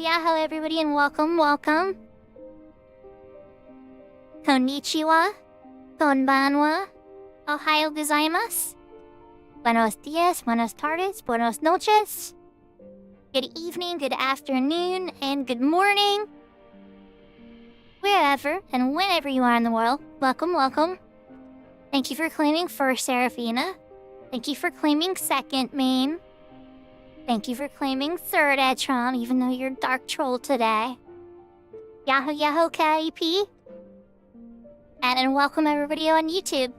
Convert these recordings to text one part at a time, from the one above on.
Yahoo everybody and welcome. Konnichiwa, konbanwa, ohayo gozaimasu, buenos dias, buenas tardes, buenos noches, good evening, good afternoon, and good morning. Wherever and whenever you are in the world, welcome. Thank you for claiming first, Seraphina. Thank you for claiming second, Main. Thank you for claiming third, Etron, even though you're Dark Troll today. Yahoo, KIP. And welcome everybody on YouTube.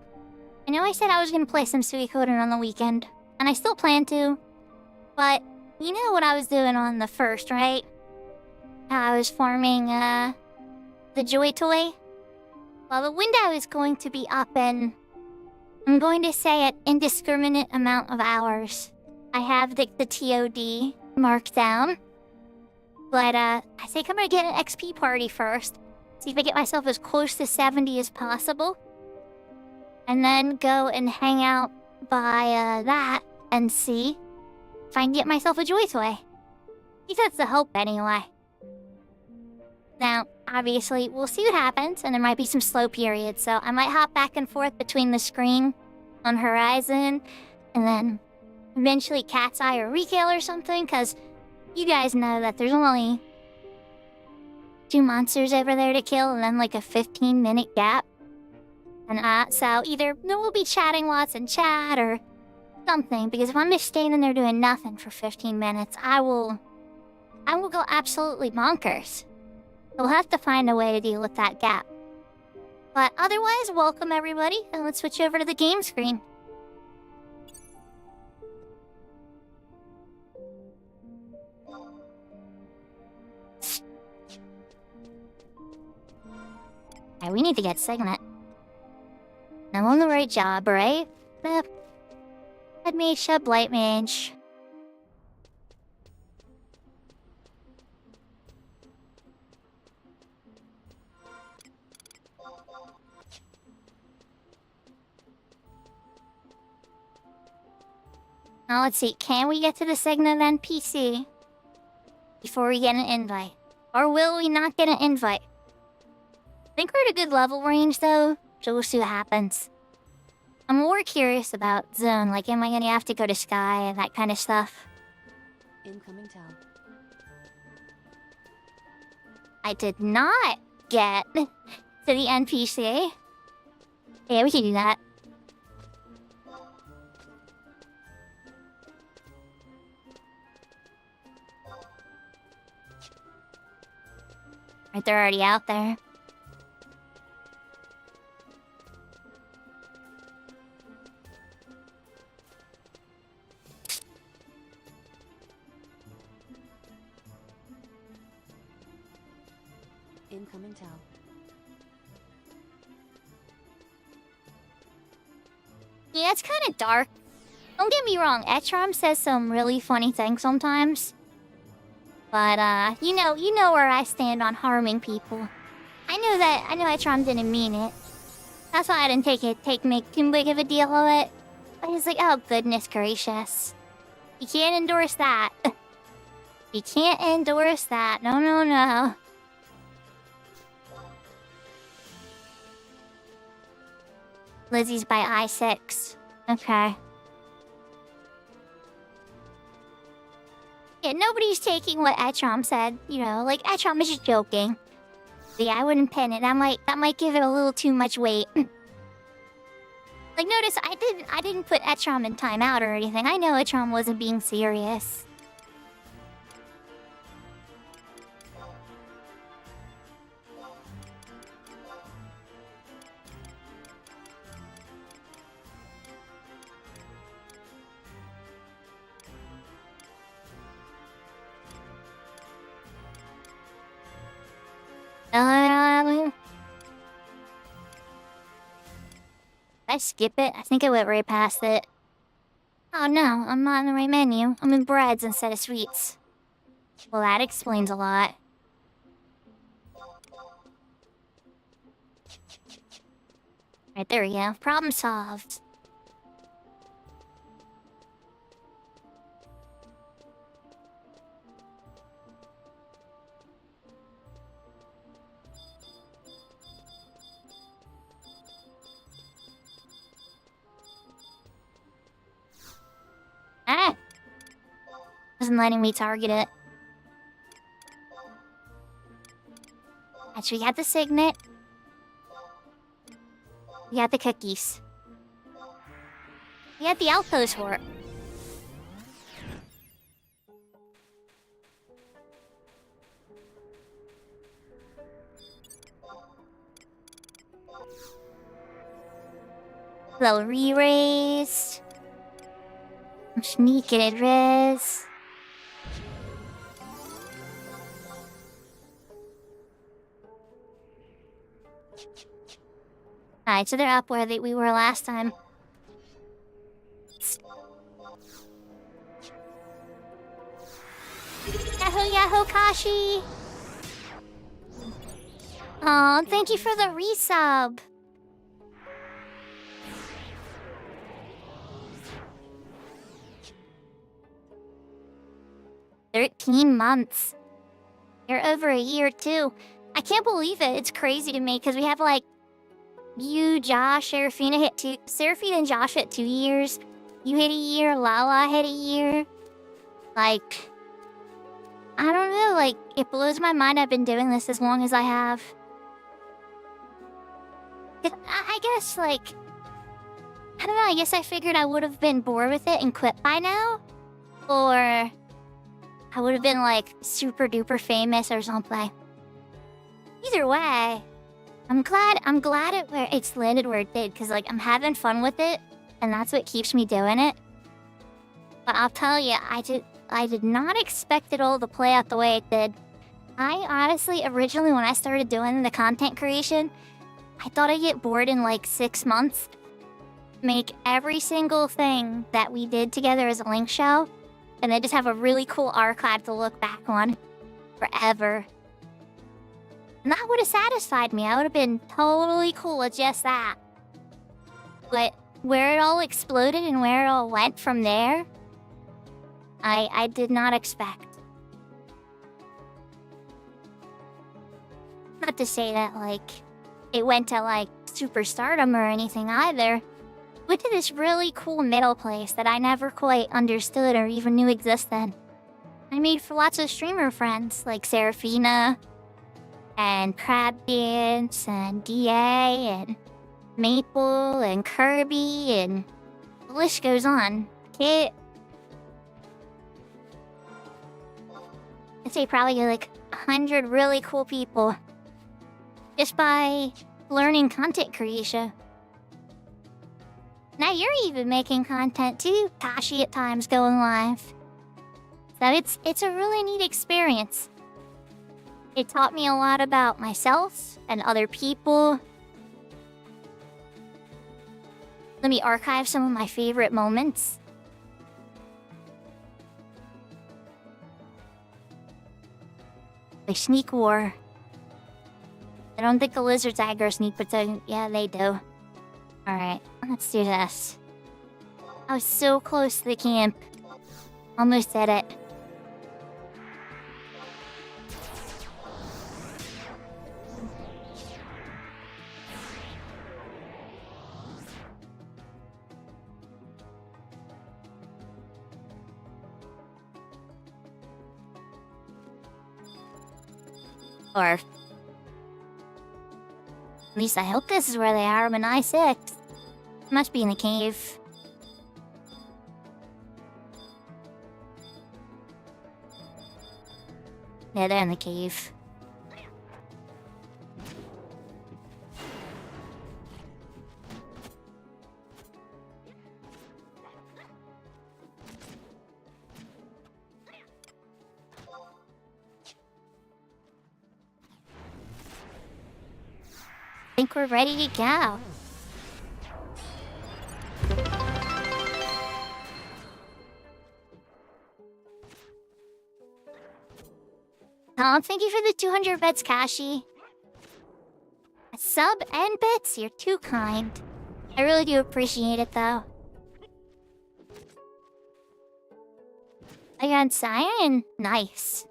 I know I said I was going to play some Suikoden on the weekend, and I still plan to. But, you know what I was doing on the first, right? How I was farming, the Joy Toy? Well, the window is going to be up in, I'm going to say, an indiscriminate amount of hours. I have the TOD marked down. But, I think I'm gonna get an XP party first. See if I get myself as close to 70 as possible. And then go and hang out by, that and see if I can get myself a Joy Toy. I think that's the hope anyway. Now, obviously, we'll see what happens, and there might be some slow periods, so I might hop back and forth between the screen on Horizon, and then eventually Cat's Eye or Recale or something, because you guys know that there's only 2 monsters over there to kill, and then like a 15-minute gap. And so either we'll be chatting lots in chat or something, because if I'm just staying in there doing nothing for 15 minutes, I will go absolutely bonkers. We'll have to find a way to deal with that gap. But otherwise, welcome everybody, and let's switch over to the game screen. Alright, we need to get Signet. I'm on the right job, right? Head Mage, Shub, Light Mage. Now let's see, can we get to the Signet NPC before we get an invite? Or will we not get an invite? I think we're at a good level range though, so we'll see what happens. I'm more curious about Zone, like am I gonna have to go to Sky and that kind of stuff. Incoming tower. I did not get to the NPC. Yeah, we can do that. Right, they're already out there. Incoming tower. Yeah, it's kind of dark. Don't get me wrong, Etrom says some really funny things sometimes. But, you know where I stand on harming people. I know Etrom didn't mean it. That's why I didn't make too big of a deal of it. But he's like, oh goodness gracious. You can't endorse that. You can't endorse that. No. Lizzie's by I6. Okay. Yeah, nobody's taking what Etrom said. You know, like, Etrom is just joking. But yeah, I wouldn't pin it. That might give it a little too much weight. Like, Like, notice I didn't put Etrom in timeout or anything. I know Etrom wasn't being serious. I skip it? I think I went right past it. Oh no, I'm not in the right menu. I'm in breads instead of sweets. Well, that explains a lot. Right, there we go. Problem solved. Ah! Wasn't letting me target it. Actually, we got the signet. We got the cookies. We got the outpost for it. Little re-raised. Sneaking it, Riz. Alright, so they're up where we were last time. Yahoo, Yahoo, Kashi! Aw, thank you for the resub. $13 months. You're over a year, too. I can't believe it. It's crazy to me, because we have, like, you, Josh, Seraphina hit 2... Seraphina and Josh hit 2 years. You hit a year, Lala hit a year. Like... I don't know, like, it blows my mind I've been doing this as long as I have. I guess, like... I don't know, I guess I figured I would have been bored with it and quit by now. Or... I would have been, like, super duper famous or something. Either way, I'm glad it's landed where it did, because, like, I'm having fun with it, and that's what keeps me doing it. But I'll tell you, I did not expect it all to play out the way it did. I honestly, originally, when I started doing the content creation, I thought I'd get bored in, like, 6 months. Make every single thing that we did together as a link show, and then just have a really cool archive to look back on forever. And that would have satisfied me. I would have been totally cool with just that. But where it all exploded and where it all went from there, I did not expect. Not to say that, like, it went to, like, superstardom or anything either. Went to this really cool middle place that I never quite understood or even knew existed. I made for lots of streamer friends, like Seraphina, and Crab Dance, and DA, and Maple, and Kirby, and the list goes on. I'd say probably like 100 really cool people. Just by learning content creation. Now you're even making content too, Tashi at times going live. So it's a really neat experience. It taught me a lot about myself and other people. Let me archive some of my favorite moments. Like Sneak War. I don't think the lizard daggers sneak, but yeah, they do. Alright, let's do this. I was so close to the camp. Almost did it. Or... at least I hope this is where they are. I'm an I-6. Must be in the cave. Yeah, they're in the cave. I think we're ready to go. Oh, thank you for the 200 bits, Kashi. A sub and bits, you're too kind. I really do appreciate it, though. I got Siren? Nice.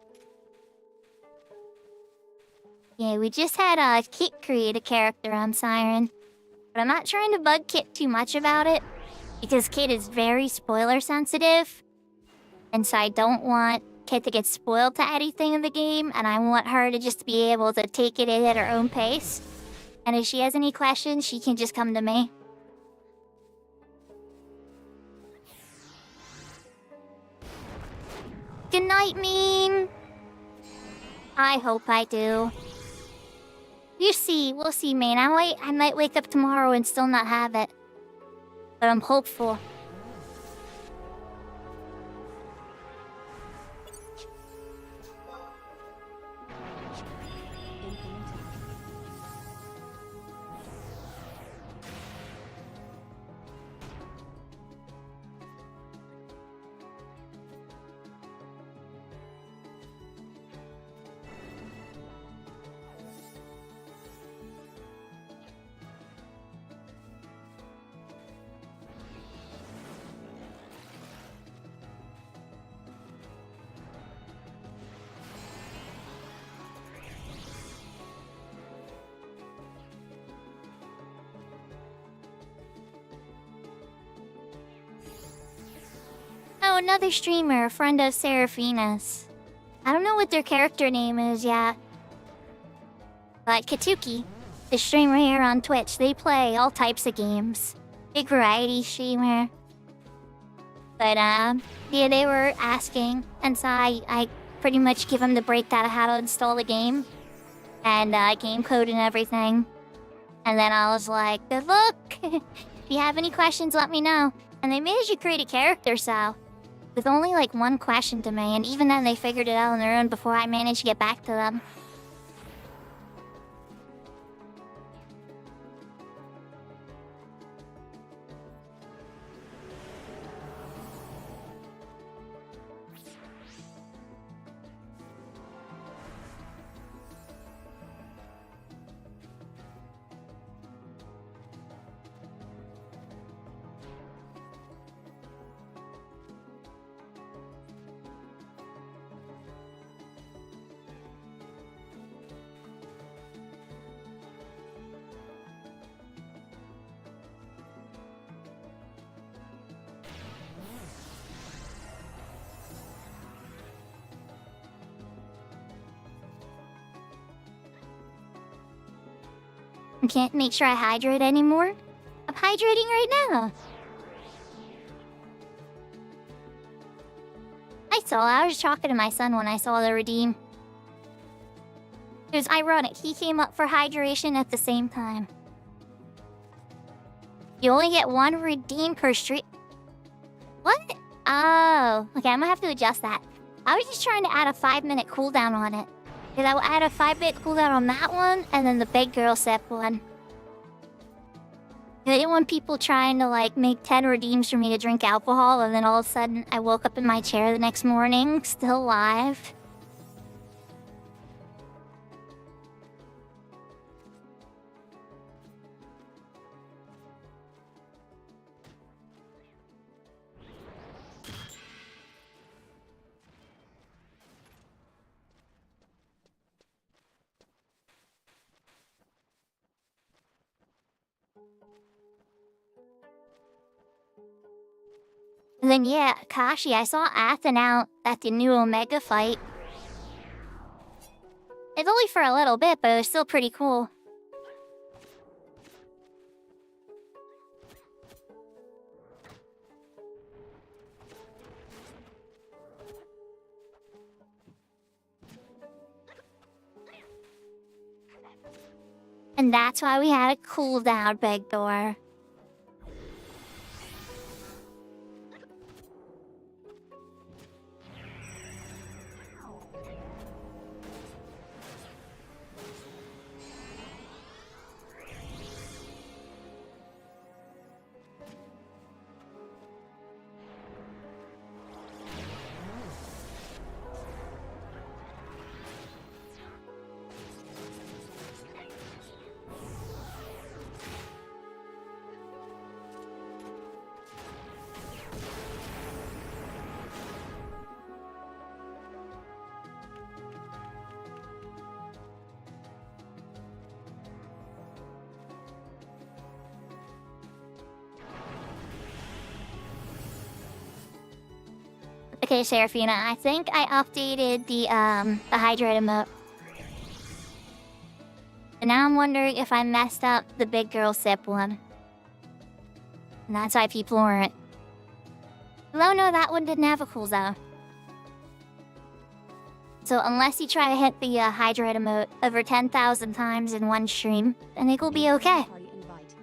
Yeah, we just had Kit create a character on Siren. But I'm not trying to bug Kit too much about it, because Kit is very spoiler sensitive. And so I don't want Kit to get spoiled to anything in the game, and I want her to just be able to take it in at her own pace. And if she has any questions, she can just come to me. Good night, Meme. I hope I do. We'll see, man. I might wake up tomorrow and still not have it. But I'm hopeful. Oh, another streamer, a friend of Seraphina's. I don't know what their character name is yet. But Katuki, the streamer here on Twitch, they play all types of games. Big variety streamer. But, yeah, they were asking, and so I pretty much give them the breakdown of how to install the game. And, game code and everything. And then I was like, good luck! If you have any questions, let me know. And they managed to create a character, so... with only like one question to me, and even then they figured it out on their own before I managed to get back to them. I can't make sure I hydrate anymore. I'm hydrating right now. I was talking to my son when I saw the redeem. It was ironic. He came up for hydration at the same time. You only get one redeem per stream. What? Oh, okay, I'm gonna have to adjust that. I was just trying to add a 5-minute cooldown on it. Because I will add a 5-minute cooldown on that one, and then the big girl sip one. I didn't want people trying to, like, make 10 redeems for me to drink alcohol, and then all of a sudden I woke up in my chair the next morning, still alive. And then, yeah, Kashi, I saw Athen out at the new Omega fight. It's only for a little bit, but it was still pretty cool. And that's why we had a cooldown, Big Door. Okay, Seraphina, I think I updated the hydrate emote. And now I'm wondering if I messed up the big girl sip one. And that's why people weren't. Oh no, that one didn't have a cooldown. So unless you try to hit the hydrate emote over 10,000 times in one stream, then it will be okay. Party invite.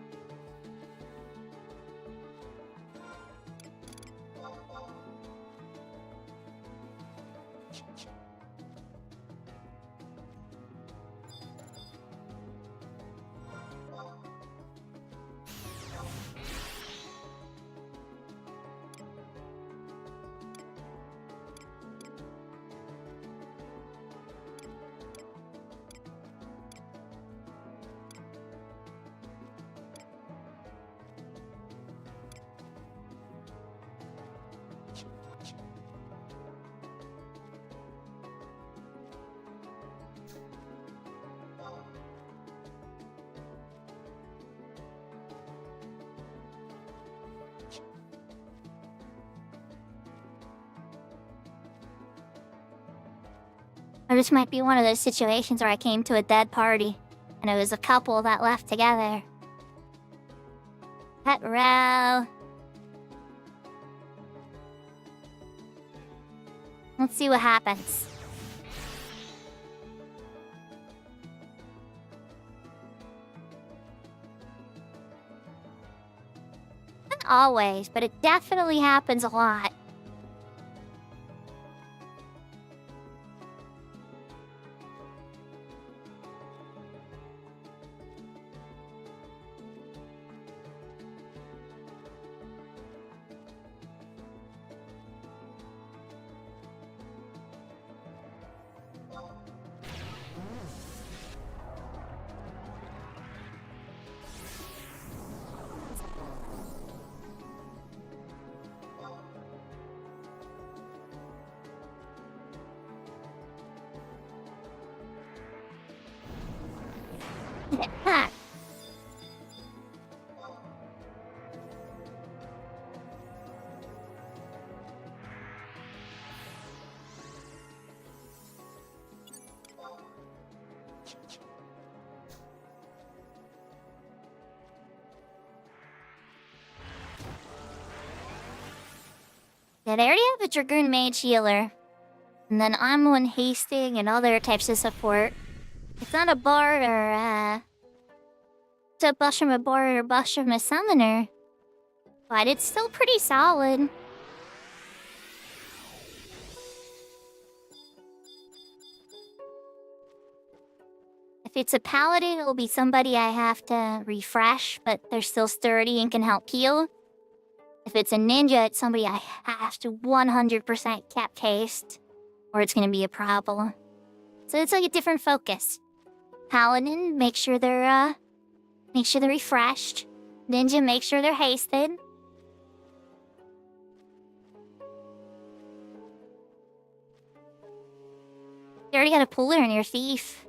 Or this might be one of those situations where I came to a dead party, and it was a couple that left together. Pet row. Let's see what happens. Not always, but it definitely happens a lot. Ha. Yeah, they already have a Dragoon Mage healer. And then I'm one hasting and other types of support. It's not a bard or, it's a Busham a bard or Busham a summoner. But it's still pretty solid. If it's a paladin, it'll be somebody I have to refresh, but they're still sturdy and can help heal. If it's a ninja, it's somebody I have to 100% cap haste, or it's gonna be a problem. So it's like a different focus. Paladin, make sure they're refreshed. Ninja, make sure they're hasted. You already got a puller in your thief.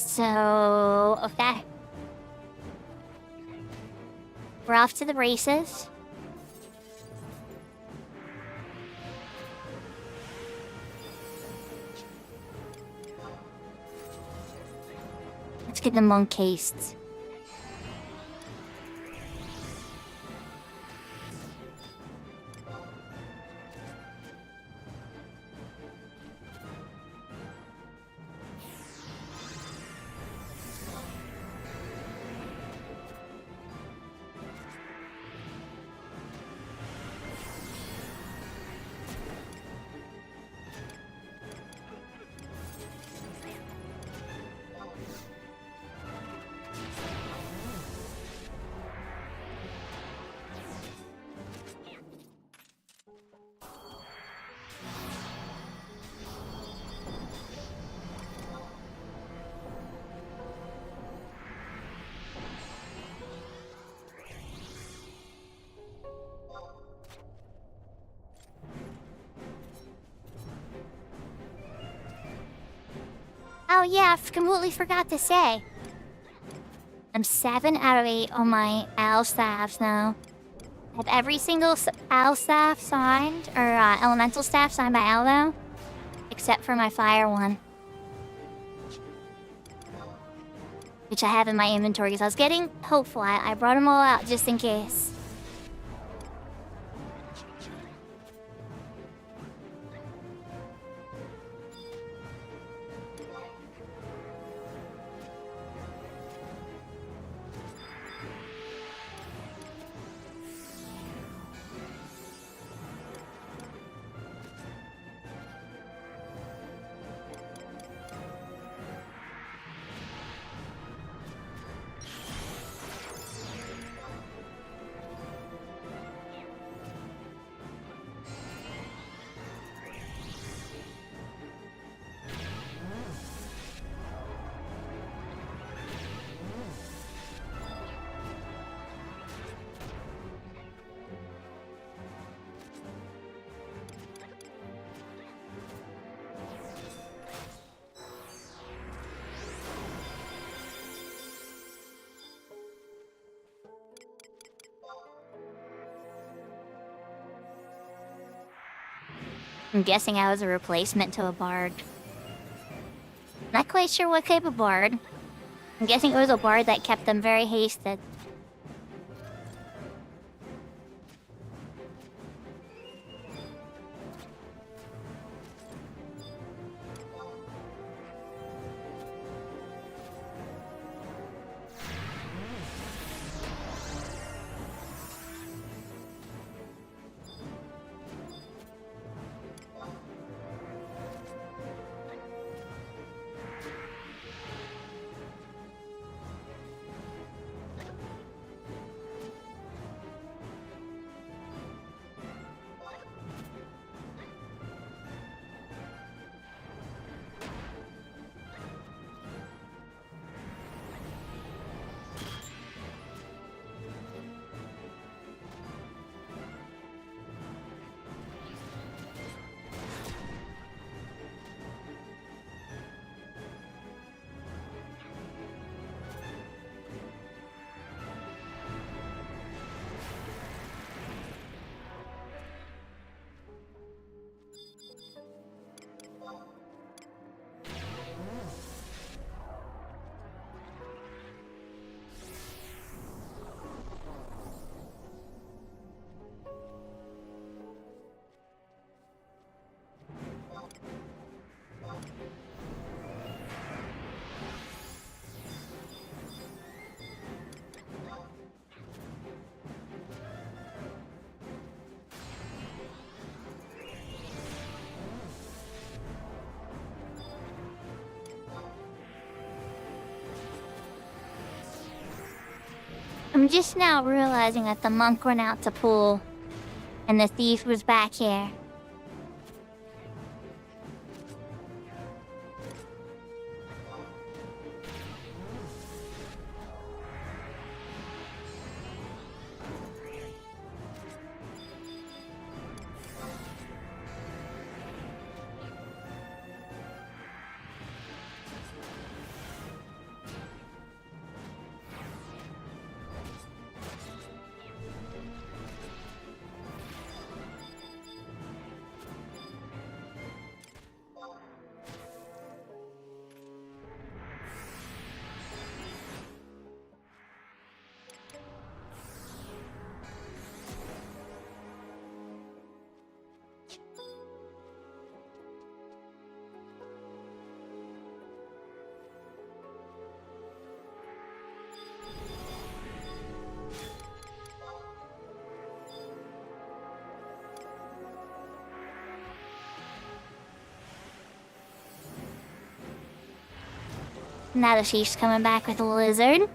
So, okay. We're off to the races. Let's get them uncased. Oh yeah, I completely forgot to say. I'm 7 out of 8 on my owl staffs now. I have every single owl staff signed, or elemental staff signed by owl now, except for my fire one. Which I have in my inventory because I was getting hopeful. I brought them all out just in case. I'm guessing I was a replacement to a bard. Not quite sure what type of bard. I'm guessing it was a bard that kept them very hasted. I'm just now realizing that the monk went out to pool, and the thief was back here. Now that she's coming back with a lizard.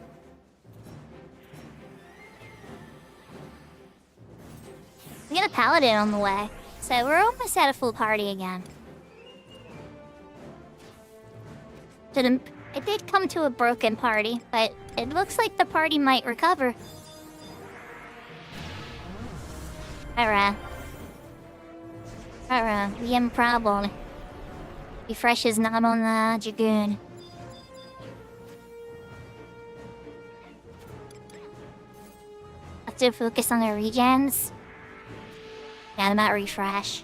We got a paladin on the way, so we're almost at a full party again. I did come to a broken party, but it looks like the party might recover. Alright, we have a problem. Refresh is not on the Dragoon. Have to focus on the regens. Yeah, I'm at refresh.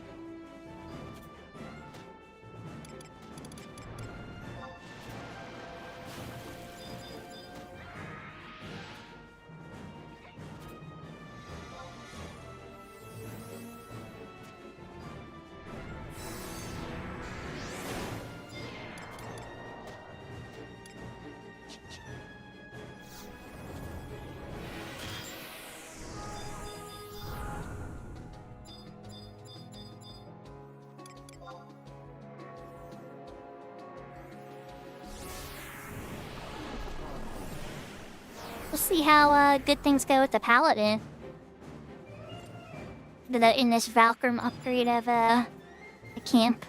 We'll see how good things go with the paladin. In this Valkyrie upgrade of the camp.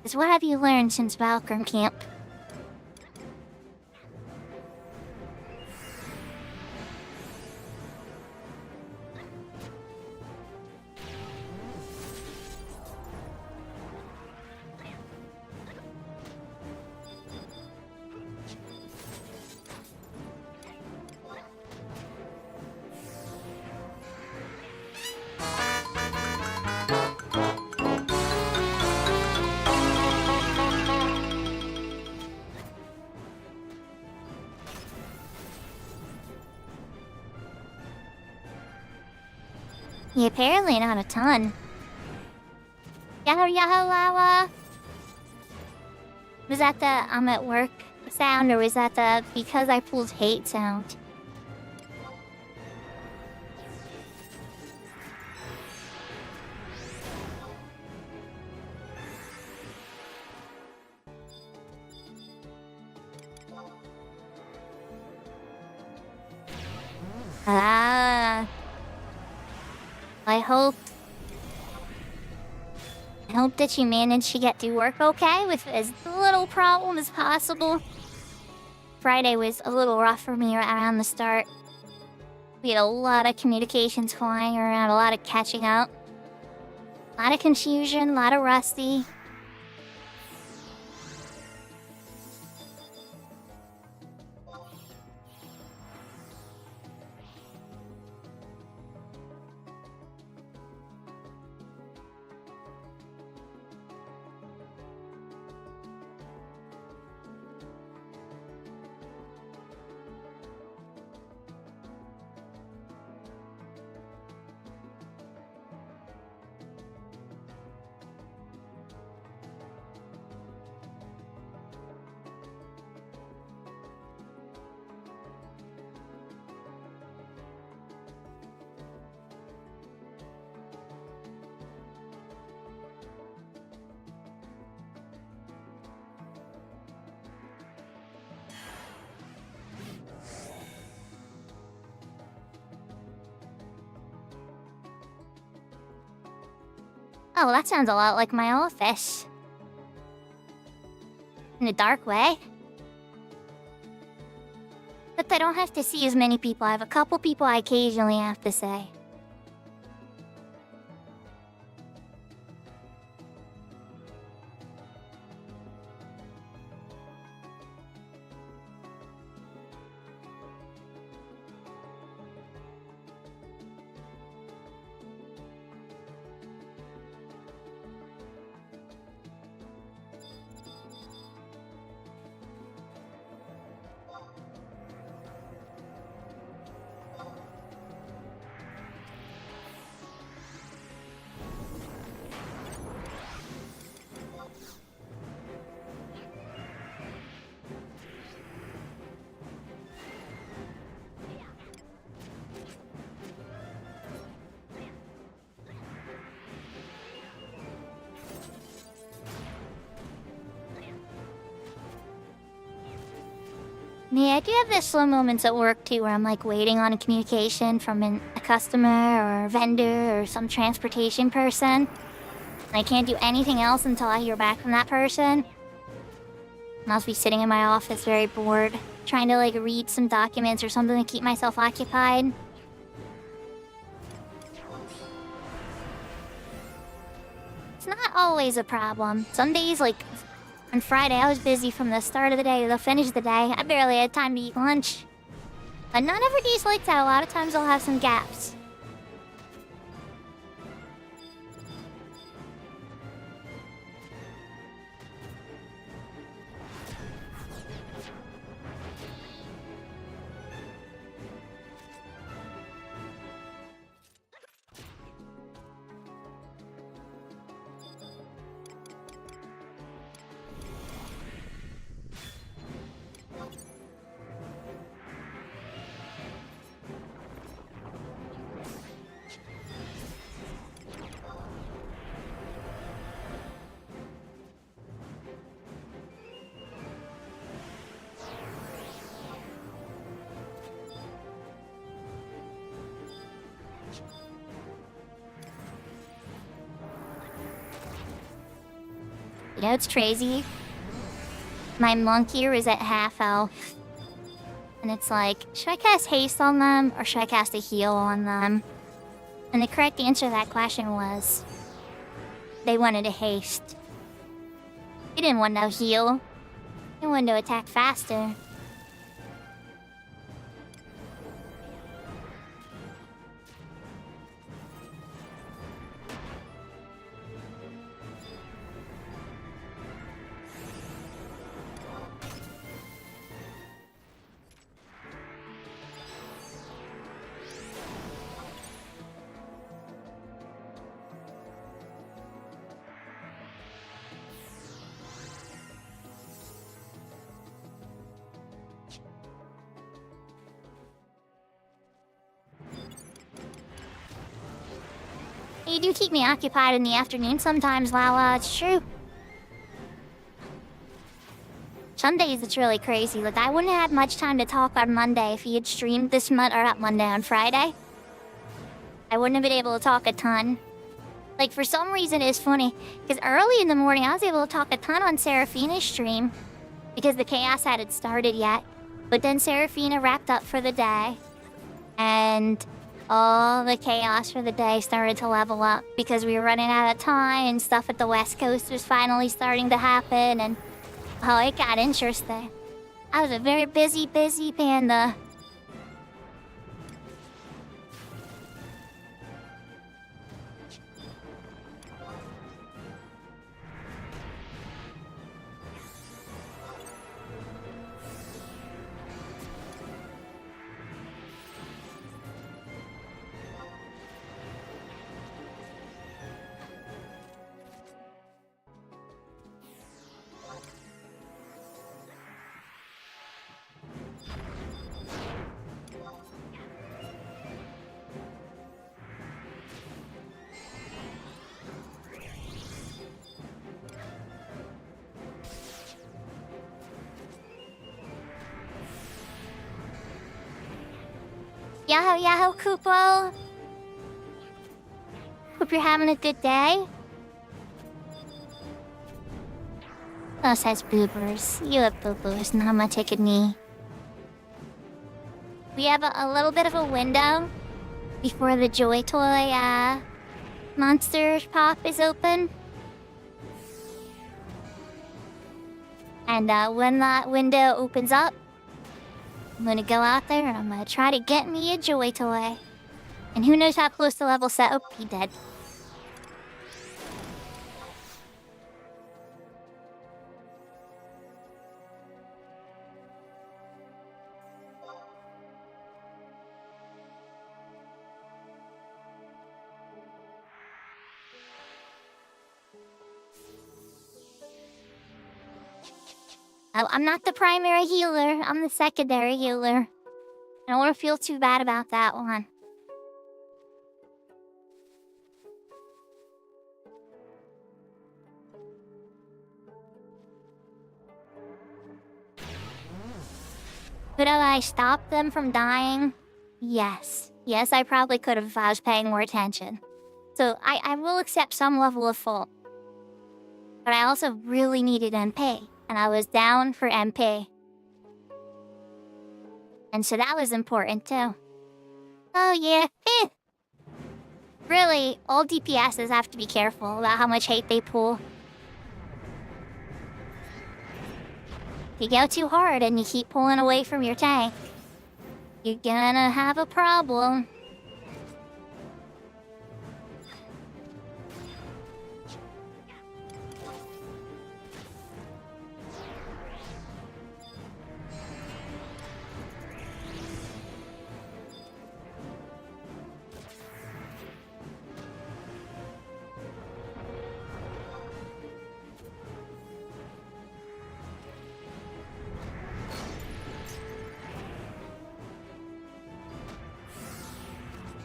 Is what have you learned since Valkyrie camp? Yeah, apparently not a ton. Yahoo yahoo lawa. Was that the I'm at work sound, or was that the because I pulled hate sound? Ah. I hope that you managed to get through work okay with as little problem as possible. Friday was a little rough for me around the start. We had a lot of communications flying around, a lot of catching up. A lot of confusion, a lot of rusty. Oh, that sounds a lot like my office. In a dark way. But I don't have to see as many people. I have a couple people I occasionally have to say. Yeah, I do have those slow moments at work too where I'm like waiting on a communication from a customer or a vendor or some transportation person. And I can't do anything else until I hear back from that person. And I'll be sitting in my office very bored, trying to like read some documents or something to keep myself occupied. It's not always a problem. Some days, like on Friday, I was busy from the start of the day to the finish of the day. I barely had time to eat lunch. But not every day's like that. A lot of times I'll have some gaps. You know, it's crazy. My monk here is at half health. And it's like, should I cast haste on them or should I cast a heal on them? And the correct answer to that question was, they wanted a haste. They didn't want no heal. They wanted to attack faster. You do keep me occupied in the afternoon sometimes, Lala. It's true. Some days it's really crazy. Like, I wouldn't have had much time to talk on Monday if he had streamed this month, or not Monday, on Friday. I wouldn't have been able to talk a ton. Like, for some reason, it's funny. Because early in the morning, I was able to talk a ton on Seraphina's stream. Because the chaos hadn't started yet. But then Seraphina wrapped up for the day. And all the chaos for the day started to level up because we were running out of time and stuff at the West Coast was finally starting to happen, and oh, it got interesting. I was a very busy panda. Yahoo, yahoo, Kupo! Hope you're having a good day. Us has boobers. You have boobers, not my ticket knee. We have a little bit of a window before the Joy Toy monster pop is open. And when that window opens up, I'm gonna go out there and I'm gonna try to get me a Joy Toy. And who knows how close to level set? Oh, he dead. Oh, I'm not the primary healer. I'm the secondary healer. I don't want to feel too bad about that one. Could have I stopped them from dying? Yes. Yes, I probably could have if I was paying more attention. So I will accept some level of fault. But I also really needed MP, and I was down for MP. And so that was important too. Oh yeah. Really, all DPSs have to be careful about how much hate they pull. If you go too hard and you keep pulling away from your tank, you're gonna have a problem.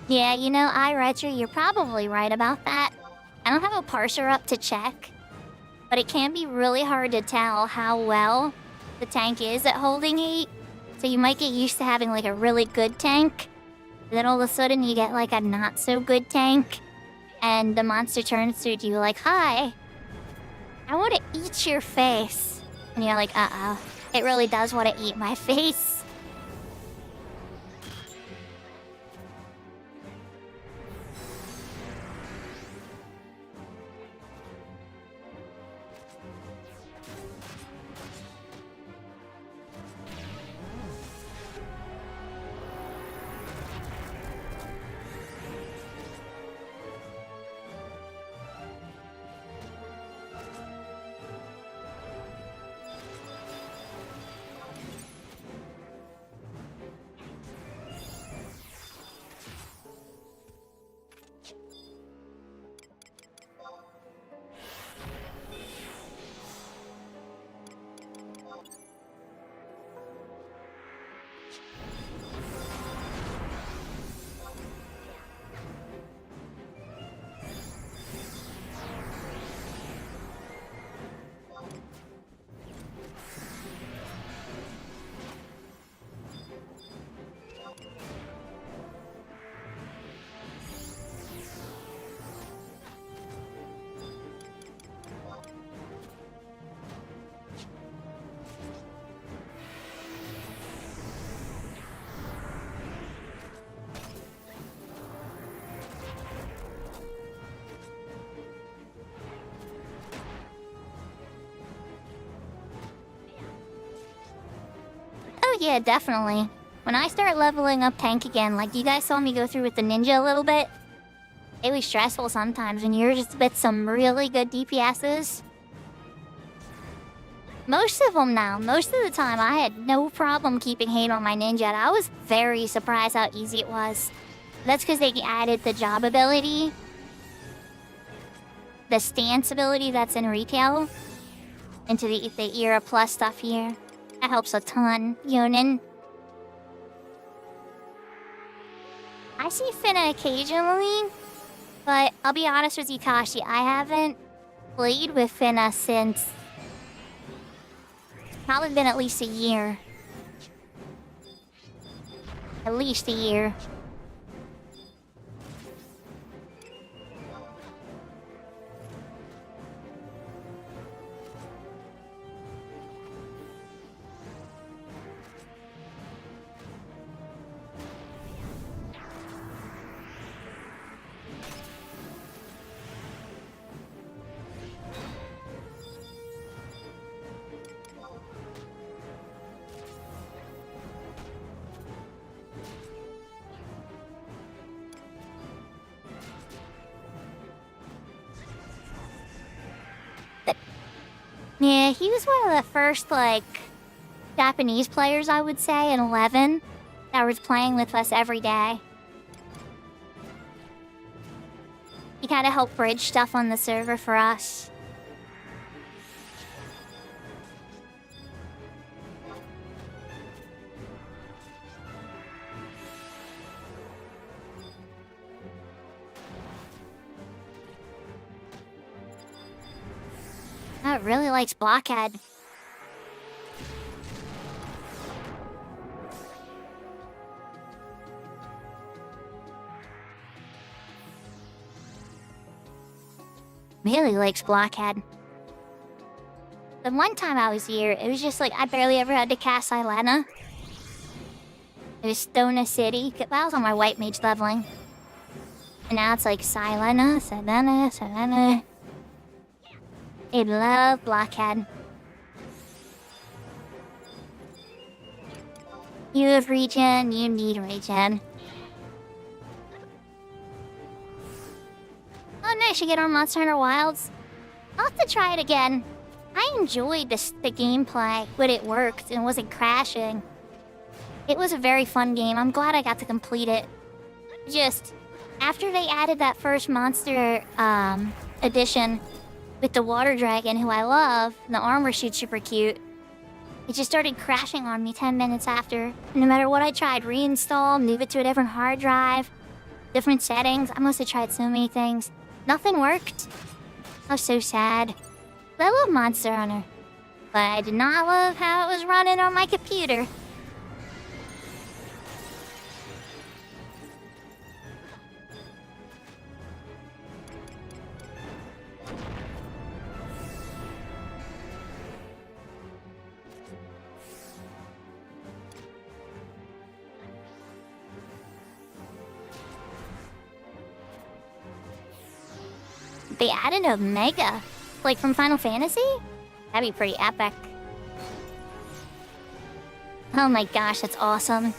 Yeah, you know, iRetro, you're probably right about that. I don't have a parser up to check, but it can be really hard to tell how well the tank is at holding heat. So you might get used to having like a really good tank, then all of a sudden you get like a not so good tank, and the monster turns to you like, "Hi, I want to eat your face." And you're like, "Uh-oh, it really does want to eat my face." Oh yeah, definitely. When I start leveling up tank again, like you guys saw me go through with the ninja a little bit, it was stressful sometimes when you're just with some really good DPSs. Most of them now, most of the time, I had no problem keeping hate on my ninja, and I was very surprised how easy it was. That's because they added the job ability, the stance ability that's in retail, into the era plus stuff here. That helps a ton, Yonin. I see Finna occasionally, but I'll be honest with you, Kashi, I haven't played with Finna since... probably been at least a year. At least a year. Yeah, he was one of the first, like, Japanese players, I would say, in 11, that was playing with us every day. He kind of helped bridge stuff on the server for us. It really likes Blockhead. really likes Blockhead. The one time I was here, it was just like I barely ever had to cast Silena. It was Stona City. That was on my white mage leveling. And now it's like Silena. I love Blockhead. You have regen, you need regen. Oh nice, you get on Monster Hunter Wilds. I'll have to try it again. I enjoyed the gameplay, but it worked and wasn't crashing. It was a very fun game. I'm glad I got to complete it. Just, after they added that first monster edition with the water dragon, who I love, and the armor suit's super cute, it just started crashing on me 10 minutes after. No matter what I tried, reinstall, move it to a different hard drive, different settings. I must have tried so many things. Nothing worked. I was so sad. I love Monster Hunter, but I did not love how it was running on my computer. They added a Mega, like from Final Fantasy? That'd be pretty epic. Oh my gosh, that's awesome.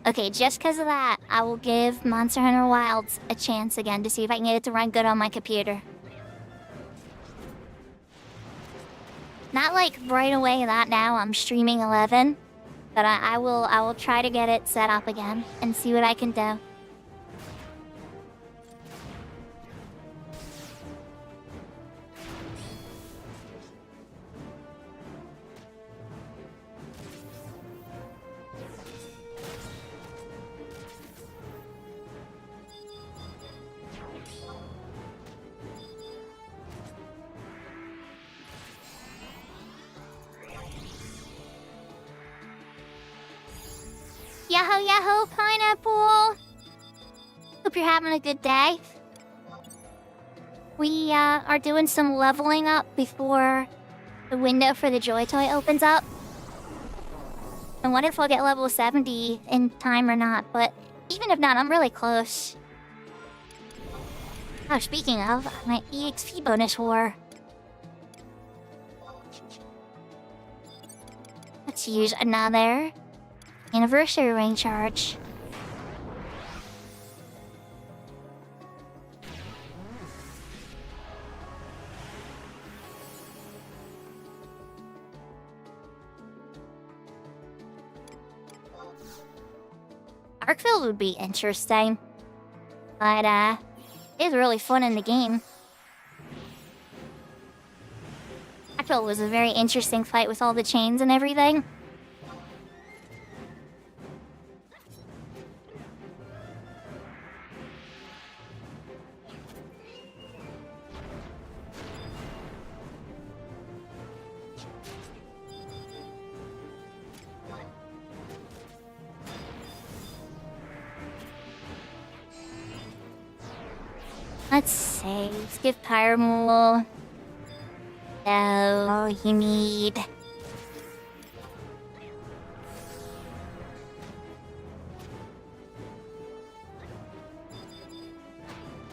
Okay, just because of that, I will give Monster Hunter Wilds a chance again to see if I can get it to run good on my computer. Not like right away, not now, I'm streaming 11. But I will try to get it set up again and see what I can do. Yahoo, yahoo, pineapple! Hope you're having a good day. We are doing some leveling up before the window for the Joy Toy opens up. I wonder if I'll get level 70 in time or not, but even if not, I'm really close. Oh, speaking of, my EXP bonus war. Let's use another anniversary ring charge. Arkville would be interesting, but it's really fun in the game. Arkville was a very interesting fight with all the chains and everything. Let's see. Let's give Pyramule. No, you need.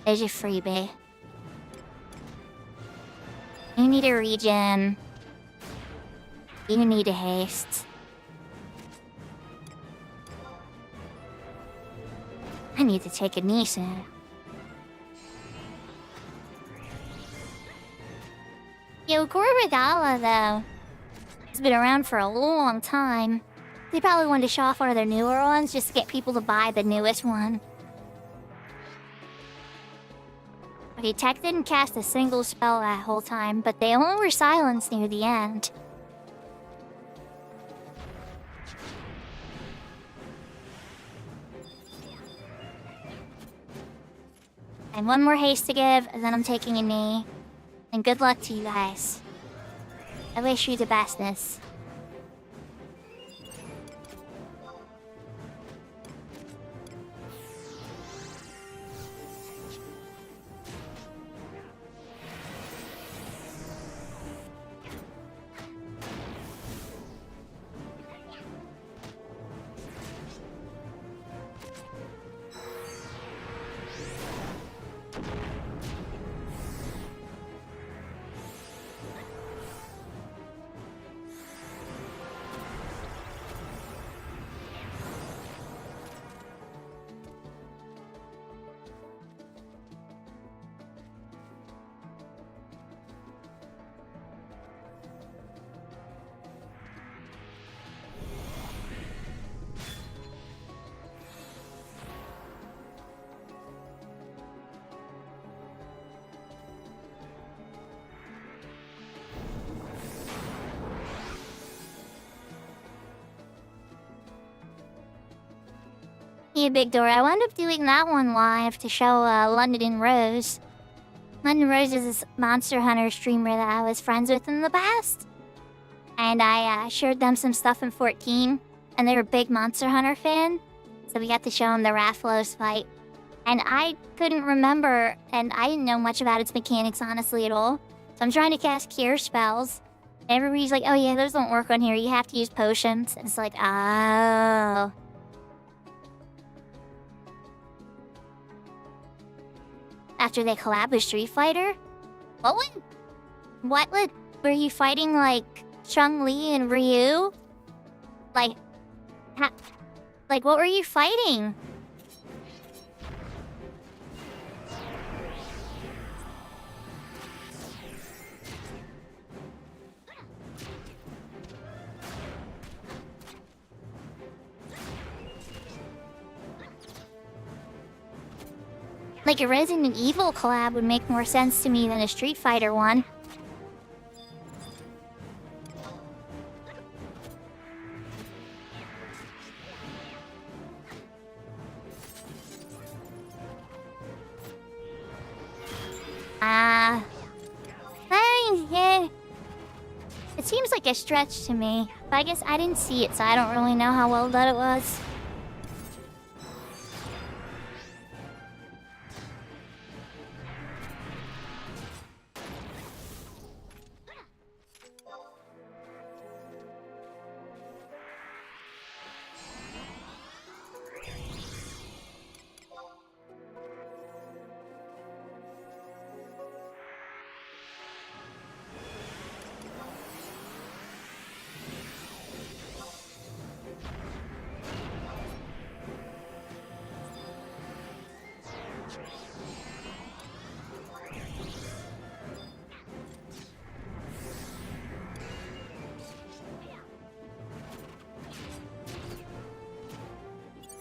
There's your freebie. You need a regen. You need a haste. I need to take a knee soon. Yo, Corvigala, though, has been around for a long time. They probably wanted to show off one of their newer ones just to get people to buy the newest one. Okay, Tech didn't cast a single spell that whole time, but they only were silenced near the end. And one more haste to give, and then I'm taking a knee. And good luck to you guys. I wish you the bestness. Yeah, Big Door, I wound up doing that one live to show London and Rose. London Rose is this Monster Hunter streamer that I was friends with in the past. And I showed them some stuff in 14, and they were a big Monster Hunter fan. So we got to show them the Rathalos fight. And I couldn't remember, and I didn't know much about its mechanics, honestly, at all. So I'm trying to cast Cure spells. And everybody's like, oh yeah, those don't work on here. You have to use potions. And it's like, oh... After they collab with Street Fighter? Were you fighting, like, Chun-Li and Ryu? Like, what were you fighting? Like, a Resident Evil collab would make more sense to me than a Street Fighter one. Yeah. It seems like a stretch to me, but I guess I didn't see it, so I don't really know how well done it was.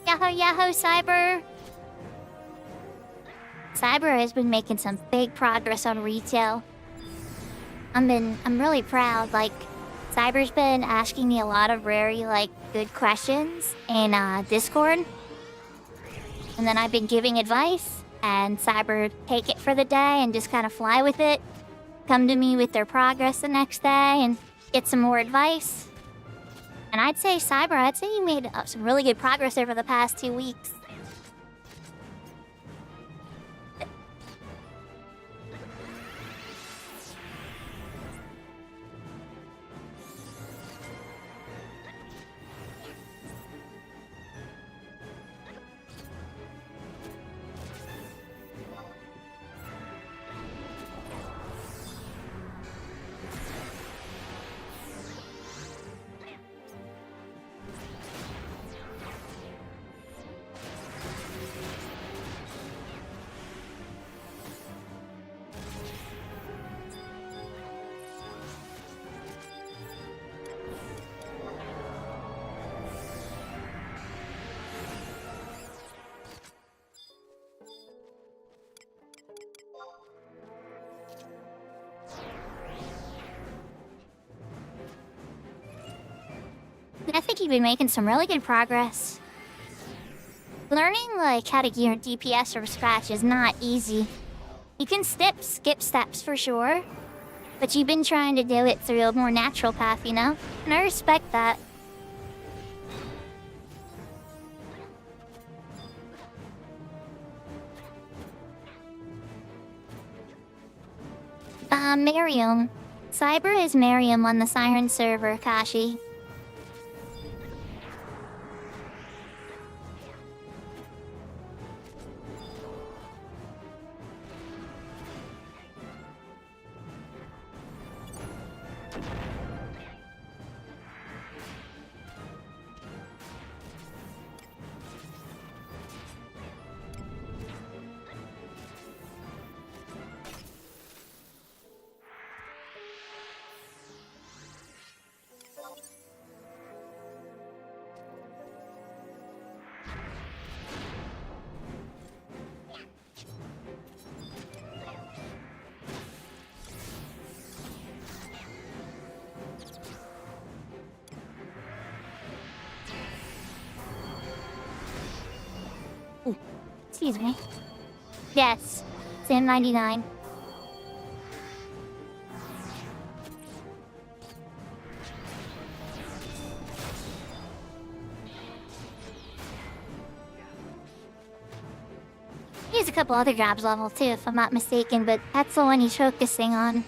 Yahoo, Yahoo, Cyber! Cyber has been making some big progress on retail. I'm really proud. Like, Cyber's been asking me a lot of very, like, good questions in Discord. And then I've been giving advice, and Cyber take it for the day and just kind of fly with it. Come to me with their progress the next day and get some more advice. And I'd say, Cyber, you made some really good progress over the past 2 weeks. I think you've been making some really good progress. Learning, like, how to gear DPS from scratch is not easy. You can skip steps for sure, But you've been trying to do it through a more natural path, you know? And I respect that. Miriam. Cyber is Miriam on the Siren server, Kashi. Excuse me. Yes, Sam 99. He has a couple other jobs level too, if I'm not mistaken, but that's the one he's focusing on.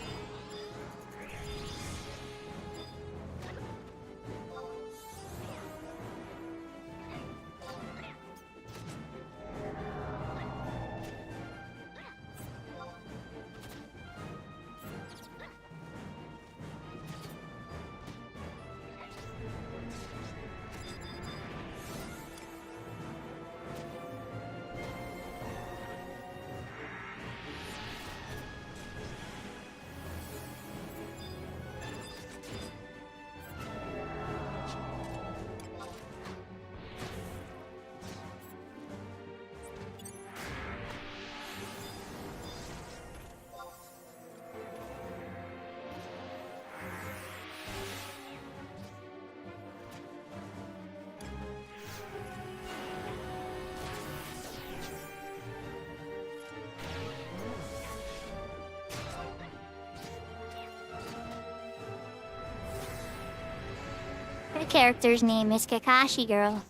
Her character's name is Kakashi Girl.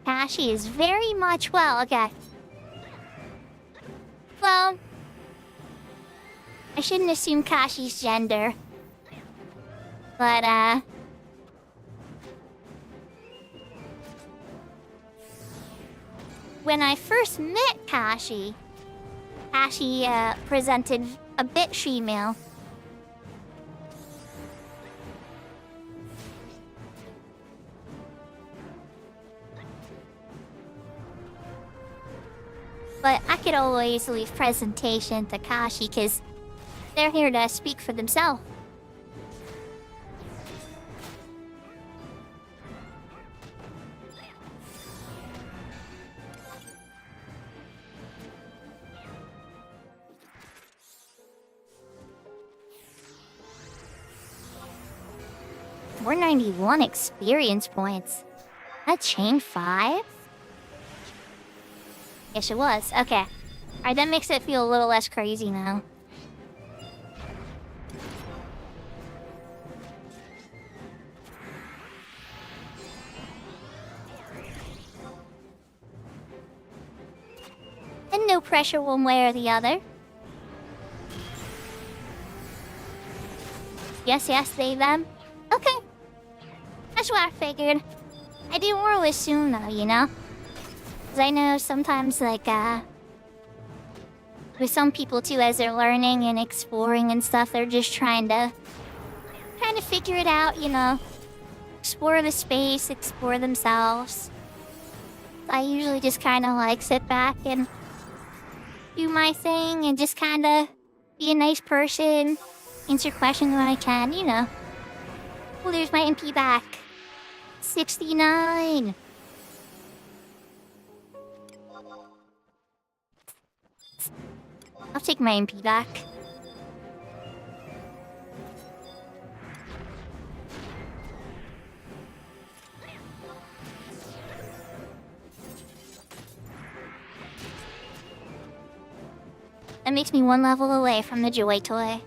Kashi is very much well, okay. Well, I shouldn't assume Kashi's gender. But, when I first met Kashi, Kashi, presented a bit female. But I could always leave presentation to Kashi, because they're here to speak for themselves. $491 experience points. That chain 5? Yes, it was. Okay. Alright, that makes it feel a little less crazy now. And no pressure one way or the other. Yes, they, them. Okay. That's what I figured. I didn't want to assume though, you know? Because I know sometimes, like, with some people too, as they're learning and exploring and stuff, they're just trying to figure it out, you know? explore the space, explore themselves. I usually just kind of like sit back and do my thing and just kind of be a nice person, answer questions when I can, you know. Oh, there's my MP back. 69. I'll take my MP back. That makes me one level away from the Joy Toy.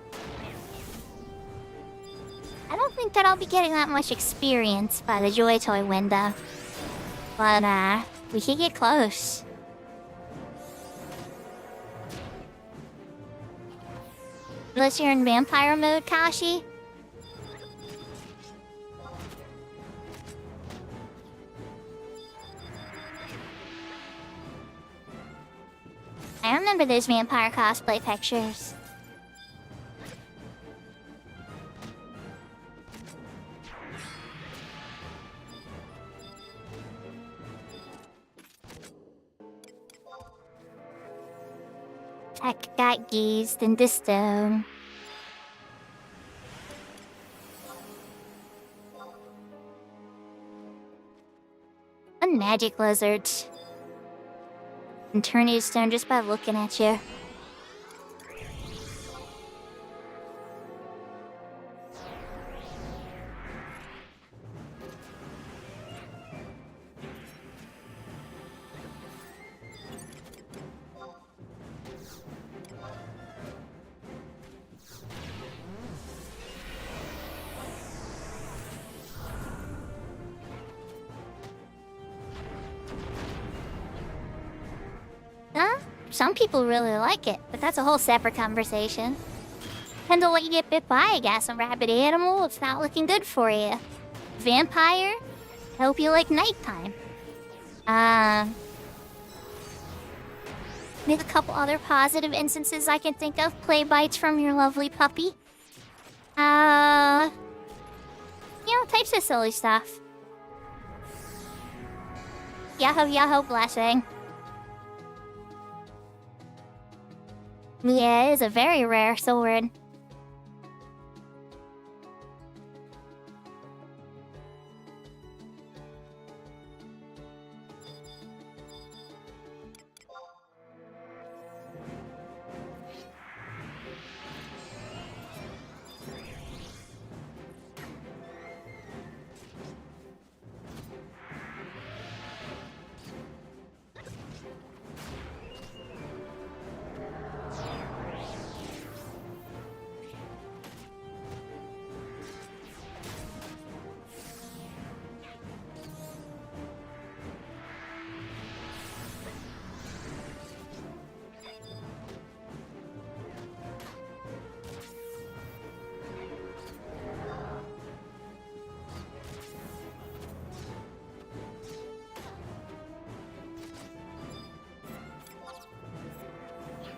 I don't think that I'll be getting that much experience by the Joy Toy window. But, we could get close. Unless you're in vampire mode, Kashi. I remember those vampire cosplay pictures. Tech got gazed into stone. A magic lizard. And turn to stone just by looking at you. Some people really like it, but that's a whole separate conversation. Depends on what you get bit by, I guess. A rabid animal, it's not looking good for you. Vampire, I hope you like nighttime. Maybe a couple other positive instances I can think of. Play bites from your lovely puppy. You know, types of silly stuff. Yahoo, blessing. Yeah, it is a very rare sword.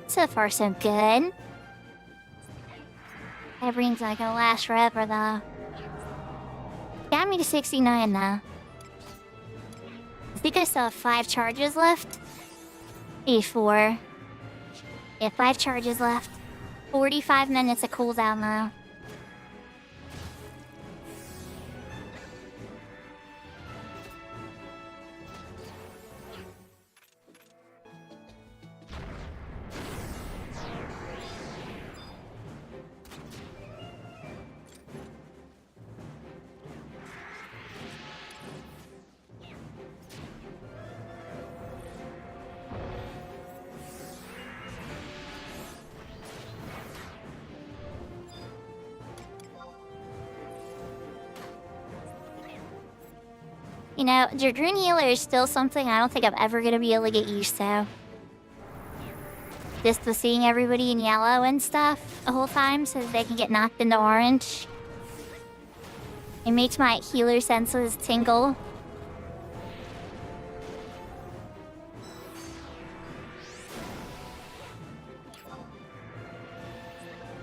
So far, so good. Everything's not gonna last forever, though. Got me to 69 now. I think I still have 5 charges left. Maybe 4. Yeah, 5 charges left. 45 minutes of cooldown now. You know, Dragoon Healer is still something I don't think I'm ever gonna be able to get used to. Just with seeing everybody in yellow and stuff the whole time so that they can get knocked into orange. It makes my healer senses tingle.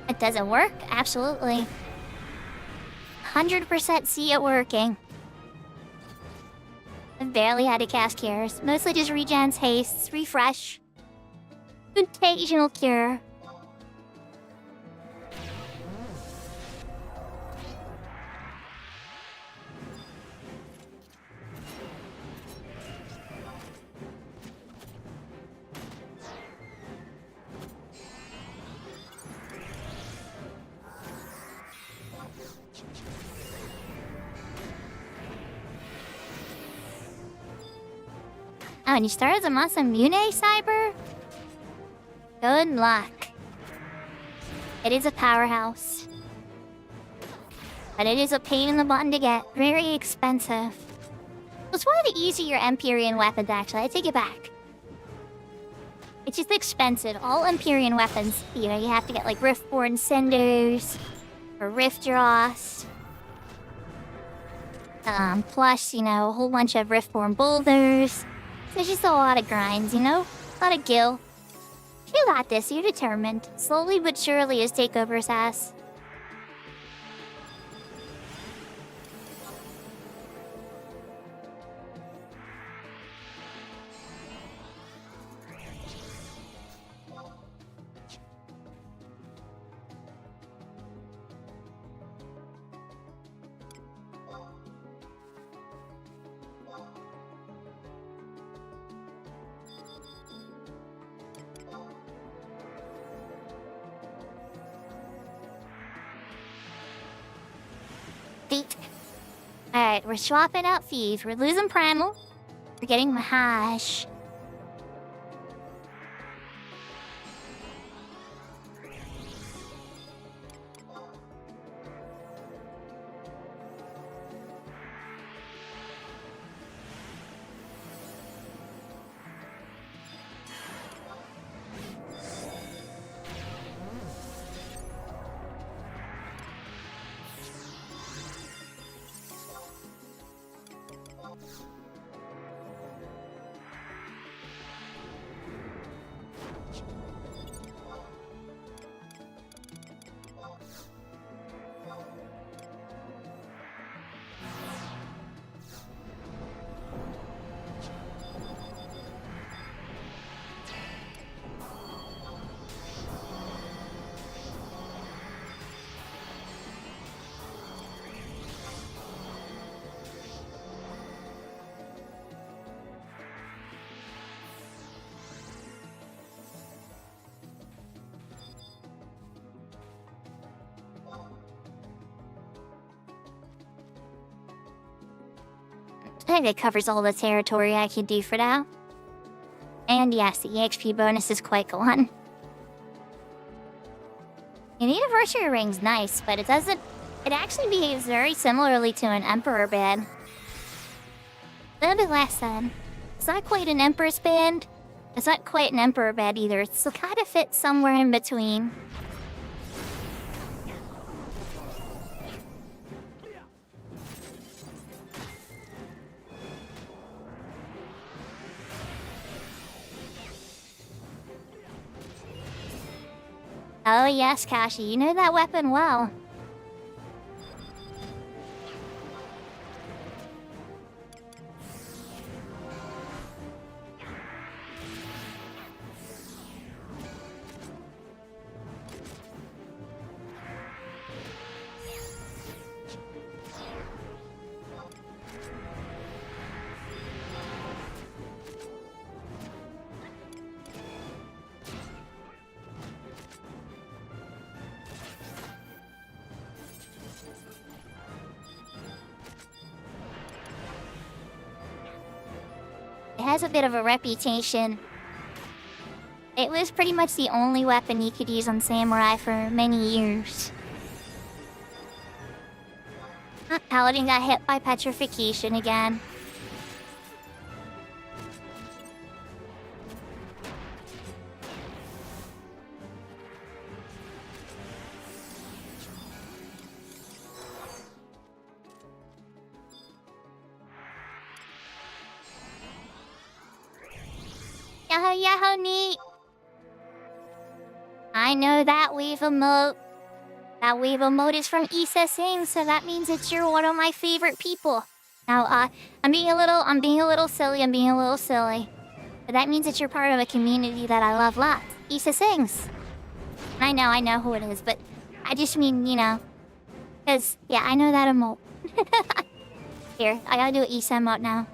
It doesn't work? Absolutely. 100% see it working. barely had to cast cures. Mostly just regens, hastes, refresh. Occasional cure. Oh, and you start as a Masamune Cyber? Good luck. It is a powerhouse. But it is a pain in the butt to get. Very expensive. It's one of the easier Empyrean weapons, actually. I take it back. It's just expensive. All Empyrean weapons, you know, you have to get like Riftborn Cinders or Rift Dross. Plus, you know, a whole bunch of Riftborn Boulders. There's just a lot of grinds, you know? A lot of gil. You got this, you're determined. Slowly but surely as takeovers ass. Alright, we're swapping out Thieves. We're losing Primal. We're getting Mahash. I think that covers all the territory I can do for now. And yes, the EXP bonus is quite gone. The Anniversary Ring's nice, but it doesn't... It actually behaves very similarly to an Emperor band. A little bit less than. It's not quite an Empress band. It's not quite an Emperor band either. It's kind of fits somewhere in between. Oh yes, Kashi, you know that weapon well. It has a bit of a reputation. It was pretty much the only weapon you could use on Samurai for many years. Paladin got hit by petrification again. Yahoo, yahoo, neat. I know that wave emote. That wave emote is from Issa Singh, so that means that you're one of my favorite people. Now, I'm being a little silly. But that means that you're part of a community that I love lots. Issa sings. I know who it is, but I just mean, because, yeah, I know that emote. Here, I gotta do an Issa emote now.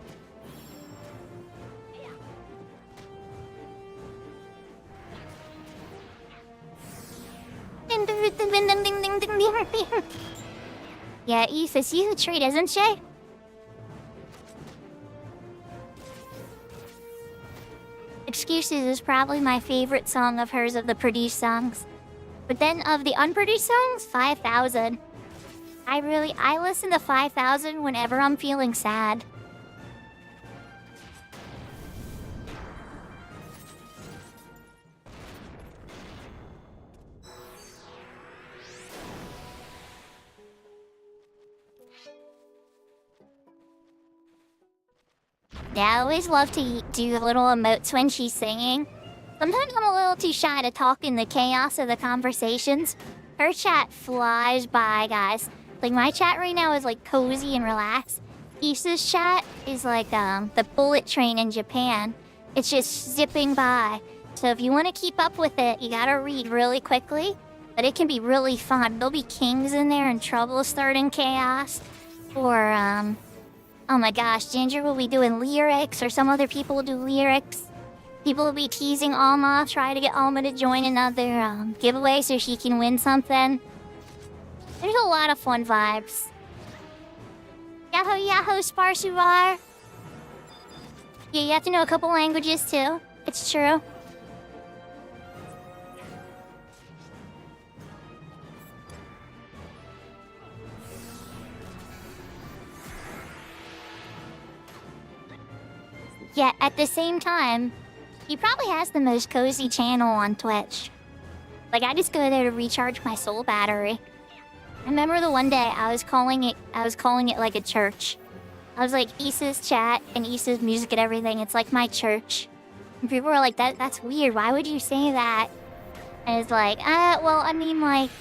Yeah, Issa's you treat, isn't she? Excuses is probably my favorite song of hers of the produced songs. But then of the unproduced songs, 5,000. I listen to 5,000 whenever I'm feeling sad. Yeah, I always love to do little emotes when she's singing. Sometimes I'm a little too shy to talk in the chaos of the conversations. Her chat flies by, guys. Like, my chat right now is, like, cozy and relaxed. Issa's chat is like, the bullet train in Japan. It's just zipping by. So if you want to keep up with it, you gotta read really quickly. But it can be really fun. There'll be kings in there and trouble starting chaos. Or, oh my gosh, Ginger will be doing lyrics, or some other people will do lyrics. People will be teasing Alma, try to get Alma to join another giveaway so she can win something. There's a lot of fun vibes. Yahoo yahoo, Sparsuvar. Yeah, you have to know a couple languages too. It's true. Yeah, at the same time, he probably has the most cozy channel on Twitch. Like, I just go there to recharge my soul battery. I remember the one day I was calling it like a church. I was like, Issa's chat and Issa's music and everything, it's like my church. And people were like, that's weird, why would you say that? And it's like, well, I mean, like,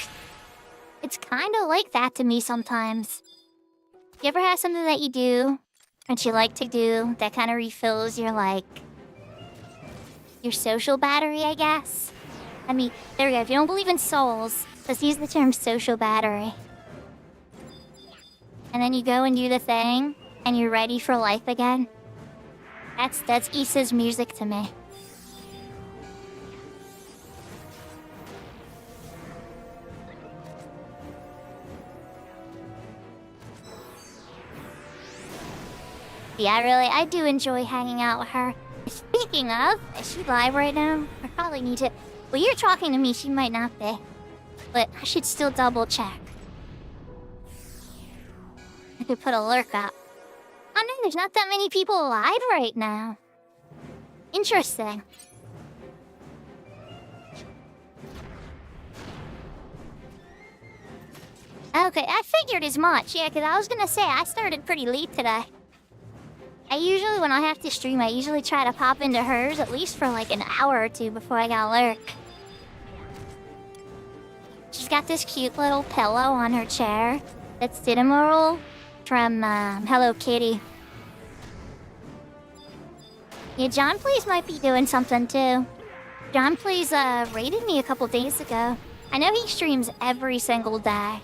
it's kind of like that to me sometimes. You ever have something that you do, that you like to do, that kind of refills your, like, your social battery, I guess? I mean, there we go. If you don't believe in souls, let's use the term social battery. And then you go and do the thing, and you're ready for life again. That's Issa's music to me. Yeah, I do enjoy hanging out with her. Speaking of, is she live right now? I probably need to... Well, you're talking to me, she might not be. But I should still double check. I could put a lurk up. Oh no, there's not that many people alive right now. Interesting. Okay, I figured as much. Yeah, because I was gonna say, I started pretty late today. When I have to stream, I usually try to pop into hers at least for like an hour or two before I got lurk. She's got this cute little pillow on her chair. That's Cinnamoroll from Hello Kitty. Yeah, John Plays might be doing something too. John Plays raided me a couple days ago. I know he streams every single day.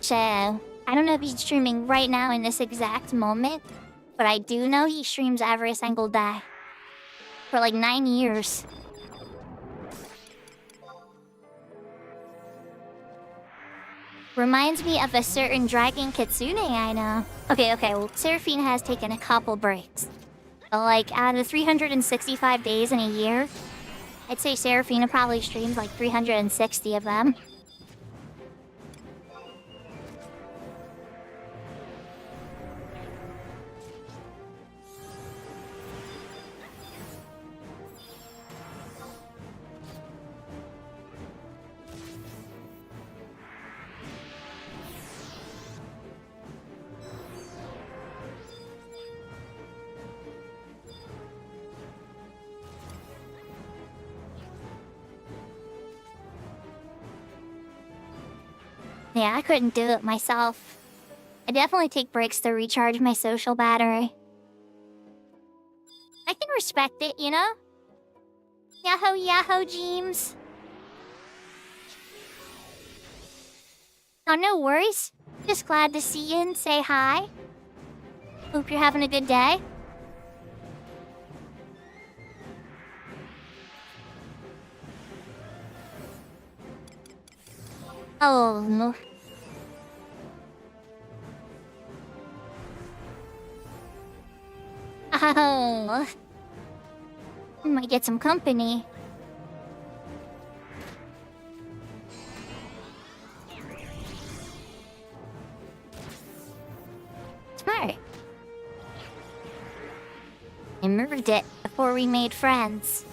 So, I don't know if he's streaming right now in this exact moment, but I do know he streams every single day. For like 9 years. Reminds me of a certain Dragon Kitsune I know. Okay, well, Seraphina has taken a couple breaks. But like, out of 365 days in a year, I'd say Seraphina probably streams like 360 of them. Yeah, I couldn't do it myself. I definitely take breaks to recharge my social battery. I can respect it, you know? Yahoo, yahoo, Jeems. Oh, no worries. Just glad to see you and say hi. Hope you're having a good day. Oh, no. Oh. We might get some company. Smart. I moved it before we made friends.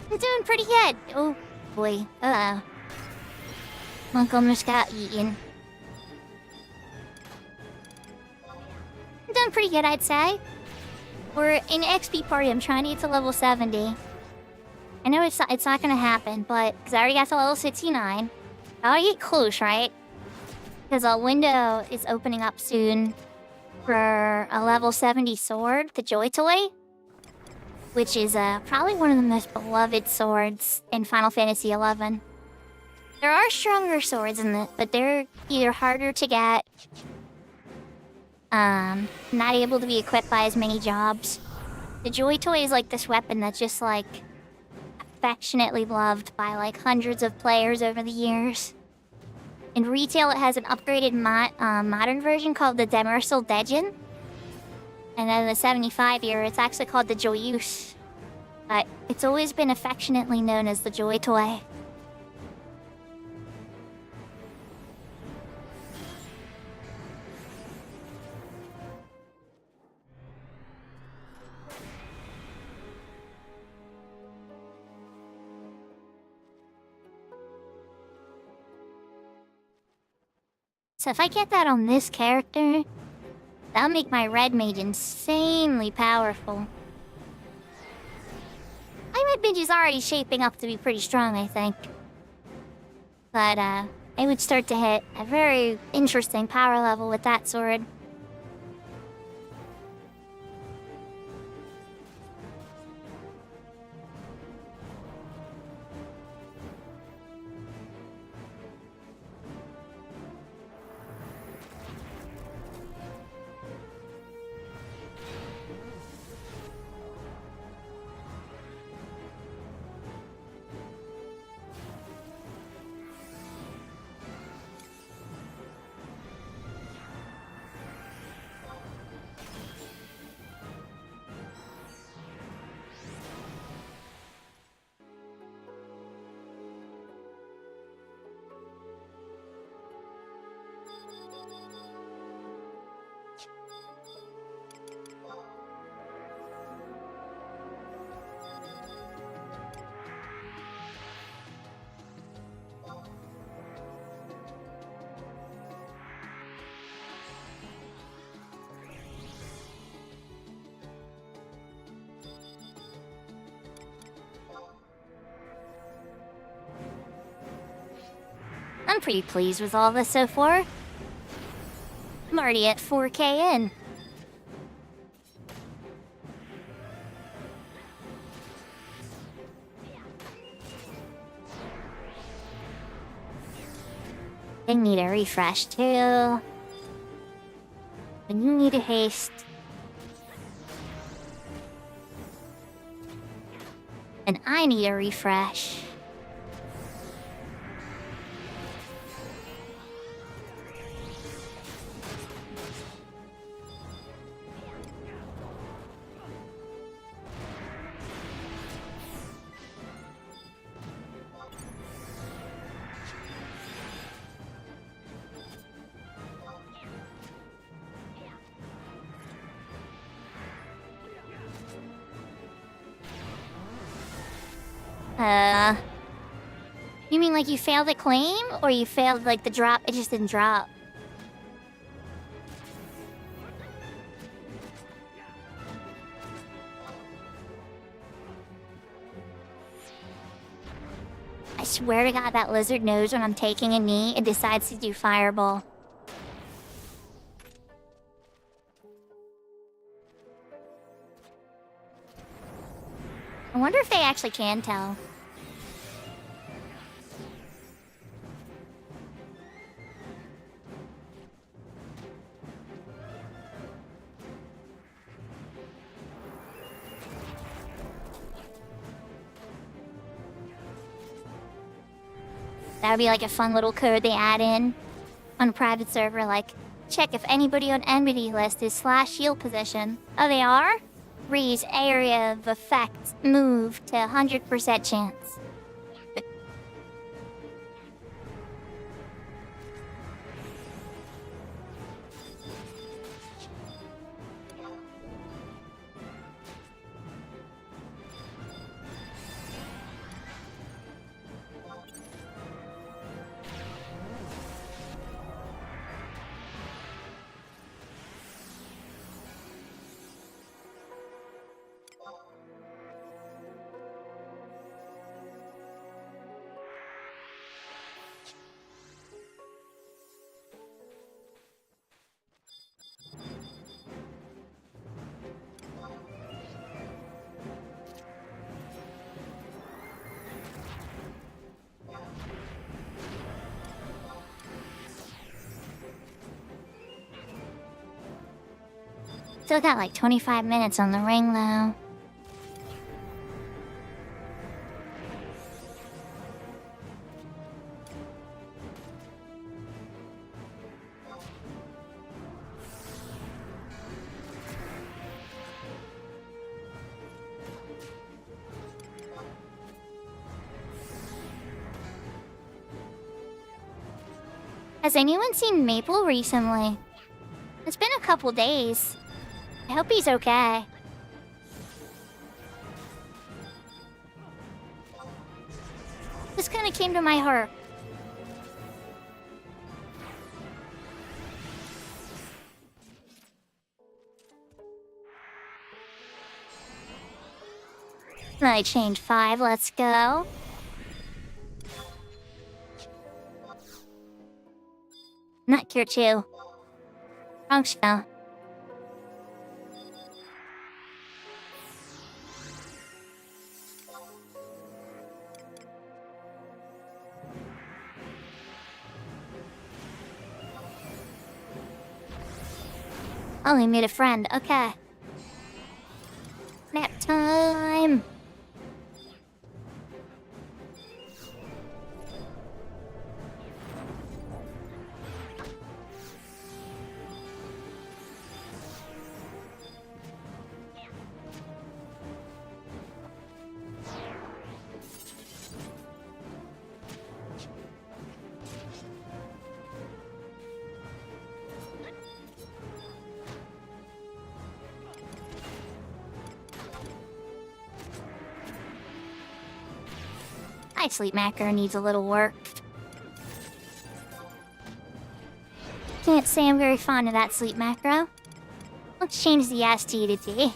I'm doing pretty good. Oh, boy. Uh-oh. Monk almost got eaten. I'm doing pretty good, I'd say. We're in XP party. I'm trying to get to level 70. I know it's not gonna happen, but... Because I already got to level 69. I gotta get close, right? Because a window is opening up soon for a level 70 sword, the Joy Toy. Which is probably one of the most beloved swords in Final Fantasy XI. There are stronger swords in it, but they're either harder to get, not able to be equipped by as many jobs. The Joy Toy is like this weapon that's just like affectionately loved by like hundreds of players over the years. In retail, it has an upgraded modern version called the Demersal Dejin. And then in the 75 era, it's actually called the Joyous. But it's always been affectionately known as the Joy Toy. So if I get that on this character, that'll make my red mage insanely powerful. My red mage is already shaping up to be pretty strong, I think. But, I would start to hit a very interesting power level with that sword. I'm pretty pleased with all this so far. I'm already at 4K in. I need a refresh too. And you need a haste. And I need a refresh. You mean like you failed the claim, or you failed like the drop? It just didn't drop. I swear to God, that lizard knows when I'm taking a knee and decides to do fireball. I wonder if they actually can tell. That would be like a fun little code they add in on a private server, like, check if anybody on enmity list is /shield position. Oh, they are? Raise area of effect move to 100% chance. Still got like 25 minutes on the ring, though. Has anyone seen Maple recently? It's been a couple days. I hope he's okay. This kind of came to my heart. Night change 5, let's go. Not cure 2. Wrong show. Oh, he made a friend. Okay. Nap time. My sleep macro needs a little work. Can't say I'm very fond of that sleep macro. Let's change the S to T.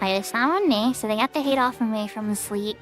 It's not on me, so they got the hate off of me from the sleep.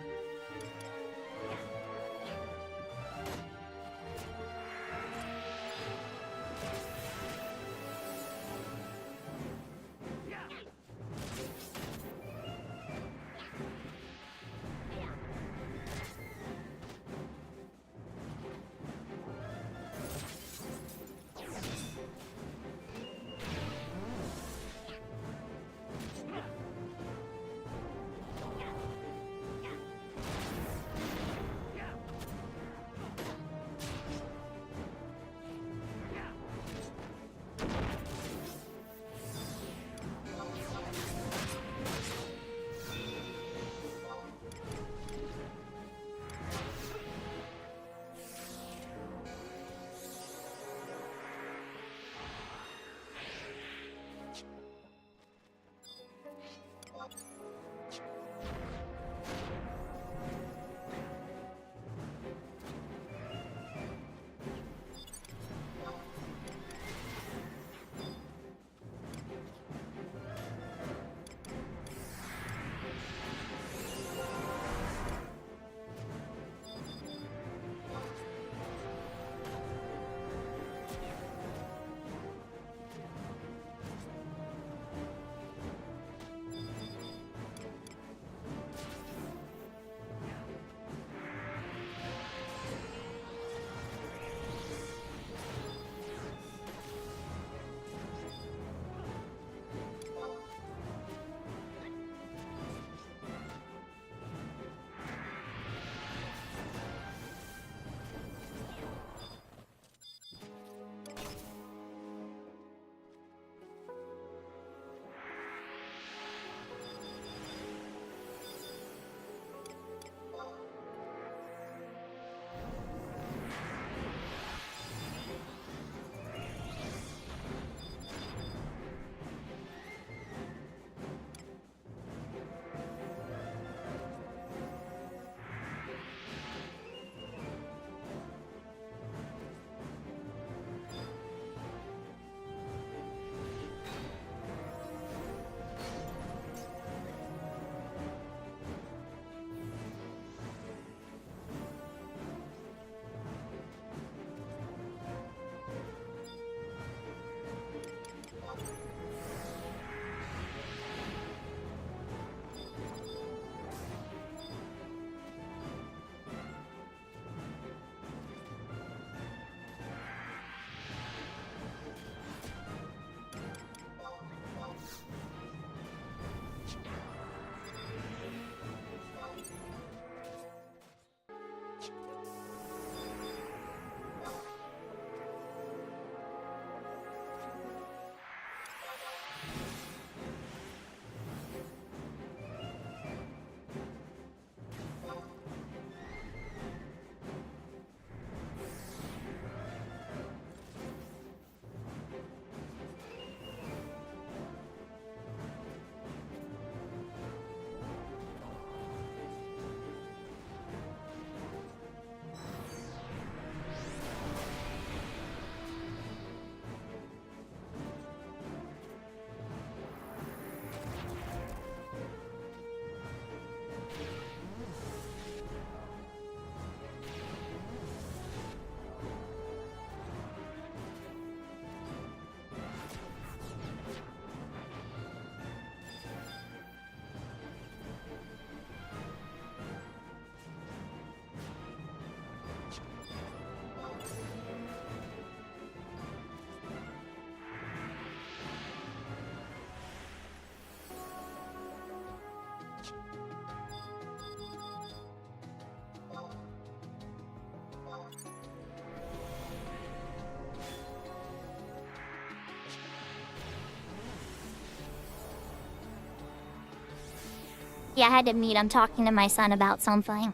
Yeah, I had to mute. I'm talking to my son about something.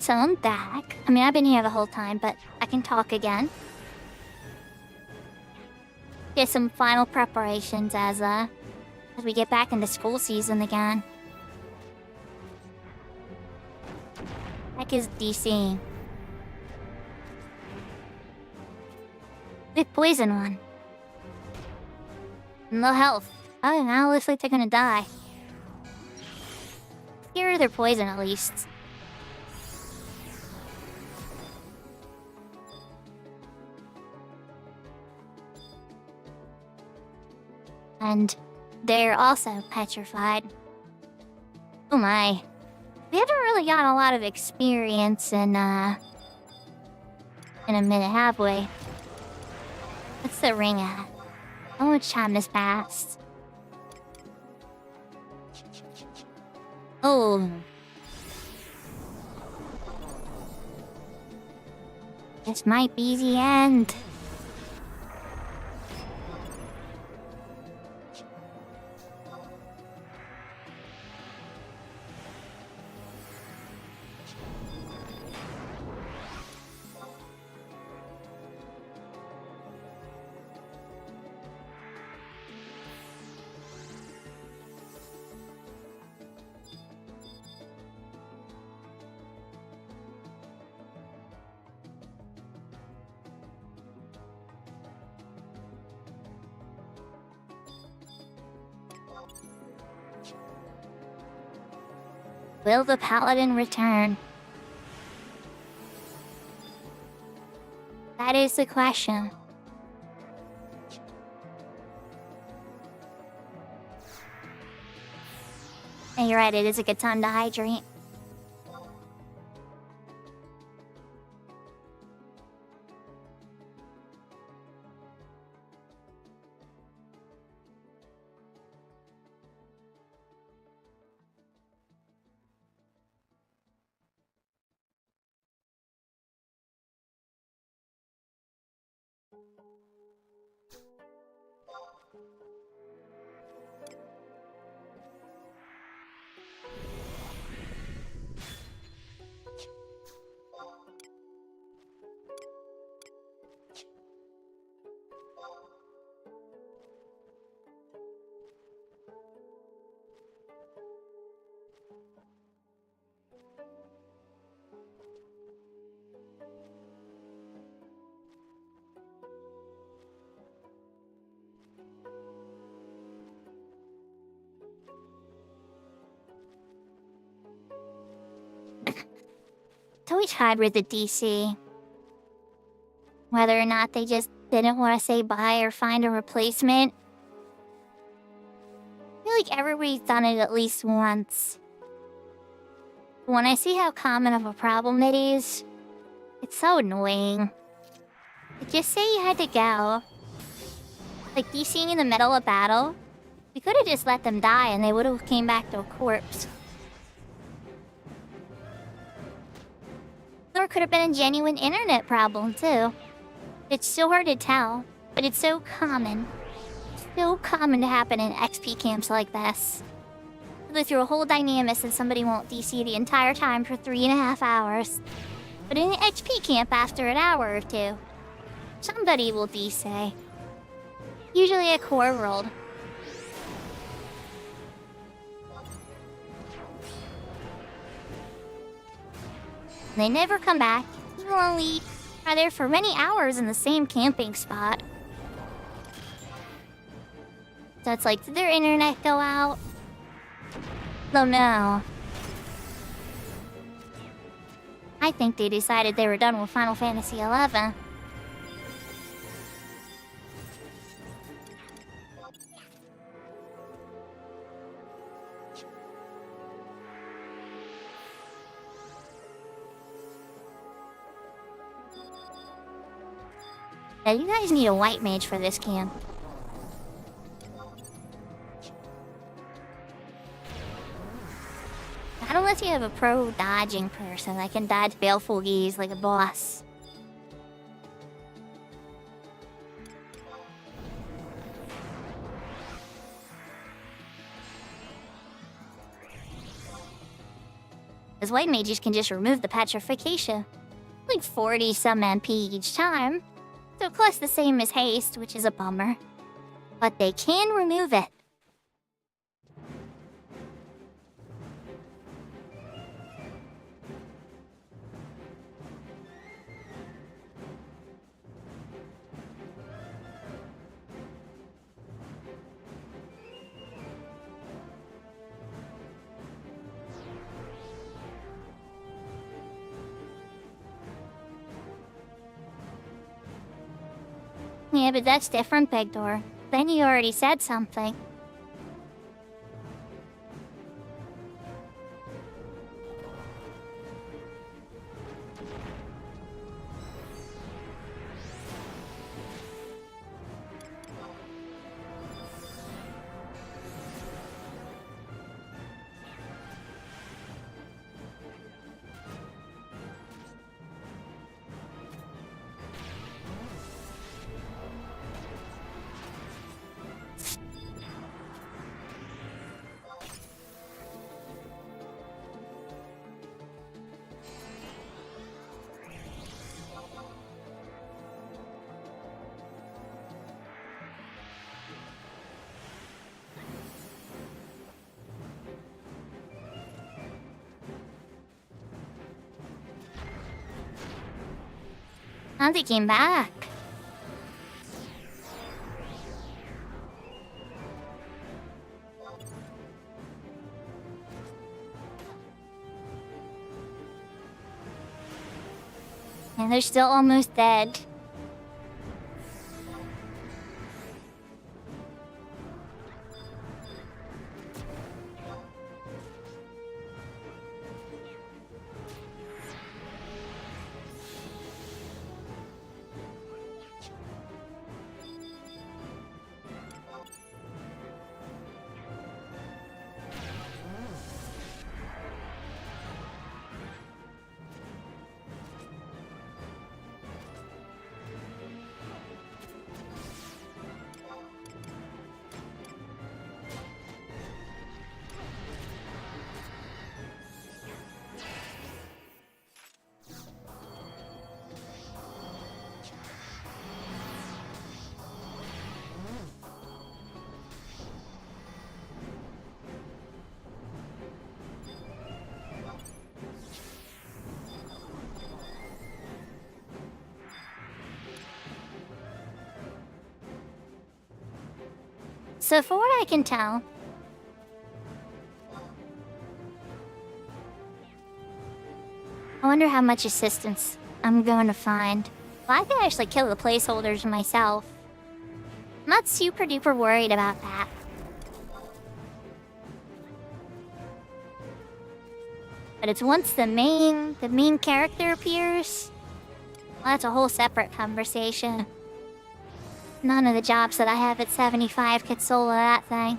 So I'm back. I mean, I've been here the whole time, but I can talk again. Get some final preparations as we get back into school season again. Heck is DC? Big poison one. No health. Oh, now it looks like they're gonna die. Here they're poison at least. And they're also petrified. Oh my. We haven't really gotten a lot of experience in a minute, have we? What's the ring at? How much time has passed? Oh. This might be the end. Will the paladin return? That is the question. And you're right, it is a good time to hydrate. So we tried with the DC. Whether or not they just didn't want to say bye or find a replacement. I feel like everybody's done it at least once. When I see how common of a problem it is, it's so annoying. Like, just say you had to go. Like, DCing in the middle of battle. We could have just let them die and they would have came back to a corpse. Or it could have been a genuine internet problem, too. It's so hard to tell, but it's so common. So common to happen in XP camps like this. You go through a whole dynamics and somebody won't DC the entire time for 3.5 hours. But in an XP camp after an hour or two, somebody will DC. Usually a core world. They never come back. You only are there for many hours in the same camping spot. So it's like, did their internet go out? Oh no. I think they decided they were done with Final Fantasy XI. Yeah, you guys need a white mage for this camp. Not unless you have a pro dodging person that can dodge baleful gaze like a boss. As white mages can just remove the petrification. Like 40 some MP each time. So it costs the same as haste, which is a bummer. But they can remove it. Yeah, but that's different, Big Door. Then you already said something. And they came back. And they're still almost dead. So for what I can tell, I wonder how much assistance I'm going to find. Well, I can actually kill the placeholders myself. I'm not super duper worried about that. But it's once the main character appears, well, that's a whole separate conversation. None of the jobs that I have at 75 could solo that thing.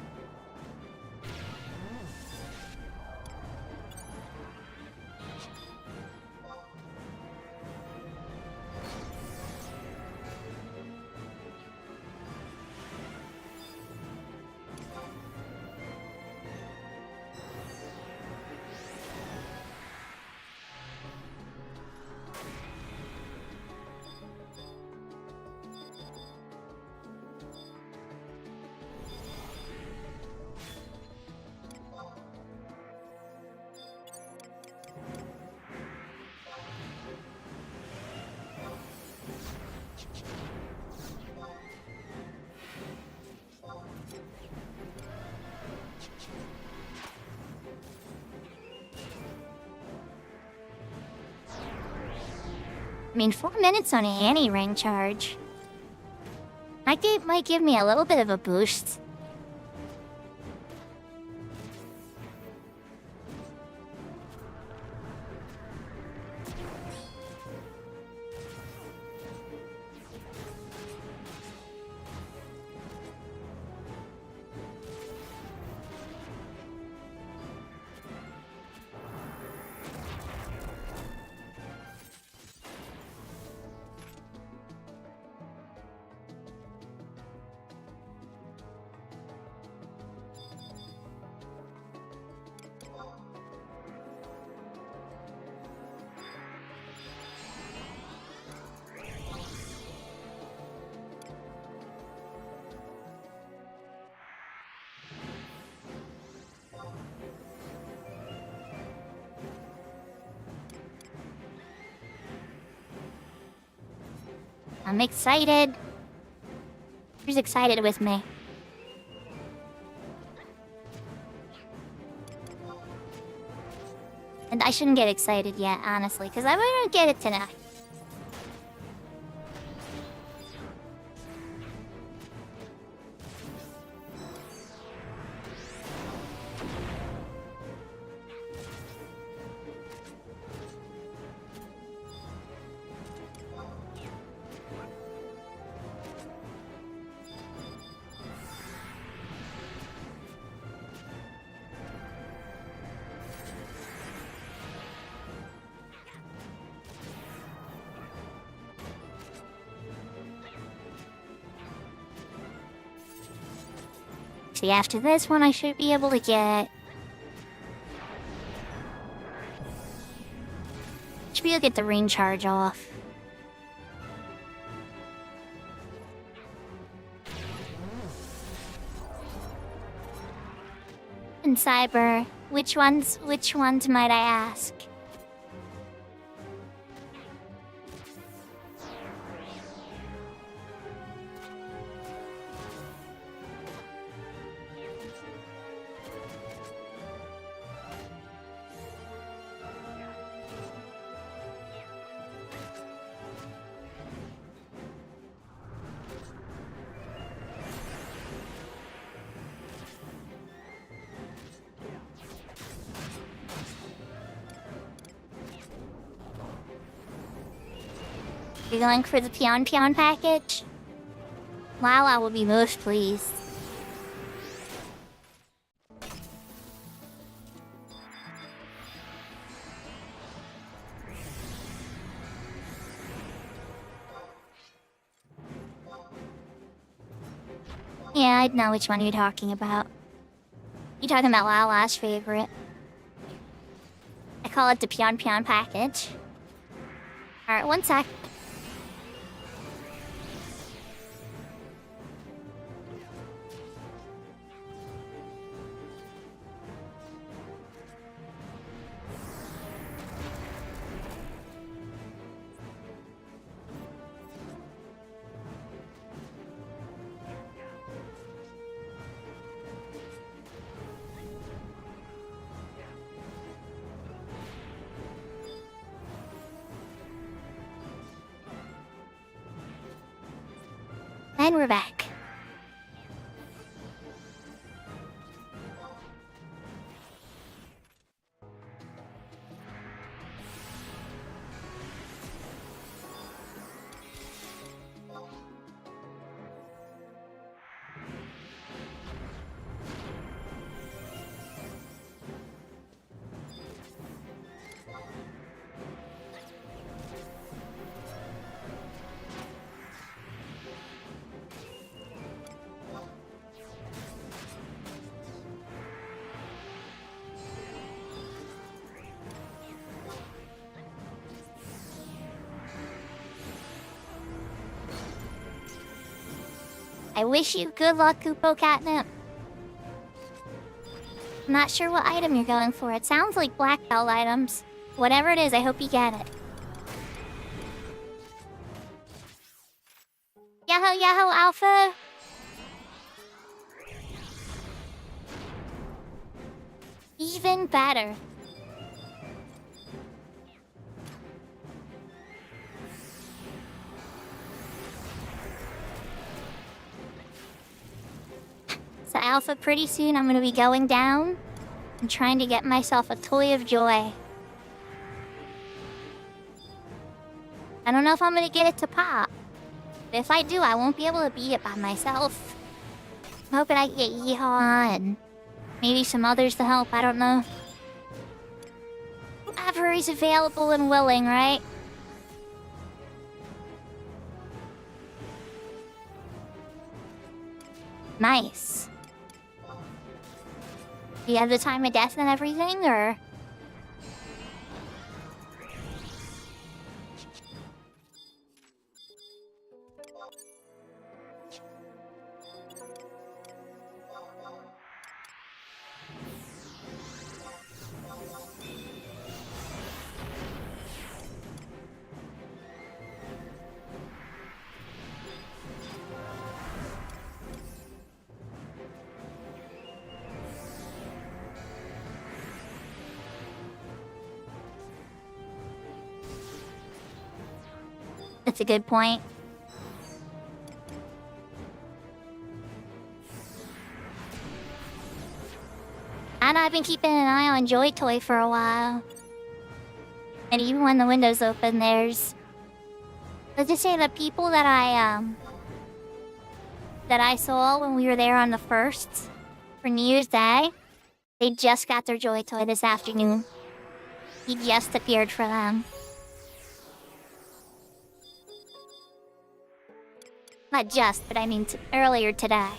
I mean, 4 minutes on any ring charge. Might give me a little bit of a boost. I'm excited. Who's excited with me? And I shouldn't get excited yet, honestly, because I might not get it tonight. See, after this one, I should be able to get... Should be able to get the ring charge off. And Cyber, which ones might I ask? You're going for the Pion package? Lala will be most pleased. Yeah, I know which one you're talking about. You're talking about Lala's favorite. I call it the Pion package. Alright, one sec. And we're back. I wish you good luck, Kupo Catnip. I'm not sure what item you're going for. It sounds like black belt items. Whatever it is, I hope you get it. Yahoo, Yahoo, Alpha! Even better. So Alpha, pretty soon I'm gonna be going down and trying to get myself a toy of joy. I don't know if I'm gonna get it to pop. But if I do, I won't be able to beat it by myself. I'm hoping I can get Yeehaw and maybe some others to help, I don't know. Whoever is available and willing, right? Nice. Do you have the time of death and everything, or...? That's a good point. And I've been keeping an eye on Joy Toy for a while. And even when the window's open, let's just say the people that I saw when we were there on the 1st for New Year's Day, they just got their Joy Toy this afternoon. He just appeared for them. Not just, but I mean earlier today.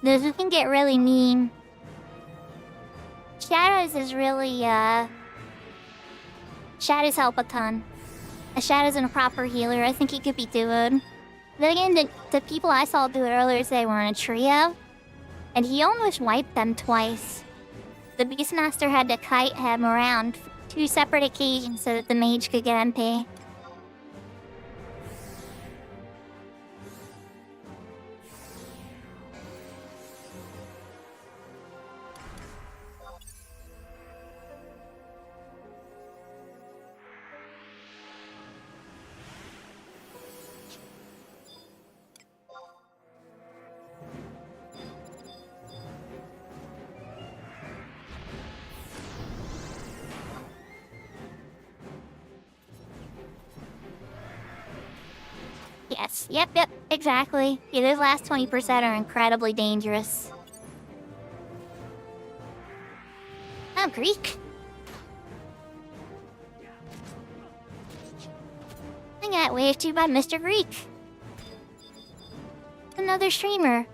This can get really mean. Shadows is really, Shadows help a ton. A Shadow's a proper healer, I think he could be doing. Then again, the people I saw do it earlier today were in a trio. And he almost wiped them twice. The Beastmaster had to kite him around 2 separate occasions so that the mage could get MP. Yes, yep, exactly. Yeah, those last 20% are incredibly dangerous. I'm Greek. I got waved to by Mr. Greek. Another streamer.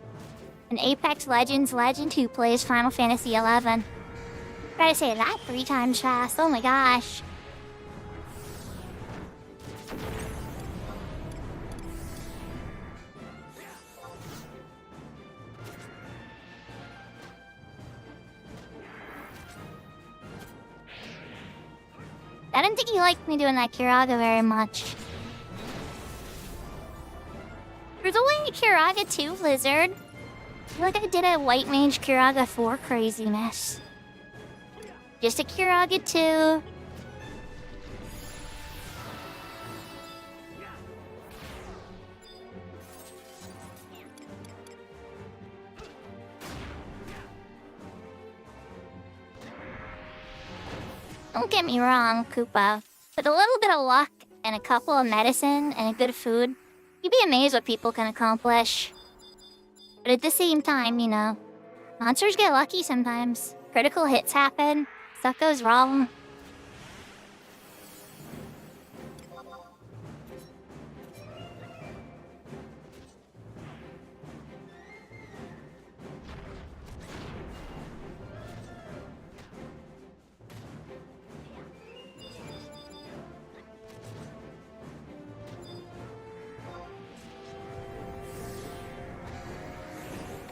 An Apex Legends legend who plays Final Fantasy XI. Try to say that 3 times fast, oh my gosh. I didn't think he liked me doing that Kiraga very much. There's only a Kiraga 2 Blizzard. I feel like I did a White Mage Kiraga 4 craziness. Just a Kiraga 2. Don't get me wrong, Koopa. With a little bit of luck and a couple of medicine and a good food, you'd be amazed what people can accomplish. But at the same time, you know, monsters get lucky sometimes. Critical hits happen. Stuff goes wrong.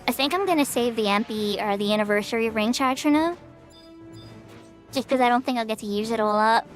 I think I'm gonna save the MP or the anniversary ring charge for now. Just because I don't think I'll get to use it all up.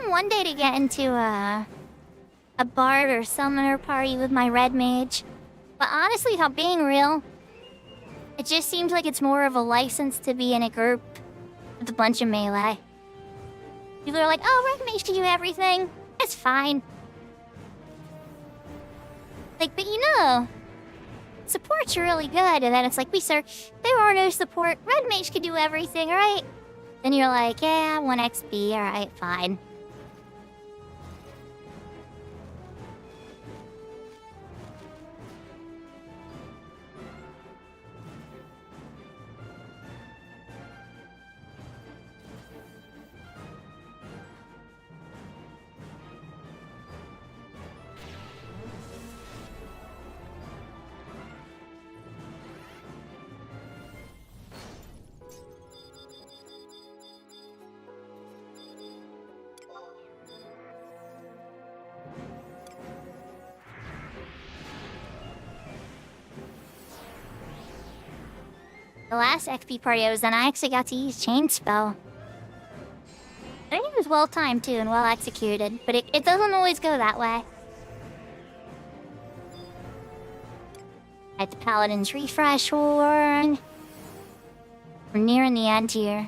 hoping one day to get into a bard or summoner party with my red mage. But honestly, if I'm being real, it just seems like it's more of a license to be in a group with a bunch of melee. People are like, oh, red mage can do everything. It's fine. Like, but you know, support's really good. And then it's like, there are no support. Red mage can do everything, right? Then you're like, yeah, 1 XP, alright, fine. The last XP party I was in, I actually got to use Chain Spell. I think it was well timed too and well executed, but it doesn't always go that way. At the Paladin's Refresh War. We're nearing the end here.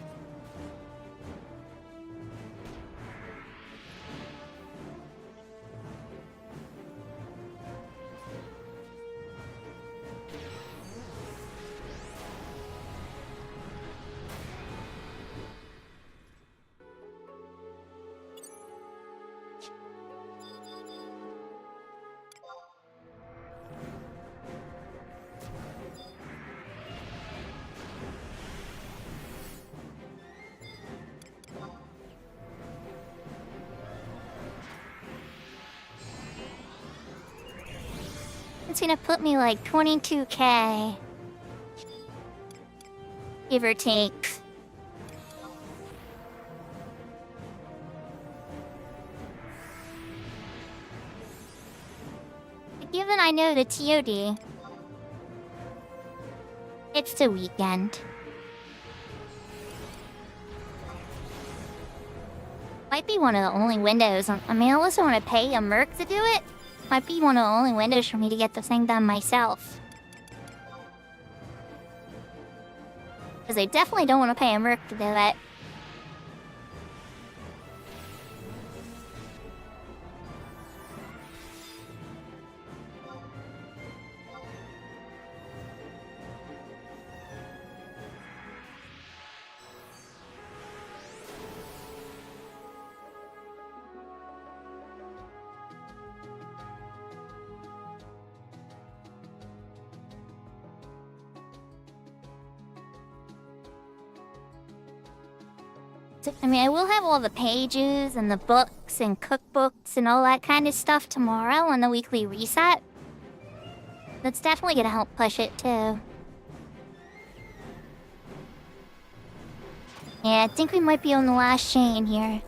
It's gonna put me like 22k. Give or take. But given I know the TOD, it's the weekend. Might be one of the only windows. I mean, unless I want to pay a merc to do it. Might be one of the only windows for me to get the thing done myself. Because I definitely don't want to pay a merc to do it. I mean, I will have all the pages and the books and cookbooks and all that kind of stuff tomorrow on the weekly reset. That's definitely gonna help push it too. Yeah, I think we might be on the last chain here.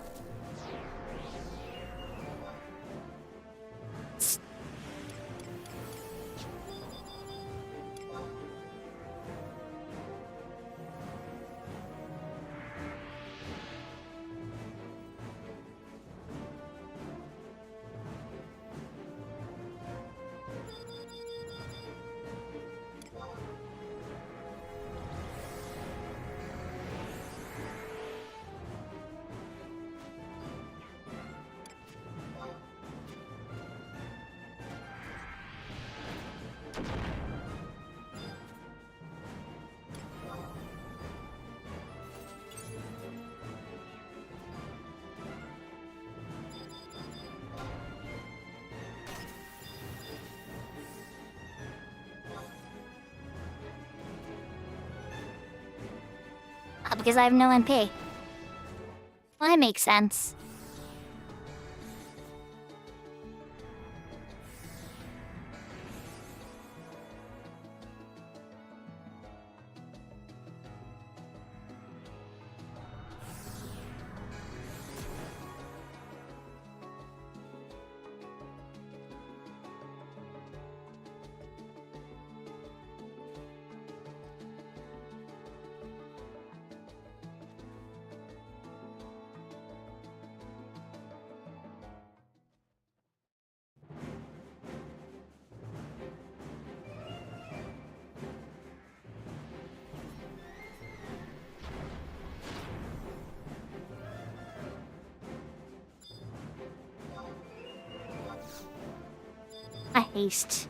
Because I have no MP. Well, that makes sense. I haste.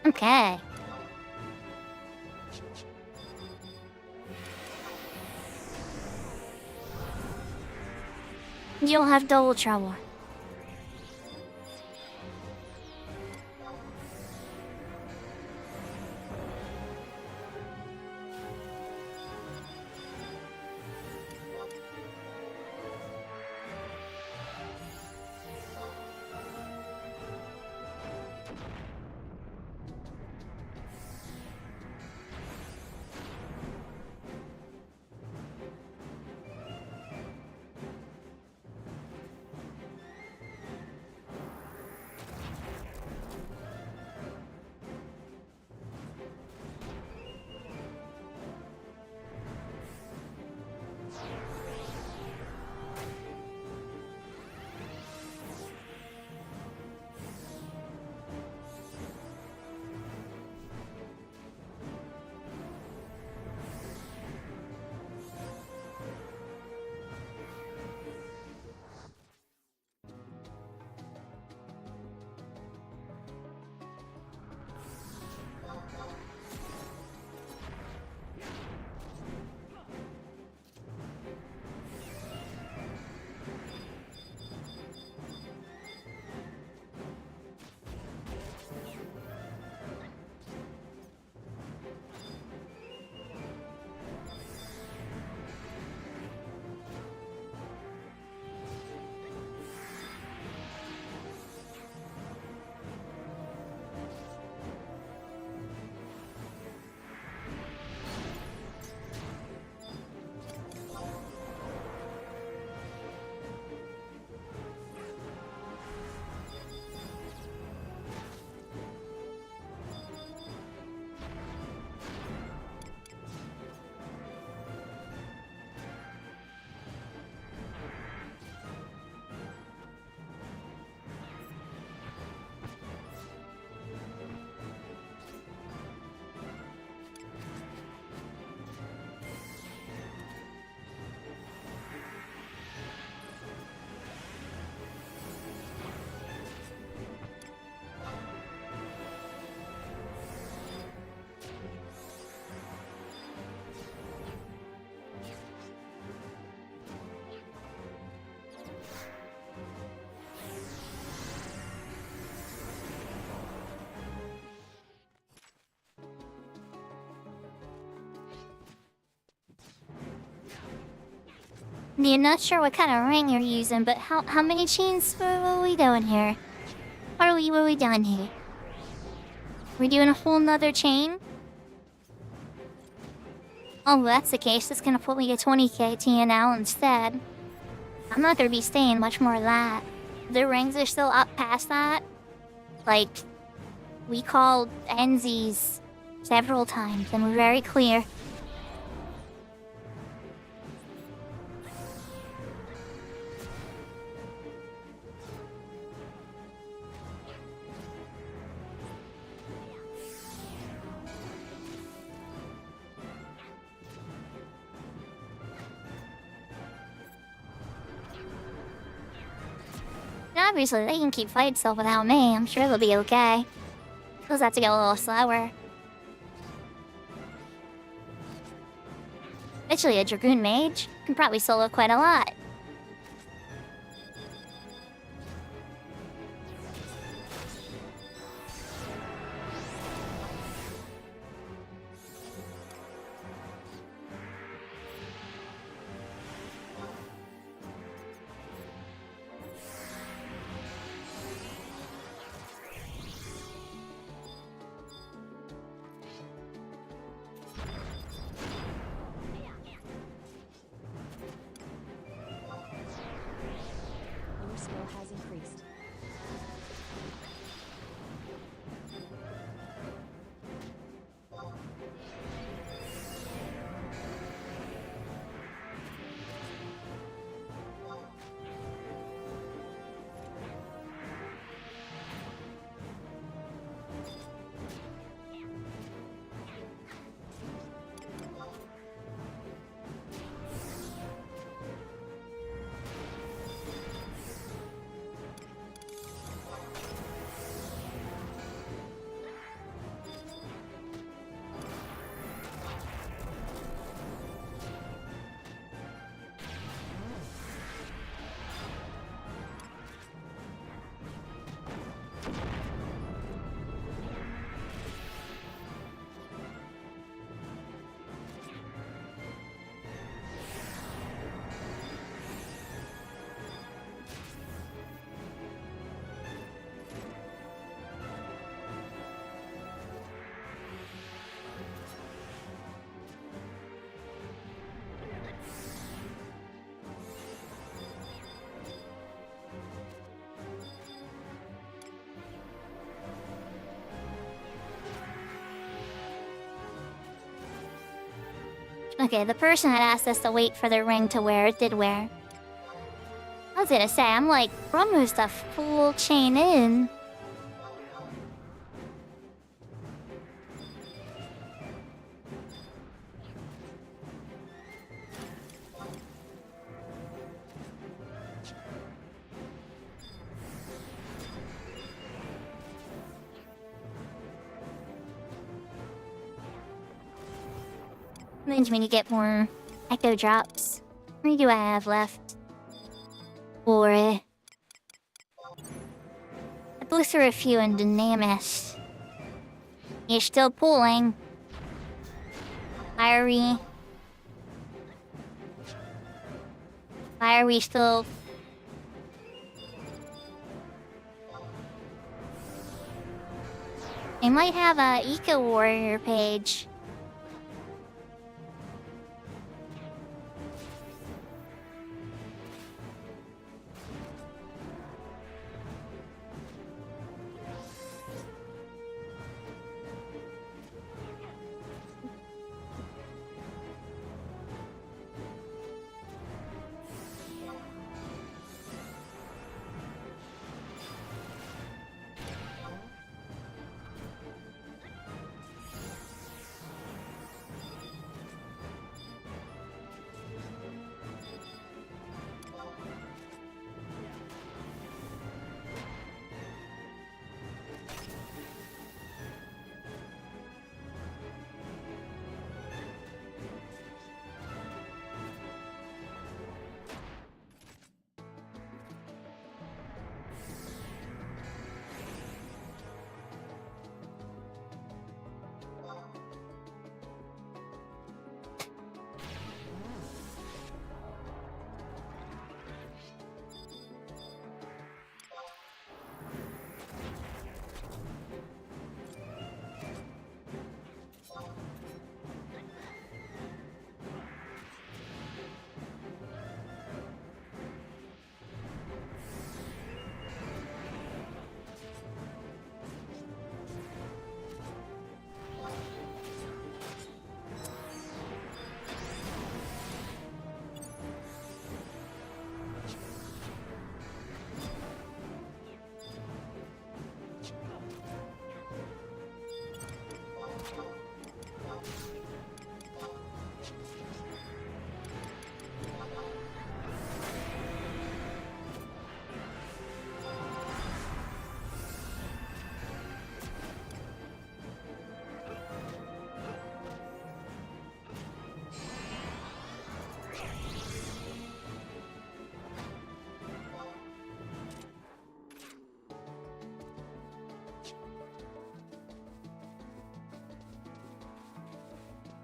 Okay. You'll have double trouble. I'm not sure what kind of ring you're using, but how many chains are we doing here? What are we doing here? We're doing a whole nother chain? Oh, if that's the case, it's gonna put me at 20k TNL instead. I'm not gonna be staying much more of that. The rings are still up past that. Like, we called NZs several times, and we're very clear. Obviously, they can keep fighting stuff without me. I'm sure they'll be okay. Just have to go a little slower. Actually, a Dragoon Mage can probably solo quite a lot. Okay, the person that asked us to wait for the ring to wear did wear. I was gonna say, I'm like, almost a full chain in. Means we need to get more echo drops. How many do I have left? 4. I blew through a few in Dynamis. You're still pulling. Why are we still... They might have a Eco Warrior page.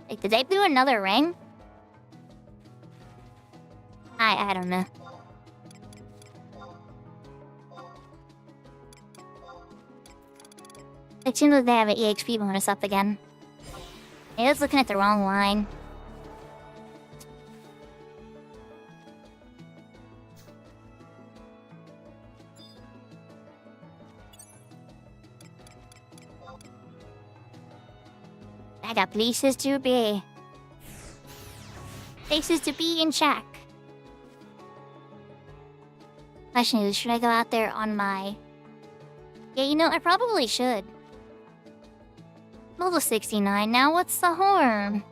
Like, did they do another ring? I don't know. It seems like they have an EXP bonus up again. Maybe I was looking at the wrong line. I got places to be. Places to be in check. Question is, should I go out there on my... Yeah, you know, I probably should. Level 69 now, what's the harm?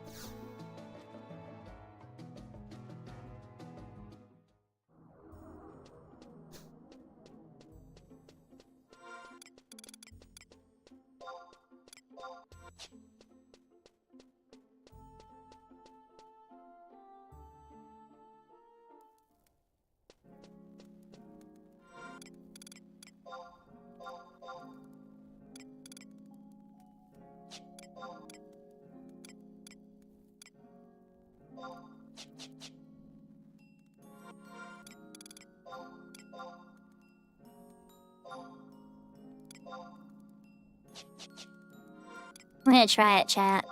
I'm gonna try it, chat.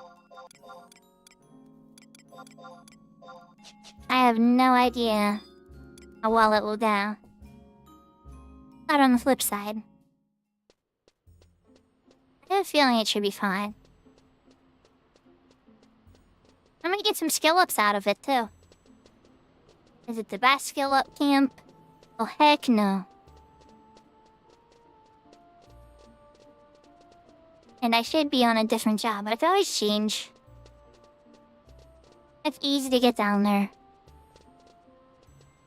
I have no idea how well it will go. But on the flip side, I have a feeling it should be fine. I'm gonna get some skill ups out of it, too. Is it the best skill up camp? Oh, heck no. And I should be on a different job, but I can always change. It's easy to get down there.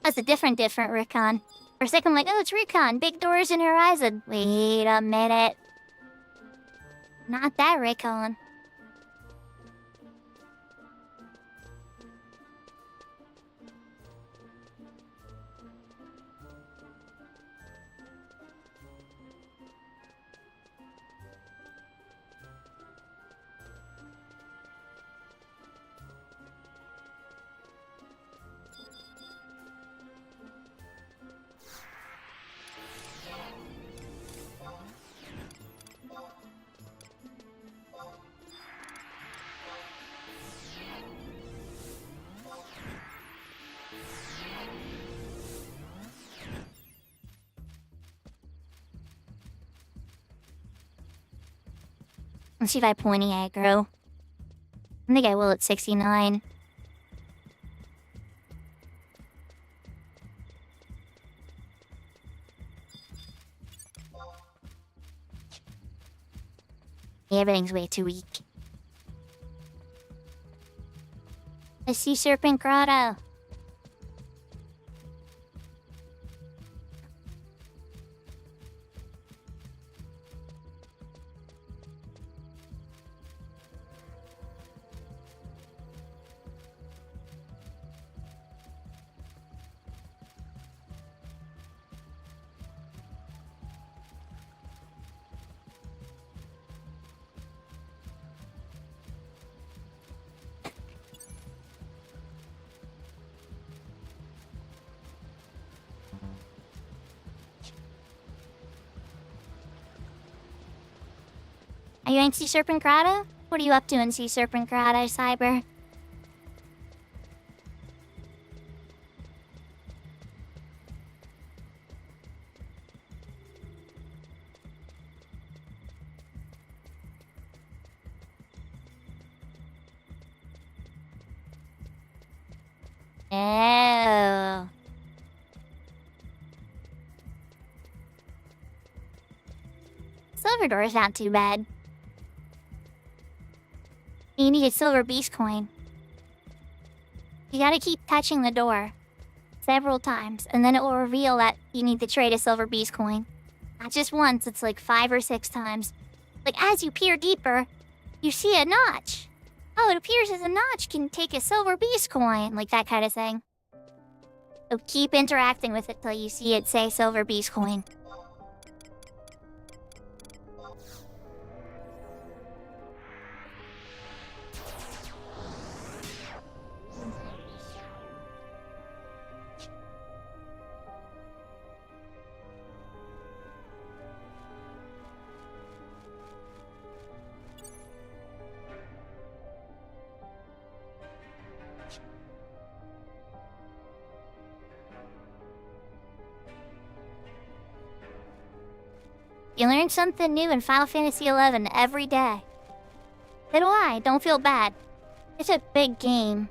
That's a different Recon. For a second, I'm like, oh, it's Recon. Big doors and horizon. Wait a minute. Not that Recon. Let's see if I pointy aggro. I think I will at 69. Yeah, everything's way too weak. I see Serpent Grotto. Are you in Sea Serpent Grotto? What are you up to in Sea Serpent Grotto, Cyber? Oh. Silver Door's not too bad. You need a silver beast coin. You gotta keep touching the door several times, and then it will reveal that you need to trade a silver beast coin. Not just once, it's like 5 or 6 times. Like, as you peer deeper, you see a notch. Oh, it appears as a notch can take a silver beast coin, like that kind of thing. So keep interacting with it till you see it say silver beast coin. You learn something new in Final Fantasy XI every day. So do I, don't feel bad. It's a big game.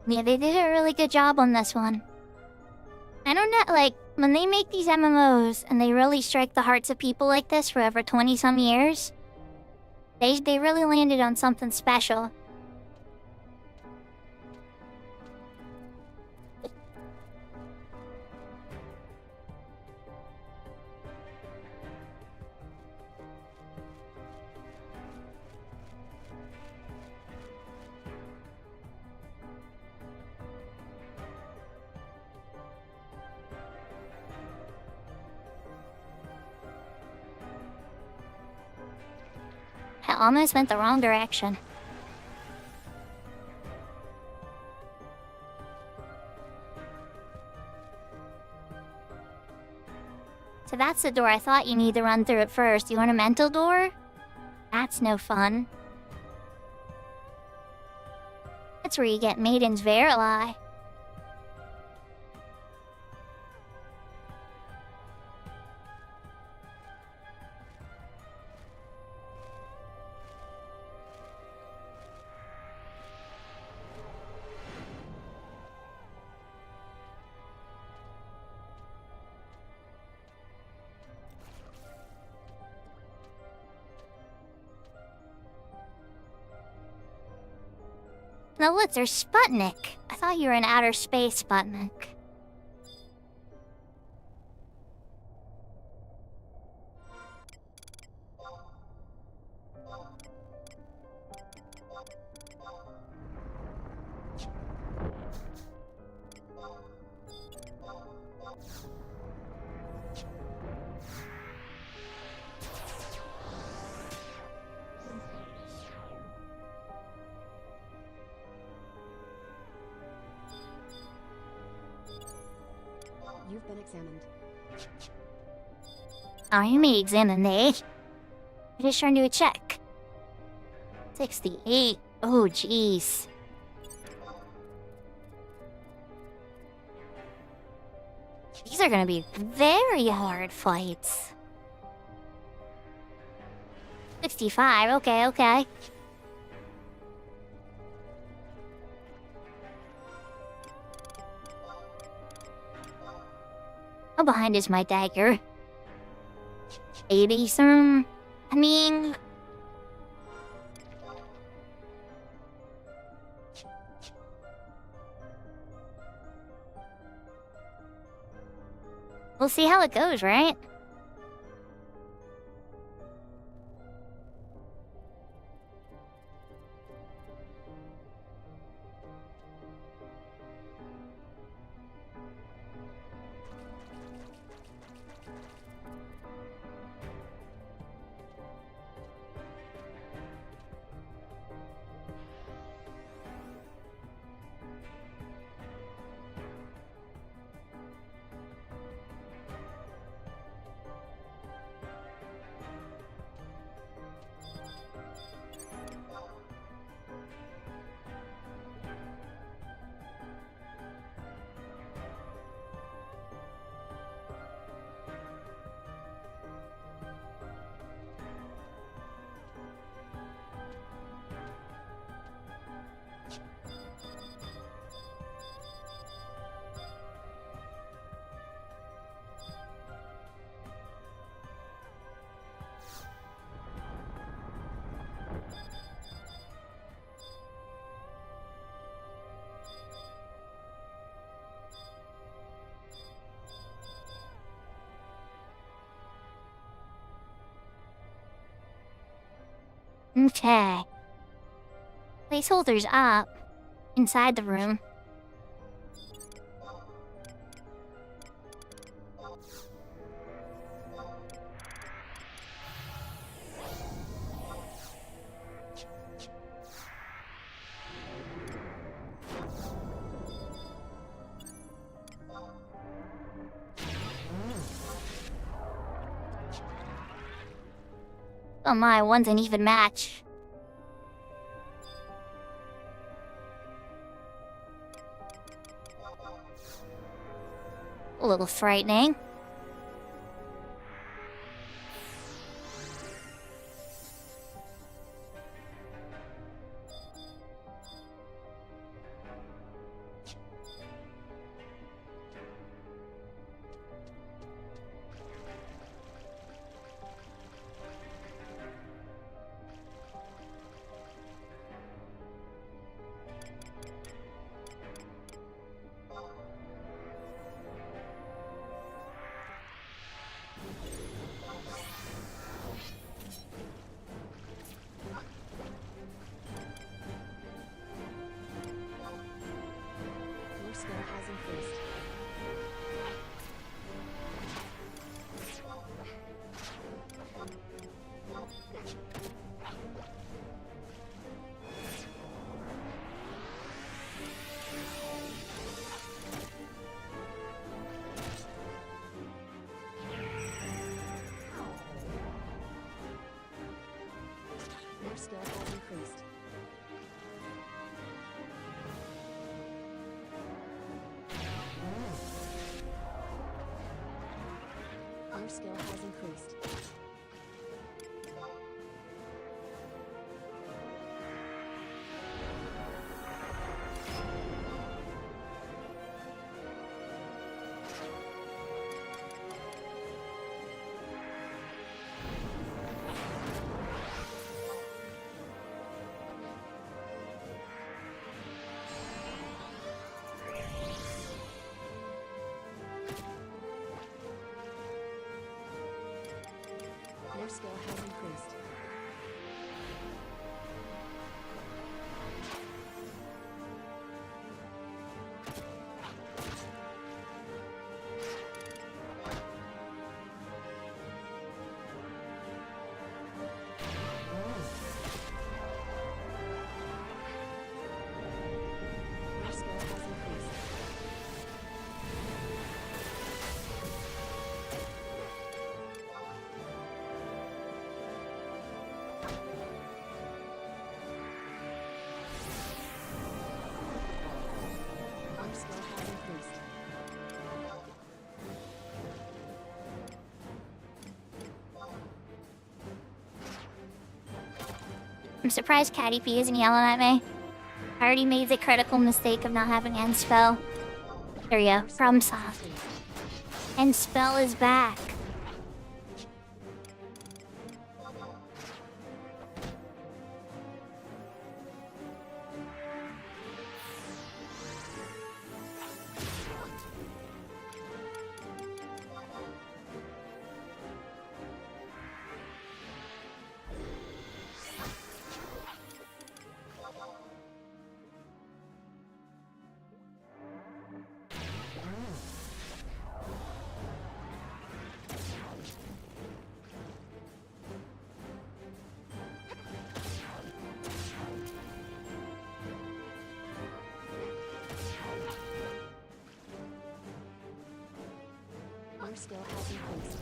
Yeah, they did a really good job on this one. I don't know, like, when they make these MMOs and they really strike the hearts of people like this for over 20-some years, they really landed on something special. I almost went the wrong direction. So that's the door I thought you need to run through it first. You want a mental door? That's no fun. That's where you get Maiden's Verily. No, look, there's Sputnik. I thought you were in outer space, Sputnik. You've been examined. I'm examined, eh? I just trying to do a check. 68. Oh, jeez. These are gonna be very hard fights. 65. Okay, okay. How behind is my dagger? 80 some. I mean, we'll see how it goes, right? Okay. Placeholders up. Inside the room. Oh my, one's an even match. A little frightening. skill has increased. Your skill has increased. Your skill has increased. Your skill has increased. Your skill has increased. I'm surprised Caddy P isn't yelling at me. I already made the critical mistake of not having end spell. There you go. Problem solved. End spell is back. Your skill has increased.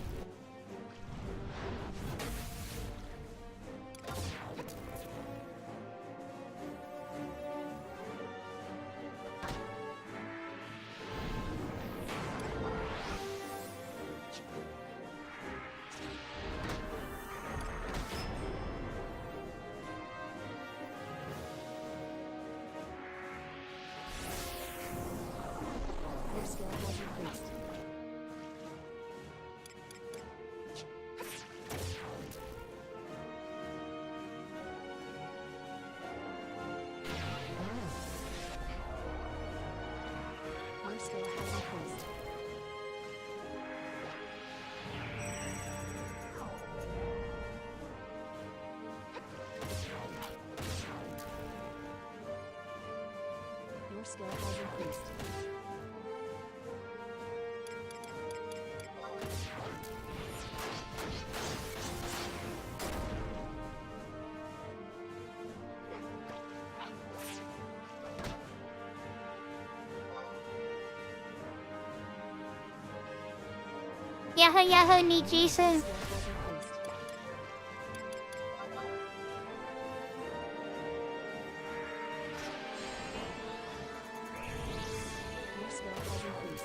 Your skill has increased. Your skill has increased. Your skill has increased. Yahoo Yahoo need Jason. Skill has increased.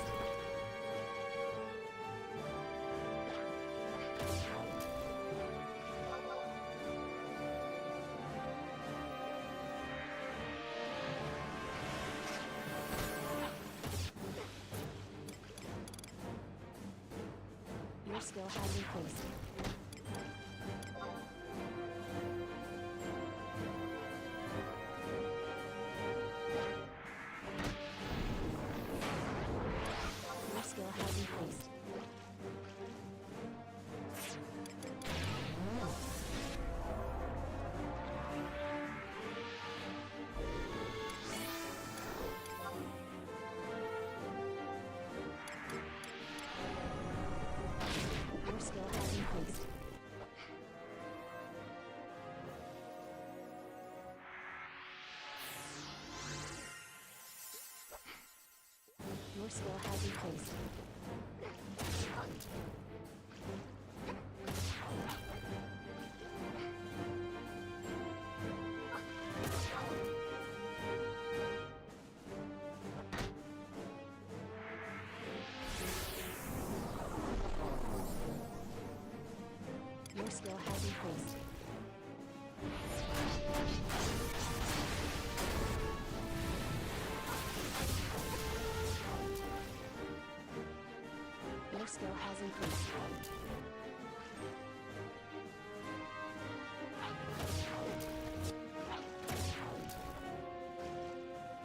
Your skill has increased. Your skill has increased. Your skill has increased. Your skill has increased. Your skill has increased. skill has increased. Your skill has increased.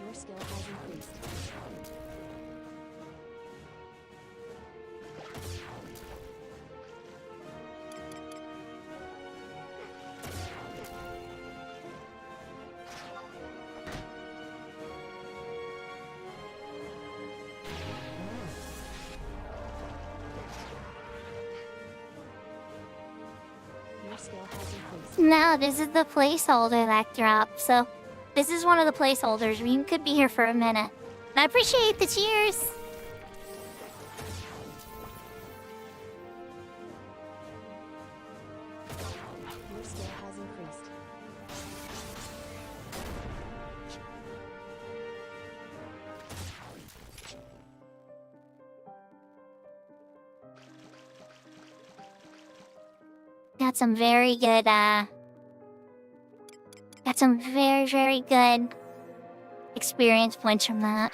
Your skill has increased. Your skill has increased. Now, this is the placeholder that dropped, so this is one of the placeholders. We could be here for a minute. And I appreciate the cheers. Your skill has increased. Got some very good, got some very, very good experience points from that.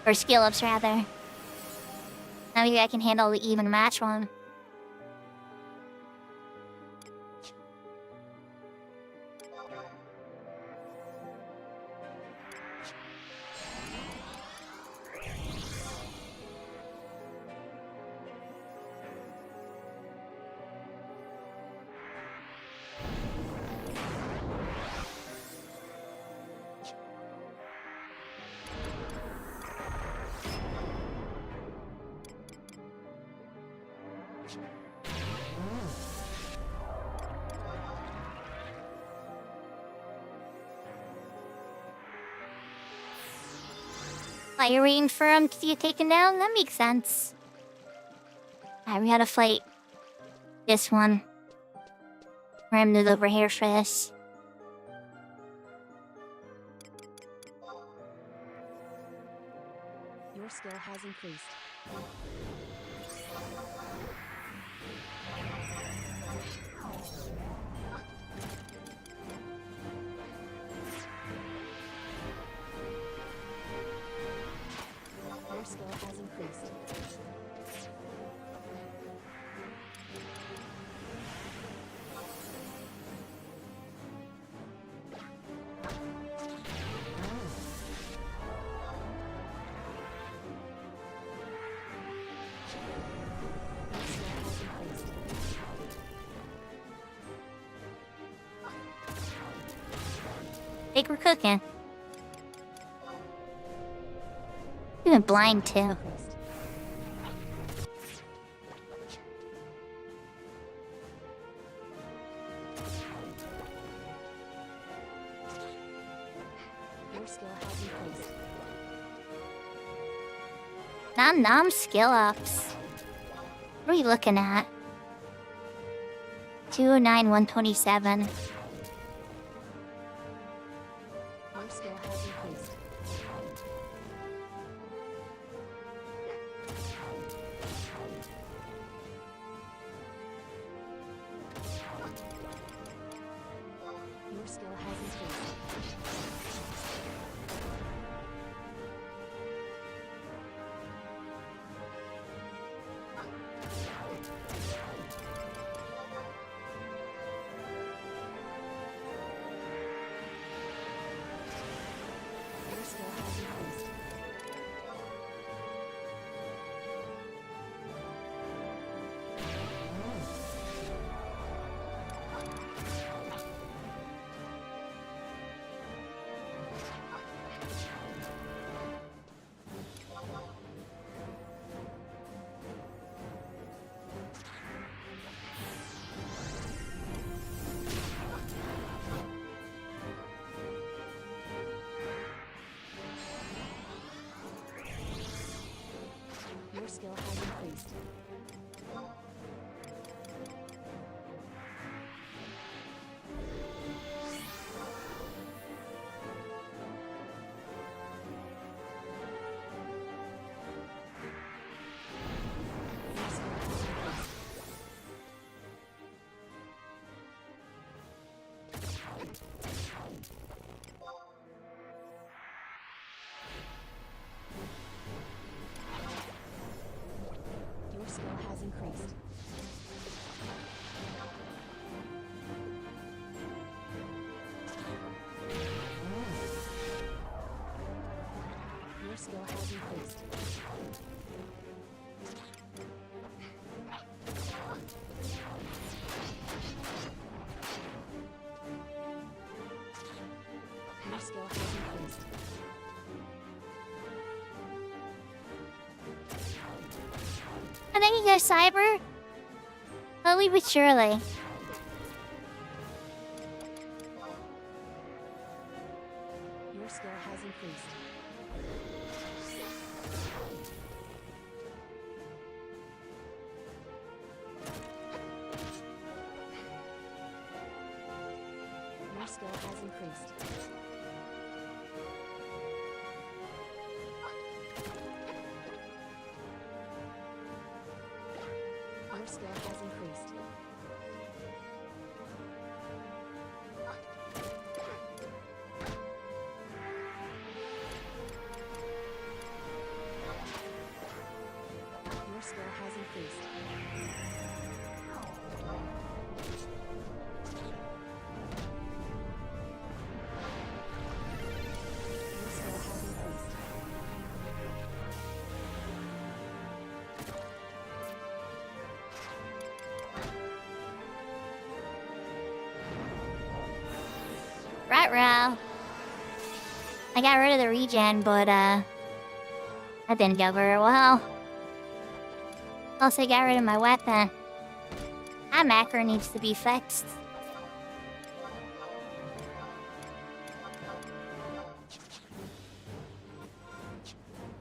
Or skill ups, rather. Now maybe I can handle the even match one. While you're waiting for him to get taken down, that makes sense. Alright, we gotta fight this one. Ram is over here for this. Your skill has increased. Your skill has increased. Your skill has increased. Think we're cooking. You went blind too. Increased. Your skill has increased. Nom nom skill ups. What are we looking at? 209, 127. Your skill has increased. Your skill has increased. increased. Your skill has increased. Your skill has increased. And there you go, Cyber. Slowly but surely. Your skill has increased. Your skill has increased. Your skill has increased. Your skill has increased. Your skill has increased. Right. I got rid of the regen, but that didn't go very well. Also got rid of my weapon. That macro needs to be fixed.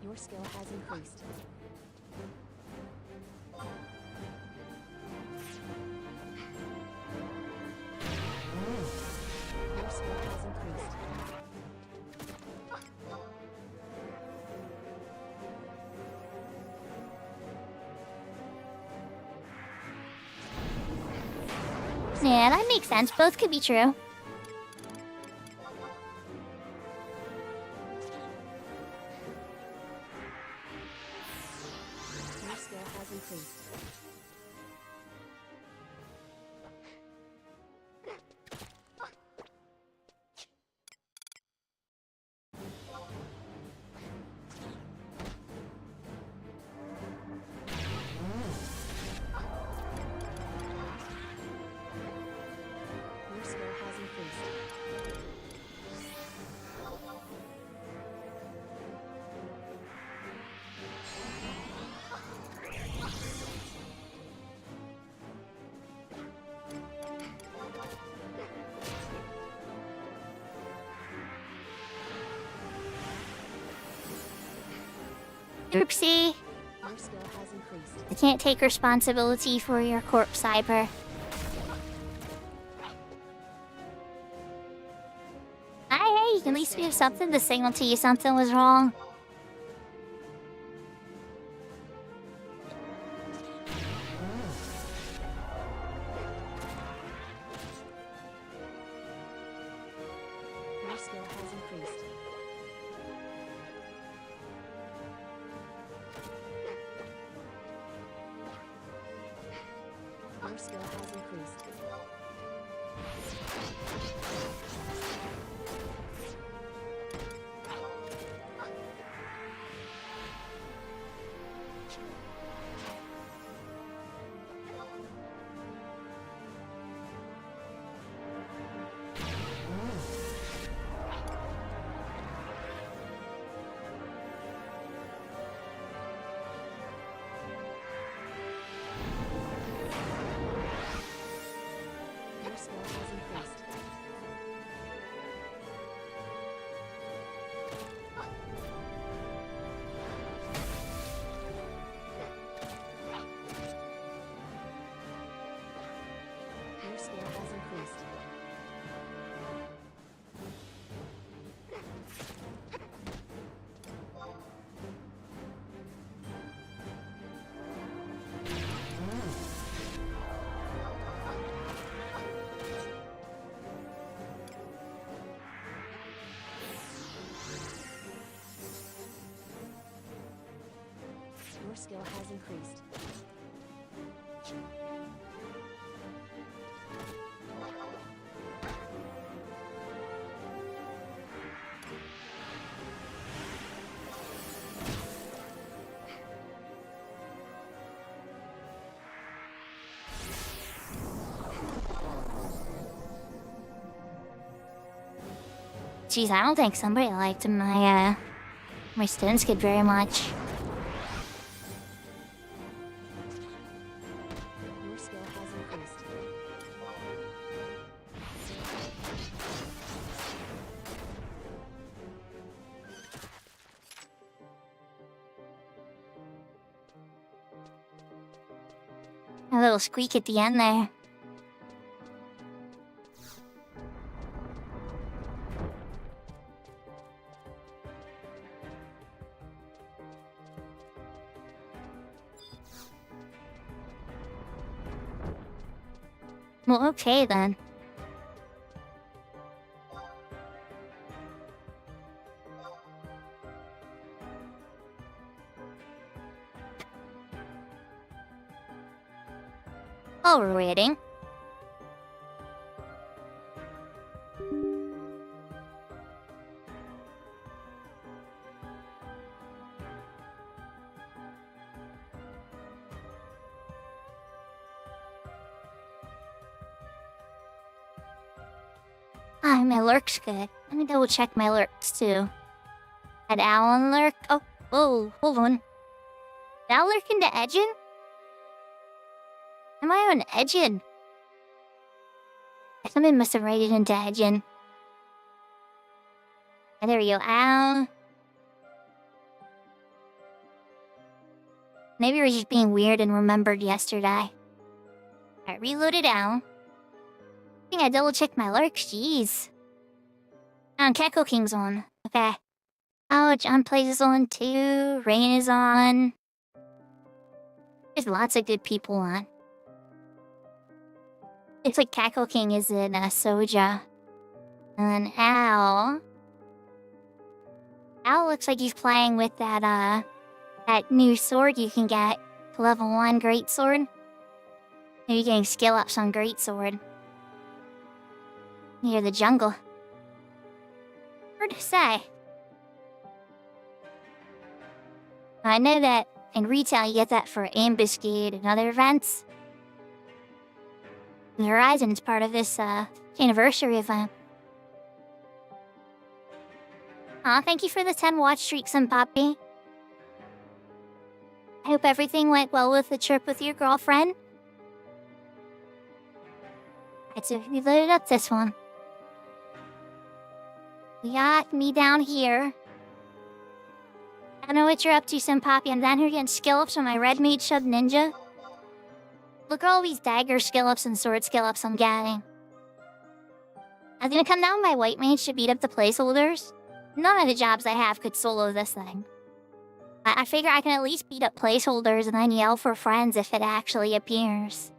Your skill has increased. Your skill has increased. Yeah, that makes sense. Both could be true. Your skill has increased. Your skill has increased. Oopsie. Your skill has increased. I can't take responsibility for your corpse, Cyber. Hey, at least we have something to signal to you something was wrong. Your skill has increased. Your skill has increased. Your skill has increased. Your skill has increased. Your skill has increased. geez, I don't think somebody liked my stone skid very much. Your skill has increased. A little squeak at the end there. Well, okay then. Oh, we're waiting. Ah, my lurk's good. Let me double check my lurks too. Had Alan lurk? Oh, whoa, hold on. Did I lurk into Edgin? Am I on Edgin? Somebody must have raided into Edgin. Ah, there we go. Ow. Maybe we're just being weird and remembered yesterday. Alright, reloaded out. I think I double checked my lurks, jeez. Oh, Keko King's on. Okay. Oh, John Plays is on too. Rain is on. There's lots of good people on. It's like Kako King is in Soja. And then Al. Al looks like he's playing with that new sword you can get to level 1 great sword. Maybe getting skill ups on great sword. Near the jungle. Hard to say. I know that in retail you get that for Ambuscade and other events. The Horizon is part of this anniversary event. Aw, thank you for the 10 watch streaks and Poppy. I hope everything went well with the trip with your girlfriend. Alright, so we loaded up this one. We got me down here. I don't know what you're up to, Senpapi. I'm down here getting skill ups on my red mage sub ninja. Look at all these dagger skill ups and sword skill ups I'm getting. I was gonna come down with my white mage to beat up the placeholders. None of the jobs I have could solo this thing. I figure I can at least beat up placeholders and then yell for friends if it actually appears.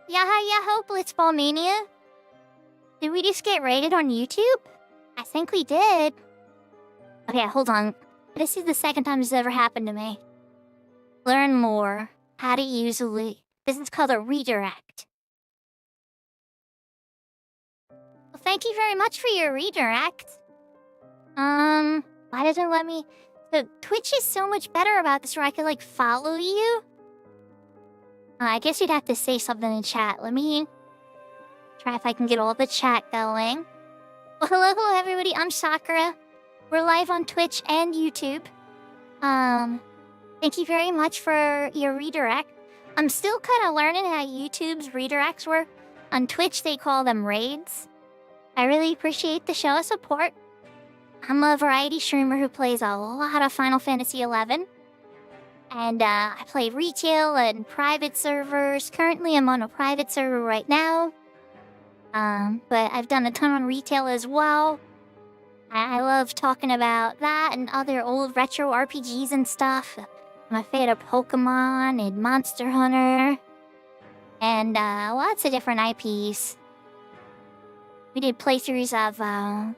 Yaha Blitzball Mania. Did we just get rated on YouTube? I think we did. Okay, hold on. This is the second time this has ever happened to me. Learn more. How to use a This is called a redirect. Well, thank you very much for your redirect. Why doesn't it let me... So, Twitch is so much better about this where I could, like, follow you. I guess you'd have to say something in chat. Let me try if I can get all the chat going. Well, hello everybody. I'm Sakura. We're live on Twitch and YouTube. Thank you very much for your redirect. I'm still kind of learning how YouTube's redirects work. On Twitch, they call them raids. I really appreciate the show of support. I'm a variety streamer who plays a lot of Final Fantasy XI. And I play retail and private servers. Currently, I'm on a private server right now. But I've done a ton on retail as well. I love talking about that and other old retro RPGs and stuff. I'm a fan of Pokemon and Monster Hunter. And lots of different IPs. We did playthroughs of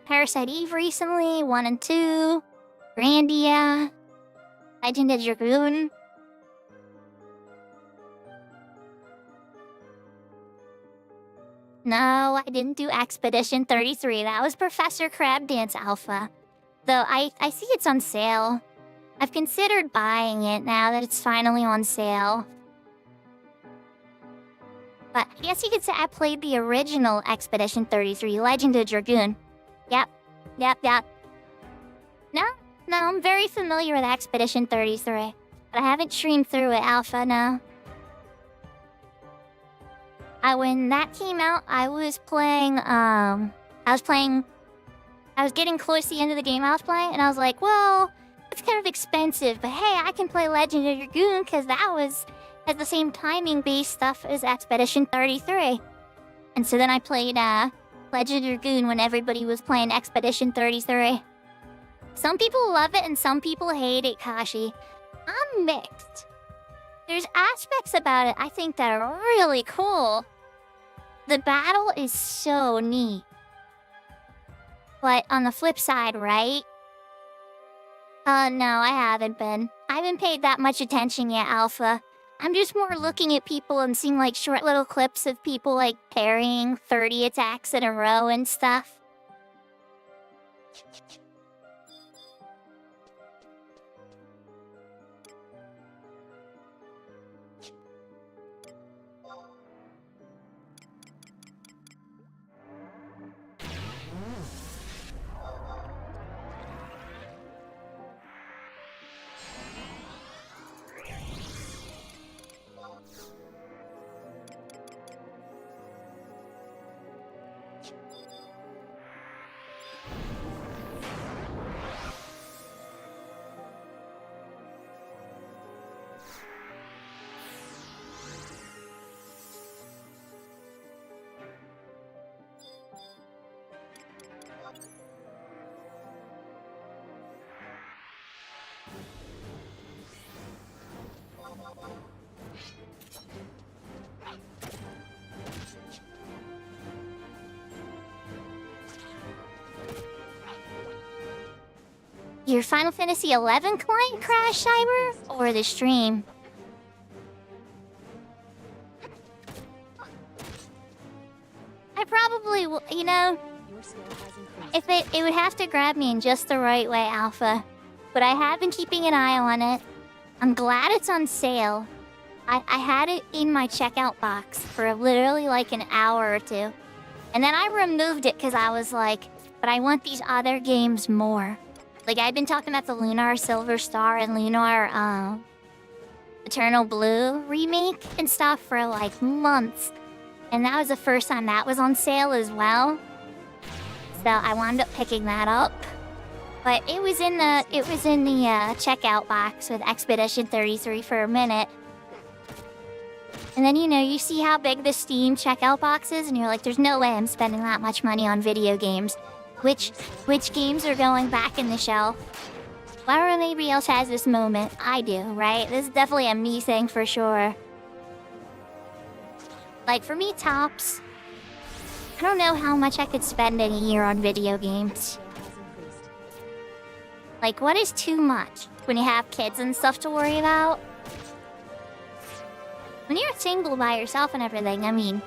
Parasite Eve recently, 1 and 2. Grandia. Legend of Dragoon. No, I didn't do Expedition 33. That was Professor Crab Dance Alpha. Though I see it's on sale. I've considered buying it now that it's finally on sale. But I guess you could say I played the original Expedition 33, Legend of Dragoon. Yep. No, I'm very familiar with Expedition 33. But I haven't streamed through it, Alpha, no. When that came out, I was getting close to the end of the game I was playing, and I was like, well, it's kind of expensive, but hey, I can play Legend of Dragoon, because that has the same timing-based stuff as Expedition 33. And so then I played Legend of Dragoon when everybody was playing Expedition 33. Some people love it and some people hate it, Kashi. I'm mixed. There's aspects about it I think that are really cool. The battle is so neat. But on the flip side, right? No, I haven't been. I haven't paid that much attention yet, Alpha. I'm just more looking at people and seeing like short little clips of people like parrying 30 attacks in a row and stuff. Your Final Fantasy XI client crashed, Cyber? Or the stream? I probably will, you know, Your skill has increased. if it would have to grab me in just the right way, Alpha. But I have been keeping an eye on it. I'm glad it's on sale. I had it in my checkout box for literally like an hour or two. And then I removed it because I was like, but I want these other games more. Like, I've been talking about the Lunar Silver Star and Lunar, Eternal Blue remake and stuff for like months. And that was the first time that was on sale as well. So I wound up picking that up. But it was in the checkout box with Expedition 33 for a minute. And then, you know, you see how big the Steam checkout box is, and you're like, there's no way I'm spending that much money on video games. Which games are going back in the shelf? Why don't anybody else has this moment? I do, right? This is definitely a me thing for sure. Like, for me, tops, I don't know how much I could spend in a year on video games. Skill has increased. Like, what is too much when you have kids and stuff to worry about? When you're single by yourself and everything, I mean,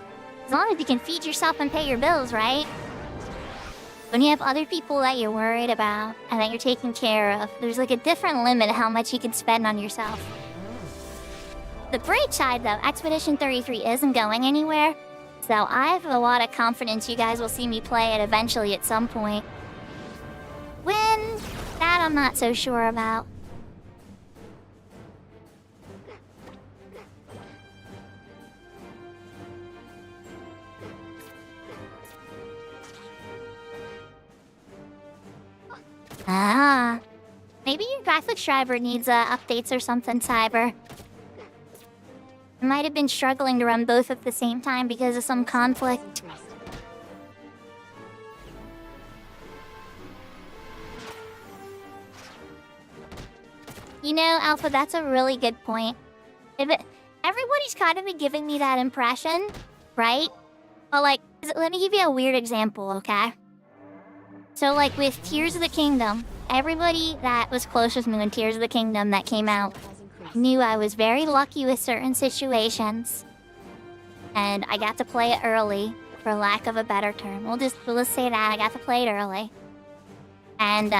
as long as you can feed yourself and pay your bills, right? When you have other people that you're worried about and that you're taking care of, there's like a different limit of how much you can spend on yourself. The bright side, though, Expedition 33 isn't going anywhere, so I have a lot of confidence you guys will see me play it eventually at some point. When? That I'm not so sure about. Ah. Maybe your graphics driver needs updates or something, Cyber. I might have been struggling to run both at the same time because of some conflict. You know, Alpha, that's a really good point. Everybody's kind of been giving me that impression, right? Well, like, let me give you a weird example, okay? So, like, with Tears of the Kingdom, everybody that was close with me when Tears of the Kingdom that came out knew I was very lucky with certain situations. And I got to play it early, for lack of a better term. We'll just say that, I got to play it early. And,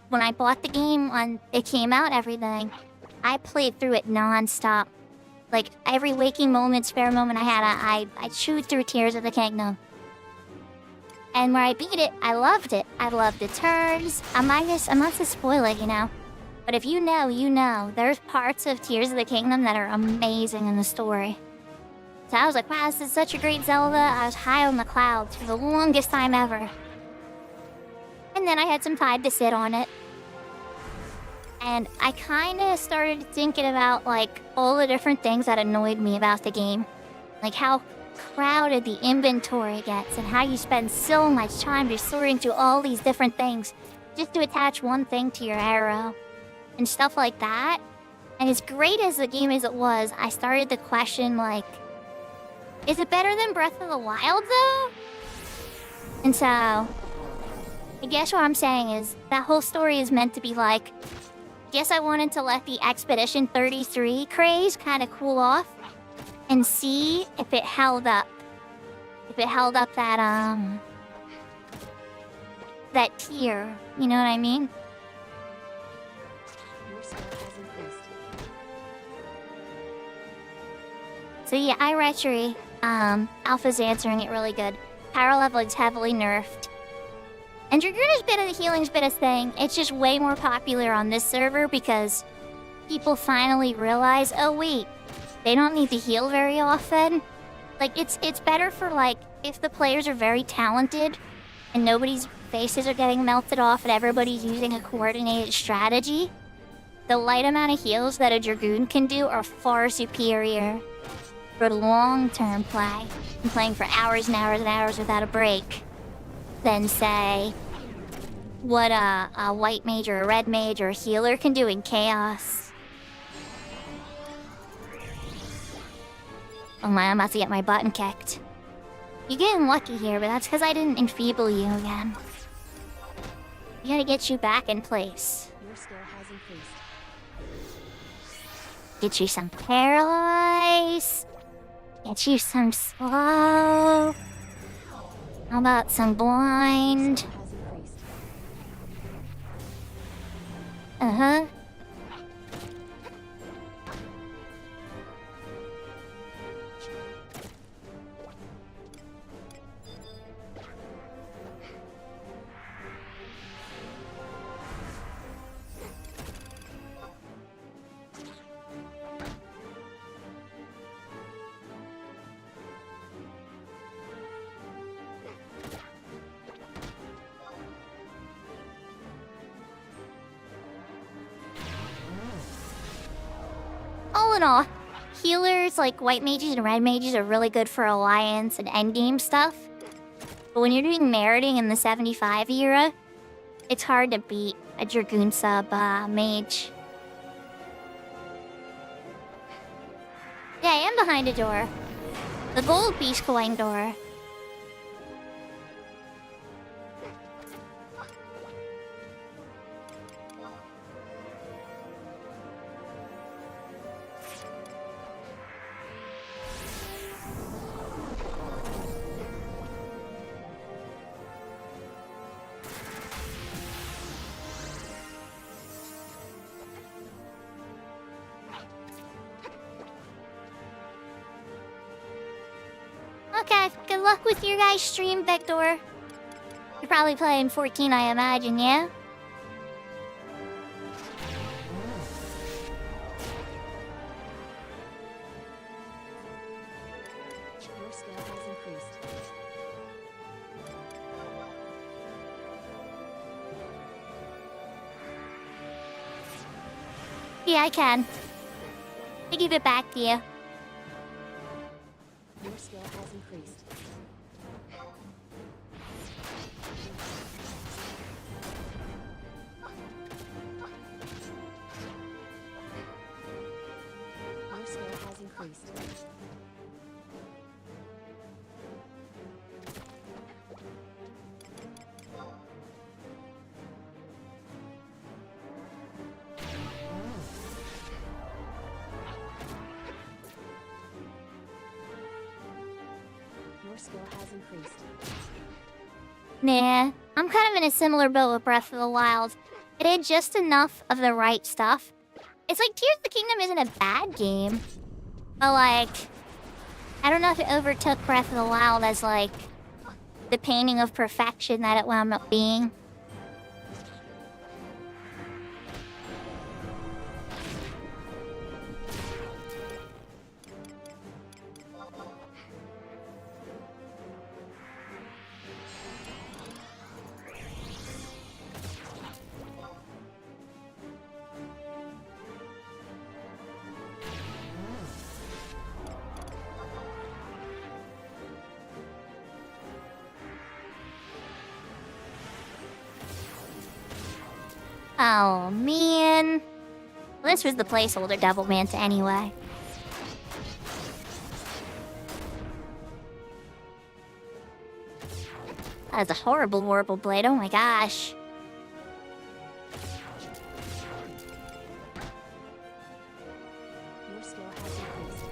when I bought the game when it came out, everything, I played through it non-stop. Like, every waking moment, spare moment I had, I chewed through Tears of the Kingdom. And where I beat it, I loved it. I loved the turns. I'm not to spoil it, you know. But if you know, you know. There's parts of Tears of the Kingdom that are amazing in the story. So I was like, wow, this is such a great Zelda. I was high on the clouds for the longest time ever. And then I had some time to sit on it. And I kind of started thinking about, like, all the different things that annoyed me about the game. Like how crowded the inventory gets and how you spend so much time just sorting through all these different things just to attach one thing to your arrow. And stuff like that. And as great as the game as it was, I started to question, like, is it better than Breath of the Wild, though? And so, I guess what I'm saying is, that whole story is meant to be like, guess I wanted to let the Expedition 33 craze kind of cool off and see if it held up. If it held up that, that tier. You know what I mean? Your score has increased. So yeah, iRetchery, Alpha's answering it really good. Power leveling's heavily nerfed. And Draguna's bit of the healing's been a thing. It's just way more popular on this server because people finally realize, oh wait, they don't need to heal very often. Like, it's better for, like, if the players are very talented and nobody's faces are getting melted off and everybody's using a coordinated strategy. The light amount of heals that a Dragoon can do are far superior for long-term play and playing for hours and hours and hours without a break than, say, what a white mage or a red mage or a healer can do in Chaos. Oh my, I'm about to get my button kicked. You're getting lucky here, but that's because I didn't enfeeble you again. We gotta get you back in place. Your score has increased. Get you some paralyze. Get you some slow. How about some blind? Has increased. Uh-huh. All in all, healers like white mages and red mages are really good for alliance and endgame stuff. But when you're doing meriting in the 75 era, it's hard to beat a Dragoon sub mage. Yeah, I am behind a door. The gold beast coin door. Okay, good luck with your guys' stream, Vector. You're probably playing 14, I imagine, yeah? Your score has increased. Yeah, I can. I give it back to you. Your skill has increased. Your skill has increased. Your skill has increased. Nah, I'm kind of in a similar boat with Breath of the Wild. It had just enough of the right stuff. It's like Tears of the Kingdom isn't a bad game. But like, I don't know if it overtook Breath of the Wild as like the painting of perfection that it wound up being. Oh, man. Well, this was the placeholder Devil Manta anyway. That is a horrible, horrible blade. Oh my gosh. Your skill has increased.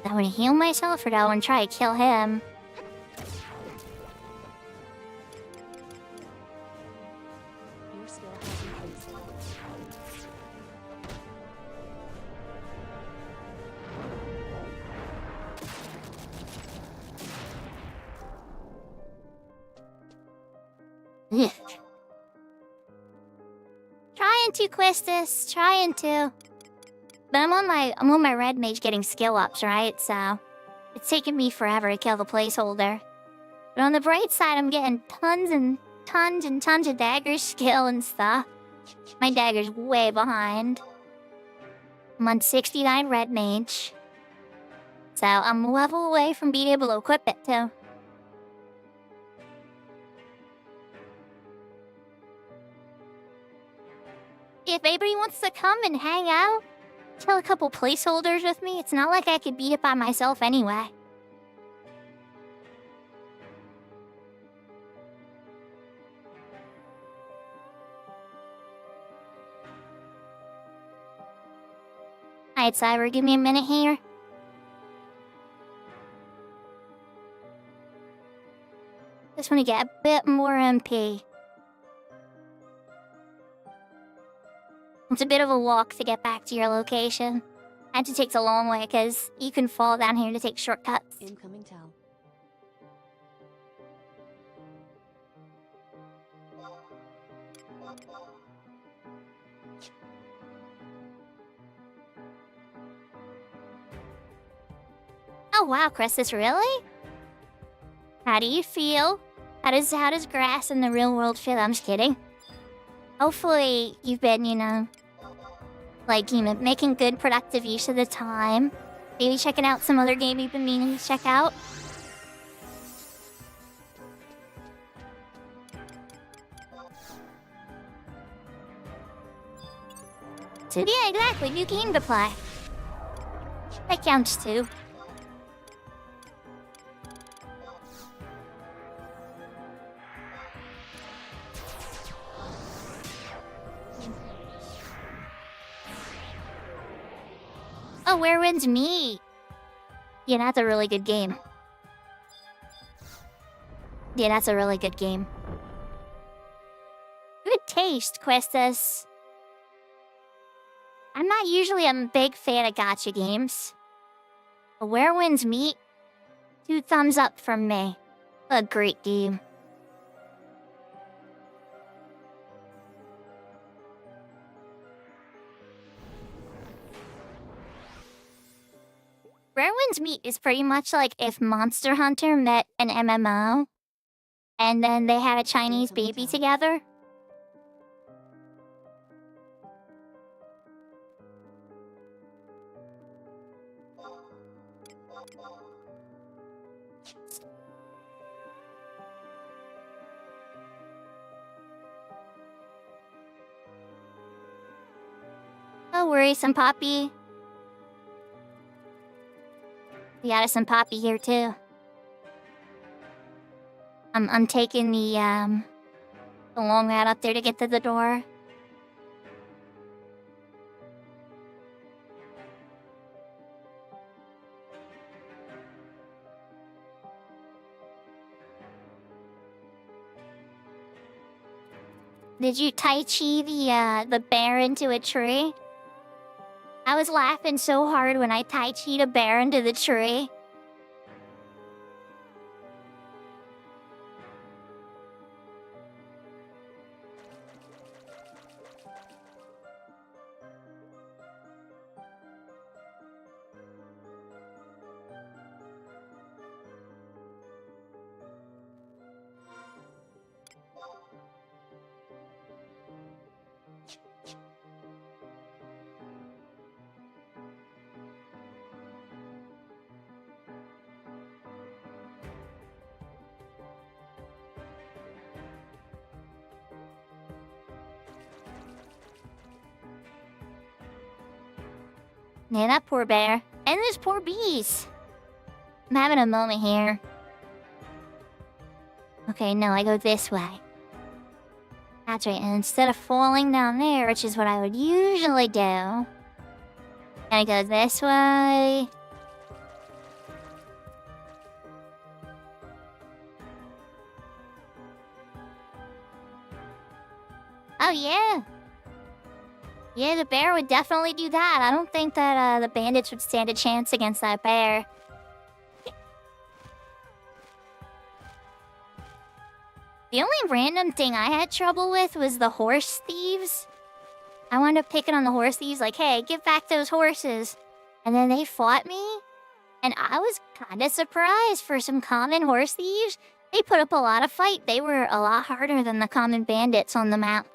Do I want to heal myself or do I want to try to kill him? Your skill has increased. Ugh. Trying to, Questus. Trying to. But I'm on my red mage getting skill ups, right? So it's taking me forever to kill the placeholder. But on the bright side, I'm getting tons of dagger skill and stuff. My dagger's way behind. I'm on 69 red mage. So I'm a level away from being able to equip it too. If anybody wants to come and hang out, kill a couple placeholders with me, it's not like I could beat it by myself anyway. Alright, Cyber, give me a minute here. Just want to get a bit more MP. It's a bit of a walk to get back to your location. And it takes a long way because you can fall down here to take shortcuts. Incoming tell. Oh wow, Crestus, really? How do you feel? How does grass in the real world feel? I'm just kidding. Hopefully you've been, making good productive use of the time. Maybe checking out some other game you've been meaning to check out. So yeah, exactly. New game to play. That counts too. Oh, Where Winds Meet. Yeah, that's a really good game. Yeah, that's a really good game. Good taste, Questus. I'm not usually a big fan of gacha games. But Where Winds Meet? 2 thumbs up from me. A great game. Wind's Meat is pretty much like if Monster Hunter met an MMO and then they had a Chinese baby together. No worries, some Poppy. We got some Poppy here too. I'm taking the long route up there to get to the door. Did you Tai Chi the bear into a tree? I was laughing so hard when I Tai Chi'd a bear into the tree. Man, that poor bear. And those poor bees. I'm having a moment here. Okay, no, I go this way. That's right, and instead of falling down there, which is what I would usually do, I go this way. Oh, yeah. Yeah, the bear would definitely do that. I don't think that the bandits would stand a chance against that bear. The only random thing I had trouble with was the horse thieves. I wound up picking on the horse thieves like, hey, give back those horses. And then they fought me. And I was kind of surprised for some common horse thieves. They put up a lot of fight. They were a lot harder than the common bandits on the map.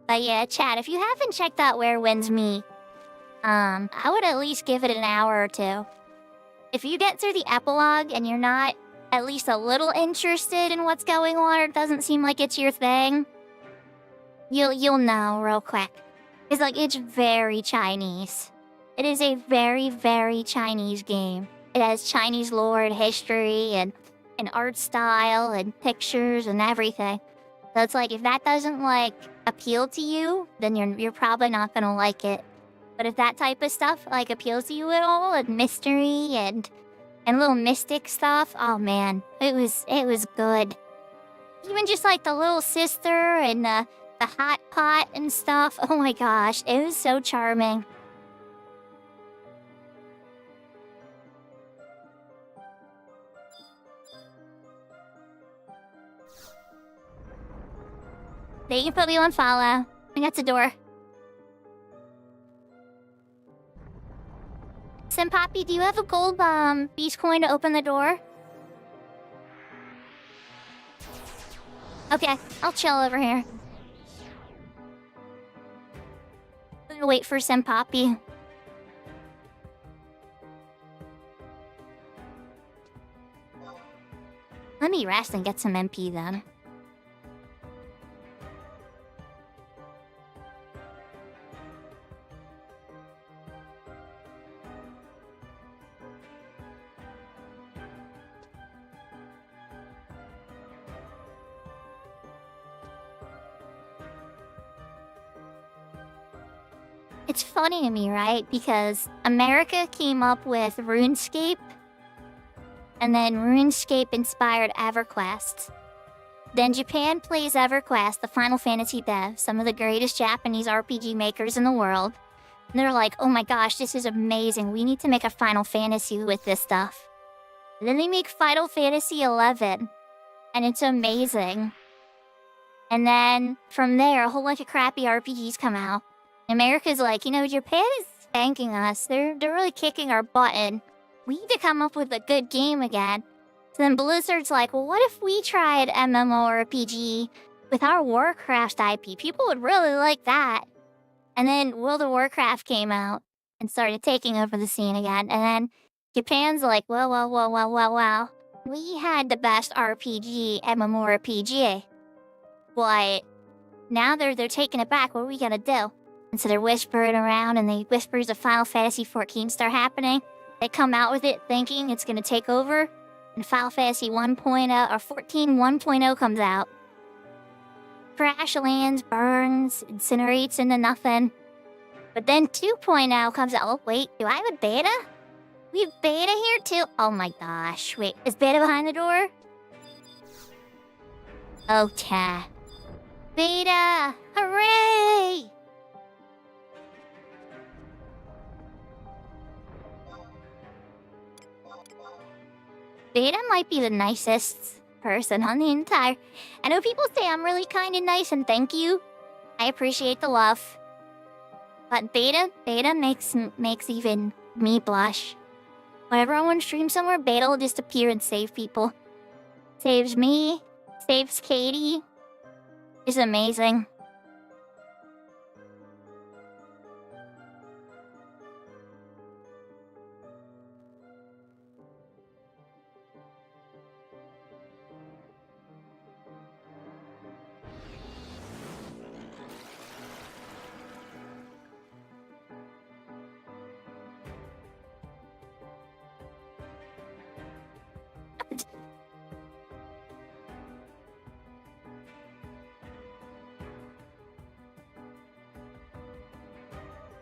But yeah, chat, if you haven't checked out Where Winds Meet, I would at least give it an hour or two. If you get through the epilogue and you're not at least a little interested in what's going on or it doesn't seem like it's your thing, you'll know real quick. It's like, it's very Chinese. It is a very, very Chinese game. It has Chinese lore and history and art style and pictures and everything. So it's like, if that doesn't, like, appeal to you, then you're probably not gonna like it. But if that type of stuff, like, appeals to you at all, and mystery and little mystic stuff, oh man, it was good. Even just, like, the little sister and the hot pot and stuff, oh my gosh, it was so charming. They can put me on follow. I got the door. Senpapi, do you have a gold beast coin to open the door? Okay, I'll chill over here. I'm gonna wait for Senpapi. Let me rest and get some MP then. It's funny to me, right? Because America came up with RuneScape And then RuneScape inspired EverQuest. Then Japan plays EverQuest, the Final Fantasy dev, some of the greatest Japanese RPG makers in the world. And they're like, oh my gosh, this is amazing. We need to make a Final Fantasy with this stuff. And then they make Final Fantasy XI. And it's amazing. And then from there, a whole bunch of crappy RPGs come out. America's like, you know, Japan is spanking us. They're really kicking our butt in. We need to come up with a good game again. So then Blizzard's like, well, what if we tried MMORPG with our Warcraft IP? People would really like that. And then World of Warcraft came out and started taking over the scene again. And then Japan's like, well. We had the best RPG, MMORPG. But now they're taking it back. What are we gonna do? And so they're whispering around, and the whispers of Final Fantasy XIV start happening. They come out with it thinking it's gonna take over, and Final Fantasy 1.0 or 14 1.0 comes out. Crash lands, burns, incinerates into nothing. But then 2.0 comes out. Oh wait, do I have a beta? We have beta here too? Oh my gosh, wait, is beta behind the door? Oh, beta! Hooray! Beta might be the nicest person on the entire... I know people say I'm really kind and nice, and thank you. I appreciate the love. But beta makes even me blush. Whenever I want to stream somewhere, beta will just appear and save people. Saves me, saves Katie. It's amazing.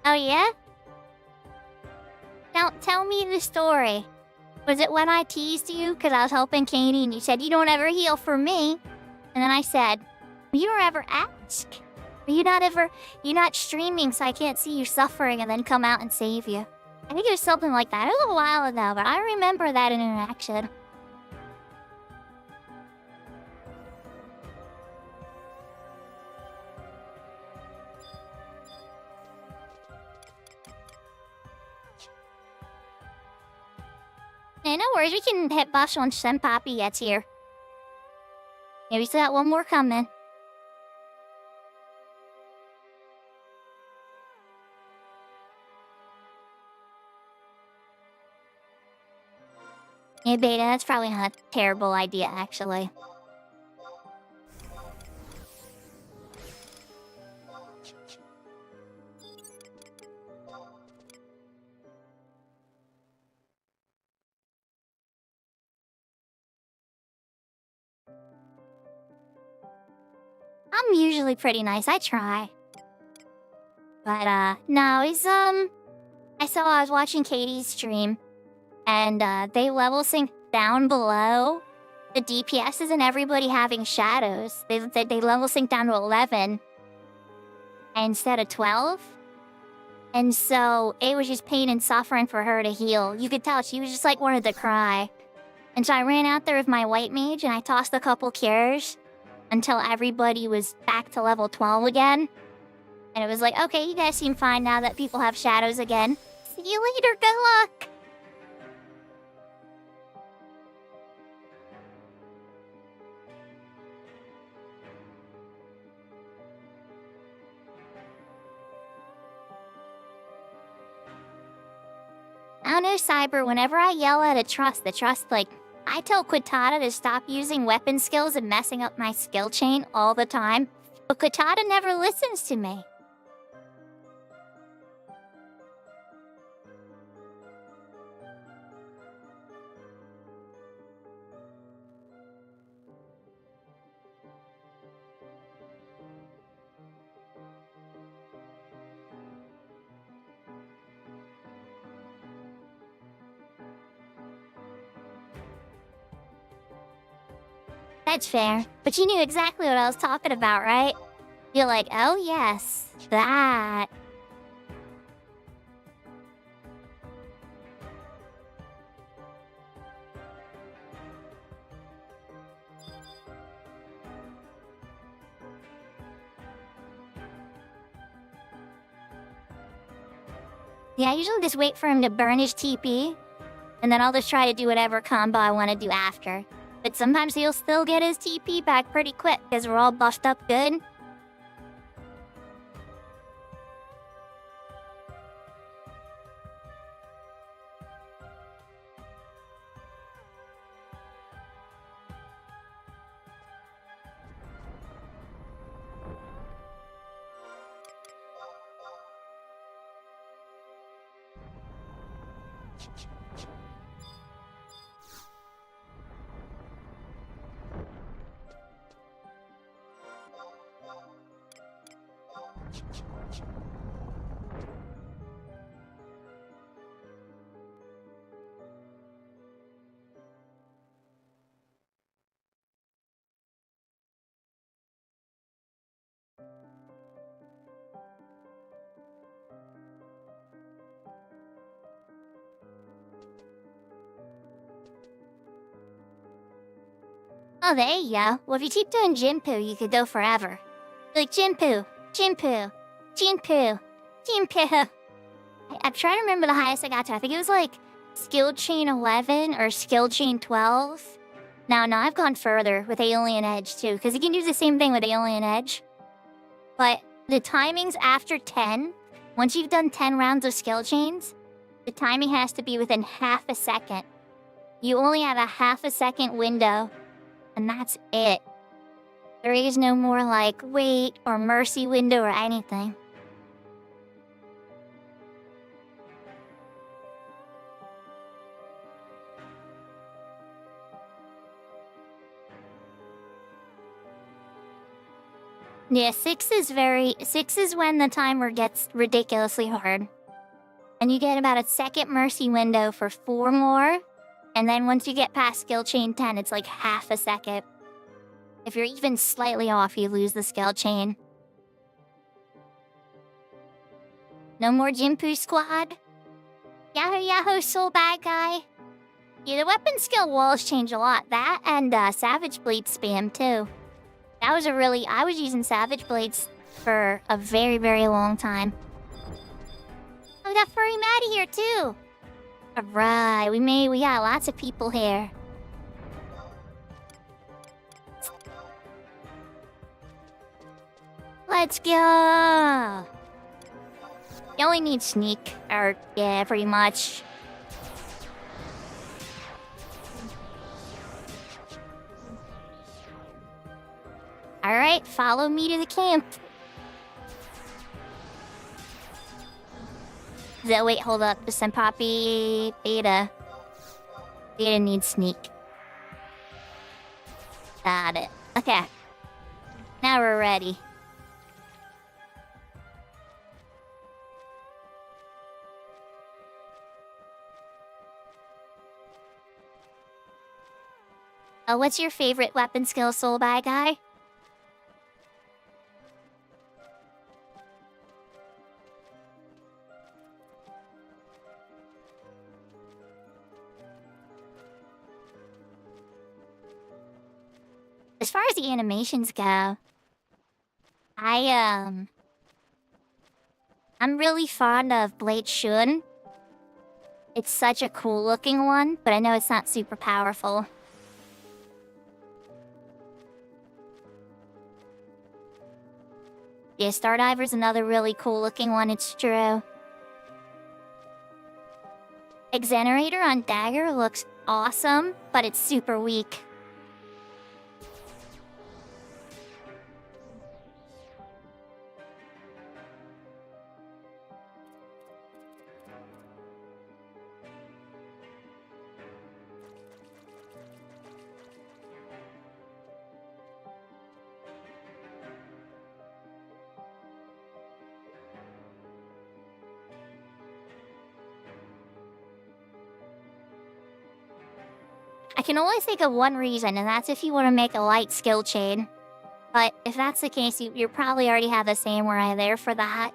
Oh yeah? Tell me the story. Was it when I teased you because I was helping Katie and you said you don't ever heal for me? And then I said, you don't ever ask. You're not streaming so I can't see you suffering and then come out and save you. I think it was something like that. It was a while ago, but I remember that interaction. Hey, no worries, we can hit buffs once Senpapi gets here. Yeah, we still got one more coming. Yeah, beta, that's probably not a terrible idea, actually. I'm usually pretty nice, I try. But, no, it's, I was watching Katie's stream, and, they level sync down below the DPSs and everybody having shadows. They level sync down to 11 instead of 12. And so, it was just pain and suffering for her to heal. You could tell she was just, like, wanted to cry. And so I ran out there with my white mage, and I tossed a couple cures until everybody was back to level 12 again. And it was like, okay, you guys seem fine now that people have shadows again. See you later, good luck! I don't know, Cyber, whenever I yell at the trust, like, I tell Quitata to stop using weapon skills and messing up my skill chain all the time, but Quitata never listens to me. That's fair. But you knew exactly what I was talking about, right? You're like, oh yes, that. Yeah, I usually just wait for him to burn his TP, and then I'll just try to do whatever combo I want to do after. But sometimes he'll still get his TP back pretty quick, because we're all buffed up good. Oh, there you go. Well, if you keep doing Jinpoo, you could go forever. Like, Jinpoo, Jinpoo, Jinpoo, Jinpoo. I'm trying to remember the highest I got to. I think it was like Skill Chain 11 or Skill Chain 12. No, I've gone further with Alien Edge too, because you can do the same thing with Alien Edge. But the timings after 10, once you've done 10 rounds of skill chains, the timing has to be within half a second. You only have a half a second window, and that's it. There is no more like wait or mercy window or anything. Yeah, 6 is when the timer gets ridiculously hard. And you get about a second mercy window for 4 more. And then once you get past skill chain 10, it's like half a second. If you're even slightly off, you lose the skill chain. No more Jinpoo squad. Yahoo Yahoo soul bad guy. Yeah, the weapon skill walls change a lot. That and Savage Blade spam too. I was using Savage Blades for a very, very long time. Oh, we got Furry Maddie here too. Alright, we got lots of people here. Let's go! You only need sneak, or yeah, pretty much. Alright, follow me to the camp. Wait, hold up. Senpapi Beta. Beta needs sneak. Got it. Okay. Now we're ready. What's your favorite weapon skill, soul bad guy? As far as the animations go, I'm really fond of Blade Shun. It's such a cool looking one, but I know it's not super powerful. Yeah, Stardiver's another really cool looking one, it's true. Exenerator on Dagger looks awesome, but it's super weak. I can only think of one reason, and that's if you want to make a light skill chain. But if that's the case, you probably already have a samurai there for that.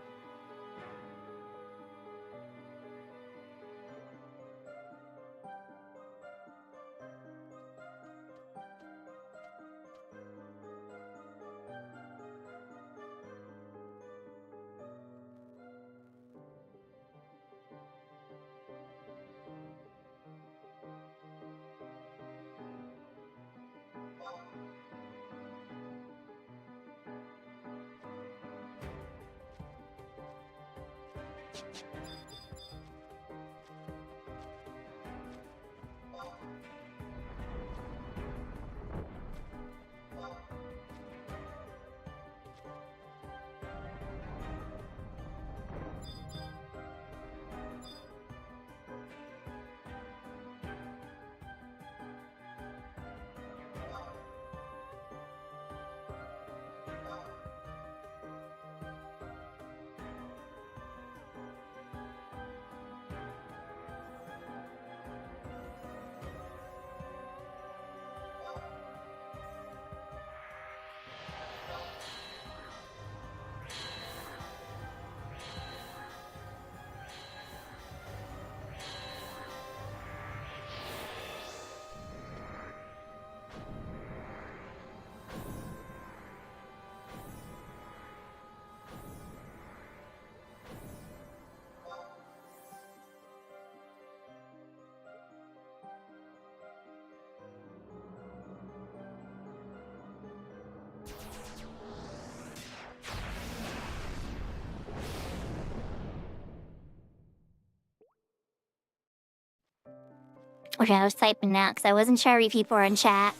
Okay, I was typing now because I wasn't sure if people were in chat.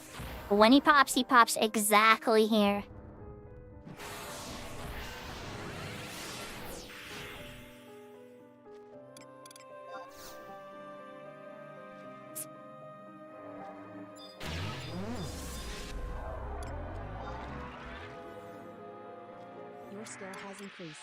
But when he pops exactly here. Your skill has increased.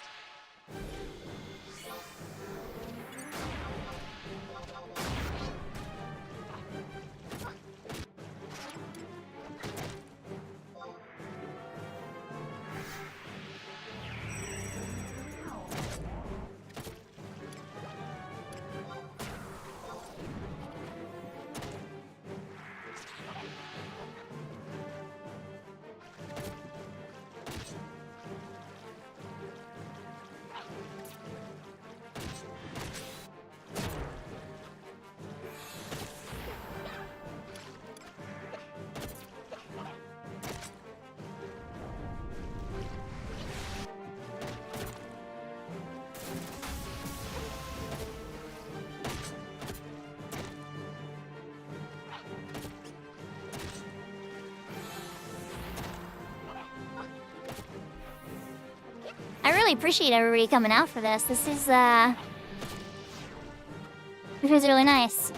I really appreciate everybody coming out for this. This is really nice.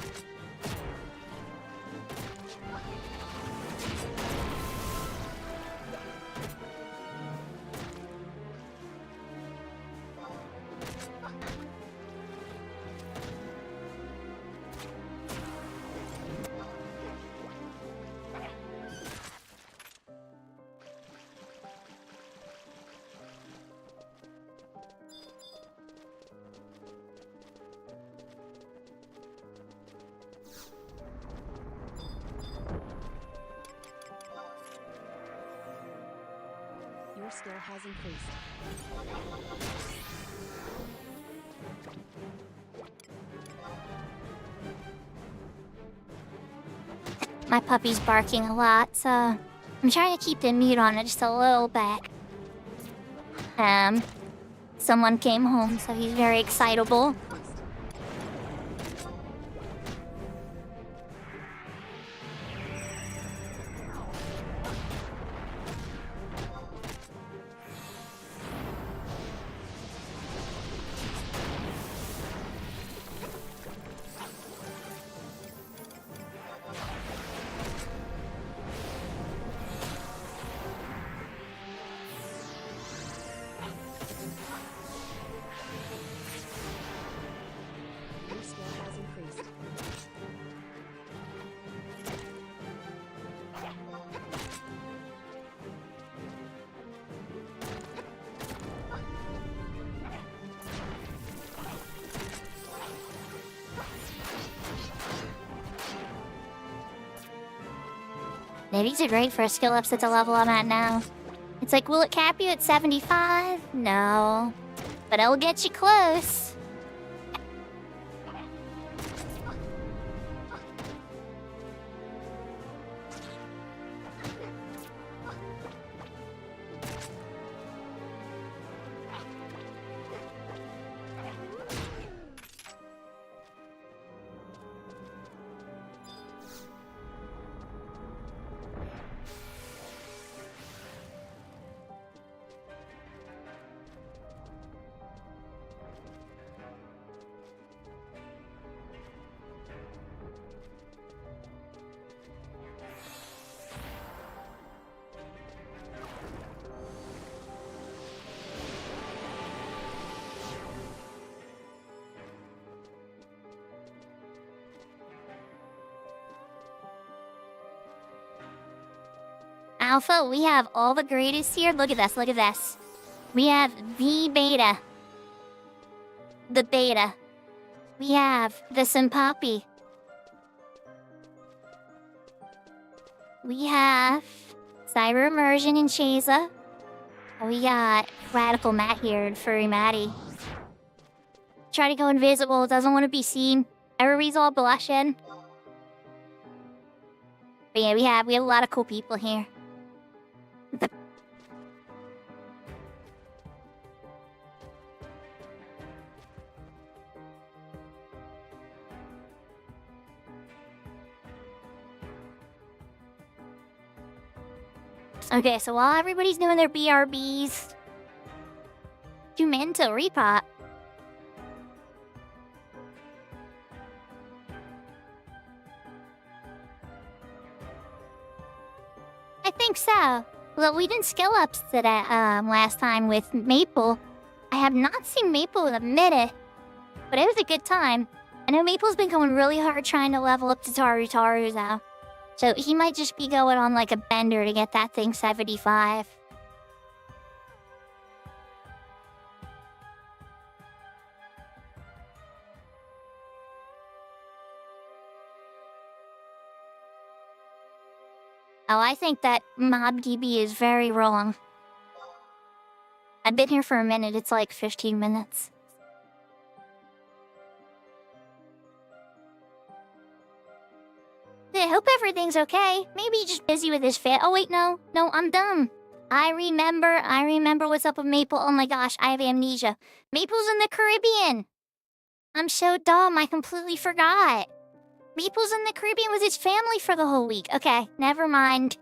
Your skill has increased. My puppy's barking a lot, so I'm trying to keep the mute on it just a little bit. Someone came home, so he's very excitable. These are great for skill ups at the level I'm at now. It's like, will it cap you at 75? No. But it'll get you close. Alpha, we have all the greatest here. Look at this, look at this. We have the beta. The beta. We have the Simpapi. We have Cyber Immersion and Shaza. We got Radical Matt here and Furry Matty. Try to go invisible, doesn't want to be seen. Everybody's all blushing. But yeah, we have a lot of cool people here. Okay, so while everybody's doing their BRBs, do mental repot. I think so. Well, we didn't skill ups today, last time with Maple. I have not seen Maple in a minute, but it was a good time. I know Maple's been going really hard trying to level up to Taru though. So he might just be going on like a bender to get that thing 75. Oh, I think that MobDB is very wrong. I've been here for a minute, it's like 15 minutes. I hope everything's okay. Maybe he's just busy with his fit. Oh wait, no, I'm dumb. I remember what's up with Maple. Oh my gosh, I have amnesia. Maple's in the Caribbean. I'm so dumb, I completely forgot. Maple's in the Caribbean with his family for the whole week. Okay, never mind.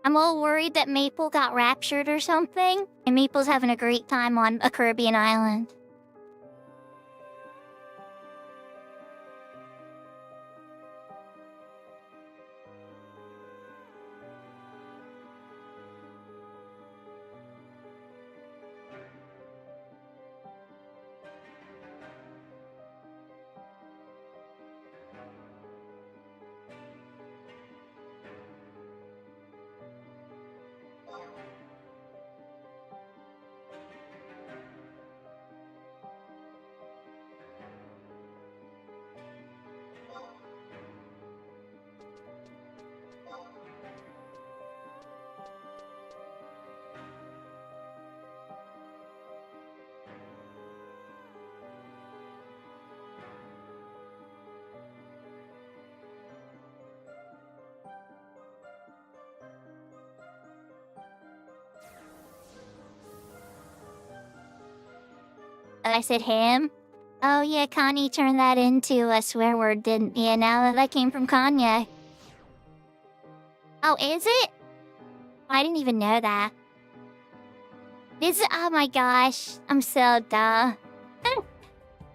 I'm all worried that Maple got raptured or something, and Maple's having a great time on a Caribbean island. I said him? Oh yeah, Kanye turned that into a swear word, didn't he? Yeah, now that came from Kanye. Oh, is it? I didn't even know that. Oh my gosh, I'm so dumb.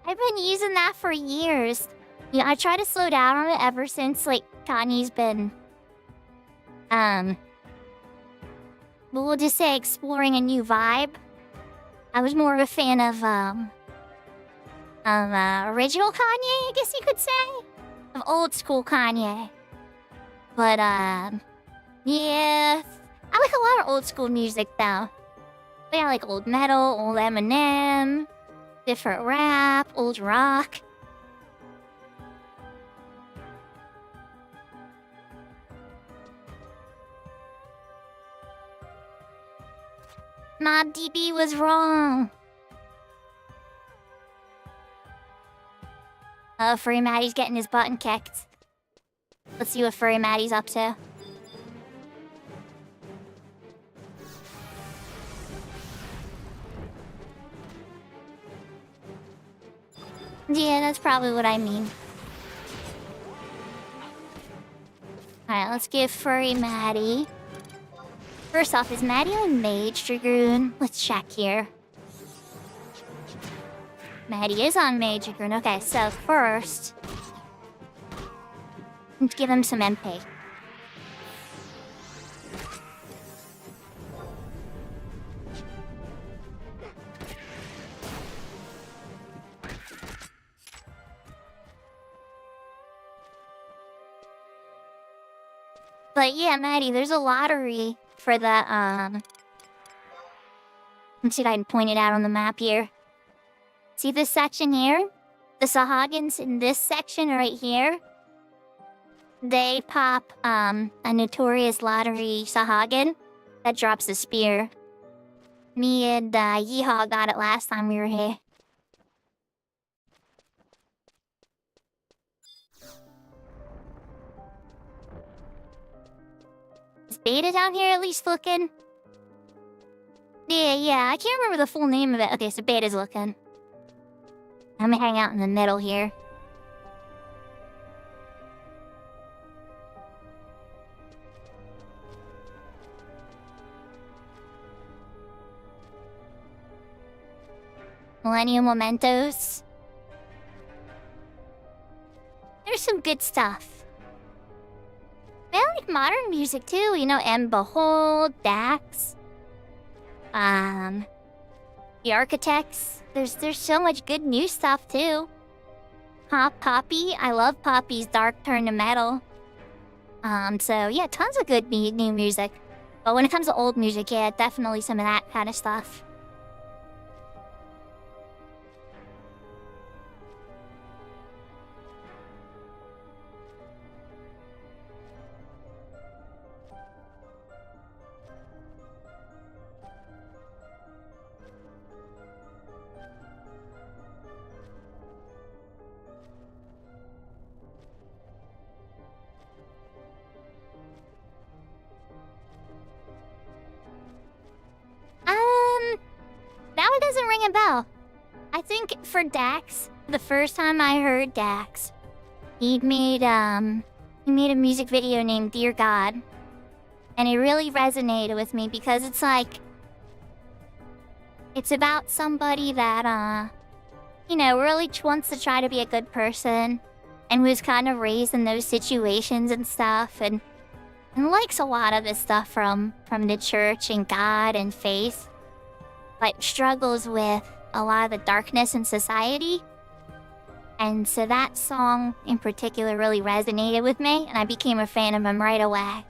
I've been using that for years. Yeah, I try to slow down on it ever since, like, Kanye's been, we'll just say exploring a new vibe. I was more of a fan of, original Kanye, I guess you could say? Of old school Kanye. But, yeah, I like a lot of old school music, though. Yeah, like old metal, old Eminem, different rap, old rock. MobDB was wrong. Oh, Furry Maddie's getting his button kicked. Let's see what Furry Maddie's up to. Yeah, that's probably what I mean. Alright, let's give Furry Maddie. First off, is Maddie on Mage Dragoon? Let's check here. Maddie is on Mage Dragoon. Okay, so first, let's give him some MP. But yeah, Maddie, there's a lottery for the, let's see if I can point it out on the map here. See this section here? The Sahagins in this section right here, they pop, a notorious lottery Sahagin that drops a spear. Me and, Yeehaw got it last time we were here. Is Beta down here at least looking? Yeah, I can't remember the full name of it. Okay, so Beta's looking. I'm gonna hang out in the middle here. Millennium Mementos. There's some good stuff. I like modern music too, you know, and Behold, Dax. The Architects. There's so much good new stuff too. Poppy. I love Poppy's dark turn to metal. So yeah, tons of good new music. But when it comes to old music, yeah, definitely some of that kind of stuff. That one doesn't ring a bell. I think for Dax, the first time I heard Dax, he made a music video named Dear God. And it really resonated with me because it's like, it's about somebody that, you know, really wants to try to be a good person and was kind of raised in those situations and stuff and likes a lot of this stuff from the church and God and faith, but struggles with a lot of the darkness in society. And so that song in particular really resonated with me, and I became a fan of him right away.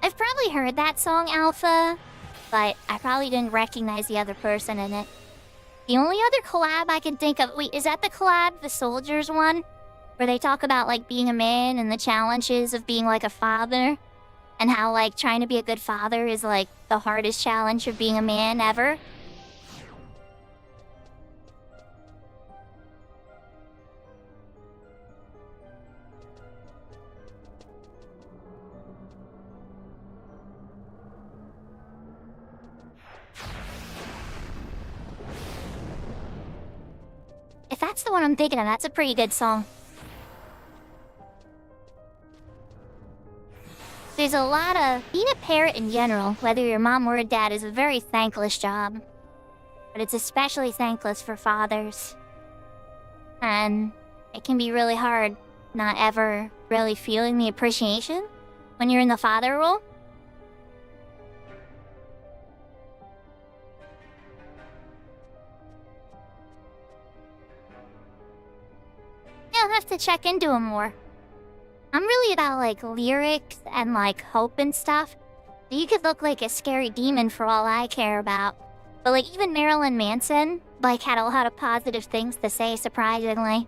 I've probably heard that song, Alpha, but I probably didn't recognize the other person in it. The only other collab I can think of... Wait, is that the collab, the Soldiers one? Where they talk about, like, being a man and the challenges of being, like, a father? And how, like, trying to be a good father is, like, the hardest challenge of being a man ever? If that's the one I'm thinking of, that's a pretty good song. There's a lot of... Being a parent in general, whether you're a mom or a dad, is a very thankless job. But it's especially thankless for fathers. And it can be really hard not ever really feeling the appreciation when you're in the father role. Yeah, I'll have to check into him more. I'm really about, like, lyrics and, like, hope and stuff. You could look like a scary demon for all I care about. But, like, even Marilyn Manson, like, had a lot of positive things to say, surprisingly.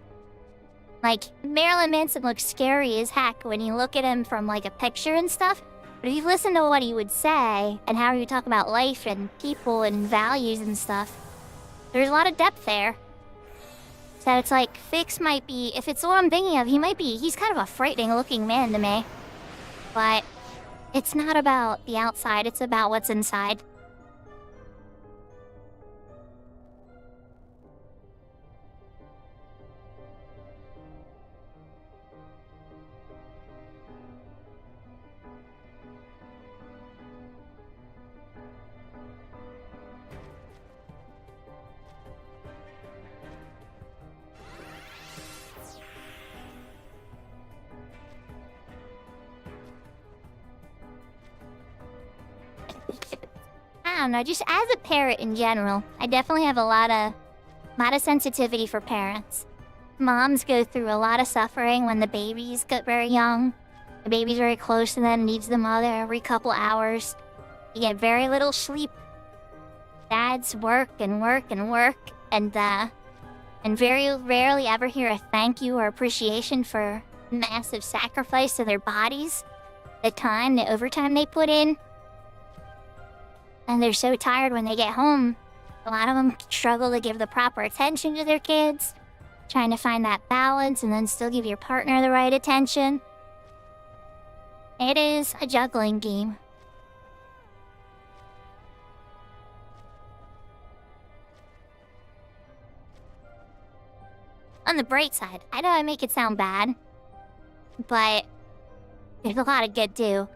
Like, Marilyn Manson looks scary as heck when you look at him from, like, a picture and stuff. But if you listen to what he would say, and how he would talk about life and people and values and stuff, there's a lot of depth there. So it's like, Fix might be, if it's what I'm thinking of, he's kind of a frightening looking man to me. But it's not about the outside, it's about what's inside. I don't know, just as a parent in general, I definitely have a lot of sensitivity for parents. Moms go through a lot of suffering when the babies get very young. The baby's very close to them, needs the mother every couple hours. You get very little sleep. Dads work and work and work, and very rarely ever hear a thank you or appreciation for massive sacrifice to their bodies, the time, the overtime they put in. And they're so tired when they get home. A lot of them struggle to give the proper attention to their kids, trying to find that balance and then still give your partner the right attention. It is a juggling game. On the bright side, I know I make it sound bad, but there's a lot of good too.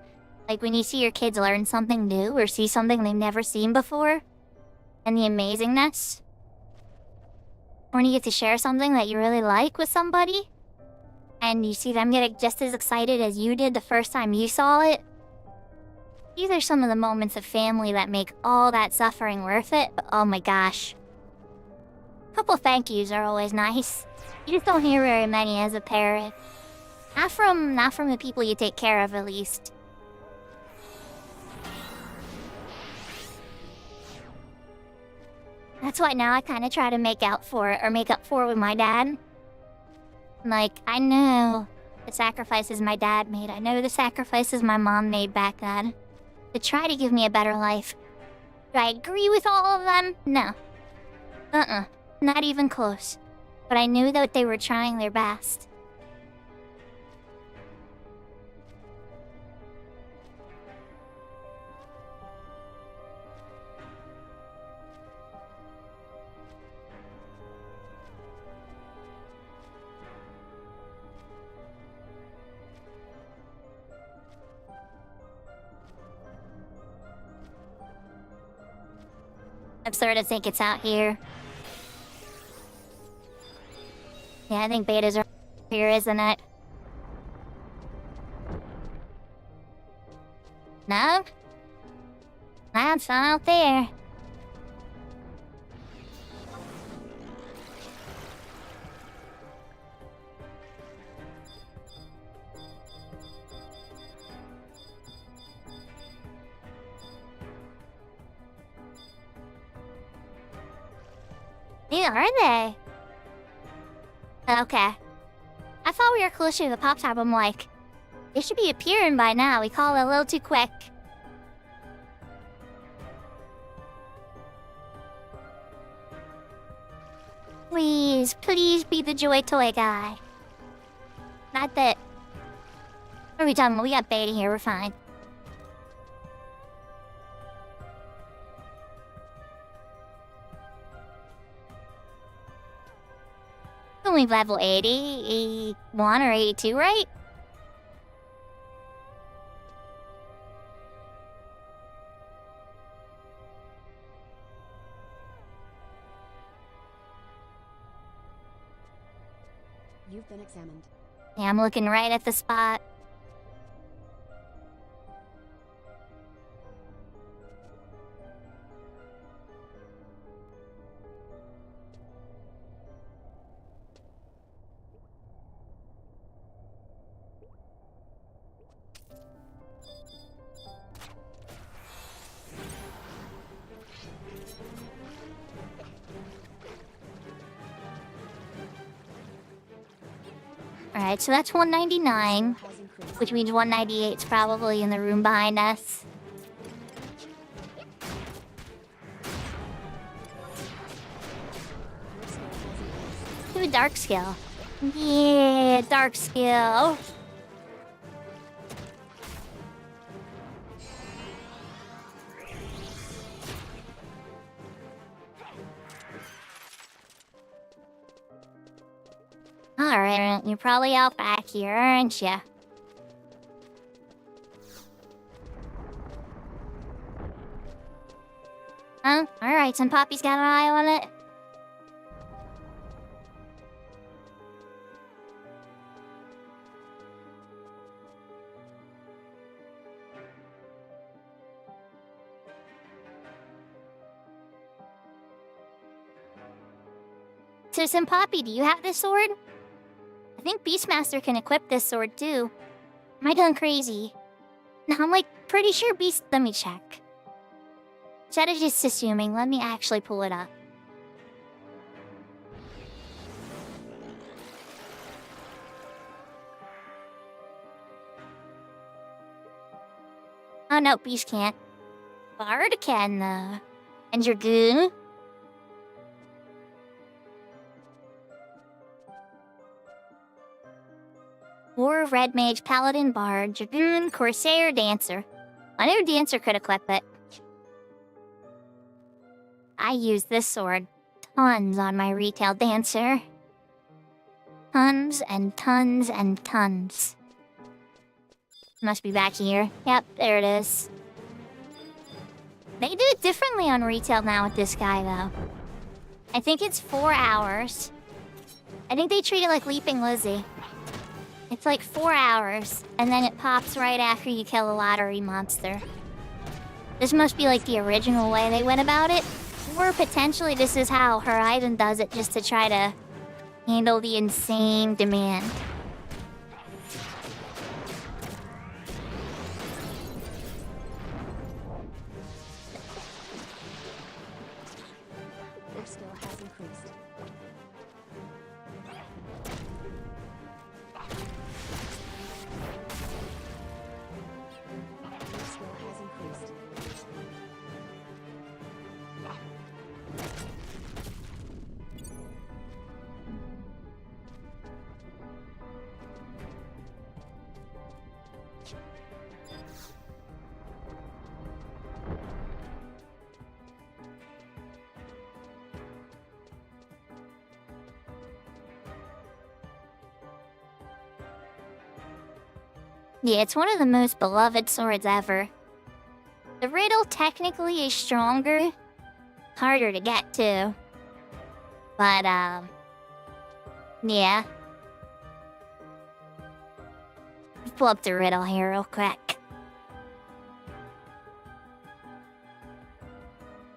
Like when you see your kids learn something new or see something they've never seen before, and the amazingness. When you get to share something that you really like with somebody, and you see them get just as excited as you did the first time you saw it. These are some of the moments of family that make all that suffering worth it, but oh my gosh. A couple thank yous are always nice. You just don't hear very many as a parent. Not from the people you take care of, at least. That's why now I kind of try to make up for it with my dad. Like, I know the sacrifices my dad made. I know the sacrifices my mom made back then. To try to give me a better life. Do I agree with all of them? No. Not even close. But I knew that they were trying their best. I sort of think it's out here. Yeah, I think betas are here, isn't it? No? That's out there. Yeah, are they? Okay. I thought we were closer to the pop top. I'm like, they should be appearing by now. We called it a little too quick. Please, please be the Joy Toy guy. Not that... What are we talking about? We got beta here, we're fine. Only level 80, 81 or 82, right? You've been examined. Yeah, I'm looking right at the spot. Alright, so that's 199, Has increased. which means 198 is probably in the room behind us. Do a dark skill. Yeah, dark skill. Alright, you're probably out back here, aren't ya? Oh, alright, some Poppy's got an eye on it. So, Poppy, do you have this sword? I think Beastmaster can equip this sword too. Am I going crazy? No, I'm like pretty sure Beast. Let me check. Instead of just assuming, let me actually pull it up. Oh no, Beast can't. Bard can though. And Dragoon? War, Red Mage, Paladin, Bard, Dragoon, Corsair, Dancer. I knew Dancer could equip it. I use this sword tons on my retail Dancer. Tons and tons and tons. Must be back here. Yep, there it is. They do it differently on retail now with this guy, though. I think it's 4 hours. I think they treat it like Leaping Lizzie. It's like 4 hours, and then it pops right after you kill a lottery monster. This must be like the original way they went about it. Or potentially this is how Horizon does it just to try to handle the insane demand. Their skill has increased. Their skill has increased. Yeah, it's one of the most beloved swords ever. The riddle technically is stronger, harder to get too. But, yeah. Let's pull up the riddle here real quick.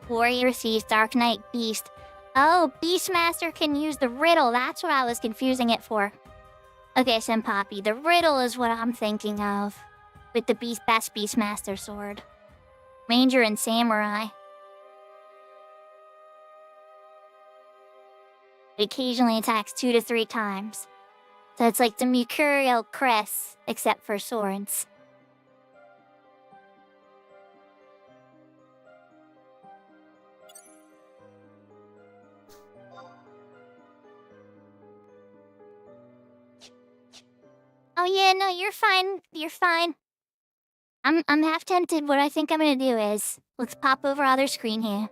Warrior sees Dark Knight Beast. Oh, Beastmaster can use the riddle. That's what I was confusing it for. Okay, Poppy, the riddle is what I'm thinking of. With the best Beastmaster sword. Ranger and Samurai. It occasionally attacks 2 to 3 times. So it's like the Mercurial Crest, except for swords. Oh yeah, no, you're fine. You're fine. I'm half tempted. What I think I'm gonna do is let's pop over other screen here.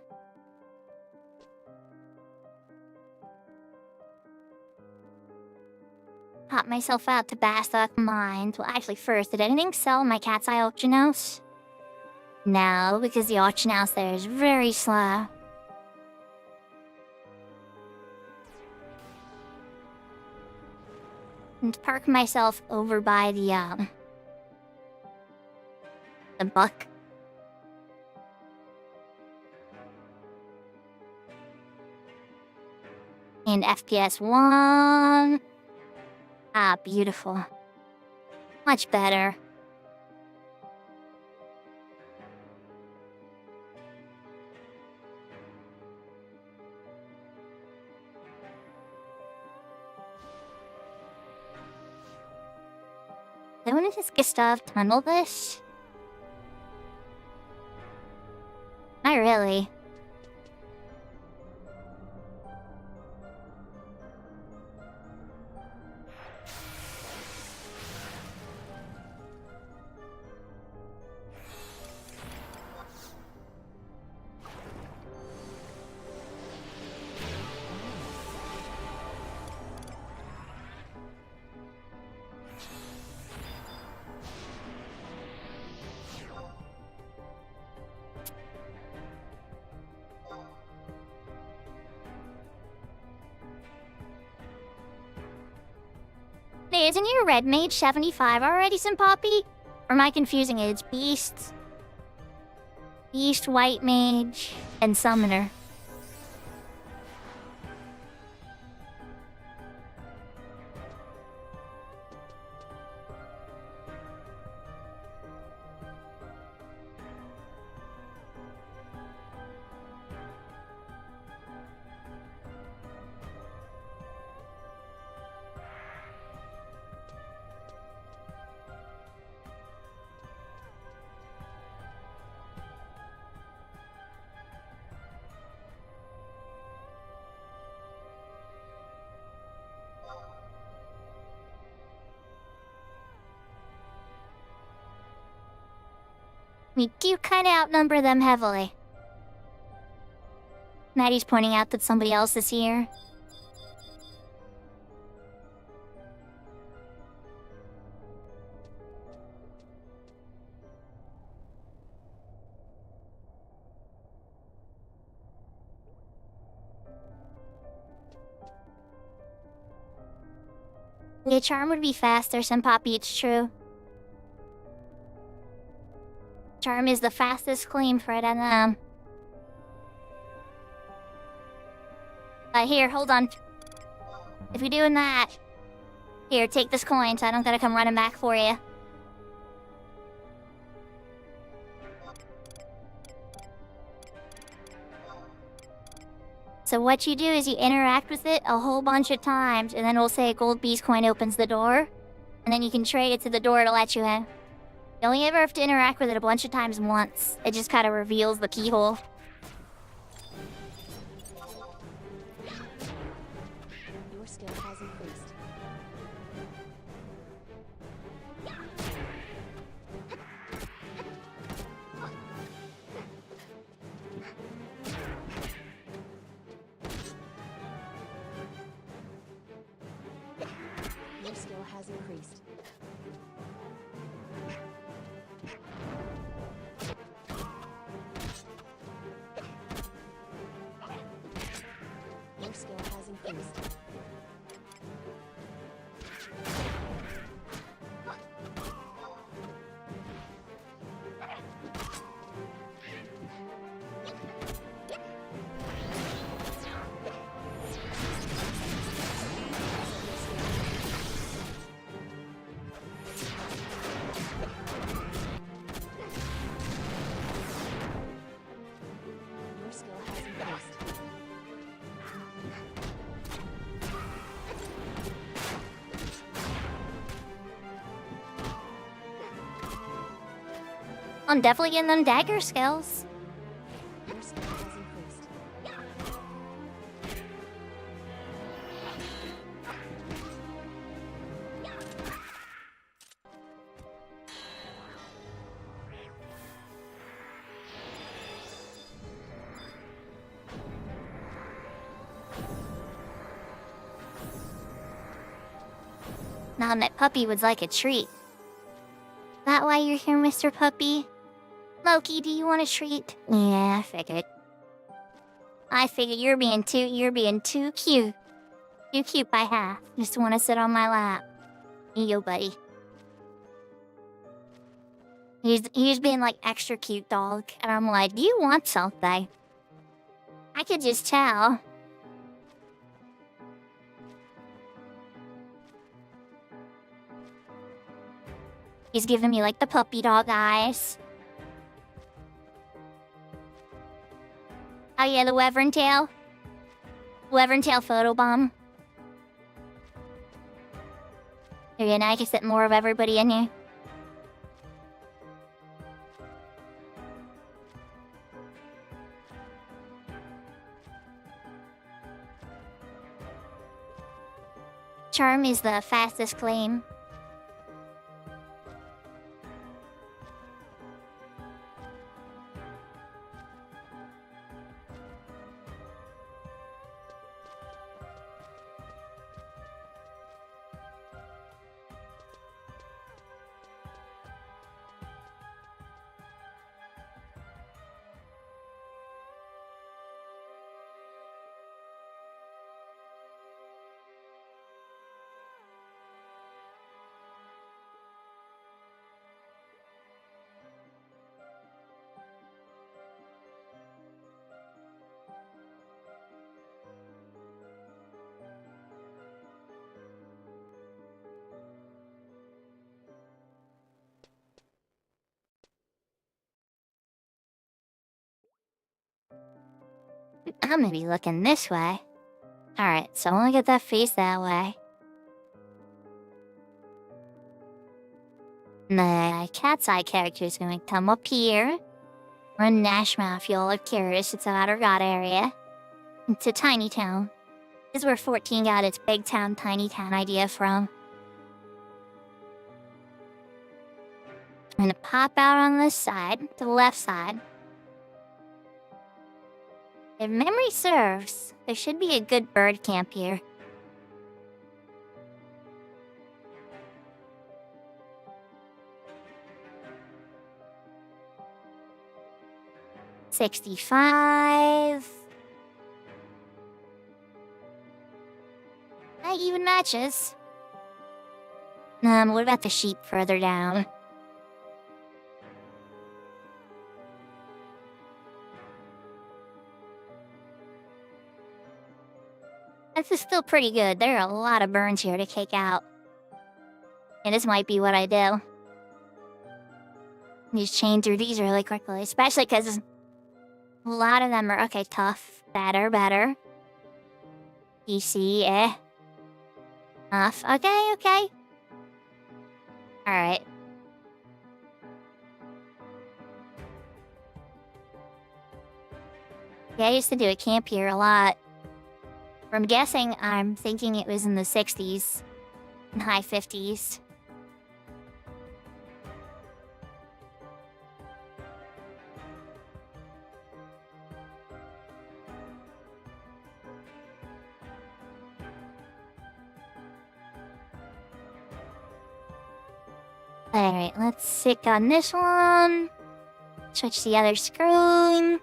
Pop myself out to Bastok Mines. Well, actually, first, did anything sell in my Cat's Eye auction house? No, because the auction house there is very slow. And park myself over by the buck. And FPS 1. Ah, beautiful. Much better. Don't just Gustav tunnel this? Not really. Hey, isn't your red mage 75 already, Poppy? Or am I confusing it? It's Beast, White Mage, and Summoner. We do kind of outnumber them heavily. Maddie's pointing out that somebody else is here. Yeah, Charm would be faster, Poppy, it's true. Charm is the fastest claim for it, and here, hold on. If you're doing that, here, take this coin so I don't gotta come running back for you. So what you do is you interact with it a whole bunch of times, and then it'll say Gold Beast coin opens the door, and then you can trade it to the door to let you in. You only ever have to interact with it a bunch of times once. It just kind of reveals the keyhole. Your skill has increased. Your skill has increased. Your skill has increased. Your skill has increased. I'm definitely getting them dagger skills. Your skill has increased. Now that puppy would like a treat. That why you're here, Mr. Puppy? Loki, do you want a treat? Yeah, I figured. I figured you're being too cute. Too cute by half. Just want to sit on my lap. Here you go, buddy. He's being like extra cute dog, and I'm like, do you want something? I could just tell. He's giving me like the puppy dog eyes. Oh yeah, the Wyvern tail. Wyvern tail photobomb. Maybe I can fit more of everybody in here. Charm is the fastest claim. I'm gonna be looking this way. Alright, so I wanna get that face that way. The cat's eye character is gonna come up here. We're in Nashma if y'all are curious. It's out of God area. It's a tiny town. This is where 14 got its big town, tiny town idea from. I'm gonna pop out on this side, to the left side. If memory serves, there should be a good bird camp here. $65. That even matches. What about the sheep further down? This is still pretty good. There are a lot of burns here to take out. And this might be what I do. Just chain through these really quickly, especially because a lot of them are, okay, tough, better. Easy, Tough, okay. Alright. Yeah, I used to do a camp here a lot. I'm guessing, I'm thinking it was in the 60s and high 50s. Alright, let's stick on this one. Switch the other screen.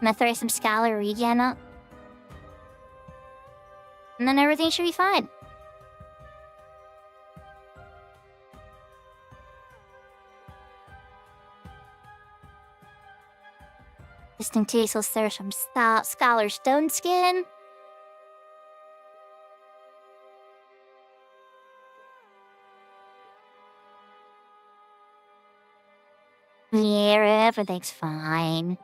I'm gonna throw some Scholar regen up. And then everything should be fine. Just in case, let's throw some Scholar Stone Skin. Yeah, everything's fine.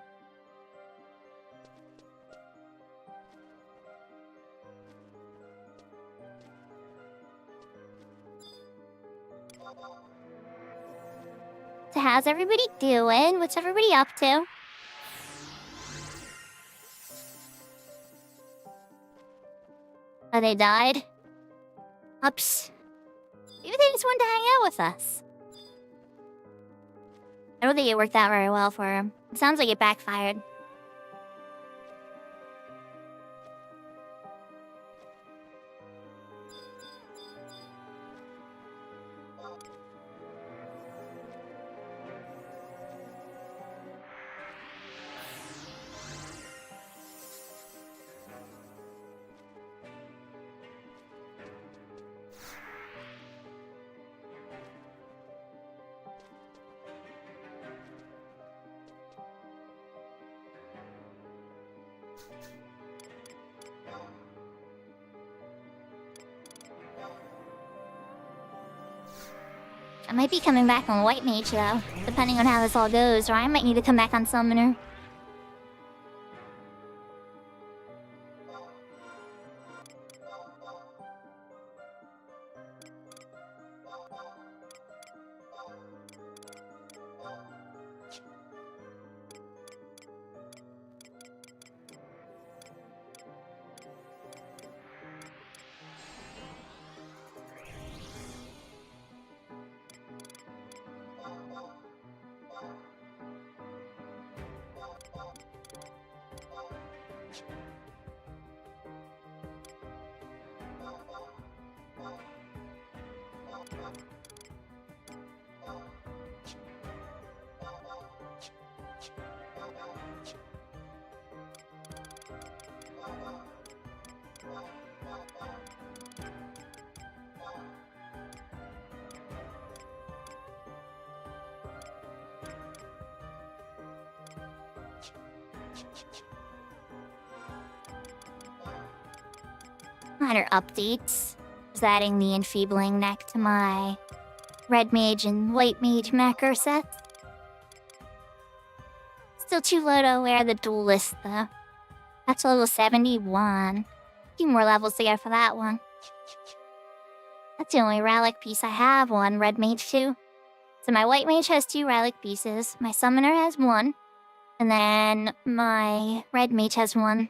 So how's everybody doing? What's everybody up to? Oh, they died? Oops. Maybe they just wanted to hang out with us. I don't think it worked out very well for him. It sounds like it backfired. I might be coming back on White Mage, though, depending on how this all goes, or I might need to come back on Summoner. Minor updates. Is adding the enfeebling neck to my red mage and white mage macro sets. Still too low to wear the duelist though. That's level 71. A few more levels to go for that one. That's the only relic piece I have, one red mage too. So my white mage has 2 relic pieces, my summoner has 1, and then my red mage has 1.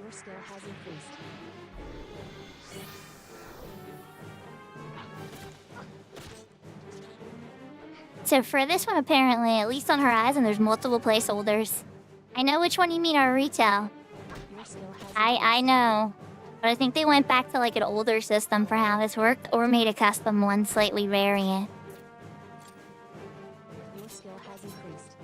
Your skill has increased. So for this one, apparently, at least on Horizon, there's multiple placeholders. I know which one you mean are retail. Your skill has I know. But I think they went back to like an older system for how this worked, or made a custom one slightly variant. Your skill has increased.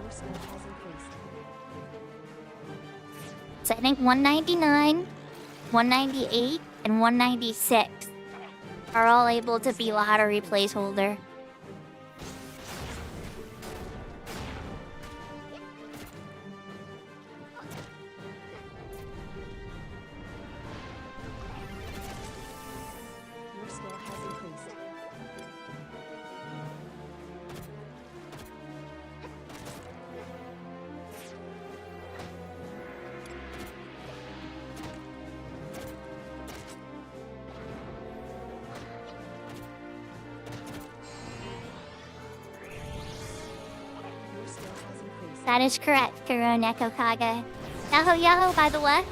Your skill has increased. So I think 199, 198, and 196 are all able to be lottery placeholder. Your skill has increased. Your skill has increased. That is correct, Kuro Neko Kage. Yaho yaho, by the way.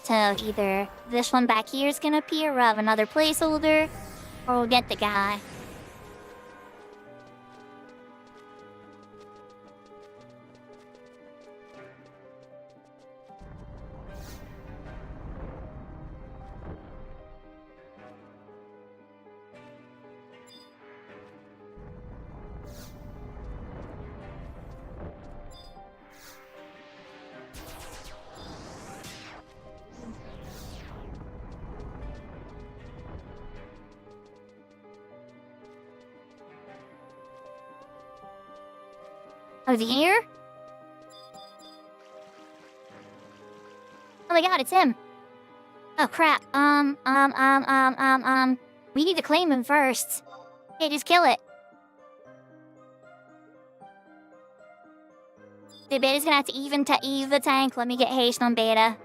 So either this one back here is gonna appear, we'll have another placeholder, or we'll get the guy. Oh, the ear? Oh my god, it's him. Oh crap. We need to claim him first. Okay, just kill it. The beta's gonna have to Eve the tank. Let me get haste on beta.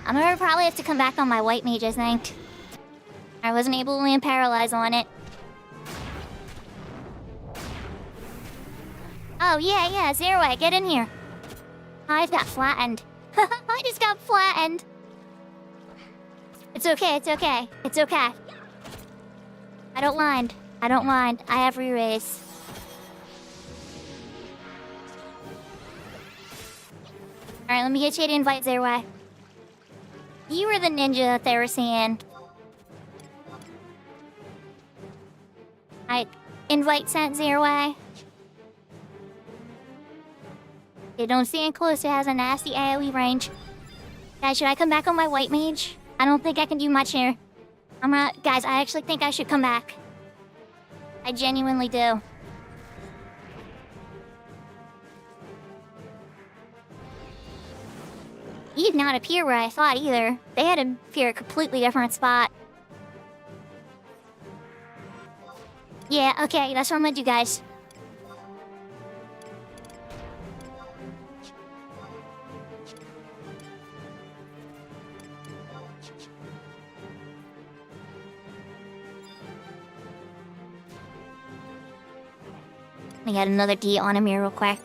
I'm gonna probably have to come back on my white mage, I think. I wasn't able to land paralyze on it. Oh, yeah, Zero, get in here. I just got flattened. I just got flattened. It's okay. I don't mind. I have re-raise. Alright, let me get you to invite Zero. You were the ninja that they were seeing. I invite sent your way. You don't stand close, it has a nasty AoE range. Guys, should I come back on my white mage? I don't think I can do much here. Guys, I actually think I should come back. I genuinely do. He did not appear where I thought either. They had to appear a completely different spot. Yeah, okay, that's what I'm gonna do, guys. Let me get another D on him here real quick.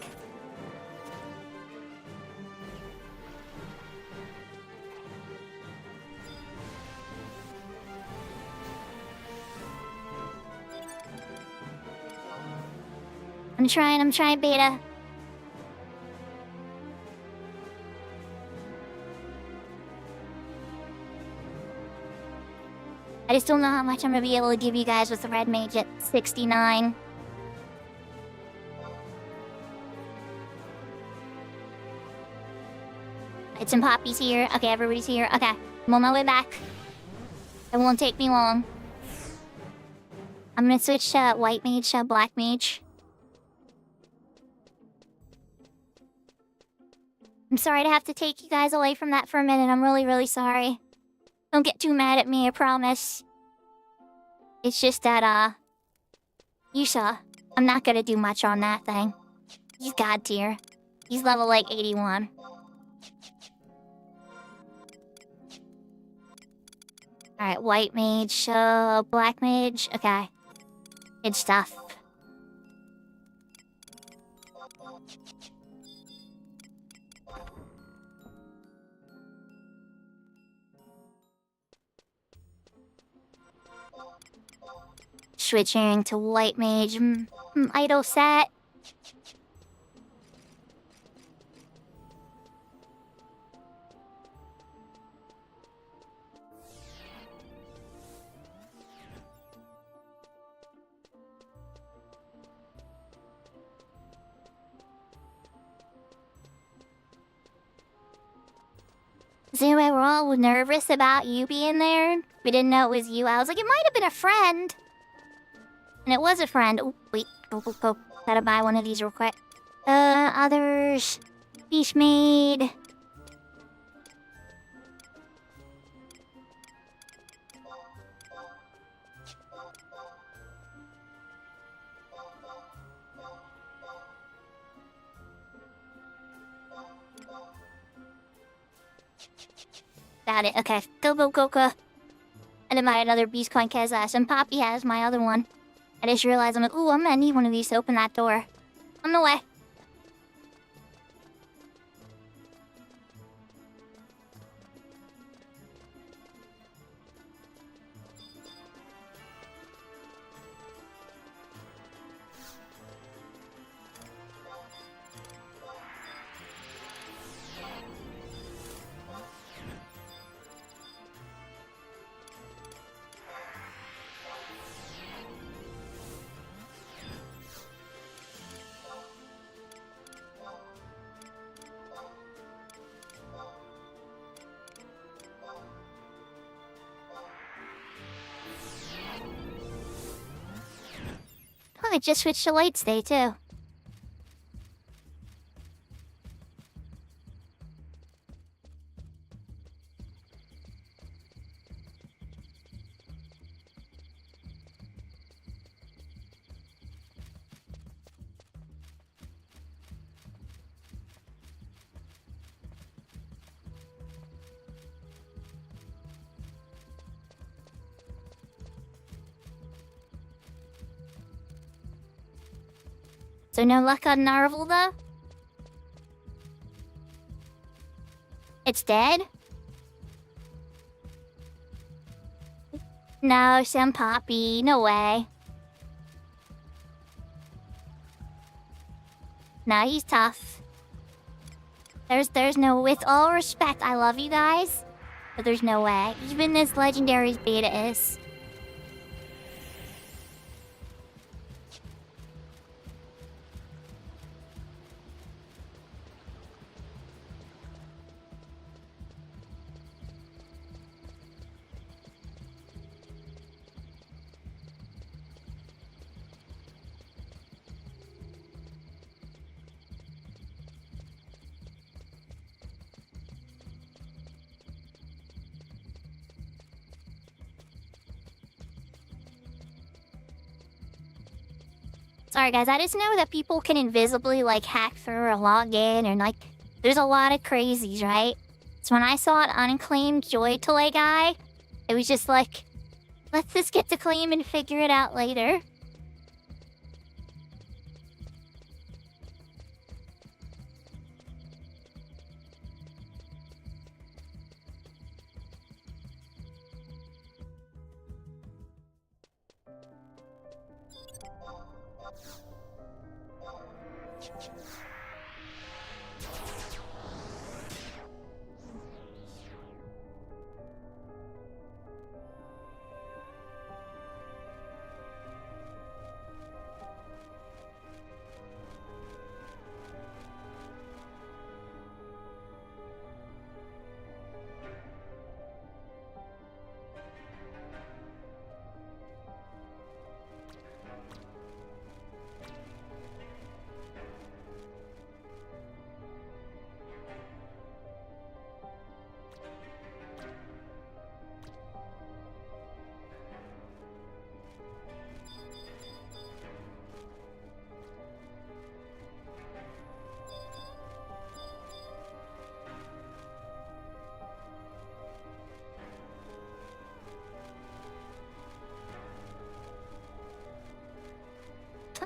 I'm trying beta. I just don't know how much I'm gonna be able to give you guys with the red mage at 69. It's in Poppy's here. Okay, everybody's here. Okay, I'm on my way back. It won't take me long. I'm gonna switch to white mage to black mage. I'm sorry to have to take you guys away from that for a minute. I'm really, really sorry. Don't get too mad at me, I promise. It's just that, you saw. I'm not gonna do much on that thing. He's god tier. He's level, like, 81. Alright, white mage, black mage. Okay. Good stuff. Switching to white mage. Idle set. So anyway, we're all nervous about you being there. We didn't know it was you. I was like, it might have been a friend. And it was a friend. Oh, wait. Go. Gotta buy one of these real quick. Others. Beast made. Got it. Okay. Go. I didn't buy another beast coin because some Poppy has my other one. I just realized I'm like, ooh, I'm gonna need one of these to open that door. On the way. Oh, I just switched to light stay too. So no luck on Narvel, though? It's dead? No, some Poppy. No way. No, he's tough. There's no... With all respect, I love you guys. But there's no way. Even as legendary as beta is. Sorry guys, I just know that people can invisibly like hack through or log in and like there's a lot of crazies, right? So when I saw an unclaimed Joy Toy guy, it was just like, let's just get to claim and figure it out later.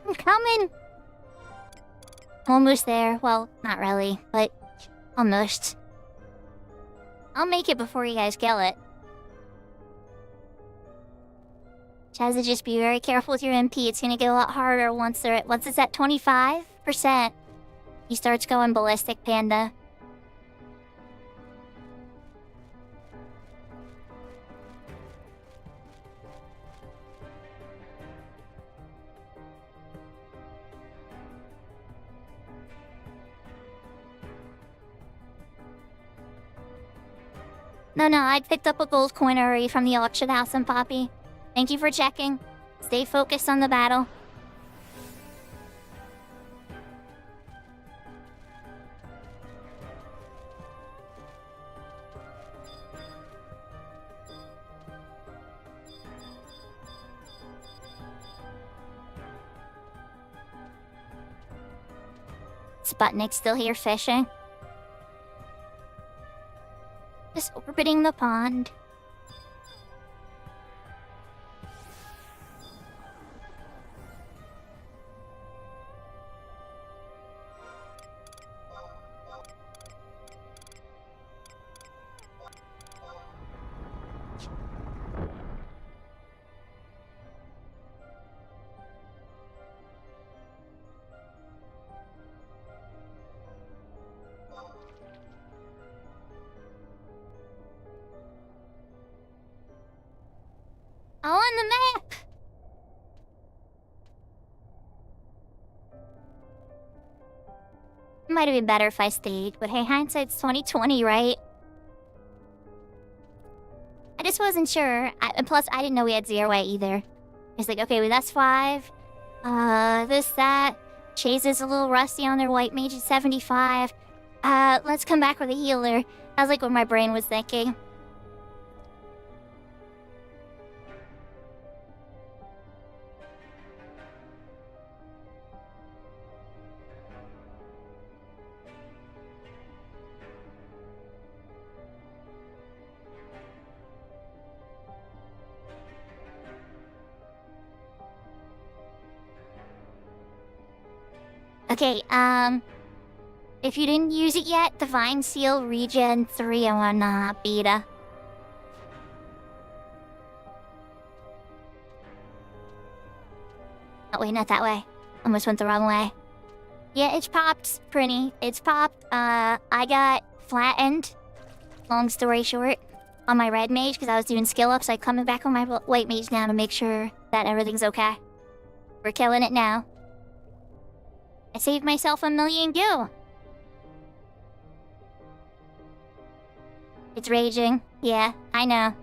I'm coming. Almost there. Well, not really, but almost. I'll make it before you guys kill it. Chazza, just be very careful with your MP. It's gonna get a lot harder once it's at 25%. He starts going ballistic, Panda. No, I picked up a gold coin already from the auction house in Poppy. Thank you for checking. Stay focused on the battle. Sputnik's still here fishing. Just orbiting the pond. Oh, on the map! Might have been better if I stayed, but hey, hindsight's 2020, right? I just wasn't sure. And plus, I didn't know we had 0A either. It's like, okay, well, that's 5. This, that. Chase is a little rusty on their white mage at 75. Let's come back with a healer. That was like what my brain was thinking. Okay, if you didn't use it yet, Divine Seal Regen 3 on beta. Oh wait, not that way. Almost went the wrong way. Yeah, it's popped, Prinny. It's popped. I got flattened. Long story short. on my red mage because I was doing skill ups. I'm coming back on my white mage now to make sure that everything's okay. We're killing it now. I saved myself 1,000,000 gil. It's raging. Yeah, I know.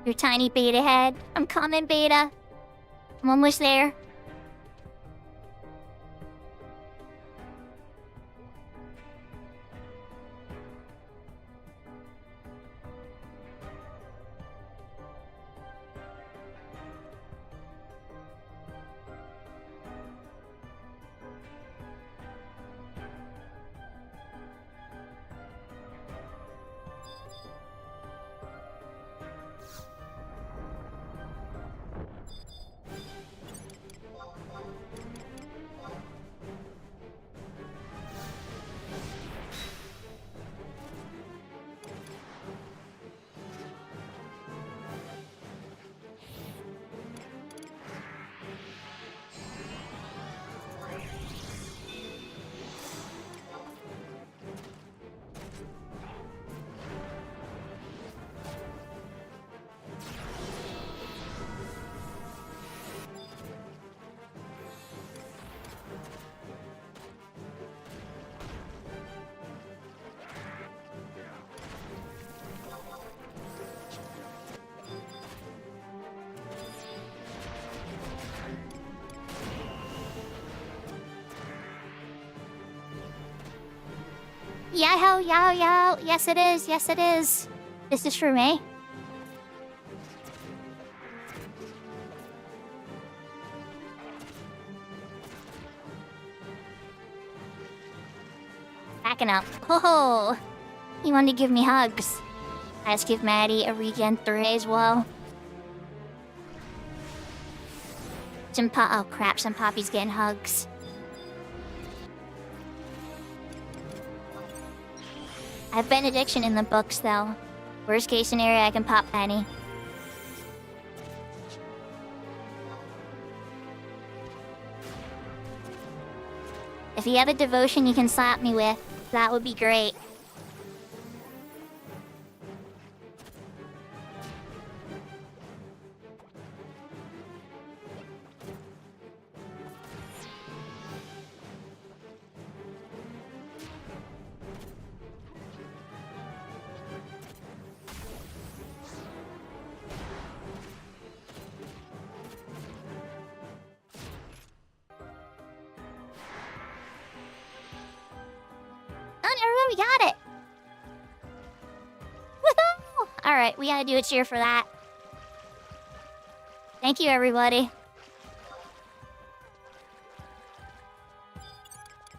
Your tiny beta head. I'm coming, beta. I'm almost there. Yow, yow, yow. Yes, it is. Yes, it is. This is for me. Backing up. Oh, he wanted to give me hugs. Let's give Maddie a regen 3 as well. Oh crap, some Poppy's getting hugs. I have benediction in the books, though. Worst case scenario, I can pop Penny. If you have a devotion you can slap me with, that would be great. We got it! Woohoo! Alright, we gotta do a cheer for that. Thank you, everybody.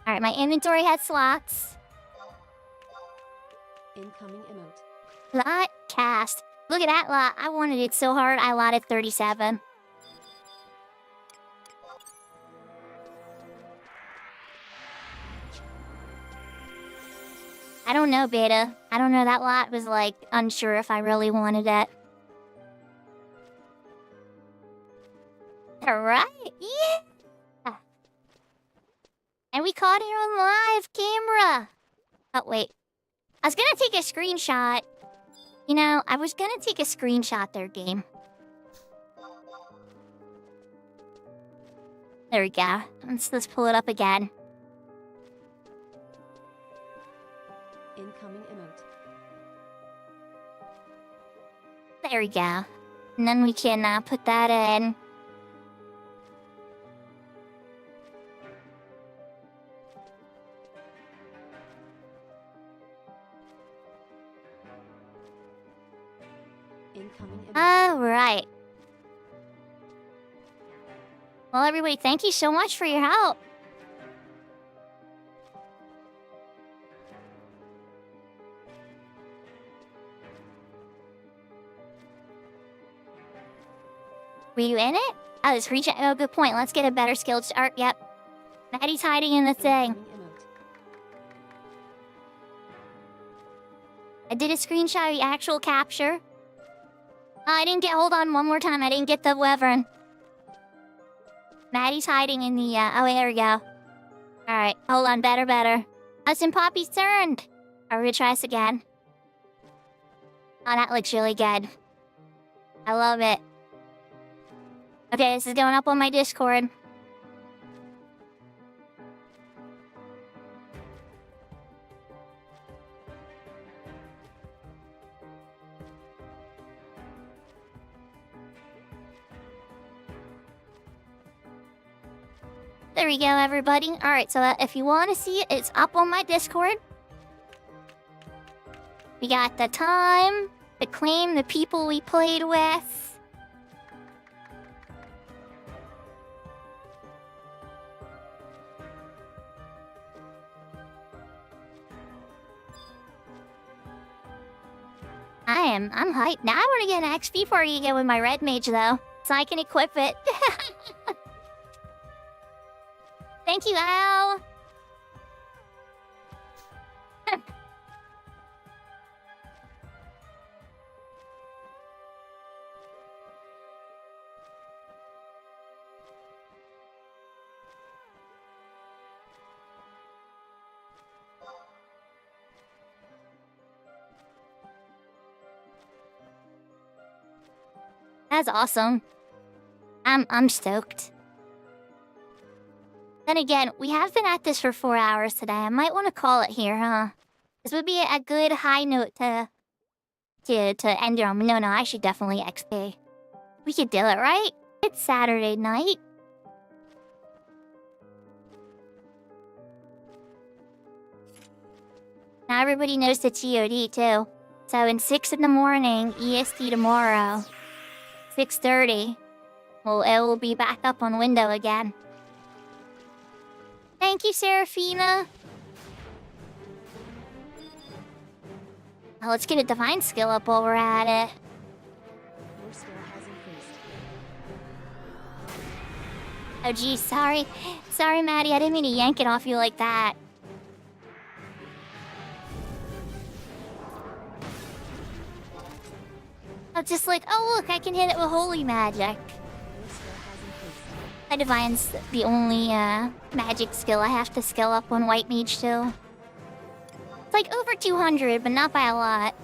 Alright, my inventory has slots. Incoming emote. Lot cast. Look at that lot. I wanted it so hard, I lotted 37. I don't know, Beta. I don't know, that lot was like unsure if I really wanted it. Alright, yeah! And we caught it on live camera! Oh, wait. I was gonna take a screenshot. You know, I was gonna take a screenshot there, game. There we go. Let's pull it up again. Incoming emote. There we go. And then we can put that in. Incoming emote. Alright. Well, everybody, thank you so much for your help. Were you in it? Oh, the screenshot. Oh, good point. Let's get a better skilled start. Yep. Maddie's hiding in the thing. Incoming emote. I did a screenshot of the actual capture. Oh, I didn't get... Hold on one more time. I didn't get the wyvern. Maddie's hiding in the... Oh, there we go. Alright. Hold on. Better. Oh, it's in Poppy's turn. Alright, we're gonna try this again. Oh, that looks really good. I love it. Okay, this is going up on my Discord. There we go, everybody. Alright, so if you want to see it, it's up on my Discord. We got the time, the claim, the people we played with. I'm hyped. Now I want to get an XP for you again with my red mage, though, so I can equip it. Thank you, Al. That's awesome. I'm stoked. Then again, we have been at this for 4 hours today. I might want to call it here, huh? This would be a good high note to end it on. No, I should definitely XP. We could do it, right? It's Saturday night. Now everybody knows the TOD too. So in 6 in the morning, EST tomorrow, 6:30, well, it will be back up on window again. Thank you, Seraphina. Well, let's get a divine skill up while we're at it. Your skill has increased. Oh, geez, sorry. Sorry, Maddie, I didn't mean to yank it off you like that. I'm just like, oh, look, I can hit it with holy magic. Your skill has increased. My divine's the only magic skill I have to skill up on white mage too. It's like over 200, but not by a lot.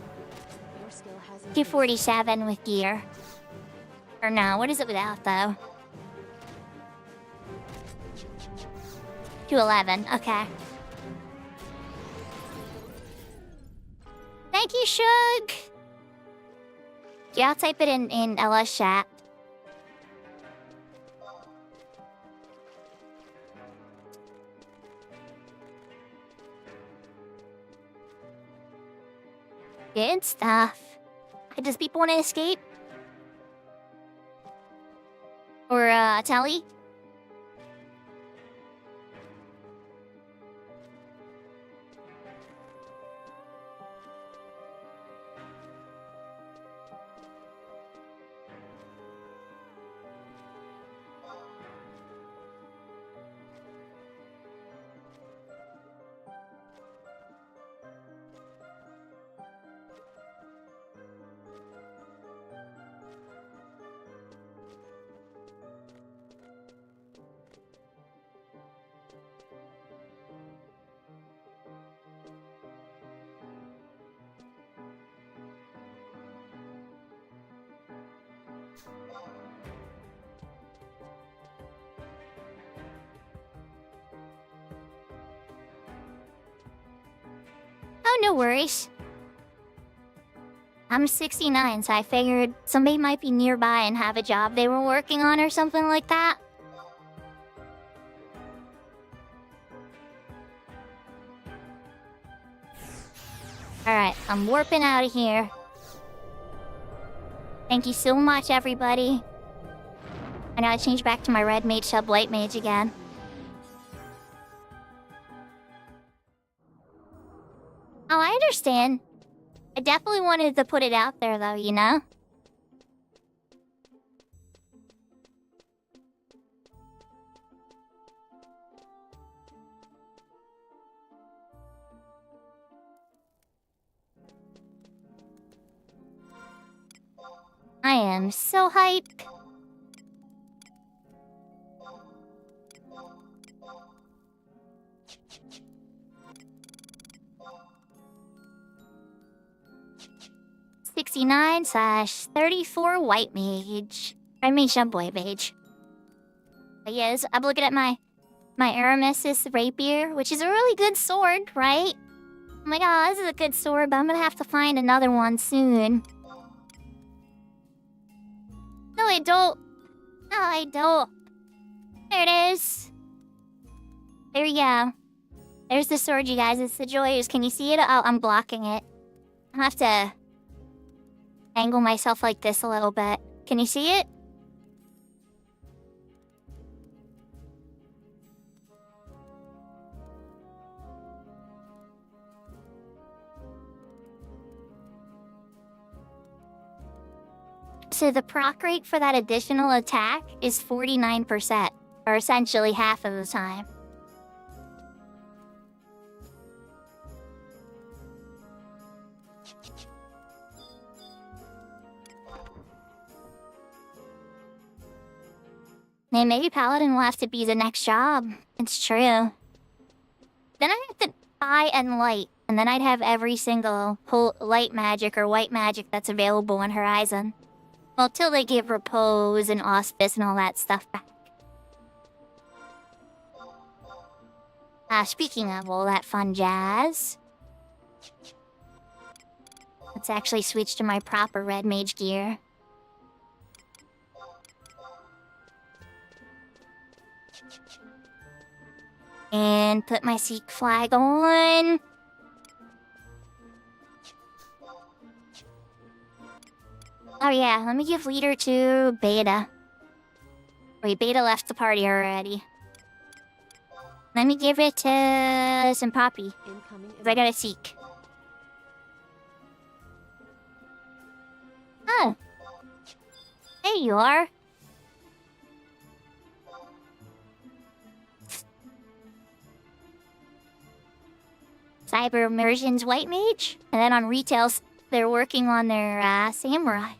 Your skill has increased. 247 with gear. Or no, what is it without though? 211, okay. Thank you, Shug! Yeah, I'll type it in LS chat. Good stuff. Does people want to escape? Or, Telly? Oh, no worries. I'm 69, so I figured somebody might be nearby and have a job they were working on or something like that. Alright, I'm warping out of here. Thank you so much, everybody. I know I changed back to my red mage sub white mage again. Oh, I understand. I definitely wanted to put it out there, though, you know? I am so hyped. FFXI/34 white mage. I mean, boy mage. But yes, I'm looking at my Aramis' rapier, which is a really good sword, right? Oh my god, this is a good sword, but I'm gonna have to find another one soon. No, I don't. No, I don't. There it is. There we go. There's the sword, you guys. It's the Joyous. Can you see it? Oh, I'm blocking it. I have to angle myself like this a little bit. Can you see it? So the proc rate for that additional attack is 49%, or essentially half of the time. Man, maybe Paladin will have to be the next job. It's true. Then I have to buy and light, and then I'd have every single light magic or white magic that's available on Horizon. Well, till they give Repose and Auspice and all that stuff back. Speaking of all that fun jazz, let's actually switch to my proper red mage gear. And put my Seek flag on. Oh yeah, let me give leader to Beta. Wait, Beta left the party already. Let me give it to some Poppy. Cause I gotta Seek. Oh. There you are. Cyber Immersion's White Mage. And then on retails, they're working on their Samurai.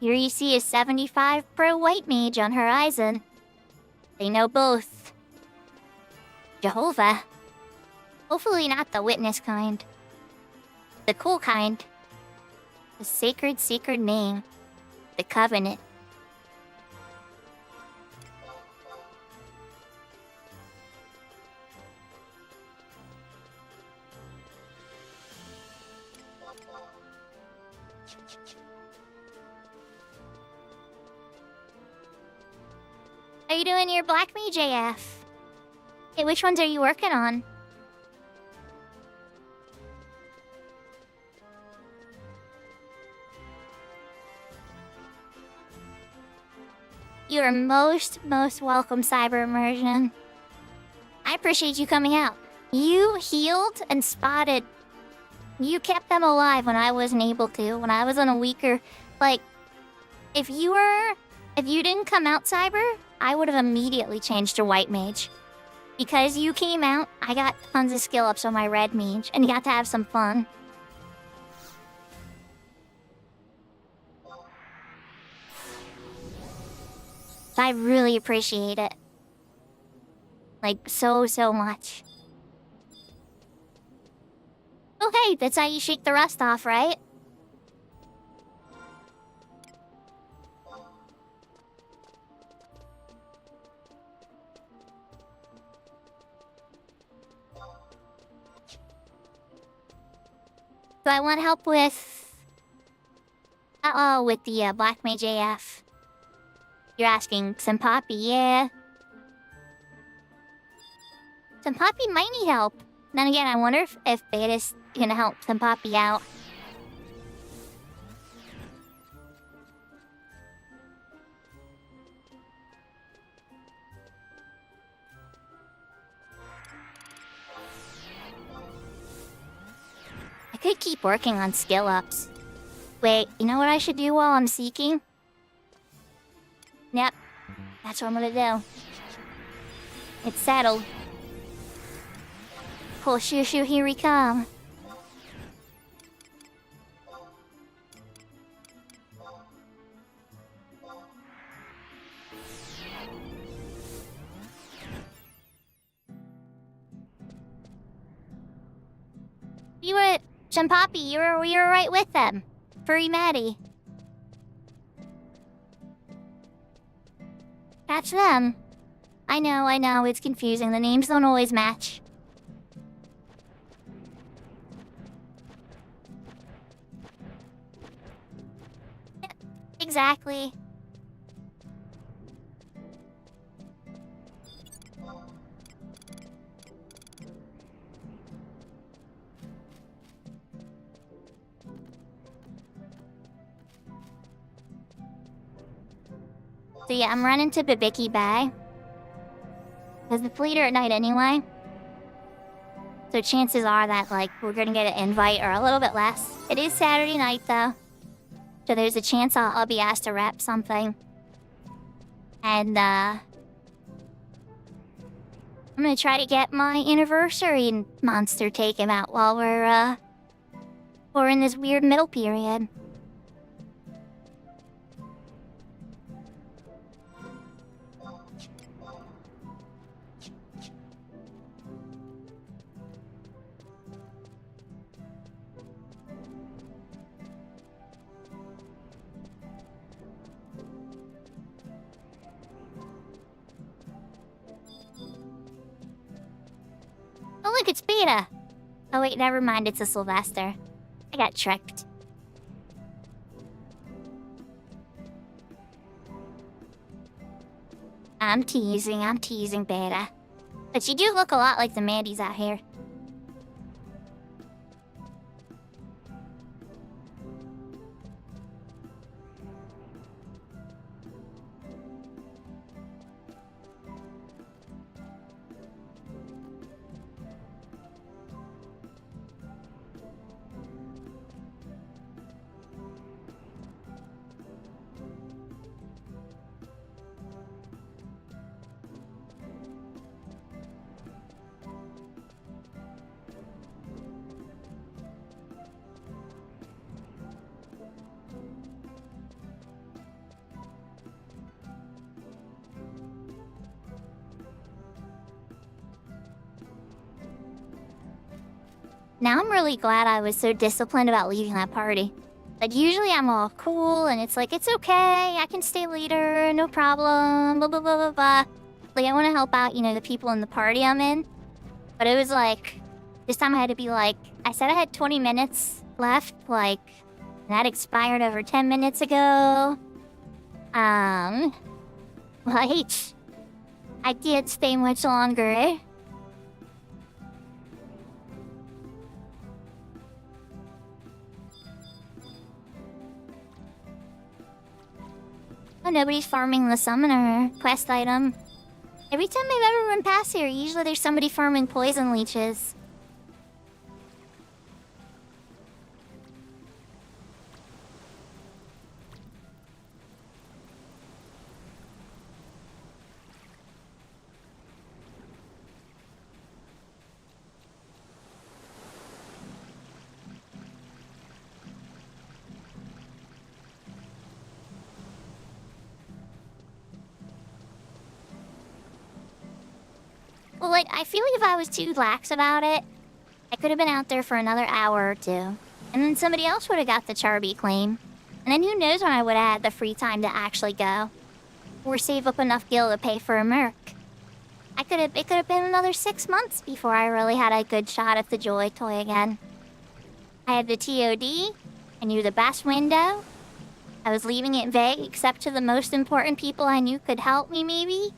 Here you see a 75 Pro White Mage on Horizon. They know both. Jehovah. Hopefully not the witness kind. The cool kind. The sacred name. The Covenant. How you doing your Black Mage AF? Hey, which ones are you working on? You are most welcome, Cyber Immersion. I appreciate you coming out. You healed and spotted. You kept them alive when I wasn't able to, when I was on a weaker... Like, if you didn't come out, Cyber, I would have immediately changed to White Mage. Because you came out, I got tons of skill ups on my Red Mage, and you got to have some fun. I really appreciate it. Like, so much. Oh hey, that's how you shake the rust off, right? Do I want help with... with the Black Mage AF? You're asking some Poppy, yeah. Some Poppy might need help. Then again, I wonder if Beta's gonna help some Poppy out. I could keep working on skill ups. Wait, you know what I should do while I'm seeking? Yep, that's what I'm gonna do. It's settled. Oh, shoo, here we come. You were... Shenpapi, you were right with them. Furry Maddie. That's them. I know, it's confusing. The names don't always match. Exactly. So yeah, I'm running to Bibiki Bay. Because it's later at night anyway. So chances are that, like, we're gonna get an invite or a little bit less. It is Saturday night, though. So there's a chance I'll be asked to rep something. And, I'm gonna try to get my anniversary monster taken out while we're in this weird middle period. Oh look, it's Beta! Oh wait, never mind, it's a Sylvester. I got tricked. I'm teasing Beta. But you do look a lot like the Mandies out here. Now I'm really glad I was so disciplined about leaving that party. Like, usually I'm all cool, and it's like, it's okay, I can stay later, no problem, blah, blah, blah, blah, blah. Like, I want to help out, you know, the people in the party I'm in. But it was like, this time I had to be like, I said I had 20 minutes left, like, and that expired over 10 minutes ago. Like, I can't stay much longer. Oh, nobody's farming the summoner quest item. Every time I've ever run past here, usually there's somebody farming poison leeches. Well, like, I feel like if I was too lax about it, I could have been out there for another hour or two. And then somebody else would have got the Charby claim. And then who knows when I would have had the free time to actually go. Or save up enough gil to pay for a merc. It could have been another 6 months before I really had a good shot at the Joy Toy again. I had the TOD. I knew the best window. I was leaving it vague except to the most important people I knew could help me, maybe.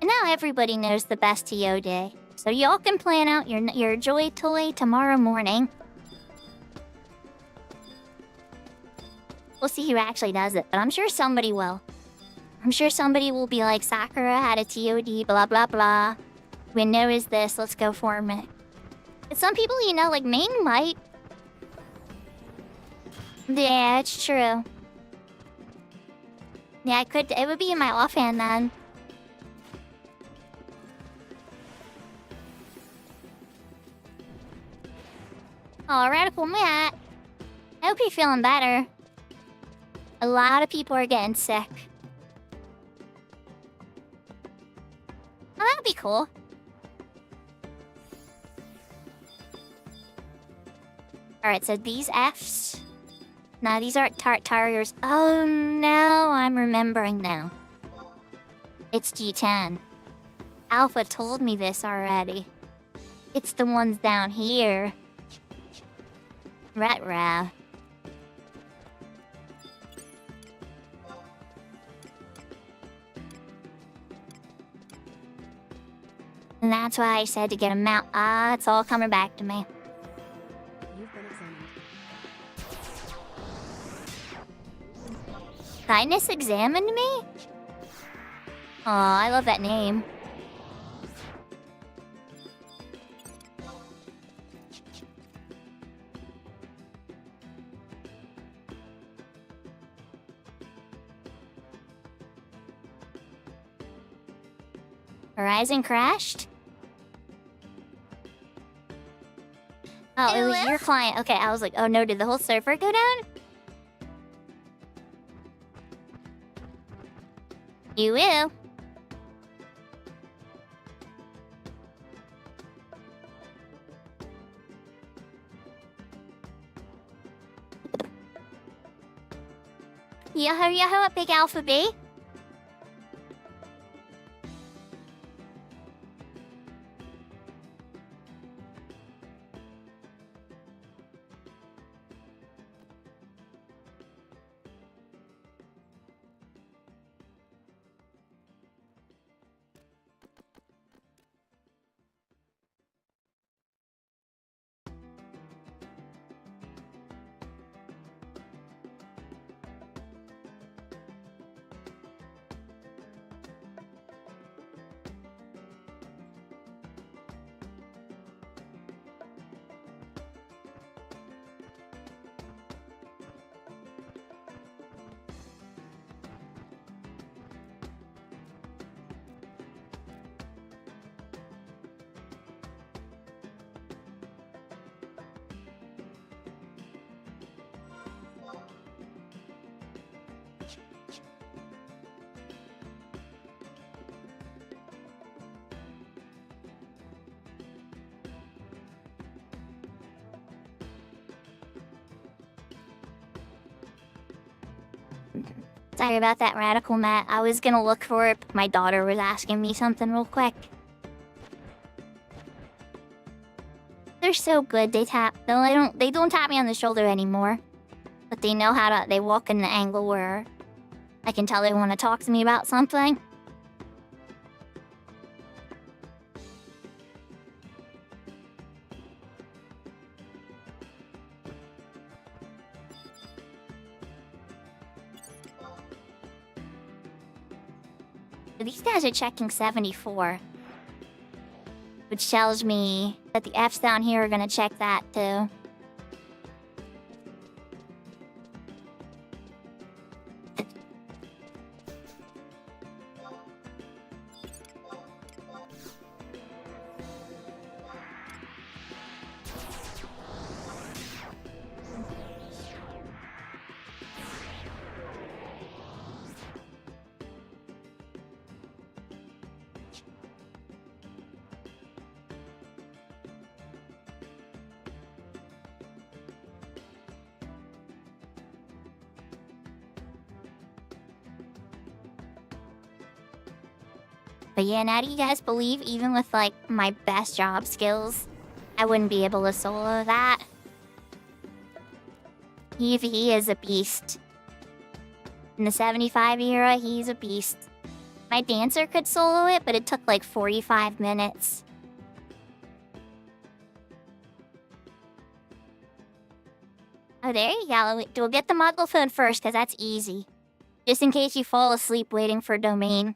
And now everybody knows the best TOD. So y'all can plan out your Joy Toy tomorrow morning. We'll see who actually does it, but I'm sure somebody will. I'm sure somebody will be like, Sakura had a TOD, blah blah blah. Window is this, let's go form it. But some people, you know, like Ming might. Yeah, it's true. Yeah, it would be in my offhand then. Oh, Radical Matt. I hope you're feeling better. A lot of people are getting sick. Oh, that'd be cool. Alright, so these Fs. No, these aren't Tartariers. Oh no, I'm remembering now. It's G10. Alpha told me this already. It's the ones down here. Ruh-roh. And that's why I said to get a mount. Ah, it's all coming back to me. You've been examined. Kindness examined me? Aw, I love that name. Horizon crashed? Oh, it was your client. Okay, I was like, oh no, did the whole server go down? You will. Yahoo, yahoo, big alpha B. Sorry about that, Radical Matt. I was gonna look for it, but my daughter was asking me something real quick. They're so good. They tap. No, they don't tap me on the shoulder anymore. But they know how to. They walk in the angle where I can tell they want to talk to me about something. These guys are checking 74. Which tells me that the Fs down here are gonna check that too. But yeah, now do you guys believe even with like my best job skills, I wouldn't be able to solo that? He is a beast. In the 75 era, he's a beast. My dancer could solo it, but it took like 45 minutes. Oh, there you go. We'll get the muggle phone first, because that's easy. Just in case you fall asleep waiting for domain.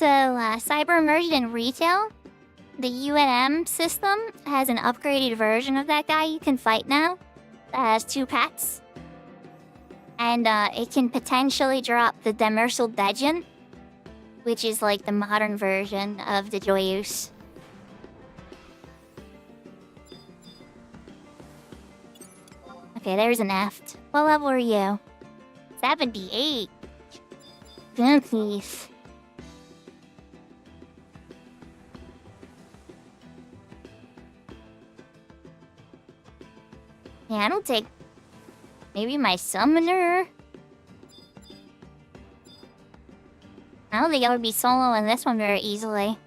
So, cyber immersion in retail? The UNM system has an upgraded version of that guy you can fight now that has 2 pets. And it can potentially drop the Demersal Dejin, which is like the modern version of the Joyous. Okay, there's an F. What level are you? 78. Goodness. Yeah, I don't take... Maybe my summoner? I don't think I would be soloing this one very easily.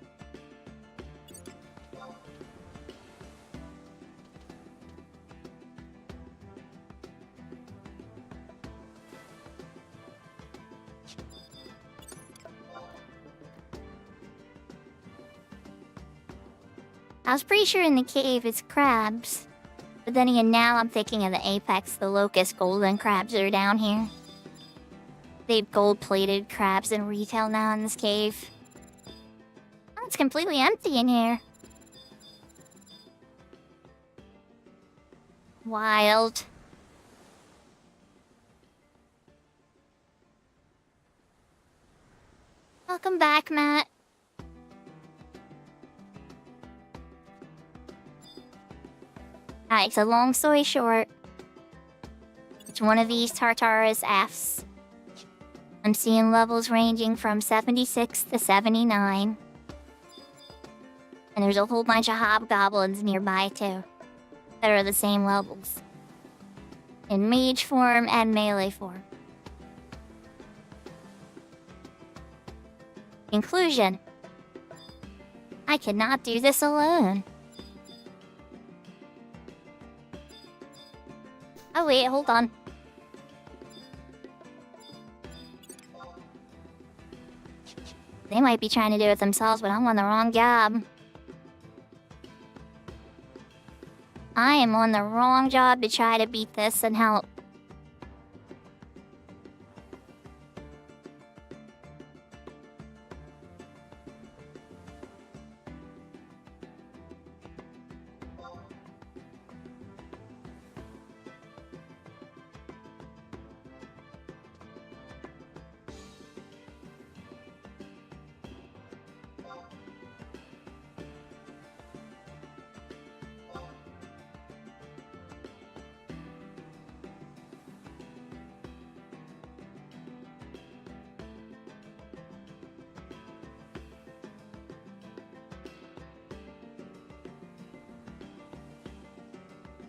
I was pretty sure in the cave it's crabs. But then again, now I'm thinking of the apex, the locust golden crabs that are down here. They've gold-plated crabs in retail now in this cave. Oh, it's completely empty in here. Wild. Welcome back, Matt. Alright, so long story short, it's one of these Tartarus Fs. I'm seeing levels ranging from 76 to 79. And there's a whole bunch of hobgoblins nearby too, that are the same levels. In mage form and melee form. Conclusion. I cannot do this alone. Oh wait, hold on. They might be trying to do it themselves, but I'm on the wrong job. I am on the wrong job to try to beat this and help.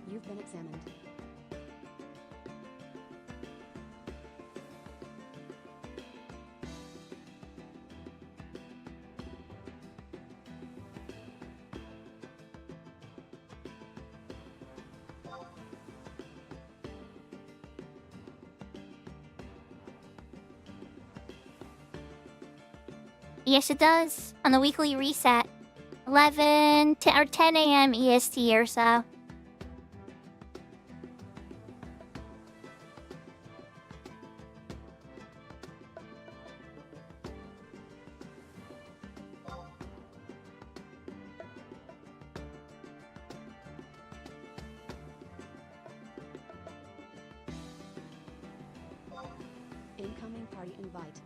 You've been examined. Yes, it does. On the weekly reset. 11 or 10 a.m. EST or so. Incoming party invite.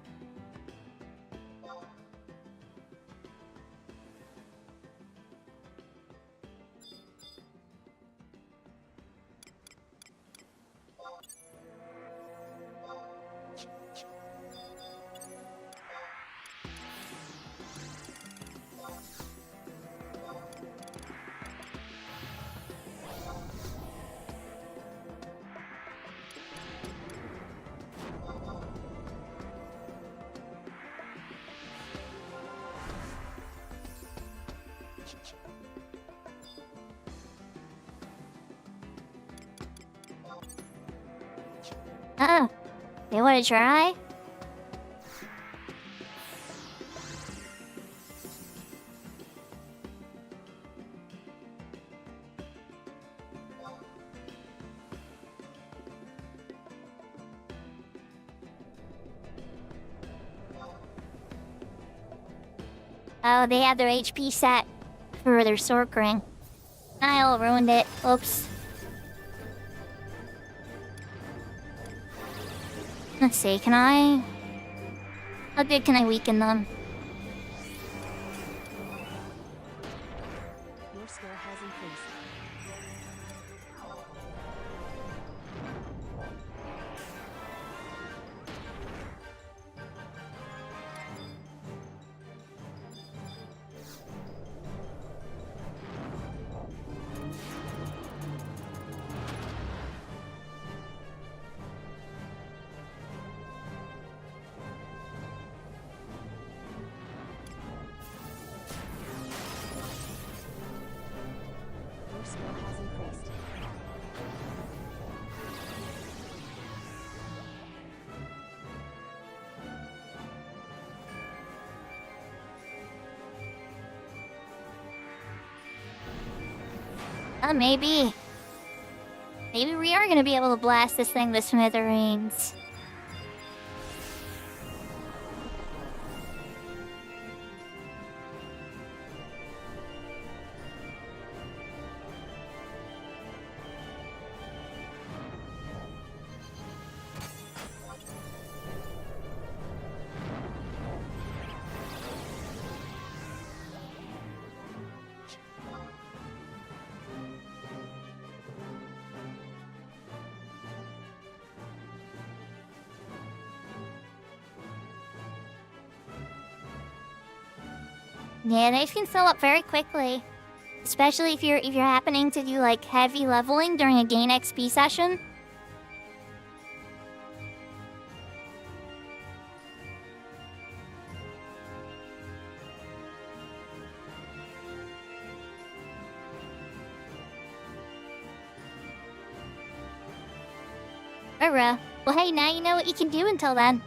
Oh, they want to try? Oh, they had their HP set for their Sork ring. I all ruined it. Oops. Let's see, can I... How good can I weaken them? Your score has increased. Your score has increased. Maybe. Maybe we are gonna be able to blast this thing to smithereens. Yeah, they can fill up very quickly. Especially if you're happening to do like heavy leveling during a gain XP session. Well, hey, now you know what you can do until then.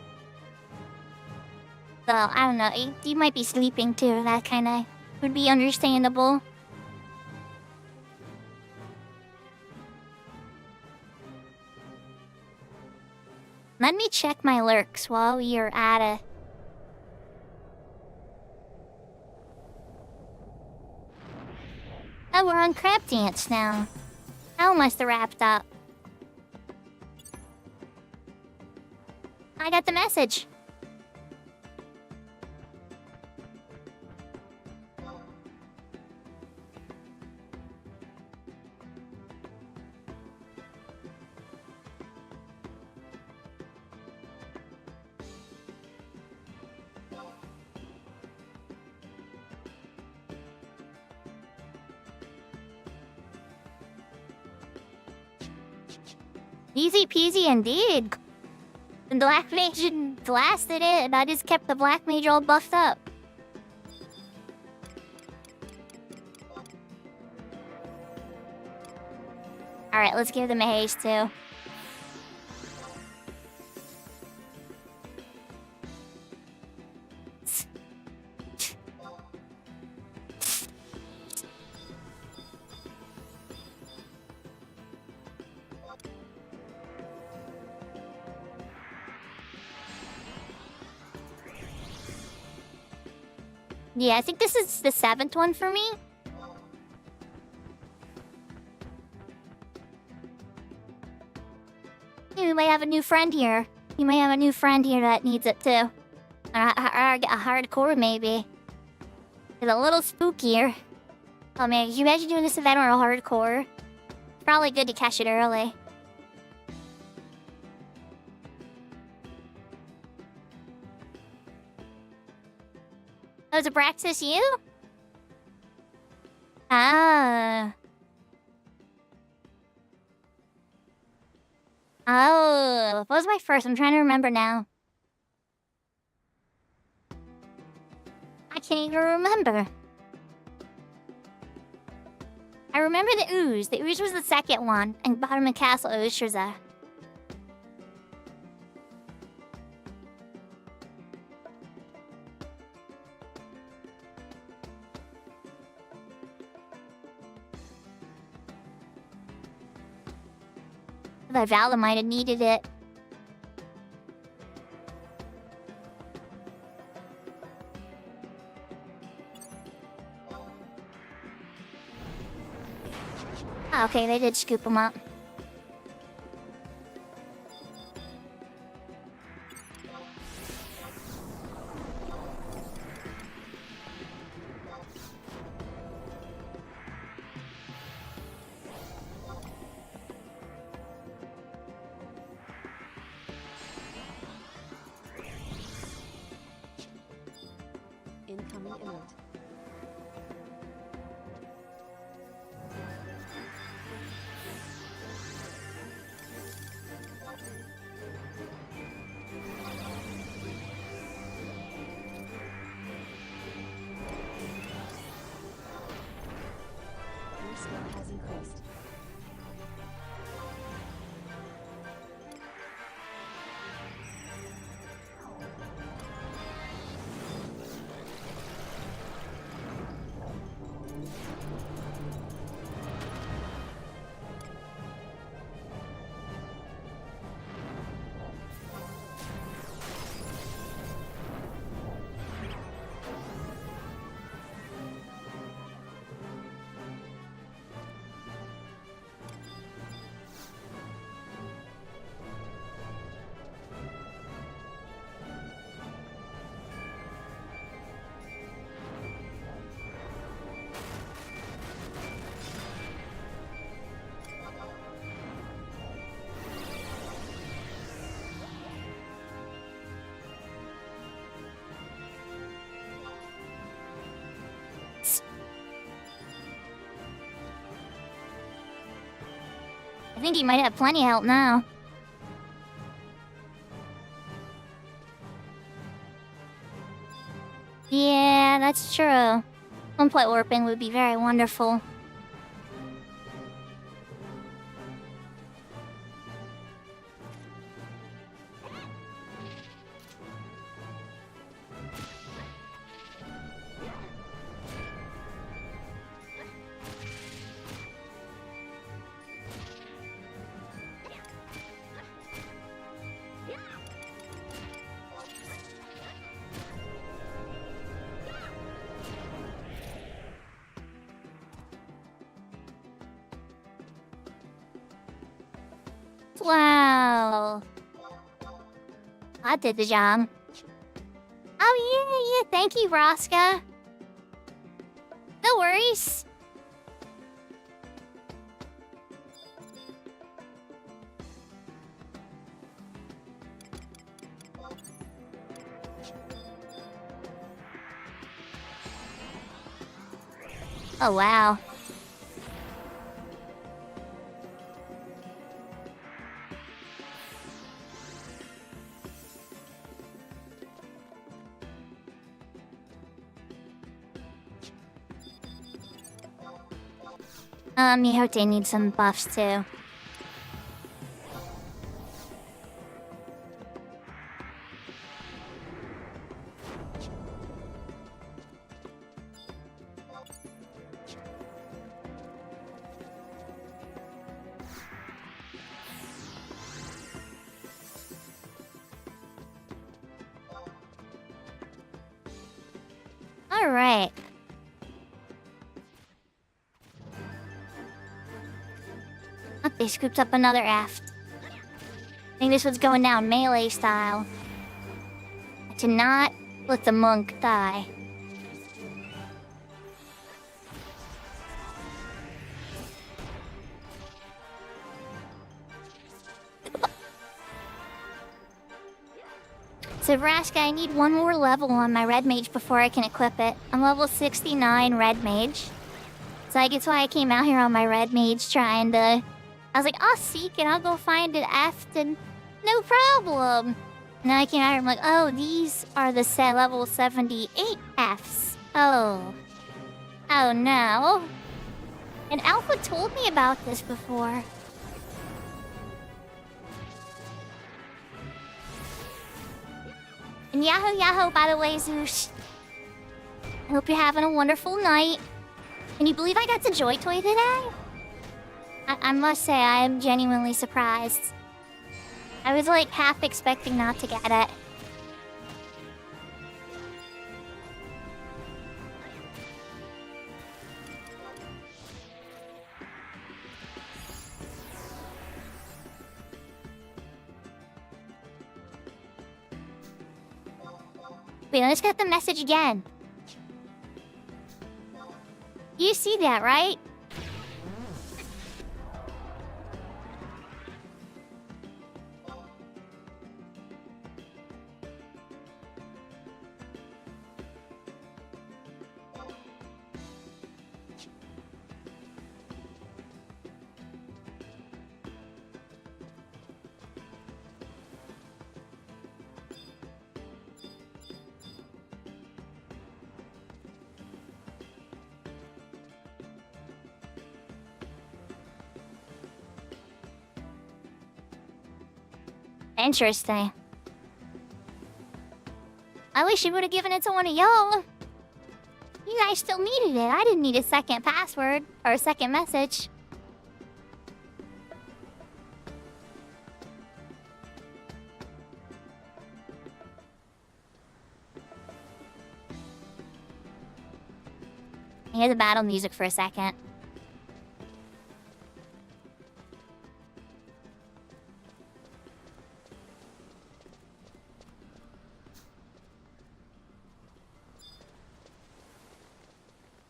Well, I don't know, you might be sleeping too, that kinda would be understandable. Let me check my lurks while you're at it. Oh, we're on Crab Dance now. I almost wrapped up. I got the message. Easy peasy indeed. The Black Mage blasted it, and I just kept the Black Mage all buffed up. Alright, let's give them a haste too. Yeah, I think this is the 7th one for me. You might have a new friend here. You might have a new friend here that needs it too. Or a hardcore maybe. It's a little spookier. Oh man, can you imagine doing this event on a hardcore? Probably good to catch it early. Oh, is it Braxis you? Ah. Oh, what was my first? I'm trying to remember now. I can't even remember. I remember the Ooze. The Ooze was the second one, and Bottom of Castle Ooze was a... That Vala might have needed it. Okay, they did scoop him up. Incoming emote. Your skill has increased. I think he might have plenty of help now. Yeah, that's true. One-point warping would be very wonderful. Wow. I did the job. Oh, yeah. Thank you, Rosca. No worries. Oh, wow. Mihote needs some buffs too. All right. They scooped up another aft. I think this one's going down melee style. To not let the monk die. So Vraska, I need one more level on my red mage before I can equip it. I'm level 69 red mage. So I guess why I came out here on my red mage trying to... I was like, I'll seek and I'll go find an aft and no problem. And then I came out here and I'm like, oh, these are the level 78 Fs. Oh. Oh no. And Alpha told me about this before. And Yahoo, by the way, Zeus. I hope you're having a wonderful night. Can you believe I got the Joy Toy today? I must say, I am genuinely surprised. I was like half expecting not to get it. Wait, I just got the message again. You see that, right? Interesting. I wish you would have given it to one of y'all. You guys still needed it. I didn't need a second password or a second message. Hear the battle music for a second.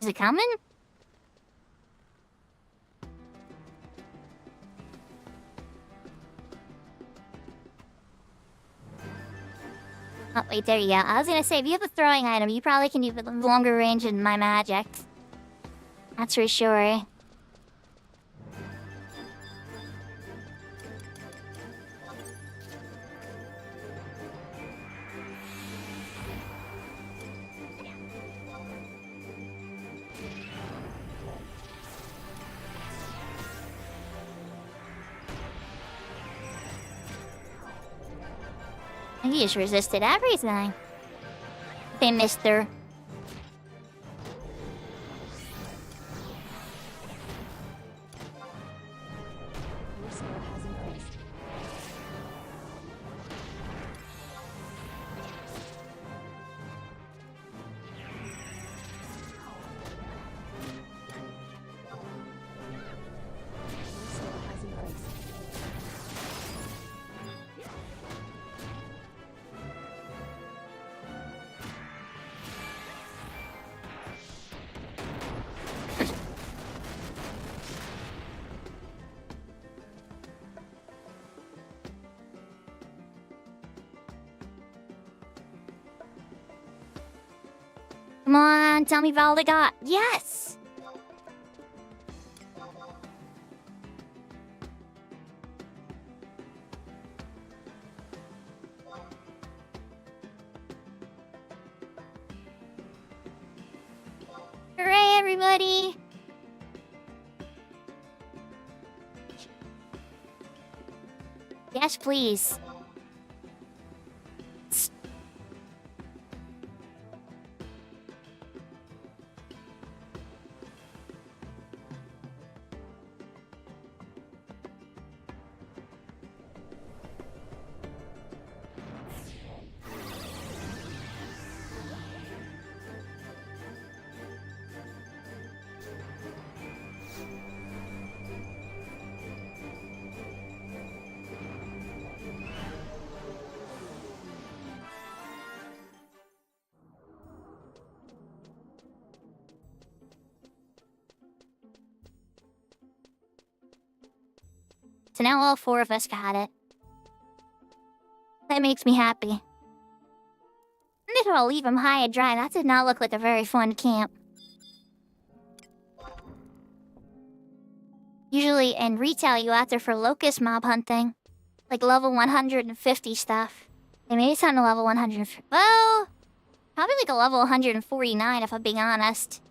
Is it coming? Oh, wait, there you go. I was gonna say, if you have a throwing item, you probably can use longer range than my magic. That's for sure. He just resisted everything. Hey, mister. Your score has increased. Your score has increased. Come on, tell me about all they got. Yes! Hooray, everybody! Yes, please. So now all four of us got it. That makes me happy. And if I'll leave him high and dry, that did not look like a very fun camp. Usually in retail, you out there for locust mob hunting. Like level 150 stuff. They made it sound to level 100. Well, probably like a level 149 if I'm being honest.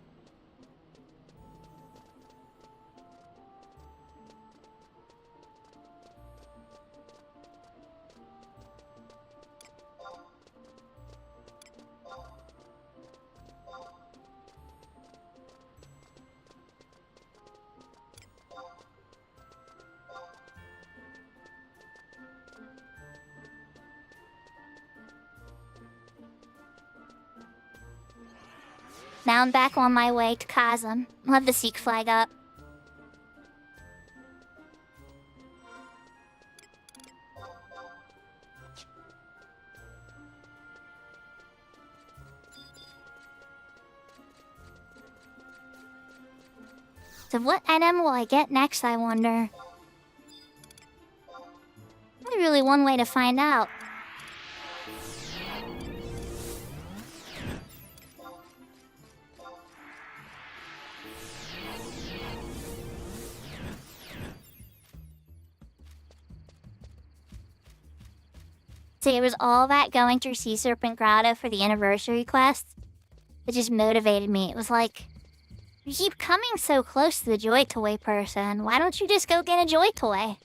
Now I'm back on my way to Chasm. I'll have the Seek flag up. So what NM will I get next, I wonder? Only really one way to find out. See, it was all that going through Sea Serpent Grotto for the anniversary quest that just motivated me. It was like, you keep coming so close to the Joy Toy person. Why don't you just go get a Joy Toy?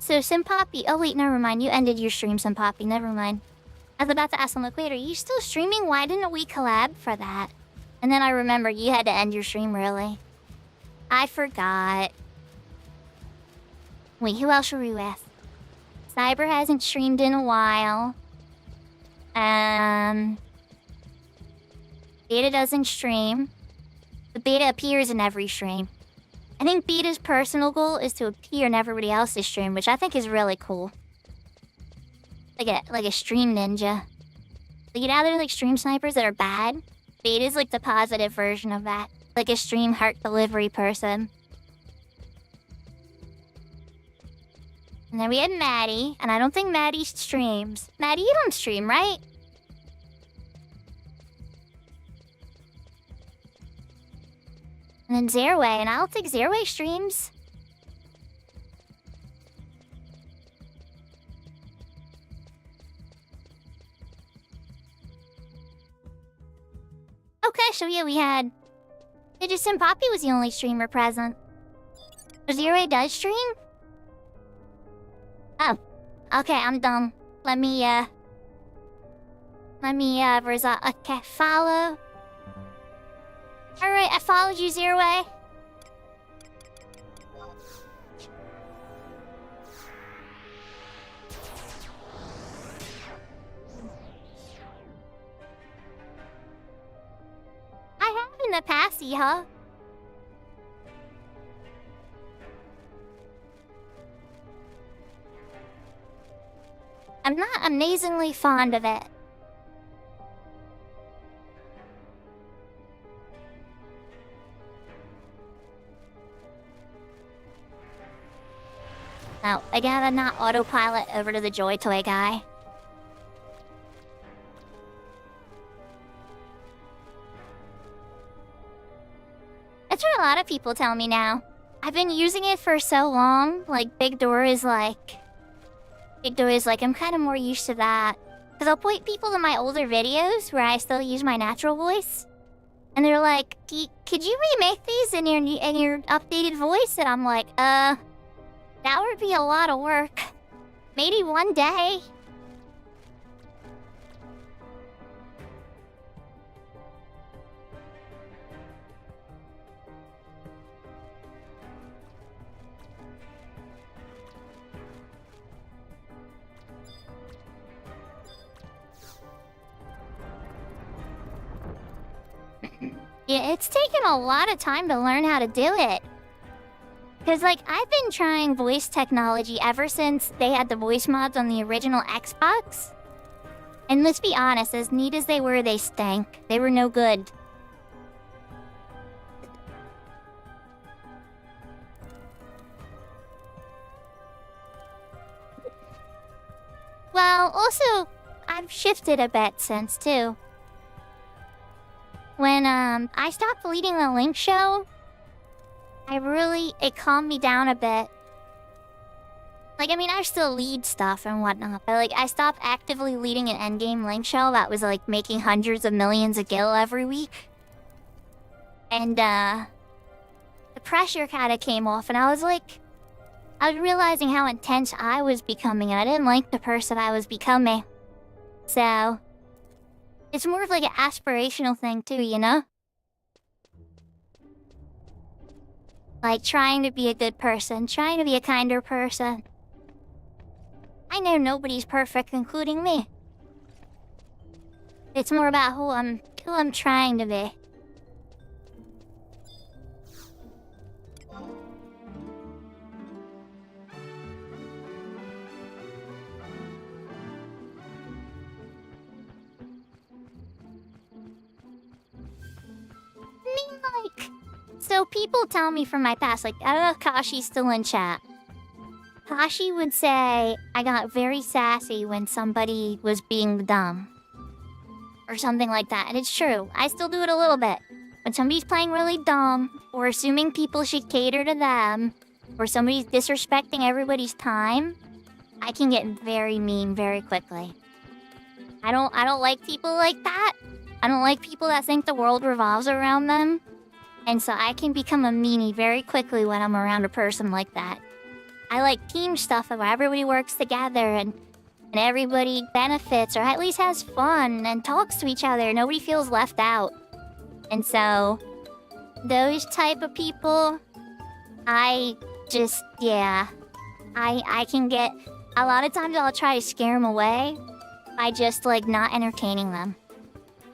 So, Simpoppy. Oh, wait, never mind. You ended your stream, Simpoppy. Never mind. I was about to ask him, like, wait, are you still streaming? Why didn't we collab for that? And then I remembered you had to end your stream, really. I forgot. Wait, who else are we with? Cyber hasn't streamed in a while. Beta doesn't stream. The Beta appears in every stream. I think Beta's personal goal is to appear in everybody else's stream, which I think is really cool. Like a stream ninja. Like, you know, there's like stream snipers that are bad. Beta's like the positive version of that. Like a stream heart delivery person. And then we had Maddie, and I don't think Maddie streams. Maddie, you don't stream, right? And then Zerway, and I don't think Zerway streams. Okay, so yeah, we had... Just Poppy was the only streamer present. Zerway does stream? Oh. Okay, I'm done. Let me, okay, follow. Alright, I followed you, Zerway. I have in the past, huh? I'm not amazingly fond of it. Oh, I gotta not autopilot over to the Joy Toy guy. That's what a lot of people tell me now. I've been using it for so long, like, Big Door is like, I'm kind of more used to that. Because I'll point people to my older videos where I still use my natural voice. And they're like, could you remake these in your updated voice? And I'm like, that would be a lot of work. Maybe one day. Yeah, it's taken a lot of time to learn how to do it. Because, like, I've been trying voice technology ever since they had the voice mods on the original Xbox. And let's be honest, as neat as they were, they stank. They were no good. Well, also, I've shifted a bit since, too. When, I stopped leading the Link show, it calmed me down a bit. Like, I mean, I still lead stuff and whatnot, but, like, I stopped actively leading an endgame Link show that was, like, making hundreds of millions of gil every week. And, the pressure kind of came off, and I was realizing how intense I was becoming, and I didn't like the person I was becoming. So, it's more of, like, an aspirational thing, too, you know? Like, trying to be a good person, trying to be a kinder person. I know nobody's perfect, including me. It's more about who I'm trying to be. Like, so people tell me from my past, like, I don't know if Kashi's still in chat. Kashi would say I got very sassy when somebody was being dumb. Or something like that, and it's true. I still do it a little bit. When somebody's playing really dumb, or assuming people should cater to them, or somebody's disrespecting everybody's time, I can get very mean very quickly. I don't like people like that. I don't like people that think the world revolves around them. And so I can become a meanie very quickly when I'm around a person like that. I like team stuff where everybody works together and everybody benefits or at least has fun and talks to each other. Nobody feels left out. And so those type of people, I can get... A lot of times I'll try to scare them away by just, like, not entertaining them.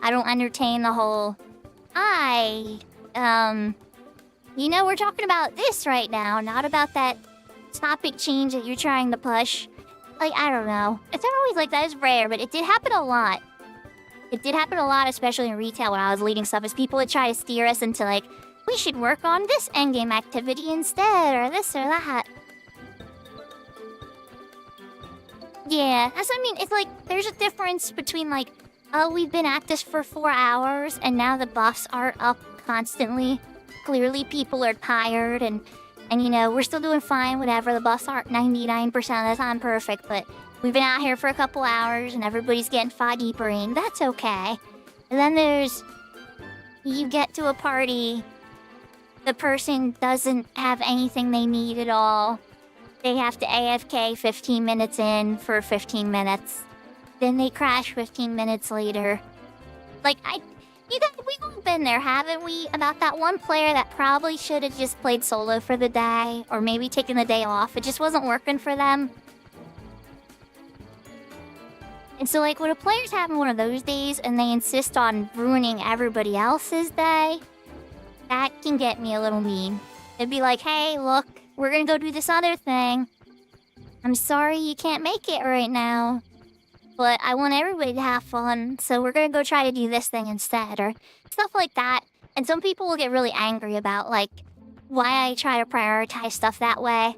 I don't entertain the whole, you know, we're talking about this right now, not about that topic change that you're trying to push. Like, I don't know. It's not always like that. It's rare, but it did happen a lot. It did happen a lot, especially in retail when I was leading stuff, is people would try to steer us into, like, we should work on this endgame activity instead, or this or that. Yeah, that's what I mean. It's like, there's a difference between, like, oh, we've been at this for 4 hours, and now the buffs aren't up constantly. Clearly, people are tired, and you know, we're still doing fine, whatever. The buffs aren't 99% of the time perfect, but we've been out here for a couple hours, and everybody's getting foggy brain. That's okay. And then there's... You get to a party, the person doesn't have anything they need at all. They have to AFK 15 minutes in for 15 minutes. Then they crash 15 minutes later. Like, you guys, we've all been there, haven't we? About that one player that probably should have just played solo for the day, or maybe taken the day off. It just wasn't working for them. And so, like, when a player's having one of those days and they insist on ruining everybody else's day, that can get me a little mean. It'd be like, hey, look, we're gonna go do this other thing. I'm sorry you can't make it right now. But I want everybody to have fun, so we're gonna go try to do this thing instead, or stuff like that. And some people will get really angry about, like, why I try to prioritize stuff that way.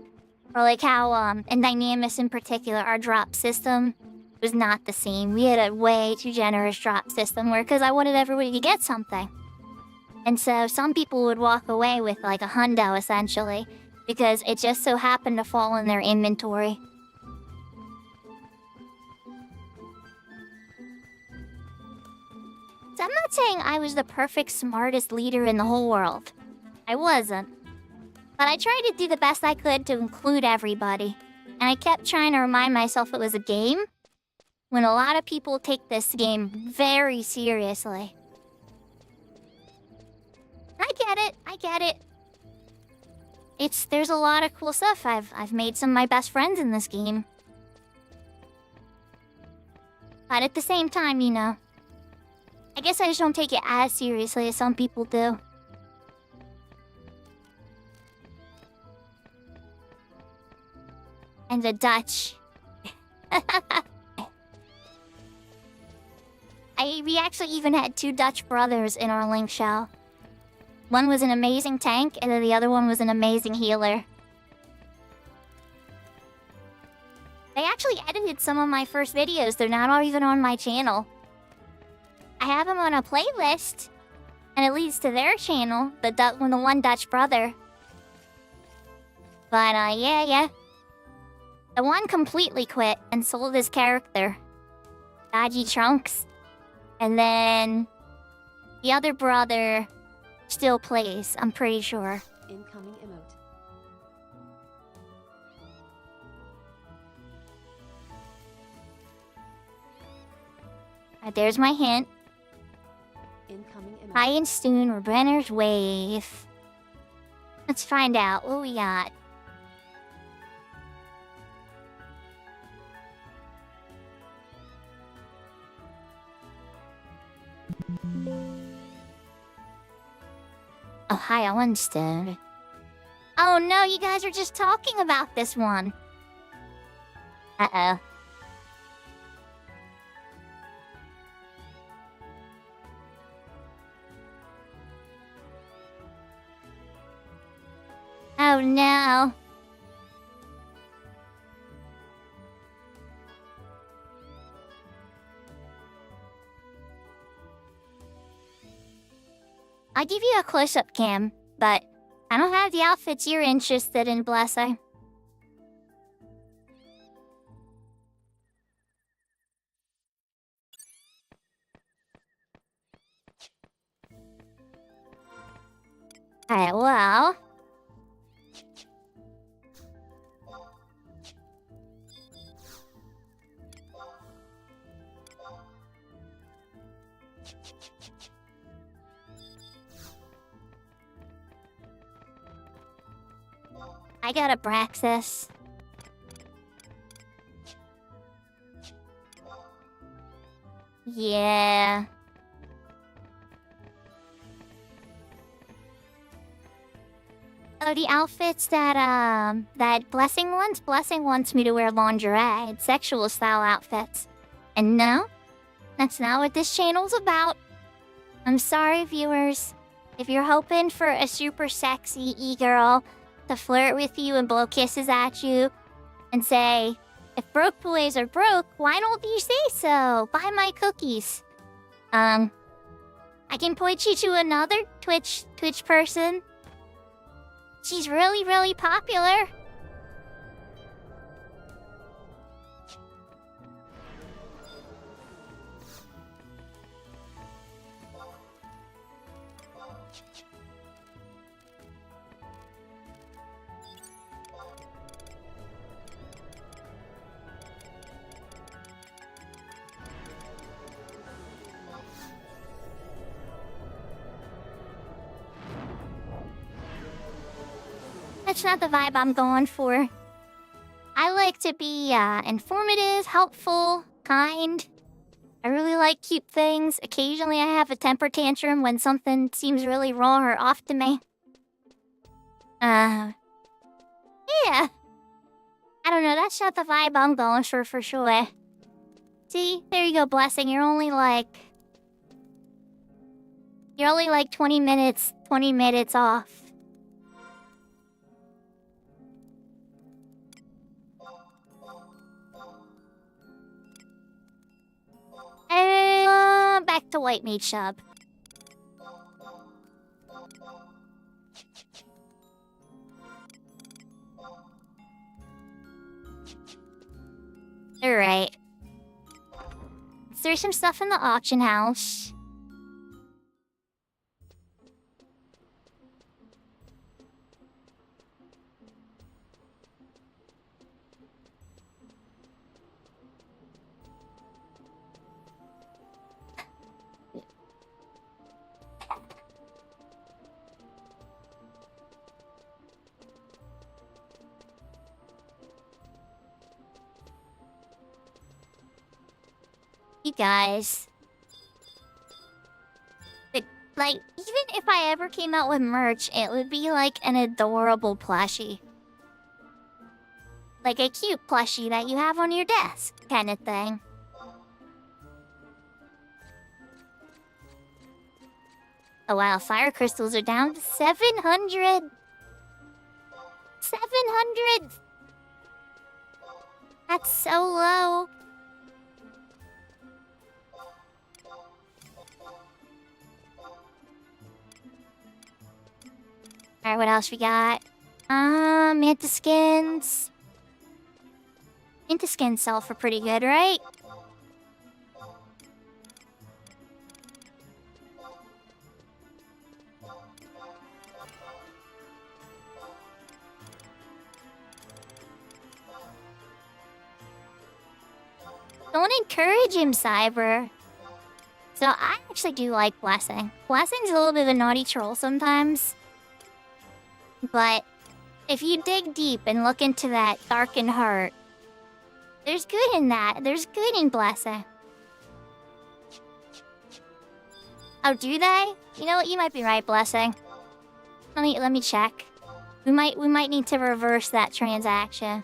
Or like how, in Dynamis in particular, our drop system was not the same. We had a way too generous drop system where, because I wanted everybody to get something. And so some people would walk away with, like, a hundo, essentially, because it just so happened to fall in their inventory. So I'm not saying I was the perfect, smartest leader in the whole world. I wasn't. But I tried to do the best I could to include everybody. And I kept trying to remind myself it was a game, when a lot of people take this game very seriously. I get it. There's a lot of cool stuff. I've made some of my best friends in this game. But at the same time, you know, I guess I just don't take it as seriously as some people do. And the Dutch. We actually even had 2 Dutch brothers in our link shell. One was an amazing tank, and then the other one was an amazing healer. They actually edited some of my first videos. They're not all even on my channel. I have them on a playlist, and it leads to their channel, the one Dutch brother. But, yeah. The one completely quit and sold his character, Dodgy Trunks. And then the other brother still plays, I'm pretty sure. Incoming emote. There's my hint. Incoming emote. High and Stoon or Brenner's Wave. Let's find out what we got. Oh, hi, I understood. Oh no, you guys are just talking about this one. Uh-oh. Oh no. I'll give you a close-up cam, but I don't have the outfits you're interested in, Blessing. Alright, well... I got a Braxis. Yeah. Oh, the outfits that Blessing wants? Blessing wants me to wear lingerie, sexual style outfits. And no, that's not what this channel's about. I'm sorry, viewers. If you're hoping for a super sexy e-girl to flirt with you and blow kisses at you and say, if broke boys are broke, why don't you say so? Buy my cookies. I can point you to another Twitch person. She's really, really popular. That's not the vibe I'm going for. I like to be informative, helpful, kind. I really like cute things. Occasionally I have a temper tantrum when something seems really wrong or off to me. Yeah. I don't know, that's not the vibe I'm going for sure. See? There you go, Blessing. You're only like 20 minutes off. Back to White Meat Shop. Alright. There's some stuff in the auction house. You guys. Like, even if I ever came out with merch, it would be like an adorable plushie. Like a cute plushie that you have on your desk, kind of thing. Oh wow, fire crystals are down to 700! 700! That's so low. Alright, what else we got? Manta skins. Manta skins sell for pretty good, right? Don't encourage him, Cyber. So I actually do like Blessing. Blessing's a little bit of a naughty troll sometimes. But if you dig deep and look into that darkened heart, there's good in that. There's good in blessing. Oh, do they? You know what? You might be right, blessing. Let me check. We might need to reverse that transaction.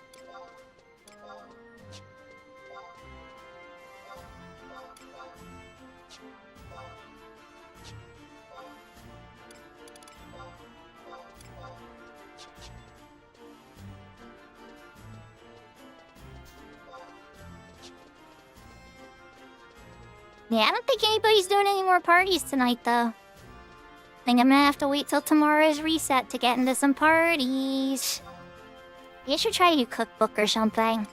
Yeah, I don't think anybody's doing any more parties tonight, though. I think I'm gonna have to wait till tomorrow's reset to get into some parties. I should try to do cookbook or something. I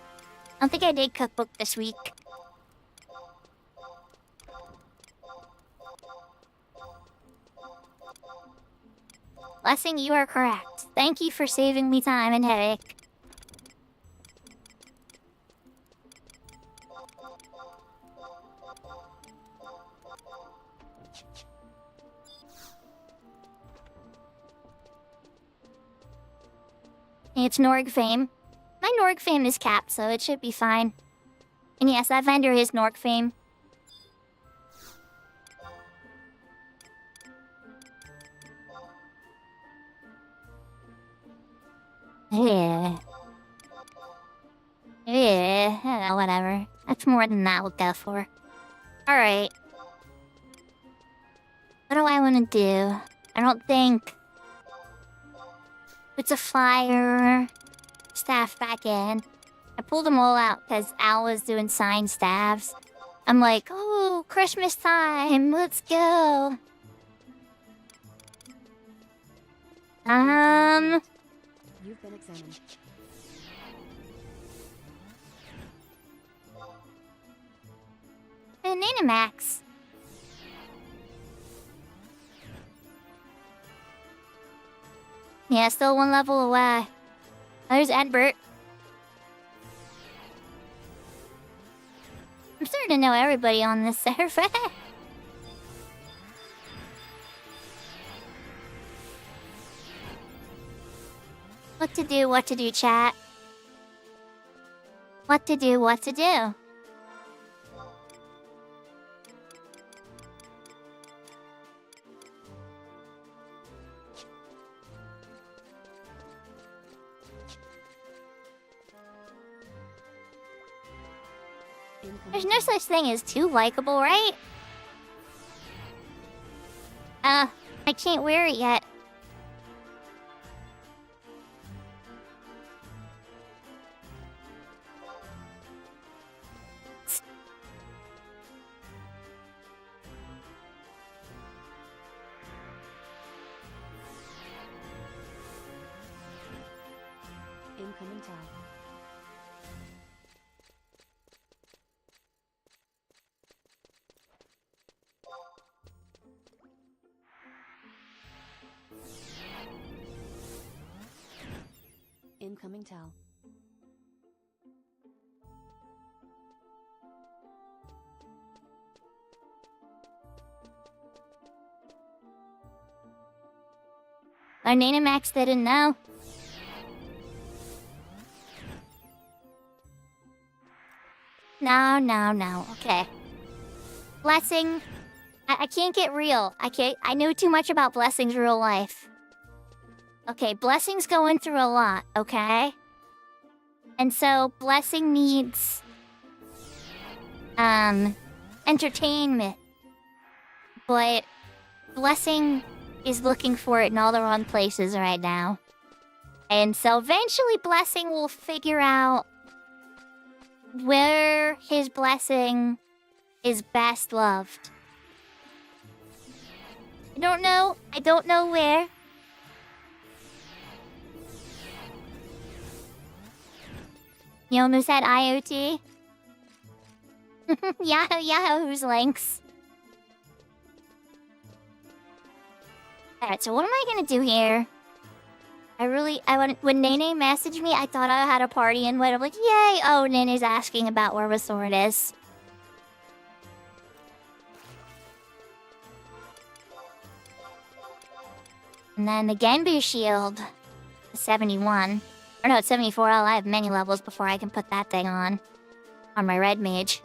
don't think I did cookbook this week. Blessing, you are correct. Thank you for saving me time and headache. It's Norg Fame. My Norg Fame is capped, so it should be fine. And yes, that vendor is Norg Fame. Yeah. Whatever. That's more than that will go for. Alright. What do I want to do? I don't think... It's a flyer. Staff back in. I pulled them all out because Al was doing signed staffs. I'm like, oh, Christmas time. Let's go. You've been examined. And Ninamax. Yeah, still one level away. There's Edbert. I'm starting to know everybody on this server. What to do, chat? What to do. There's no such thing as too likable, right? I can't wear it yet. Incoming tag. Incoming towel. Our Ninamax didn't know. No. Okay. Blessing. I can't get real. I know too much about Blessing's real life. Okay, Blessing's going through a lot, okay? And so, Blessing needs... entertainment. But Blessing is looking for it in all the wrong places right now. And so eventually Blessing will figure out where his Blessing is best loved. I don't know where. You almost said IoT? Yahoo's links. Alright, so what am I gonna do here? When Nene messaged me, I thought I had a party invite. I'm like, yay! Oh, Nene's asking about where the sword is. And then the Genbu shield. 71. Or no, it's 74. I have many levels before I can put that thing on my red mage.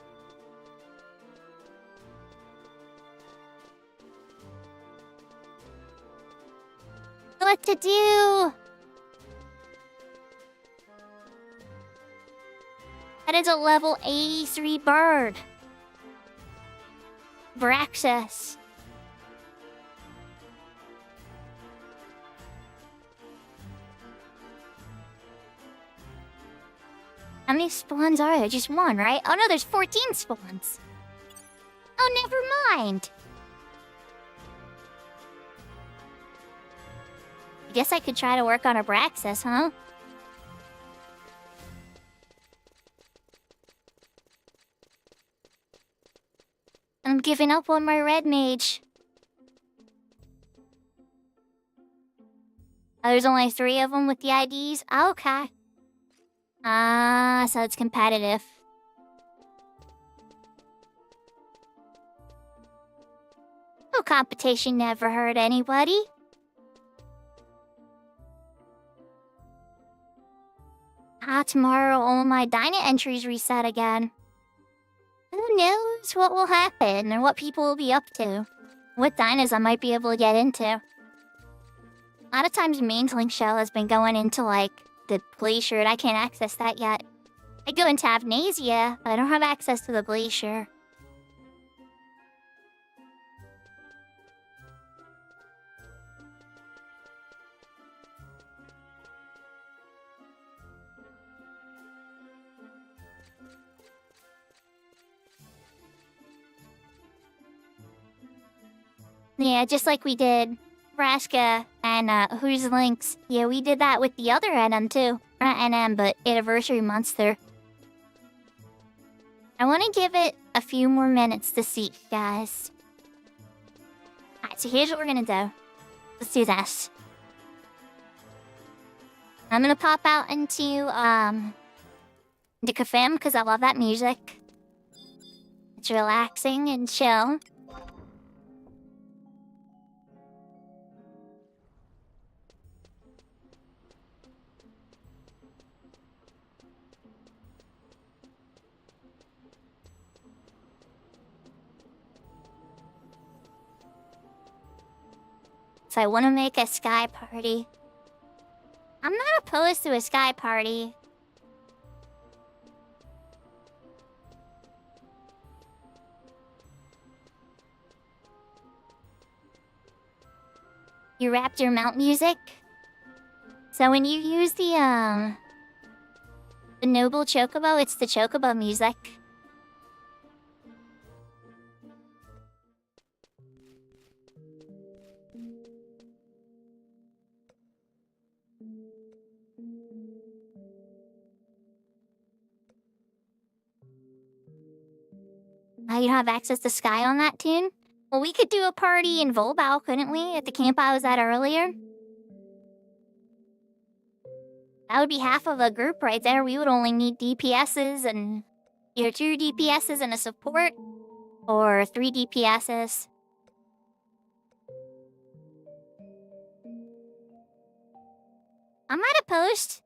What to do? That is a level 83 bird. Braxus. How many spawns are there? Just one, right? Oh no, there's 14 spawns. Oh, never mind. I guess I could try to work on a Braxus, huh? I'm giving up on my red mage. Oh, there's only 3 of them with the IDs? Oh, okay. Ah, so it's competitive. No competition never hurt anybody. Ah, tomorrow all my Dyna entries reset again. Who knows what will happen or what people will be up to? What Dynas I might be able to get into. A lot of times Main's Link Shell has been going into, like, the Glacier, and I can't access that yet. I go into Amnesia, but I don't have access to the Glacier. Yeah, just like we did Vraska and Who's Links. Yeah, we did that with the other NM too. Not NM, but Anniversary Monster. I want to give it a few more minutes to see, guys. Alright, so here's what we're gonna do. Let's do this. I'm gonna pop out into Cafem because I love that music. It's relaxing and chill. So I want to make a sky party. I'm not opposed to a sky party. You Raptor mount music? So when you use the Noble Chocobo, it's the Chocobo music. You don't have access to Sky on that tune? Well, we could do a party in Volbao, couldn't we? At the camp I was at earlier? That would be half of a group right there. We would only need DPSs and either 2 DPSs and a support, or 3 DPSs. I'm not opposed.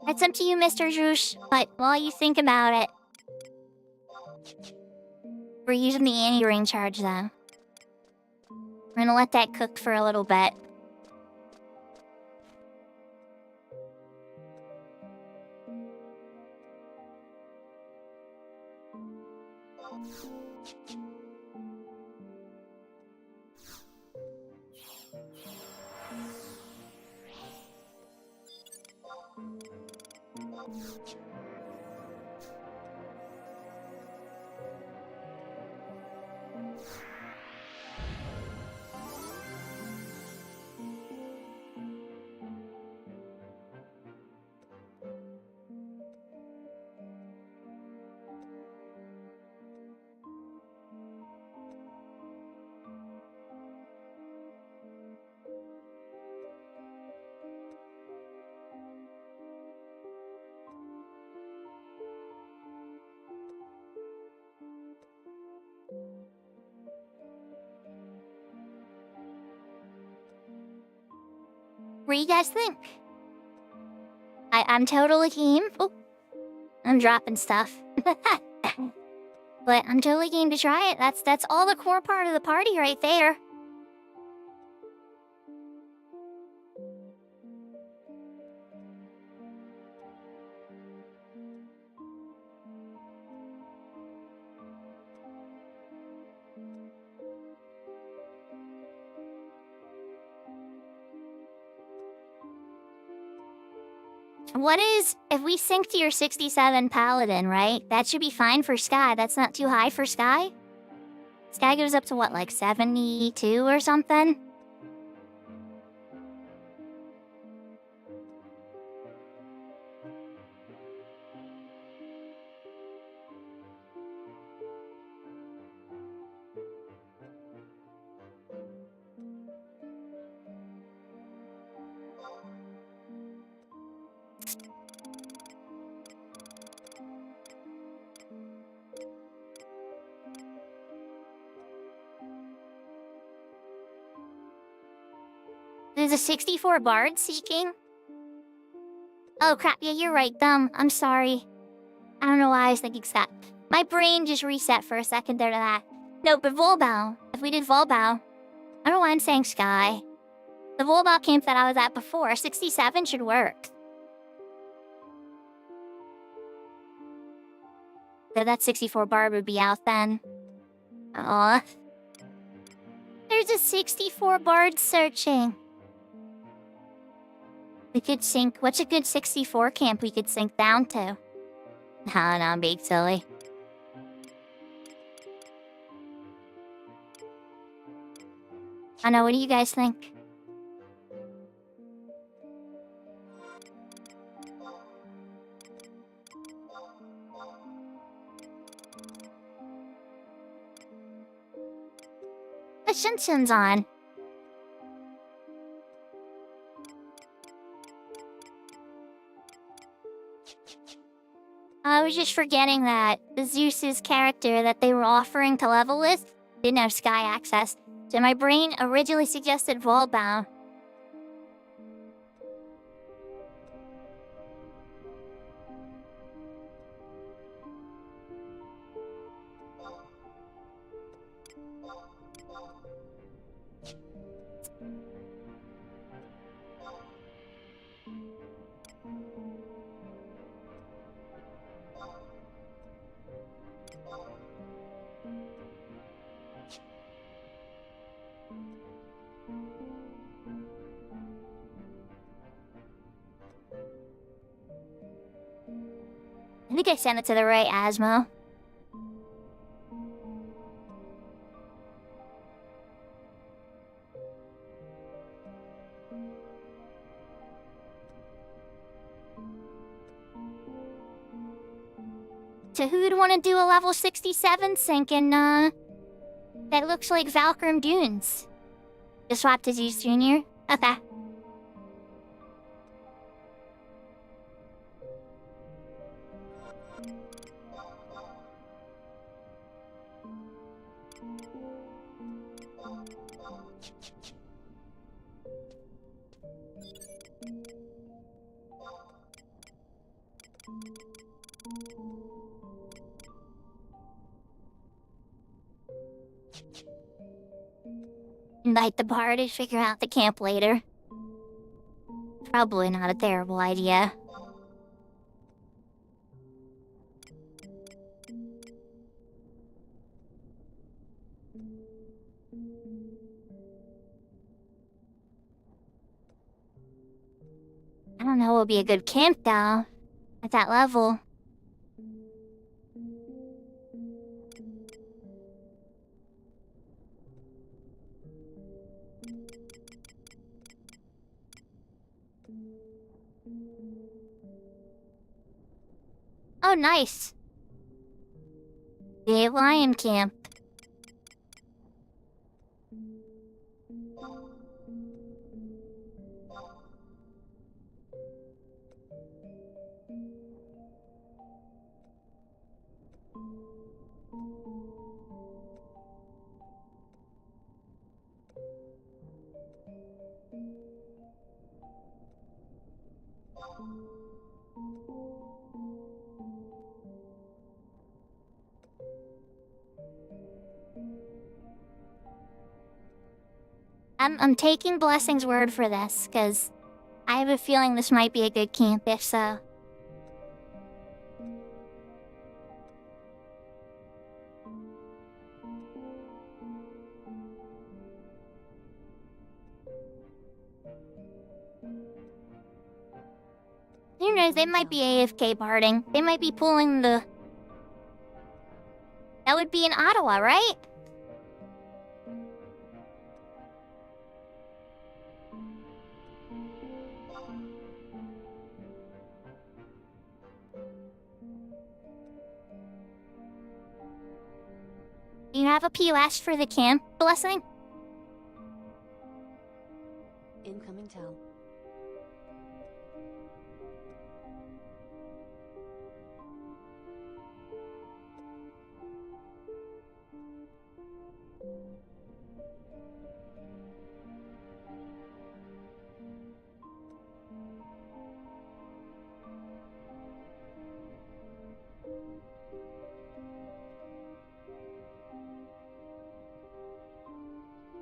It's up to you, Mr. Juice, but while you think about it, we're using the anti-ring charge, though. We're gonna let that cook for a little bit. What do you guys think? I'm totally game. Oh, I'm dropping stuff. But I'm totally game to try it. That's all the core part of the party right there. What is, if we sync to your 67 Paladin, right? That should be fine for Sky. That's not too high for Sky. Sky goes up to what, like 72 or something? There's a 64 Bard seeking? Oh crap, yeah, you're right, dumb. I'm sorry. I don't know why I was thinking Sky. My brain just reset for a second there to that. No, but Volbao. If we did Volbao. I don't know why I'm saying Sky. The Volbao camp that I was at before, 67 should work. So that 64 Bard would be out then. Aw. There's a 64 Bard searching. We could sync. What's a good 64 camp we could sync down to? No, I'm being silly. I know, what do you guys think? The Shinshin's on. I was just forgetting that the Zeus's character that they were offering to level with didn't have Sky access, so my brain originally suggested Volbound. I think I sent it to the right Asmo. So who'd want to do a level 67 sync in, that looks like Valkyrim Dunes? Just swap to Zeus Jr.? Okay. Invite the bar to figure out the camp later. Probably not a terrible idea. I don't know what would be a good camp though, at that level. Oh, nice. The lion camp. I'm taking Blessing's word for this, because I have a feeling this might be a good camp if so. Who knows, they might be AFK barding. They might be pulling the... That would be in Ottawa, right? Do you have a POS for the camp, Blessing? Incoming tell.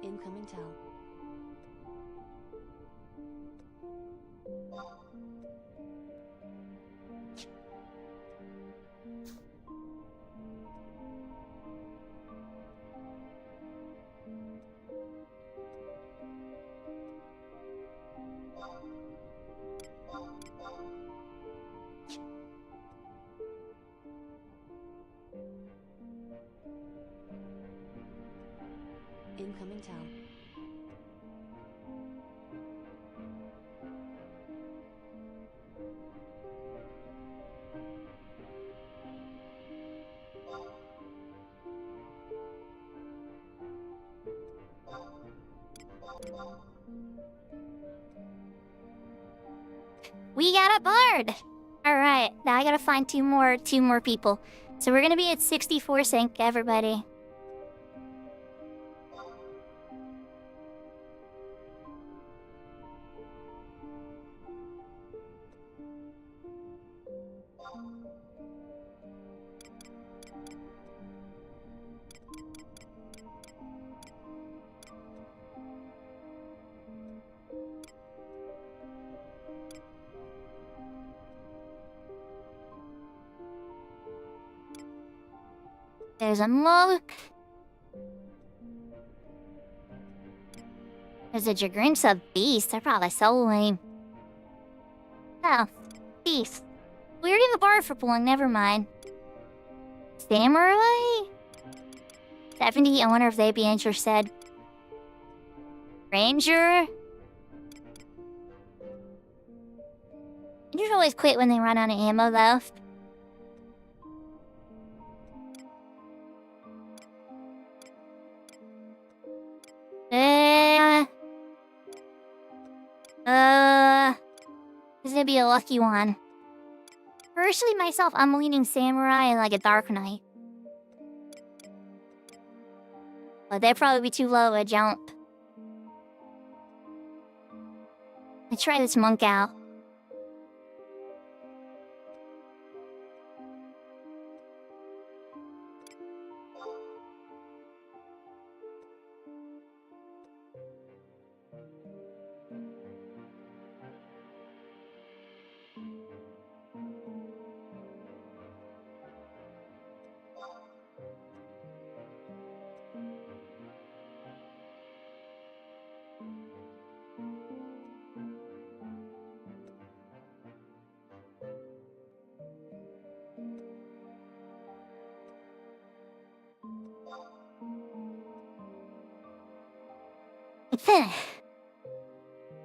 Incoming tell. Incoming tell. We got a bard! Alright, now I gotta find two more people. So we're gonna be at 64 sync, everybody. There's a monk. There's a Jagrinsa beast. They're probably so lame. Oh, beast. We already have a bar for pulling, never mind. Samurai? 70, I wonder if they'd be interested. Ranger? Rangers always quit when they run out of ammo, though. This is gonna be a lucky one. Personally, myself, I'm leaning Samurai and like a Dark Knight. But they'd probably be too low to jump. Let's try this monk out.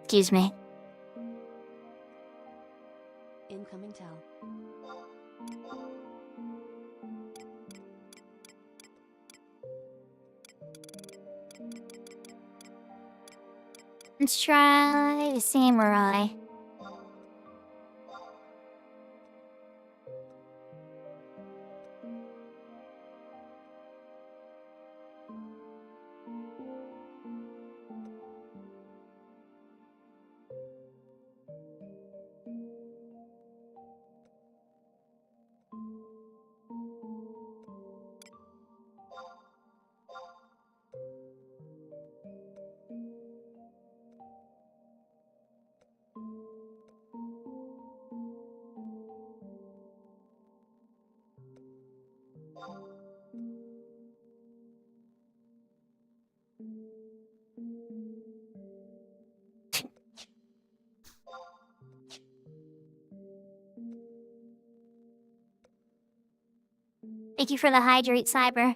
Excuse me. Incoming tell. Let's try the Samurai. Thank you for the hydrate, Cyber.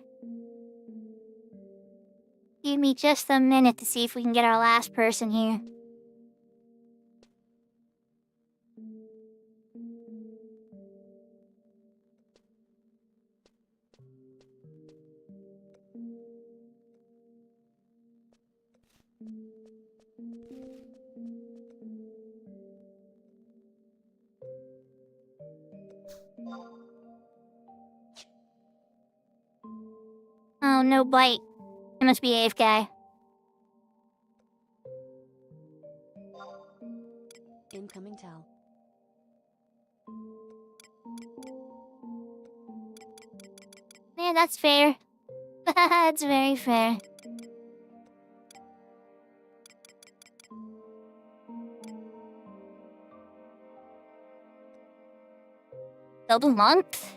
Give me just a minute to see if we can get our last person here. Oh, no bite. It must be AFK. Incoming towel. Yeah, that's fair. That's very fair. Double month?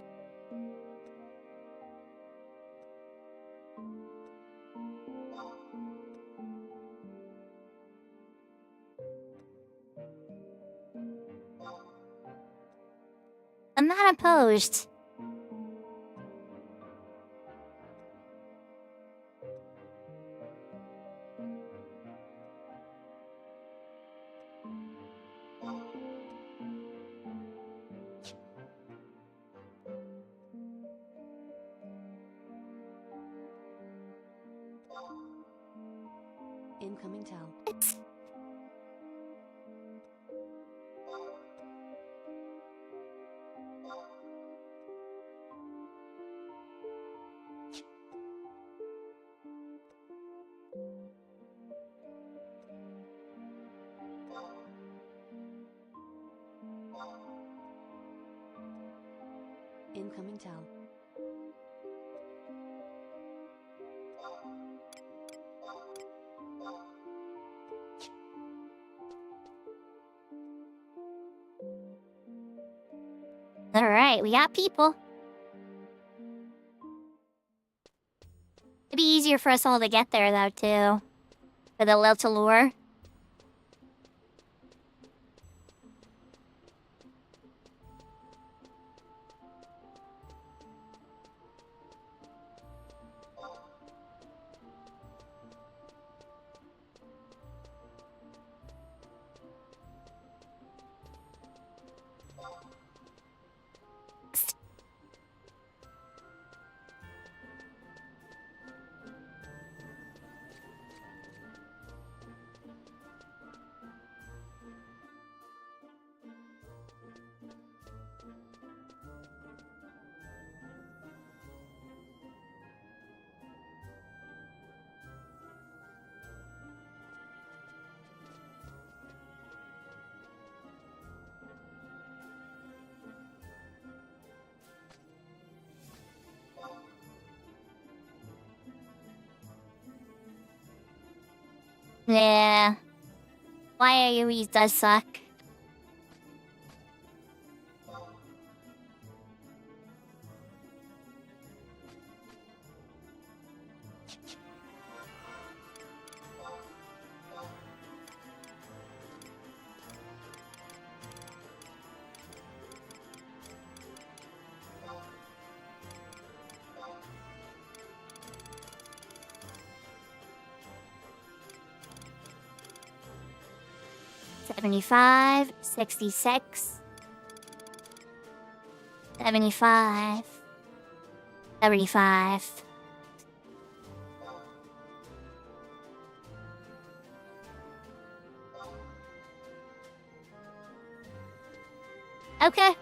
I'm not opposed. Incoming towel. Incoming towel. Alright, we got people. It'd be easier for us all to get there, though, too. For the Liltalure. Yeah. YAUEs does suck. $75, $66, $75, $75. Okay.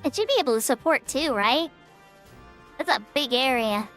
It should be able to support too, right? That's a big area.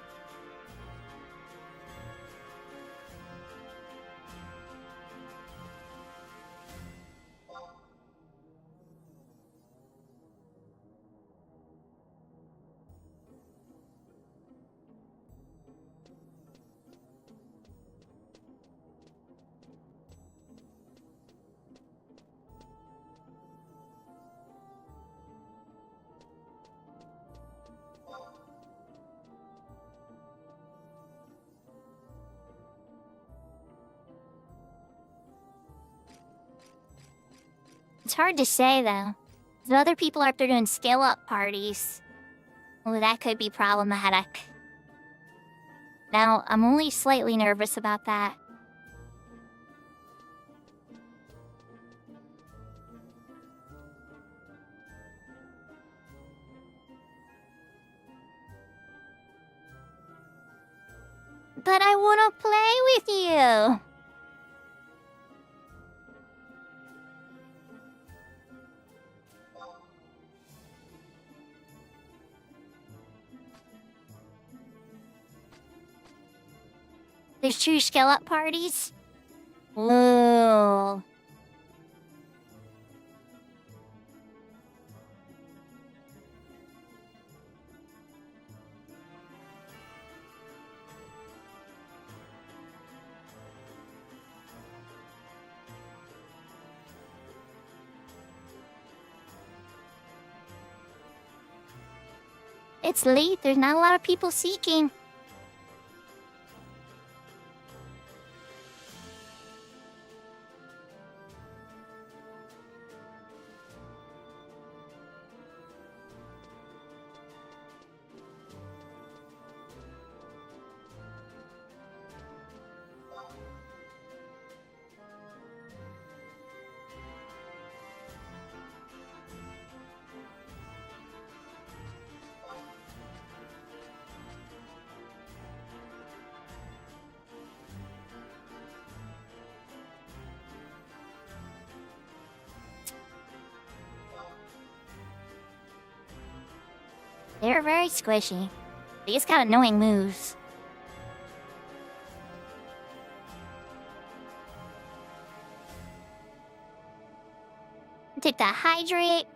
hard to say though. The other people are doing skill up parties. Well, that could be problematic. Now, I'm only slightly nervous about that. But I wanna play with you! There's true skill up parties? Ooh. It's late, there's not a lot of people seeking. They're very squishy. They just got annoying moves. Take the hydrate.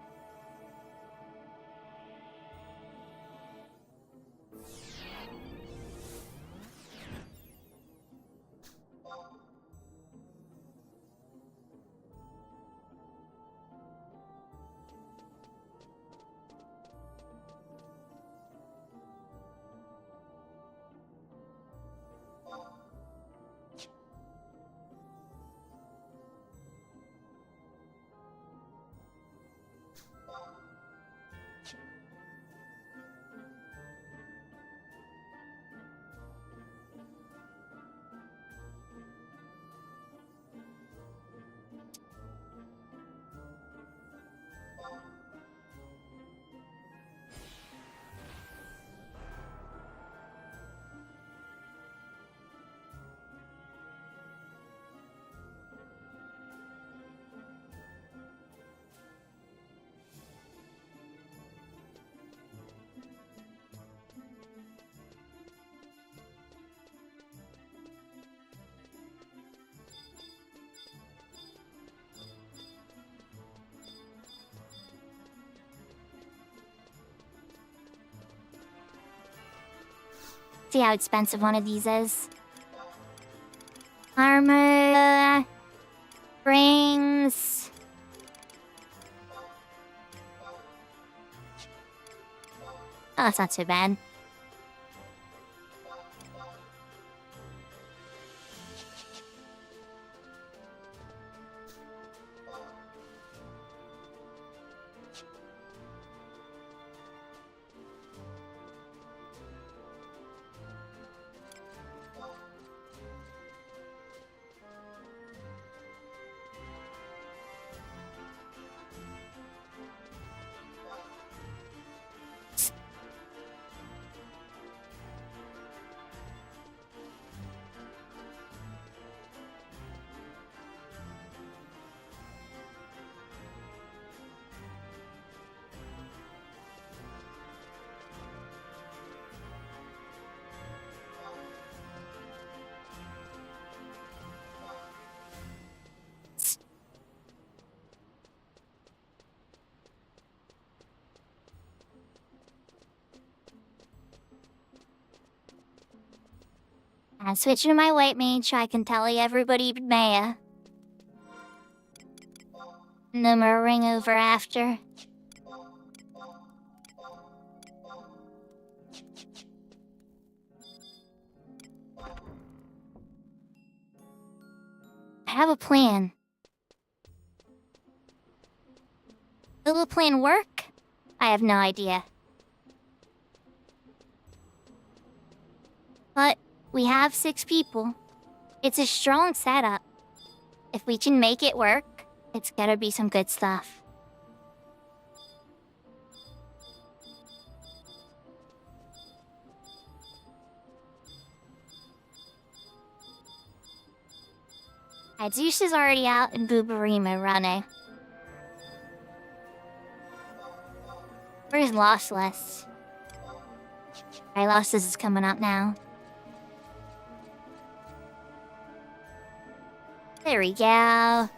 See how expensive one of these is. Armor, rings. Oh, that's not too bad. I switch to my white mage so I can tell everybody Maya. No more ring over after. I have a plan. Will the plan work? I have no idea. But we have 6 people. It's a strong setup. If we can make it work, it's gotta be some good stuff. Zeus is already out and Boobarima running. Where's Lossless? Alright, Lossless is coming up now. There we go.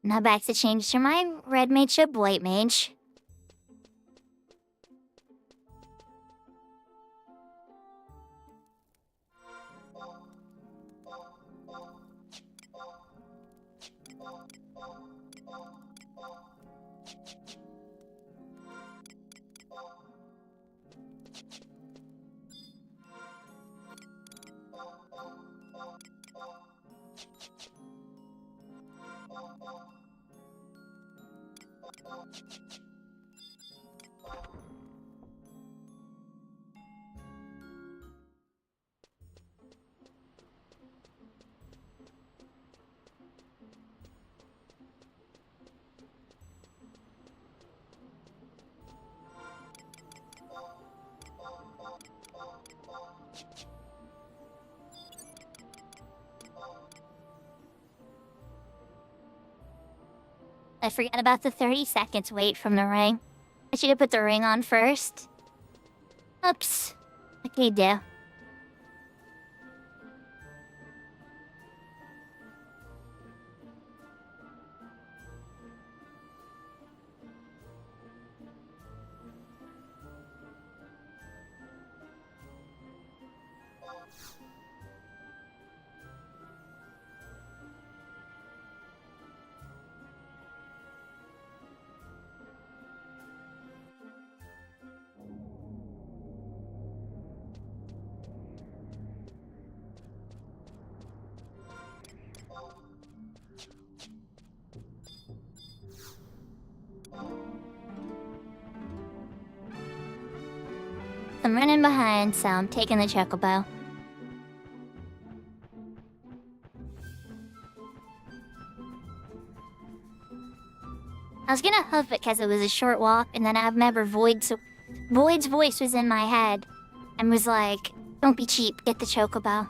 Now back to change to my red mage ship white mage. I forgot about the 30 seconds wait from the ring. I should have put the ring on first. Oops. Okay, do. I'm running behind, so I'm taking the chocobo. I was gonna hoof it because it was a short walk, and then I remember Void's voice was in my head and was like, "Don't be cheap, get the chocobo."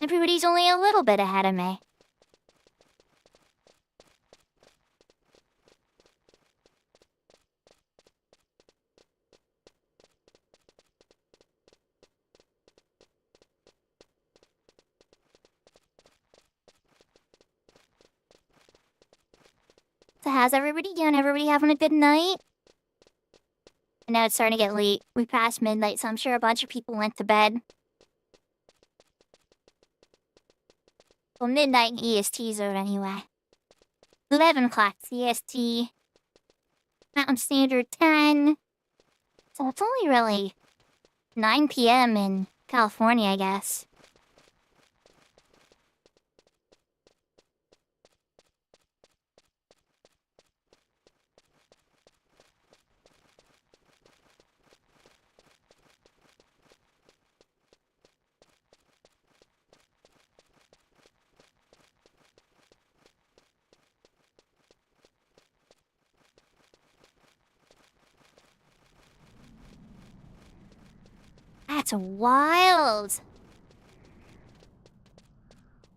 Everybody's only a little bit ahead of me. So how's everybody doing? Everybody having a good night? I know it's starting to get late. We passed midnight, so I'm sure a bunch of people went to bed. Well, midnight in EST zone anyway. 11 o'clock CST. Mountain Standard 10. So it's only really 9 p.m. in California, I guess. That's wild.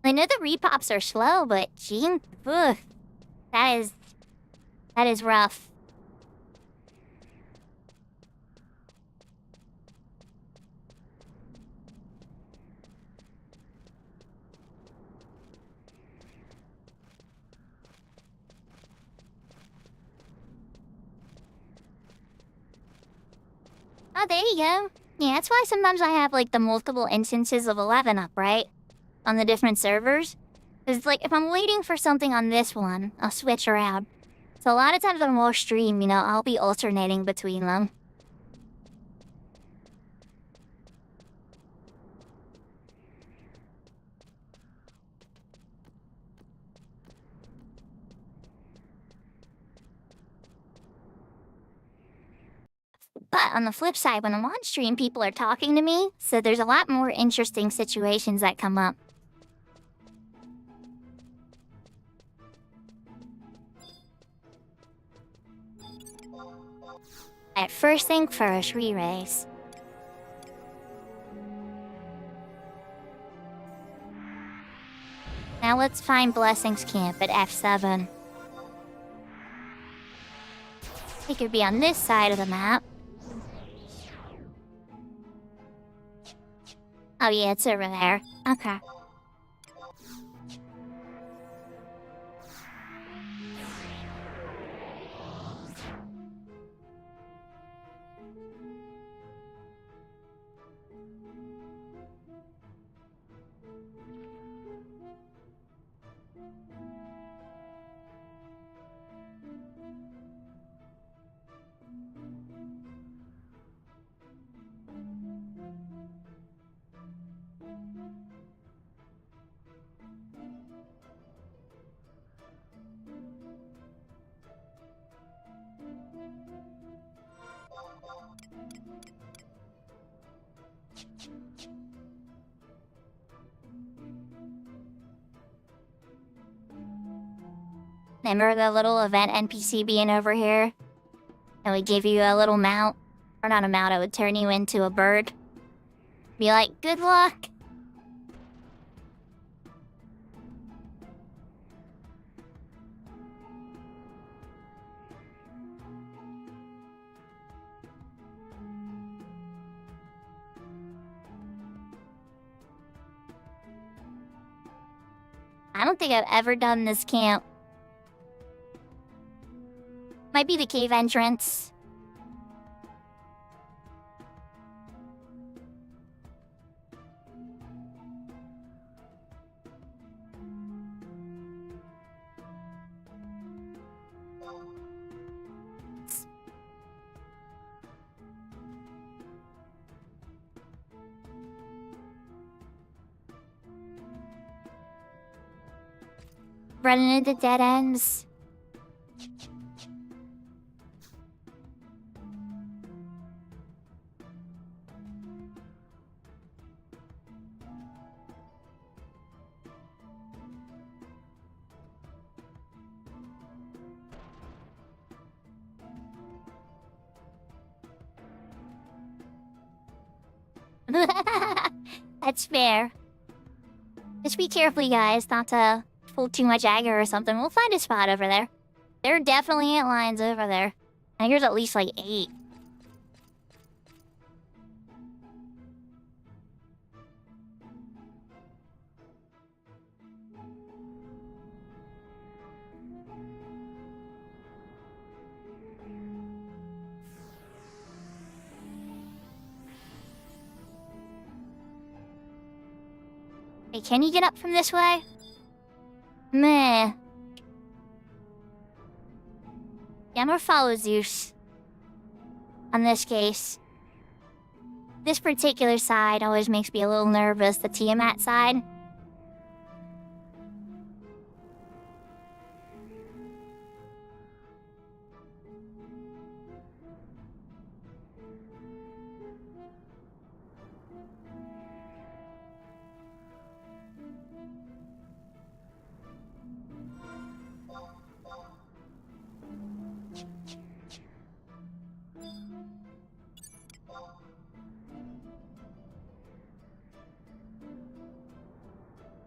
I know the repops are slow, but gee, ugh, that is rough. Oh, there you go. Yeah, that's why sometimes I have, like, the multiple instances of 11 up, right? On the different servers. Because, like, if I'm waiting for something on this one, I'll switch around. So a lot of times when I'll stream, you know, I'll be alternating between them. But on the flip side, when I'm on stream, people are talking to me, so there's a lot more interesting situations that come up. Alright, first thing first, re-race. Now let's find Blessings Camp at F7. It could be on this side of the map. Oh yeah, it's over there. Okay. Remember the little event NPC being over here? And we give you a little mount? Or not a mount, it would turn you into a bird. Be like, good luck! I don't think I've ever done this camp. Might be the cave entrance. Running into dead ends. That's fair. Just be careful, you guys, not to pull too much aggro or something. We'll find a spot over there. There are definitely ant lions over there. I think there's at least like 8. Hey, can you get up from this way? Meh. Yeah, I'm gonna follow Zeus. On this case. This particular side always makes me a little nervous, the Tiamat side.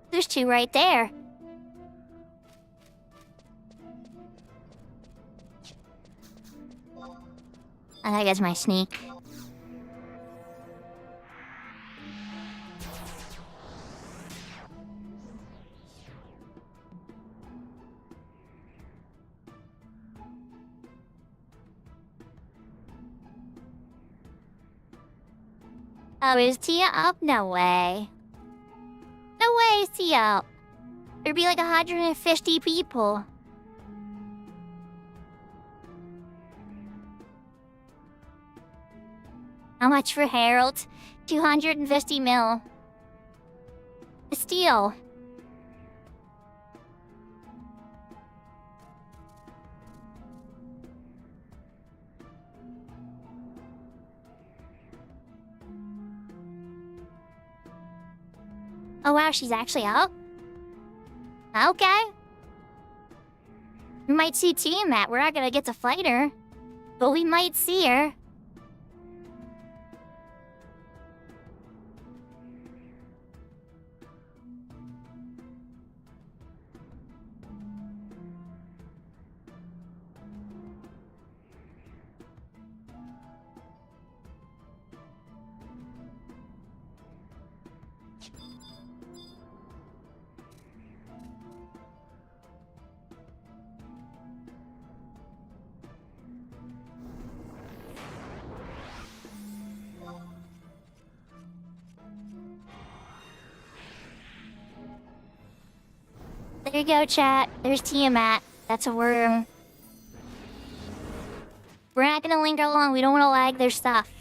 There's 2 right there. I think that's my sneak. Oh, is Tia up? No way. No way is Tia up. There'd be like 150 people. How much for Harold? 250 mil. A steal. Oh wow, she's actually up? Okay. We might see Tiamat. We're not gonna get to fight her. But we might see her. There you go, chat. There's Tiamat. That's a worm. We're not gonna linger long. We don't want to lag their stuff.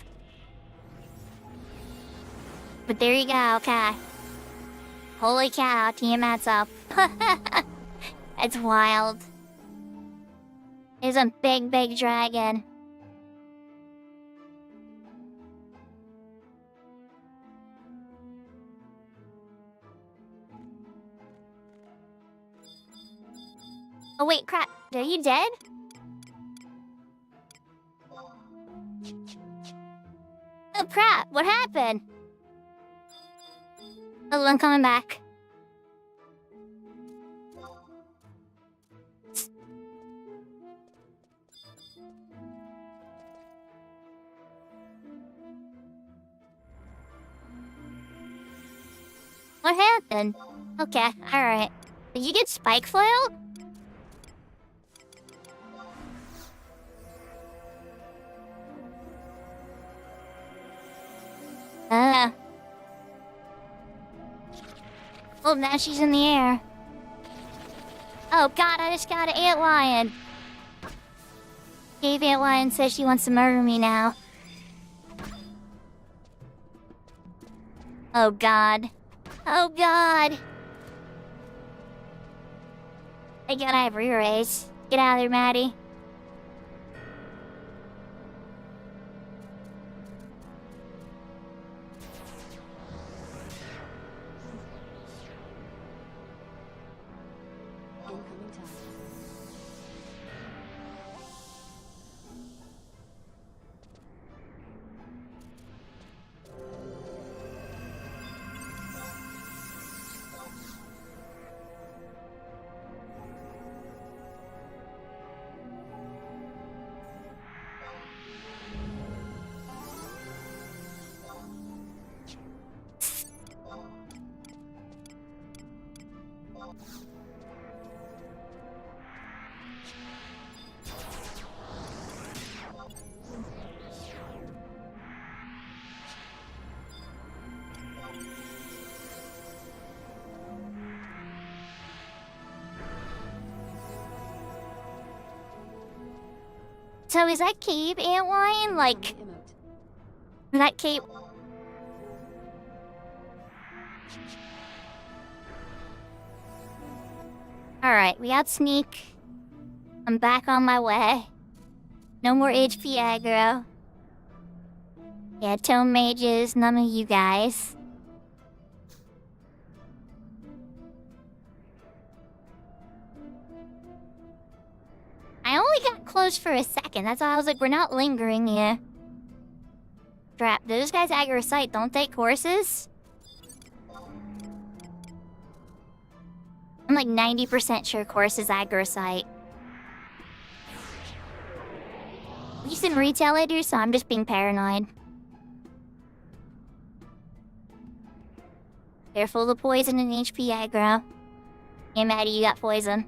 But there you go, okay. Holy cow, Tiamat's up. That's wild. There's a big, big dragon. Oh wait, crap. Are you dead? Oh crap, what happened? Oh, I'm coming back. What happened? Okay, alright. Did you get spike flail? Oh, now she's in the air. Oh god, I just got an antlion. Cave antlion says she wants to murder me now. Oh god. Oh god. I gotta have re-raise. Get out of there, Maddie. Incoming tile. So is that cave antlion? Like, Emote. that cave... Alright, we got sneak. I'm back on my way. No more HP aggro. Yeah, tome mages, none of you guys. I only got close for a second. That's why I was like, we're not lingering here. Crap, those guys aggro sight, don't they, courses? I'm like 90% sure courses aggro sight. At least in retail I do, so I'm just being paranoid. Careful of the poison and HP aggro. Hey Maddie, you got poison.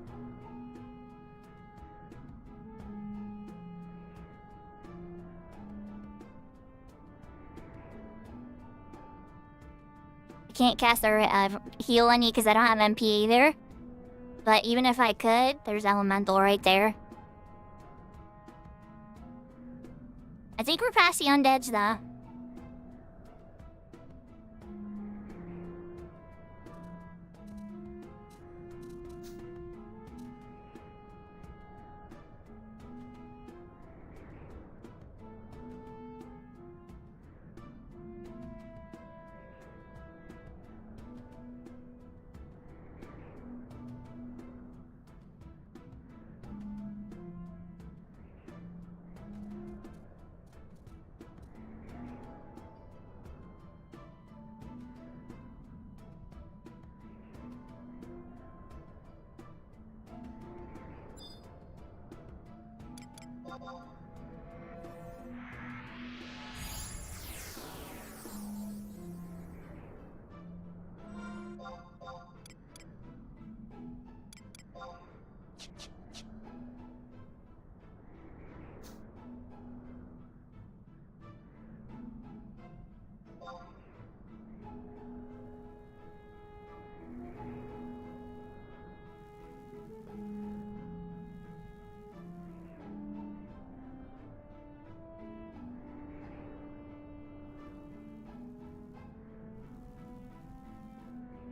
I can't cast a heal on you because I don't have MP either. But even if I could, there's elemental right there. I think we're past the undeads though.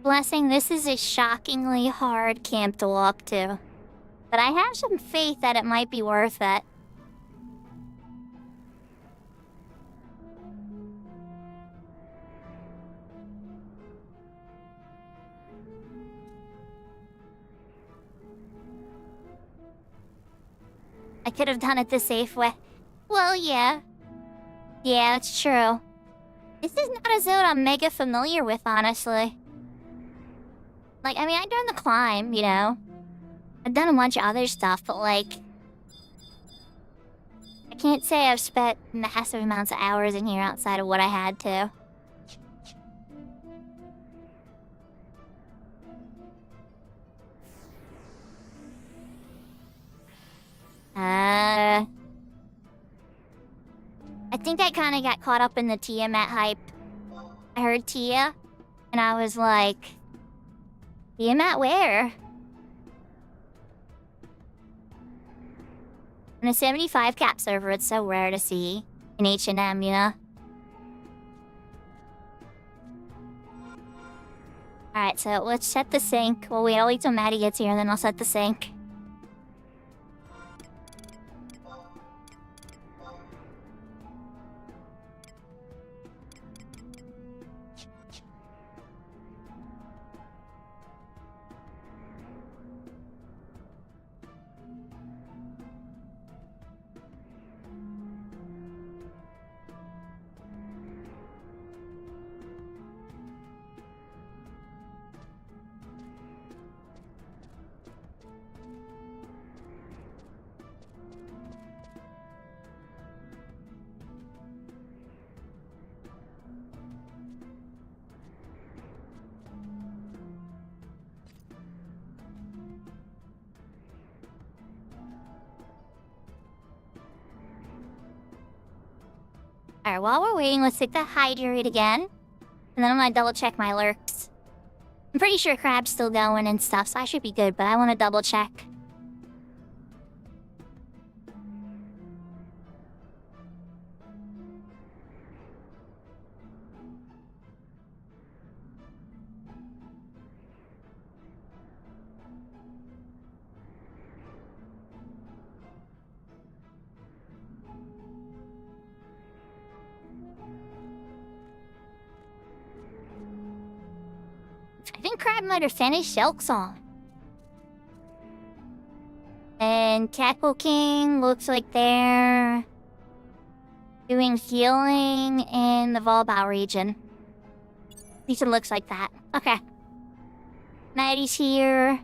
Blessing, this is a shockingly hard camp to walk to. But I have some faith that it might be worth it. I could have done it the safe way. Well, yeah. Yeah, it's true. This is not a zone I'm mega familiar with, honestly. Like, I mean, I've done the climb, you know? I've done a bunch of other stuff, but like... I can't say I've spent massive amounts of hours in here outside of what I had to. I think I kind of got caught up in the Tiamat hype. I heard Tia, and I was like... Tiamat where? In a 75 cap server, it's so rare to see in H&M, you know? Alright, so let's set the sink. Well, wait, I'll wait till Maddie gets here, and then I'll set the sink. Alright, while we're waiting, let's take the hydrate again. And then I'm gonna double check my lurks. I'm pretty sure Crab's still going and stuff, so I should be good, but I wanna double check. I think Crab might have finished Silk Song. And Cackle King looks like they're doing healing in the Volbao region. At least it looks like that. Okay. Maddie's here.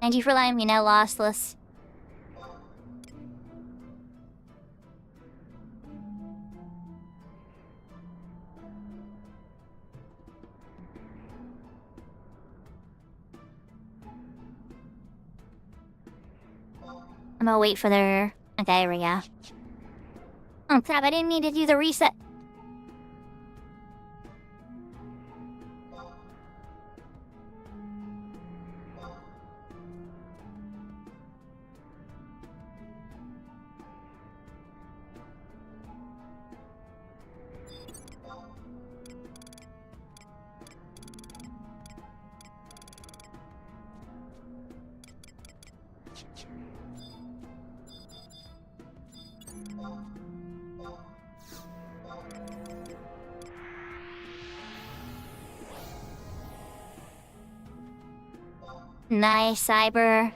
Thank you for letting me know, Lostless. I'm gonna wait for their... Okay, there we go. Oh crap, I didn't mean to do the reset. Nice, Cyber.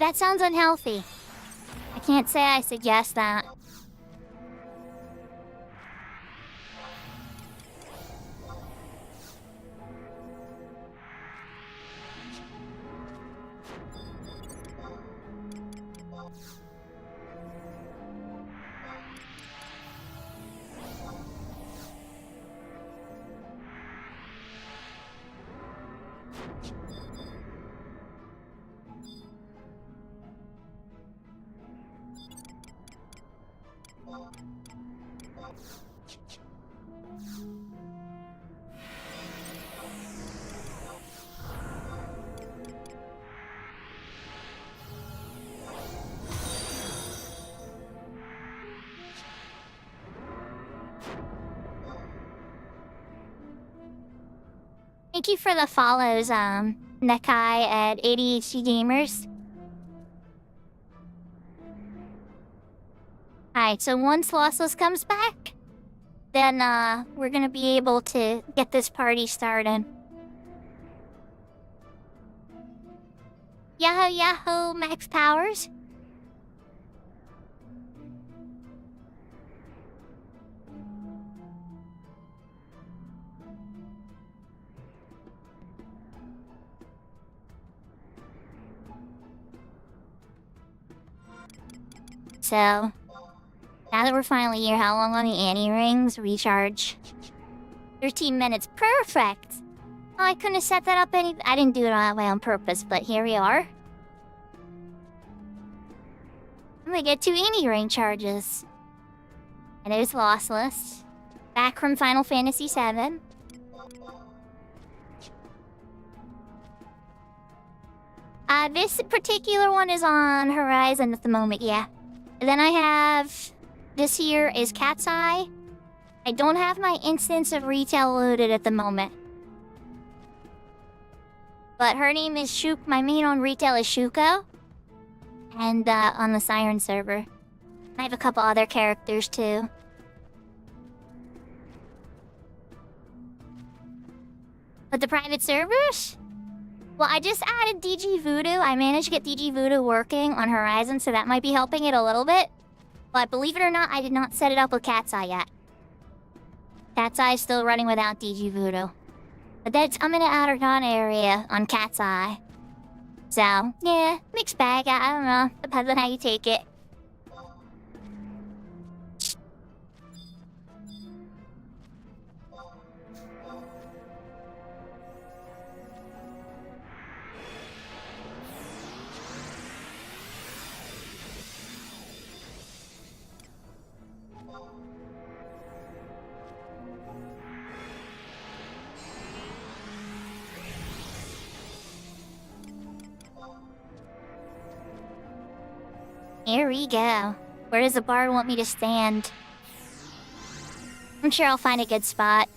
That sounds unhealthy. I can't say I suggest that. Thank you for the follows, Nekai at ADHD Gamers. Alright, so once Lossless comes back, then, we're gonna be able to get this party started. Yahoo Yahoo Max Powers. So, now that we're finally here, how long on the Annie rings? Recharge. 13 minutes. Perfect! Oh, I couldn't have set that up any... I didn't do it that way on purpose, but here we are. I'm gonna get 2 any rank charges. And it is lossless. Back from Final Fantasy VII. This particular one is on Horizon at the moment, yeah. And then I have... This here is Cat's Eye. I don't have my instance of retail loaded at the moment. But her name is Shuk. My main on retail is Shuko. And on the Siren server. I have a couple other characters too. But the private servers? Well, I just added DG Voodoo. I managed to get DG Voodoo working on Horizon, so that might be helping it a little bit. But believe it or not, I did not set it up with Cat's Eye yet. Cat's Eye is still running without DG Voodoo. But that's coming to Outer Dawn area on Cat's Eye. So, yeah, mixed bag. I don't know. Depends on how you take it. Here we go. Where does the bard want me to stand? I'm sure I'll find a good spot.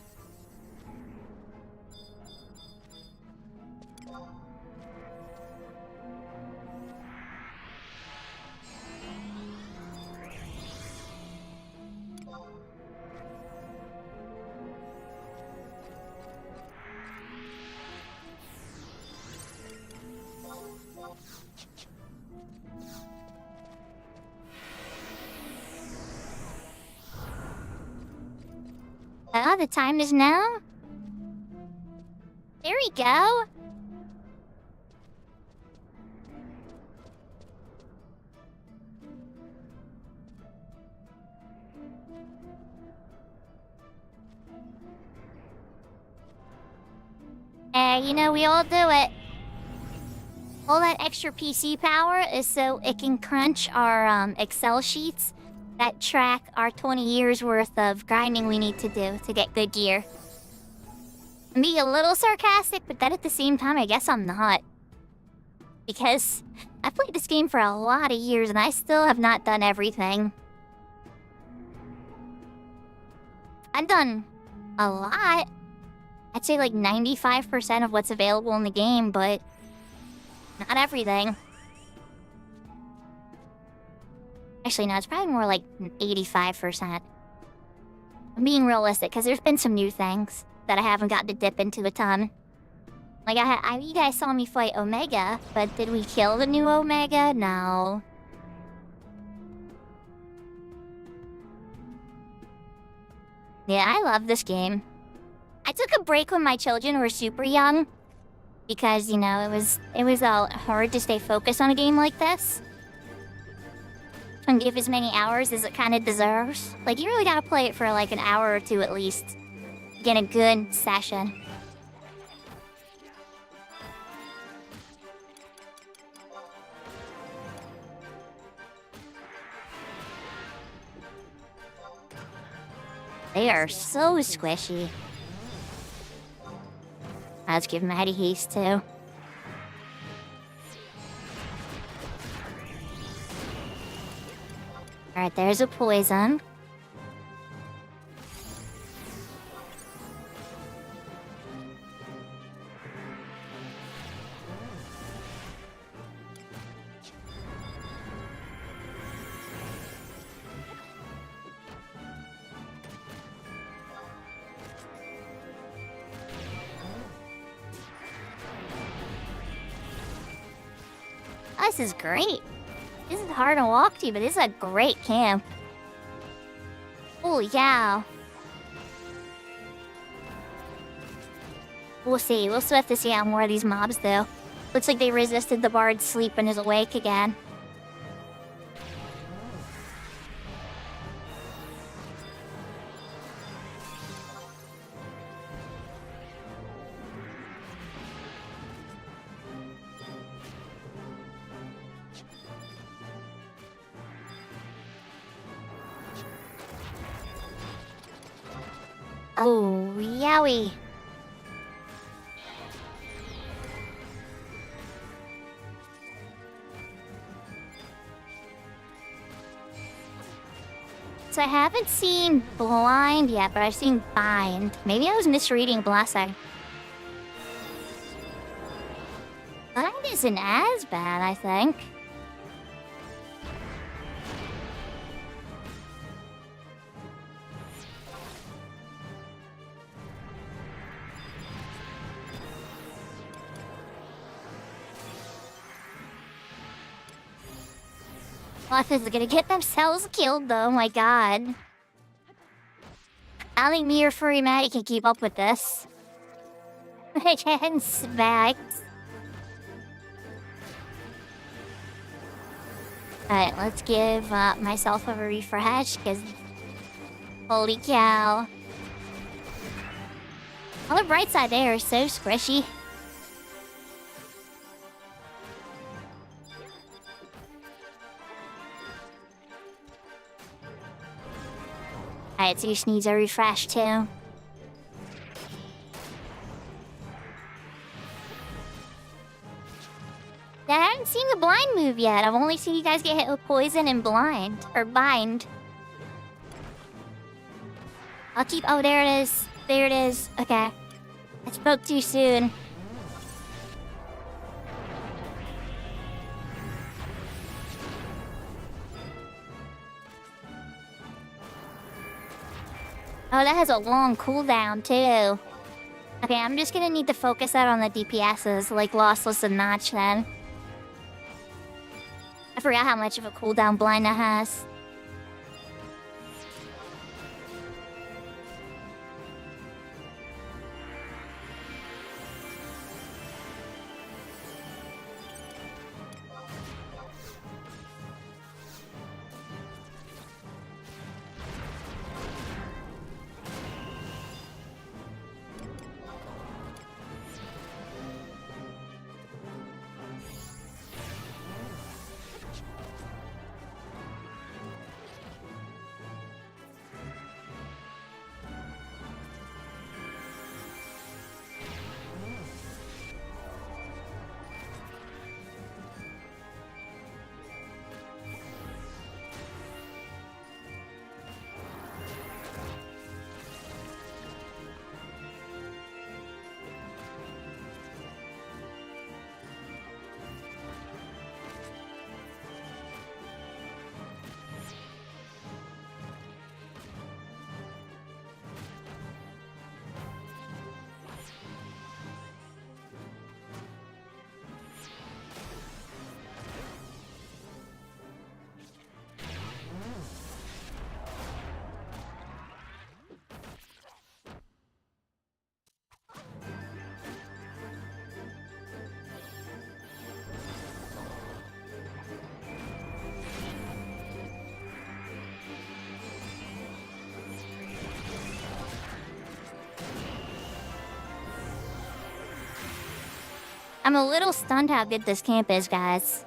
The time is now. There we go. You know, we all do it. All that extra PC power is so it can crunch our Excel sheets that track our 20 years worth of grinding we need to do to get good gear. I'm being a little sarcastic, but then at the same time, I guess I'm not. Because I've played this game for a lot of years and I still have not done everything. I've done a lot. I'd say like 95% of what's available in the game, but not everything. Actually, no, it's probably more like 85%. I'm being realistic, because there's been some new things that I haven't gotten to dip into a ton. Like, you guys saw me fight Omega, but did we kill the new Omega? No. Yeah, I love this game. I took a break when my children were super young, because, you know, it was hard to stay focused on a game like this. And give as many hours as it kind of deserves. Like, you really gotta play it for like an hour or two at least. Get a good session. They are so squishy. Let's give Maddie haste too. Alright, there's a poison. This is great. This is hard to walk to, but this is a great camp. Holy cow. We'll see. We'll still have to see how more of these mobs do. Looks like they resisted the bard's sleep and is awake again. Oh, yowie. So I haven't seen Blind yet, but I've seen Bind. Maybe I was misreading Blessing. Bind isn't as bad, I think. Fluff is gonna get themselves killed though, my god. I don't think me or Furry Maddie can keep up with this. I can't expect. Alright, let's give myself a refresh, because... Holy cow. On the bright side, they are so squishy. Alright, Zeus needs a refresh too. I haven't seen the blind move yet. I've only seen you guys get hit with poison and blind. Or bind. I'll keep... Oh, there it is. There it is. Okay. I spoke too soon. Oh, that has a long cooldown, too. Okay, I'm just gonna need to focus out on the DPSs, like Lossless and Notch, then. I forgot how much of a cooldown blind that has. I'm a little stunned how good this camp is, guys.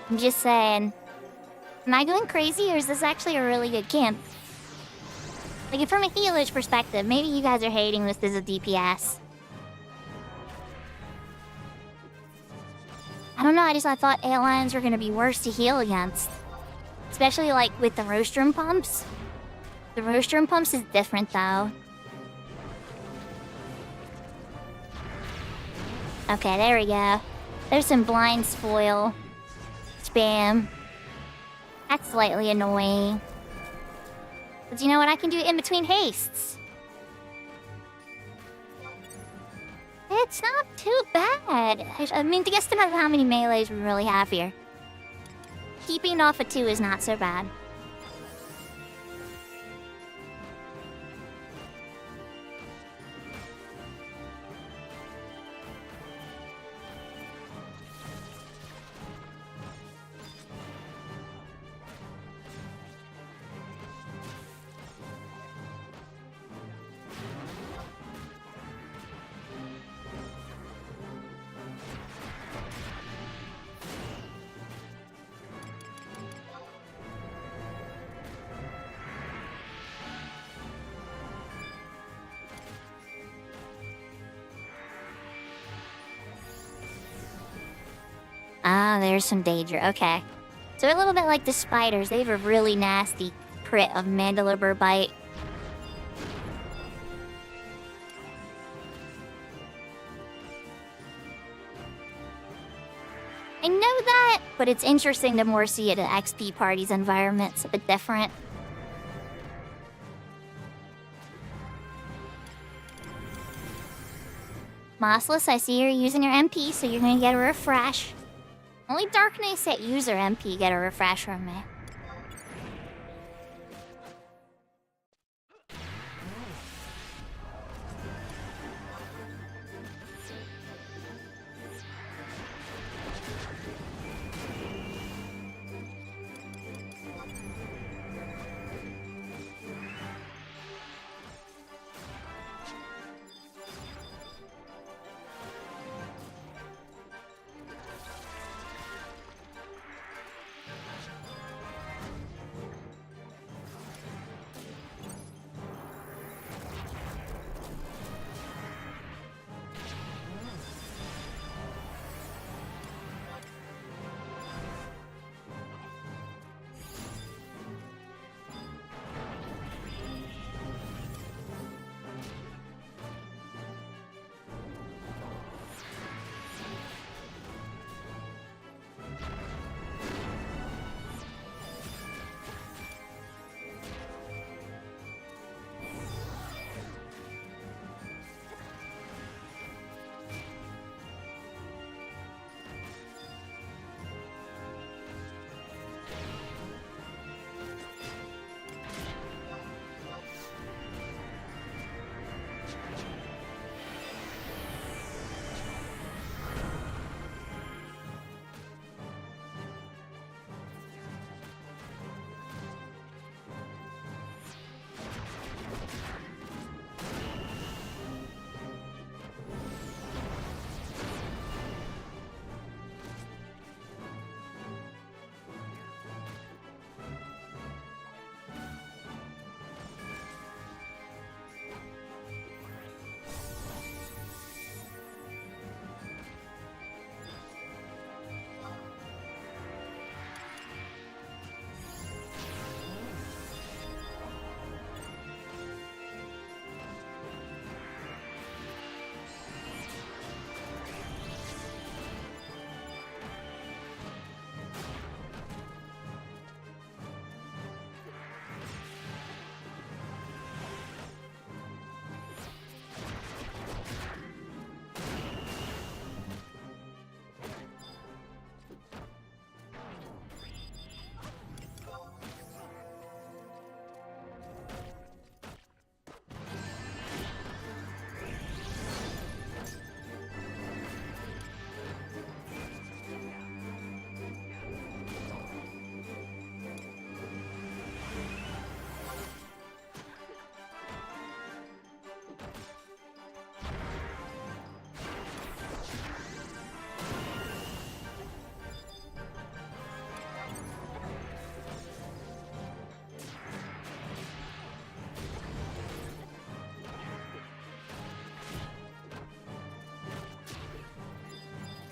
I'm just saying. Am I going crazy, or is this actually a really good camp? Like, from a healer's perspective, maybe you guys are hating this as a DPS. I don't know, I thought aliens were gonna be worse to heal against. Especially, like, with the Rostrum pumps. The Rostrum pumps is different, though. Okay, there we go. There's some blind spoil. Spam. That's slightly annoying. But you know what I can do in between hastes? It's not too bad. I mean, to guesstimate how many melees we really have here. Keeping off of 2 is not so bad. Ah, there's some danger. Okay. So a little bit like the spiders, they have a really nasty crit of mandibular bite. I know that, but it's interesting to more see it at XP parties environments, a bit different. Mossless, I see you're using your MP, so you're gonna get a refresh. Only Darkness set user MP get a refresh from me.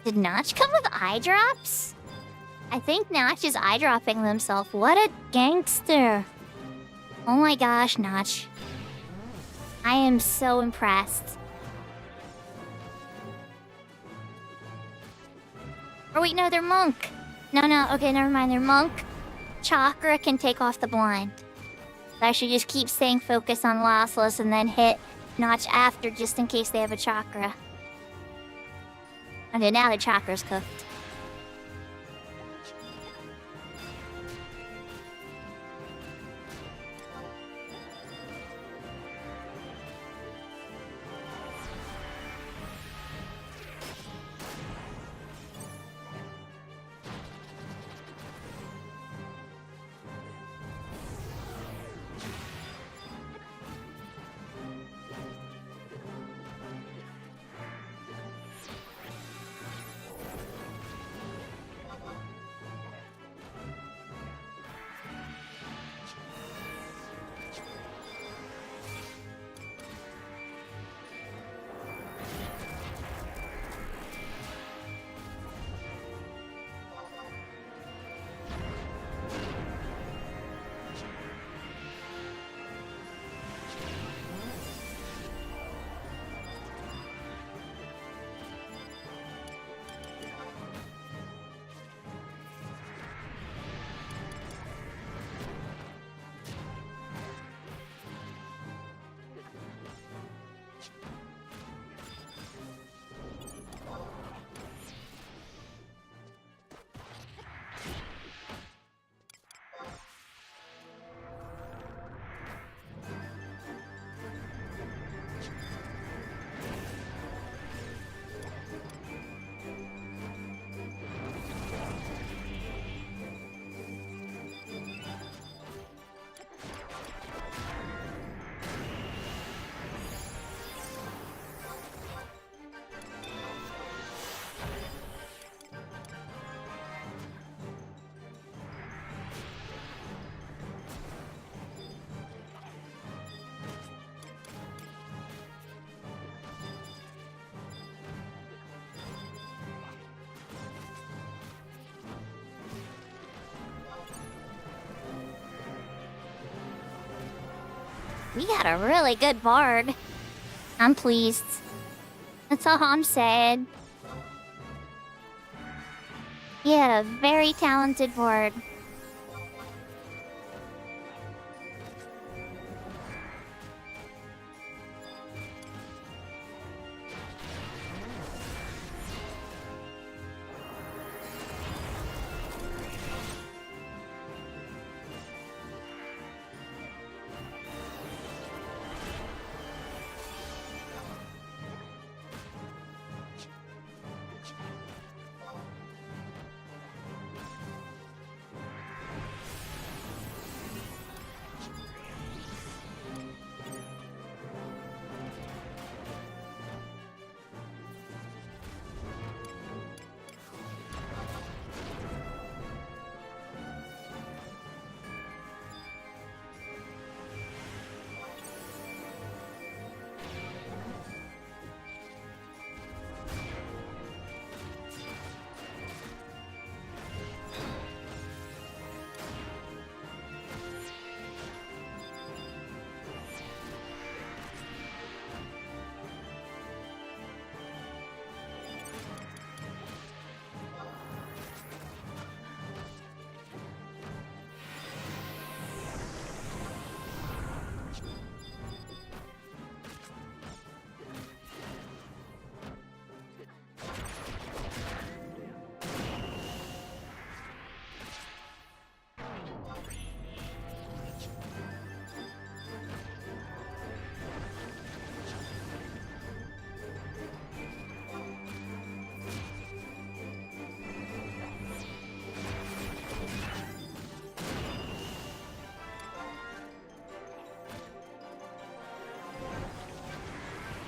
Did Notch come with eye drops? I think Notch is eye dropping himself. What a gangster. Oh my gosh, Notch. I am so impressed. Or wait, no, they're monk. No, okay, never mind, they're monk. Chakra can take off the blind. So I should just keep staying focused on lossless and then hit Notch after just in case they have a chakra. Okay, now the chakra's cooked. We got a really good bard. I'm pleased. That's all I'm saying. He had a very talented bard.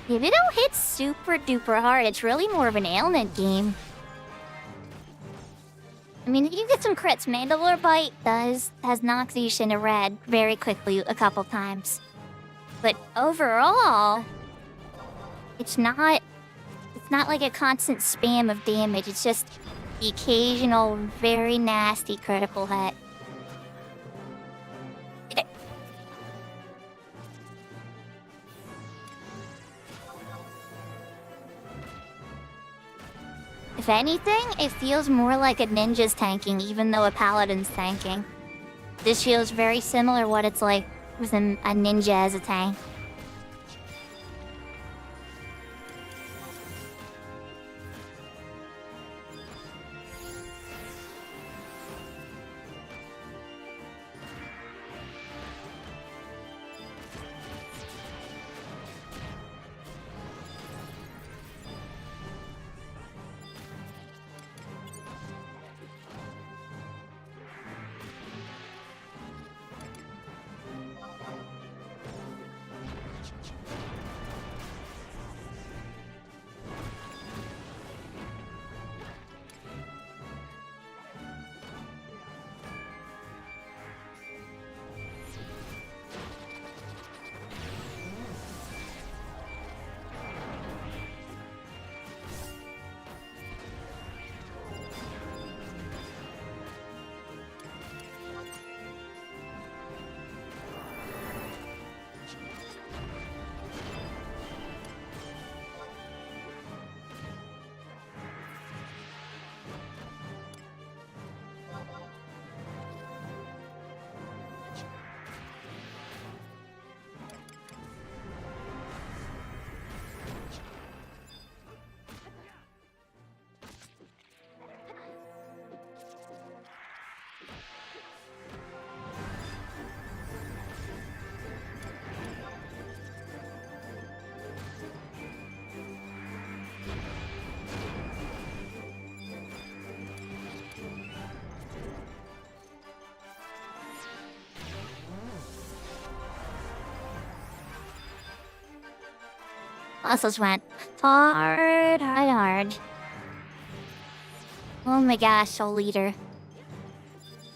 If it don't hit super duper hard, it's really more of an ailment game. I mean, if you get some crits, Mandalore Bite has knocked these into red very quickly a couple times. But overall, it's not like a constant spam of damage. It's just the occasional very nasty critical hit. If anything, it feels more like a ninja's tanking, even though a paladin's tanking. This feels very similar what it's like with a ninja as a tank. Muscles went hard. Oh my gosh, Soul Leader.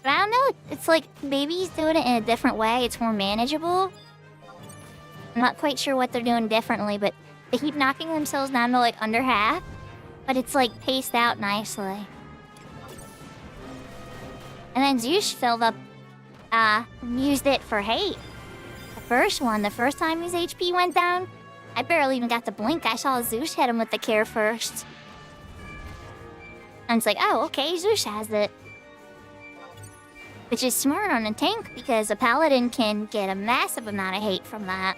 But I don't know, it's like maybe he's doing it in a different way, it's more manageable. I'm not quite sure what they're doing differently, but they keep knocking themselves down to like under half, but it's like paced out nicely. And then Zeus filled up, used it for hate. first one, the first time his HP went down, I barely even got to blink. I saw Zeus hit him with the care first. And it's like, oh, okay, Zeus has it. Which is smart on a tank because a paladin can get a massive amount of hate from that.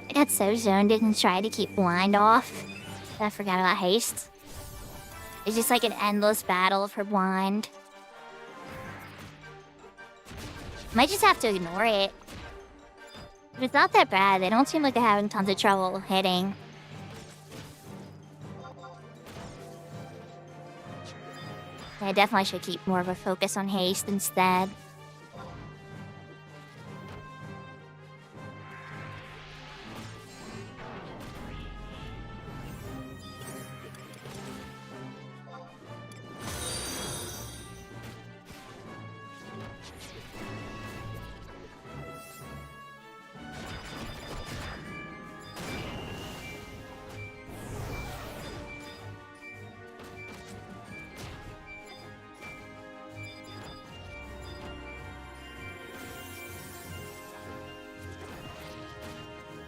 I got so zoned in and tried to keep blind off that I forgot about haste. It's just like an endless battle for blind. Might just have to ignore it. But it's not that bad. They don't seem like they're having tons of trouble hitting. I definitely should keep more of a focus on haste instead.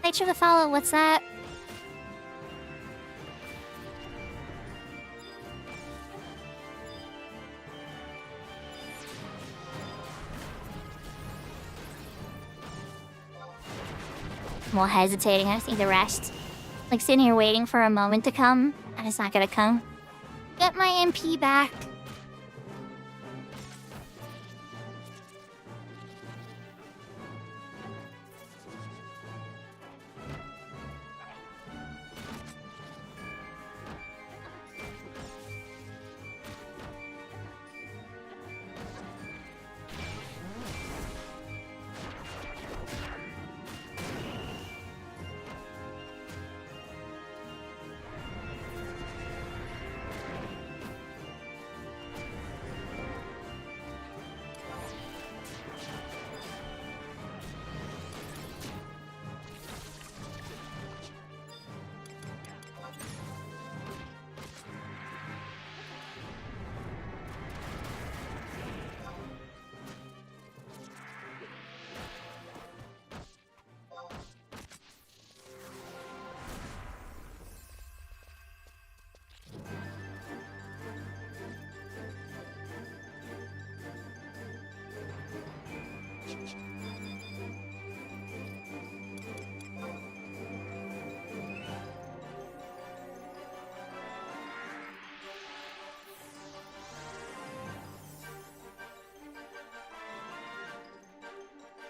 Thanks for the follow, what's that? I'm all hesitating, I just need to rest. Like sitting here waiting for a moment to come, and it's not gonna come. Get my MP back.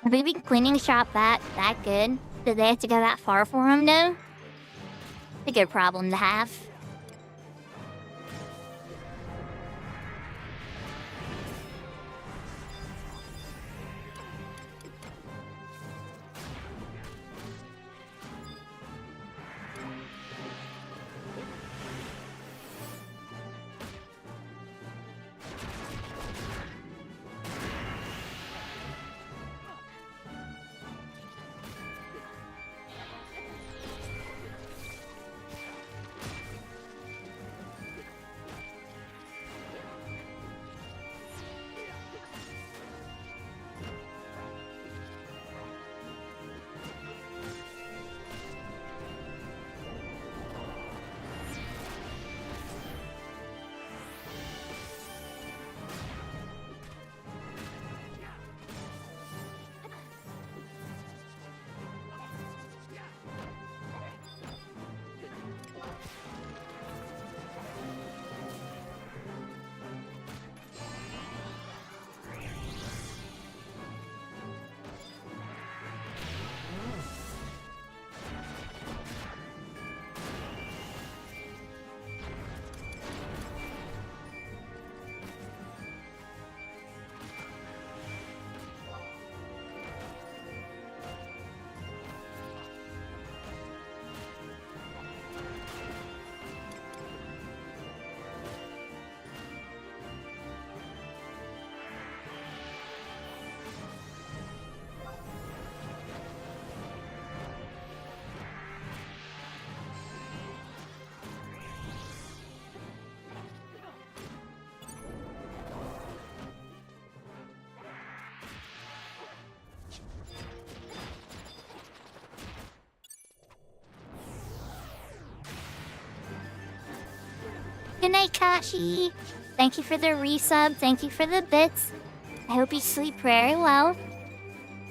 Have they been cleaning shop that good? Did they have to go that far for him, though? It's a good problem to have. Good night, Kashi. Thank you for the resub. Thank you for the bits. I hope you sleep very well.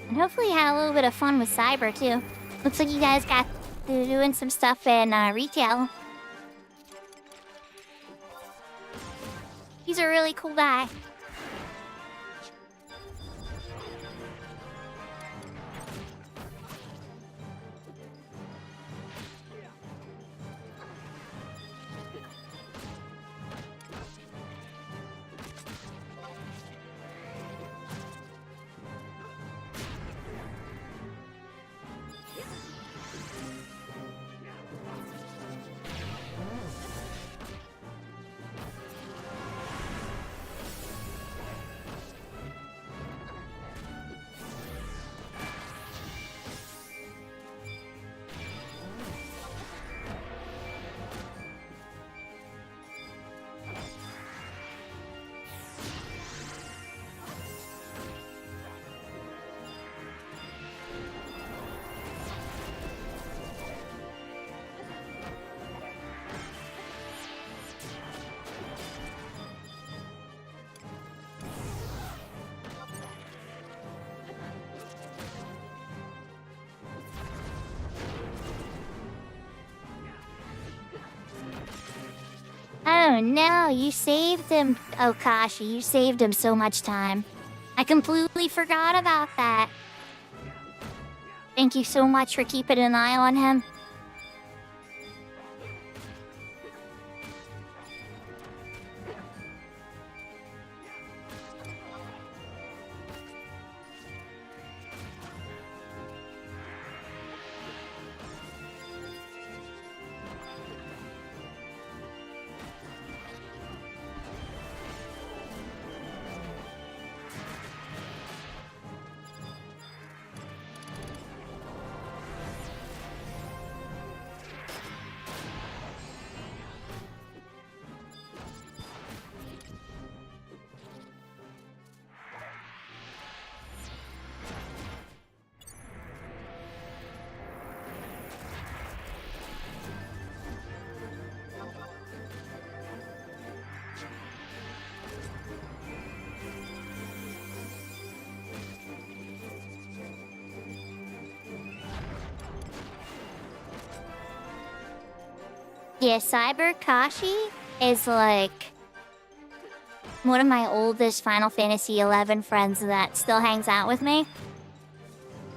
And hopefully you had a little bit of fun with Cyber, too. Looks like you guys got to doing some stuff in retail. He's a really cool guy. Oh no, you saved him, Okashi. You saved him so much time. I completely forgot about that. Thank you so much for keeping an eye on him. Yeah, Cyber Kashi is like one of my oldest Final Fantasy XI friends that still hangs out with me.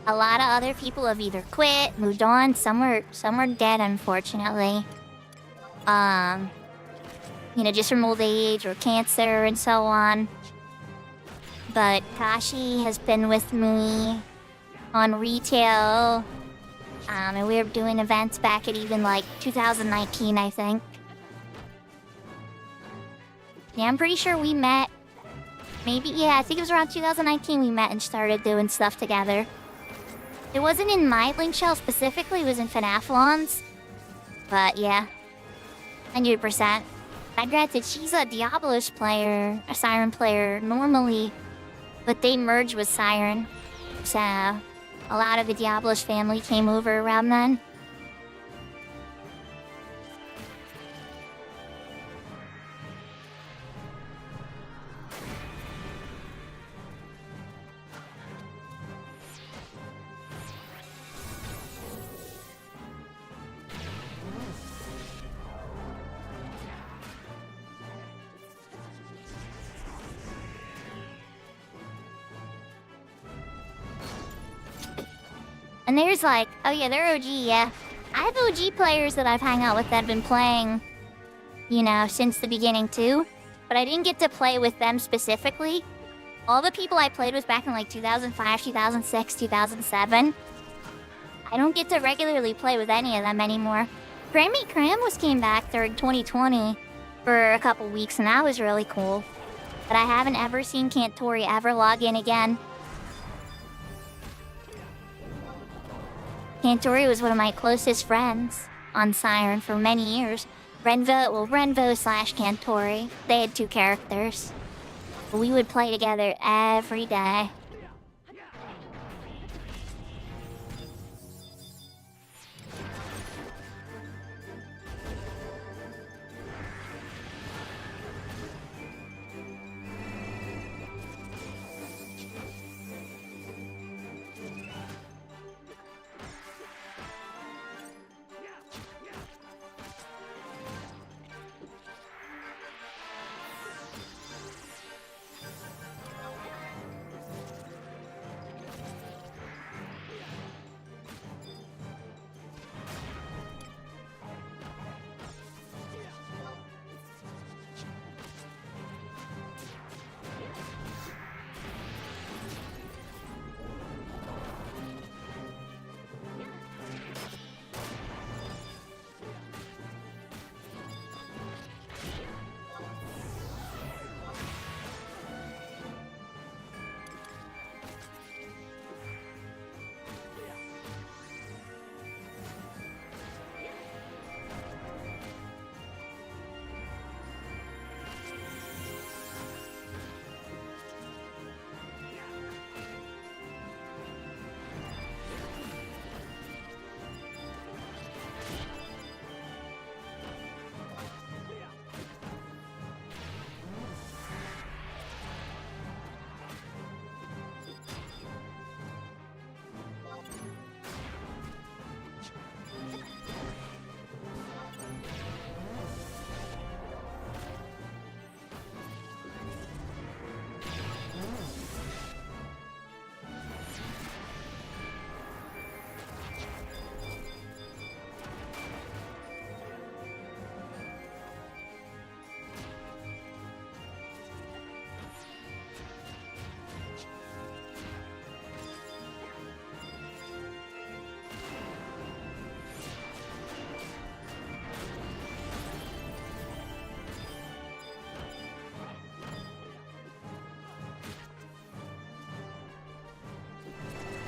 A lot of other people have either quit, moved on, some are dead, unfortunately. You know, just from old age or cancer and so on. But Kashi has been with me on retail. And we were doing events back at even like 2019, I think. Yeah, I'm pretty sure we met. Maybe, yeah, I think it was around 2019 we met and started doing stuff together. It wasn't in my Link Shell specifically, it was in Fanathlons. But yeah, 100%. Granted, she's a Diablos player, a Siren player normally, but they merged with Siren. So a lot of the Diablos family came over around then. And there's like, oh yeah, they're OG, yeah. I have OG players that I've hung out with that have been playing, you know, since the beginning too. But I didn't get to play with them specifically. All the people I played with back in like 2005, 2006, 2007. I don't get to regularly play with any of them anymore. Grammy Kramus came back during 2020 for a couple weeks and that was really cool. But I haven't ever seen Cantori ever log in again. Cantori was one of my closest friends on Siren for many years. Renvo slash Cantori. They had two characters. We would play together every day.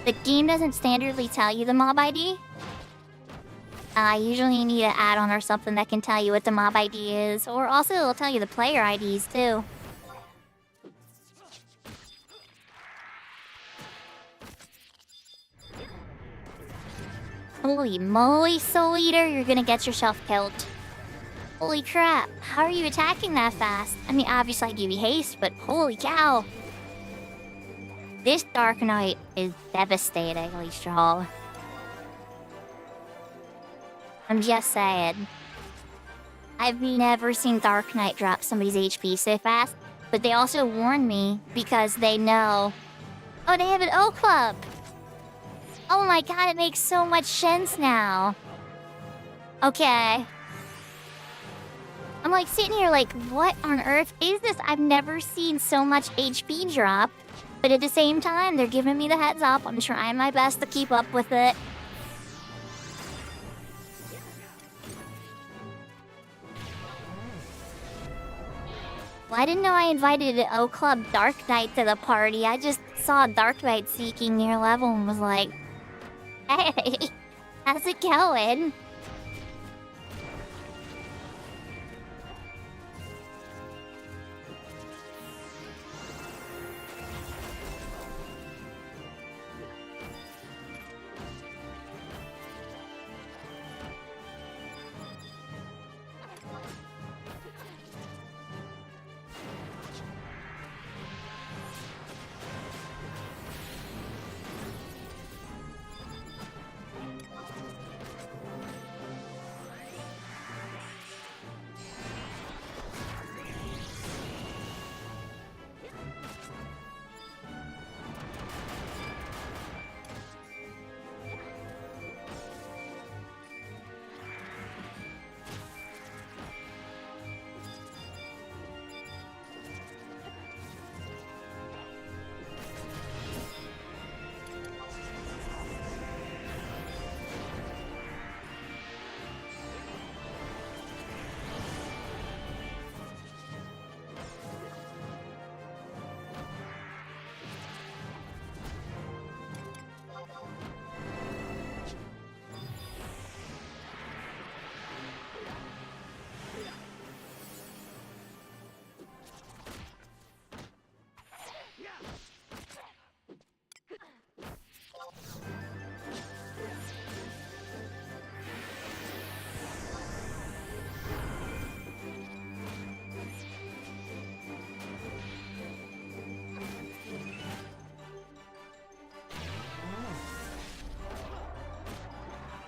The game doesn't standardly tell you the mob ID. I usually need an add-on or something that can tell you what the mob ID is, or also it'll tell you the player IDs too. Holy moly, Soul Eater, you're gonna get yourself killed. Holy crap, how are you attacking that fast? I mean, obviously I give you haste, but holy cow. This Dark Knight is devastatingly strong. I'm just saying. I've never seen Dark Knight drop somebody's HP so fast, but they also warn me because they know. Oh, they have an O Club! Oh my god, it makes so much sense now. Okay. I'm like sitting here like, what on earth is this? I've never seen so much HP drop, but at the same time, they're giving me the heads up. I'm trying my best to keep up with it. Well, I didn't know I invited an O Club Dark Knight to the party. I just saw Dark Knight seeking near level and was like, hey, how's it going?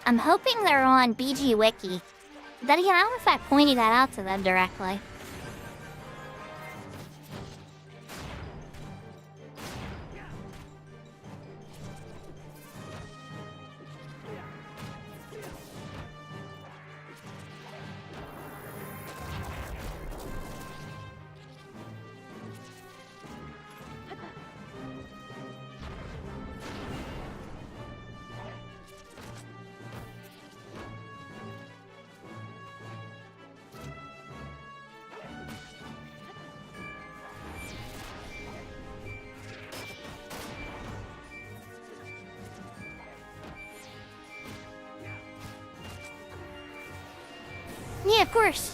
I'm hoping they're on BG Wiki. Then again, I don't know if I pointed that out to them directly. Yeah, of course.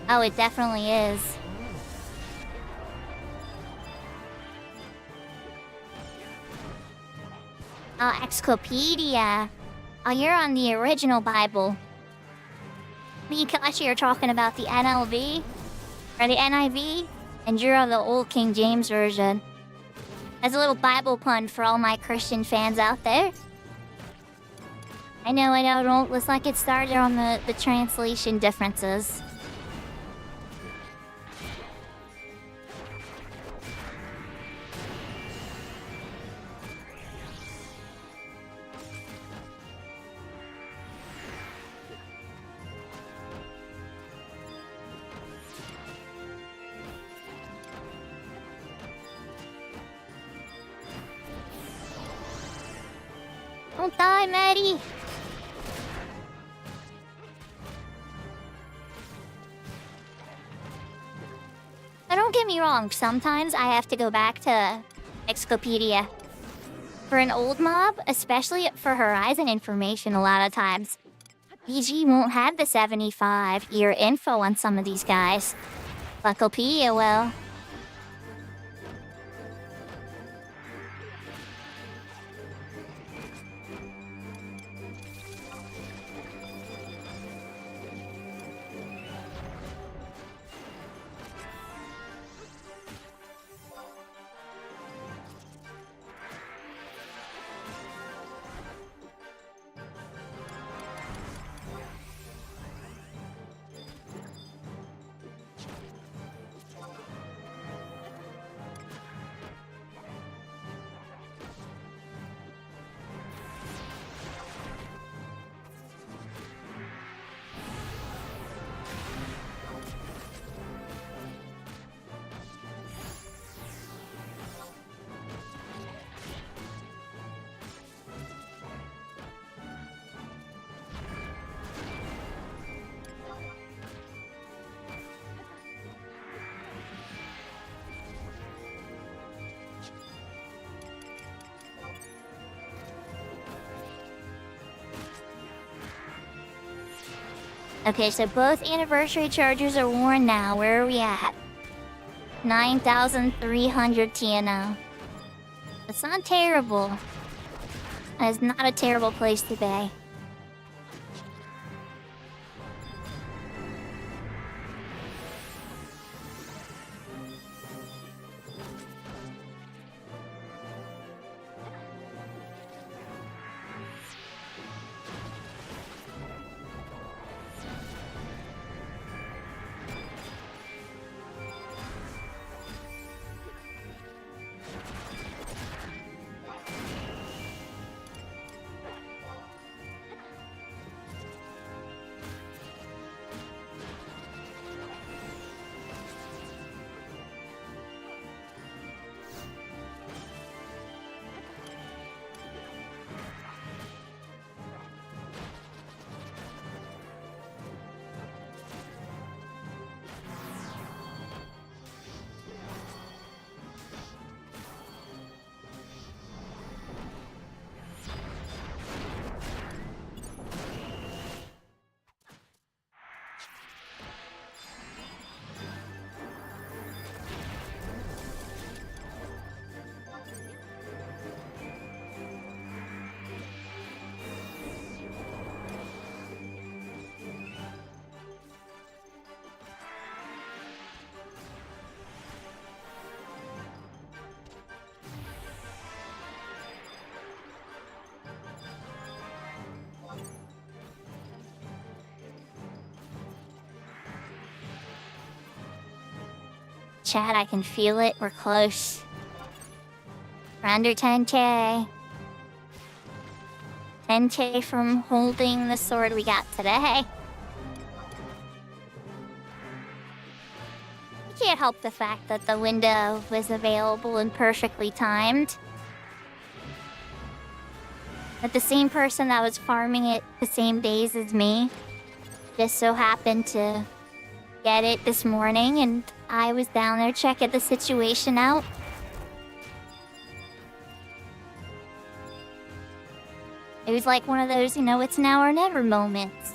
Oh, it definitely is. Oh, Encyclopedia. Oh, you're on the original Bible. Me and Kashi are talking about the NLV, or the NIV, and you're on the old King James Version. As a little Bible pun for all my Christian fans out there. I know, let's not get started on the translation differences. Don't die, Maddie! get me wrong, sometimes I have to go back to Excopedia. For an old mob, especially for Horizon information a lot of times, BG won't have the 75-year info on some of these guys. Bucklepedia will. Okay, so both anniversary chargers are worn now. Where are we at? 9,300 TNO. It's not terrible. It's not a terrible place to be. Chat, I can feel it. We're close. We're under 10k. 10k from holding the sword we got today. I can't help the fact that the window was available and perfectly timed. That the same person that was farming it the same days as me just so happened to get it this morning, and I was down there checking the situation out. It was like one of those, you know, it's now or never moments.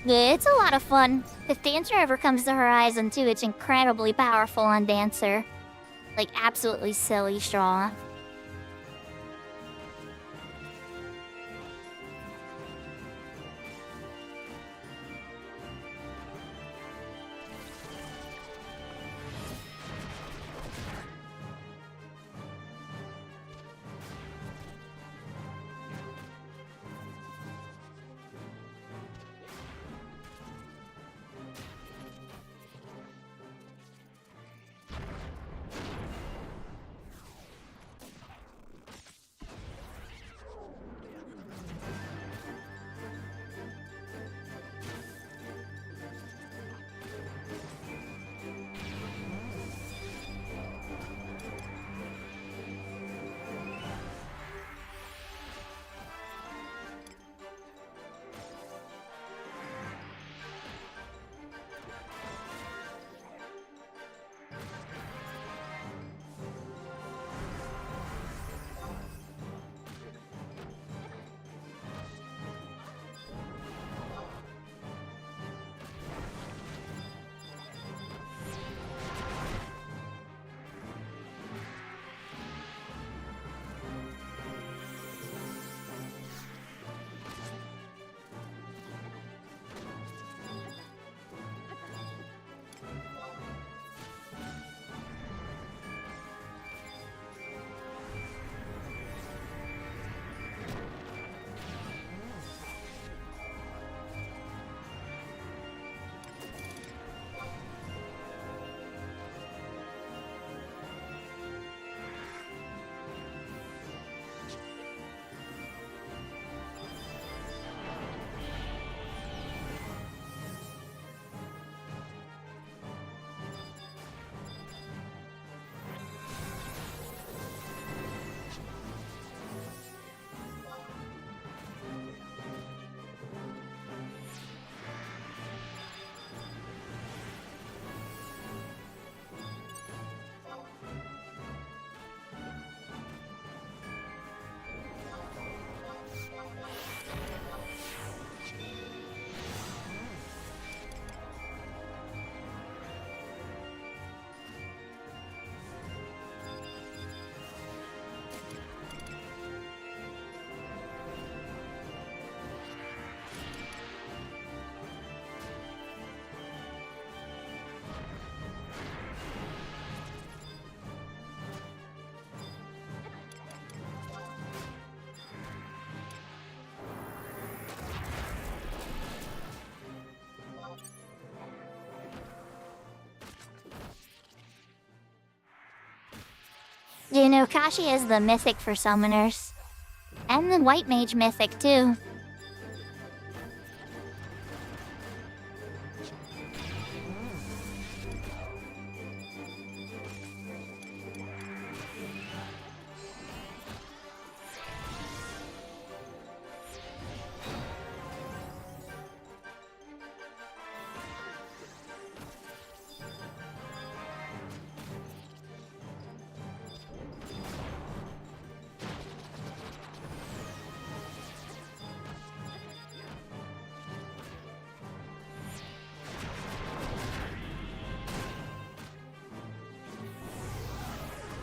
Yeah, it's a lot of fun. If Dancer ever comes to Horizon 2, it's incredibly powerful on Dancer. Like, absolutely silly strong. You know, Kashi is the mythic for summoners. And the white mage mythic, too.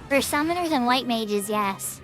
For summoners and white mages, yes.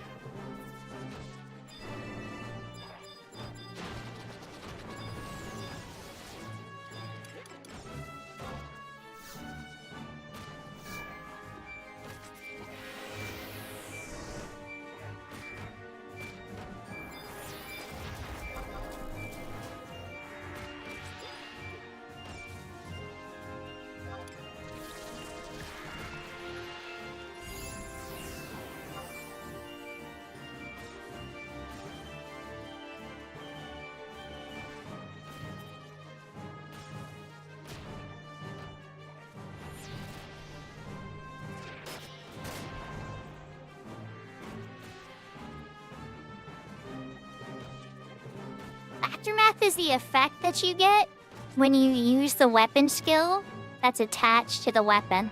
Aftermath is the effect that you get when you use the weapon skill that's attached to the weapon.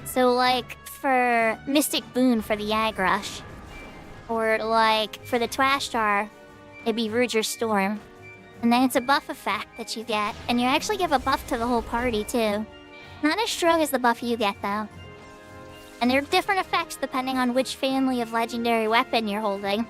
So like for Mystic Boon for the Yag Rush, or like for the Twashtar, it'd be Ruger Storm. And then it's a buff effect that you get, and you actually give a buff to the whole party too. Not as strong as the buff you get though. And there are different effects depending on which family of legendary weapon you're holding.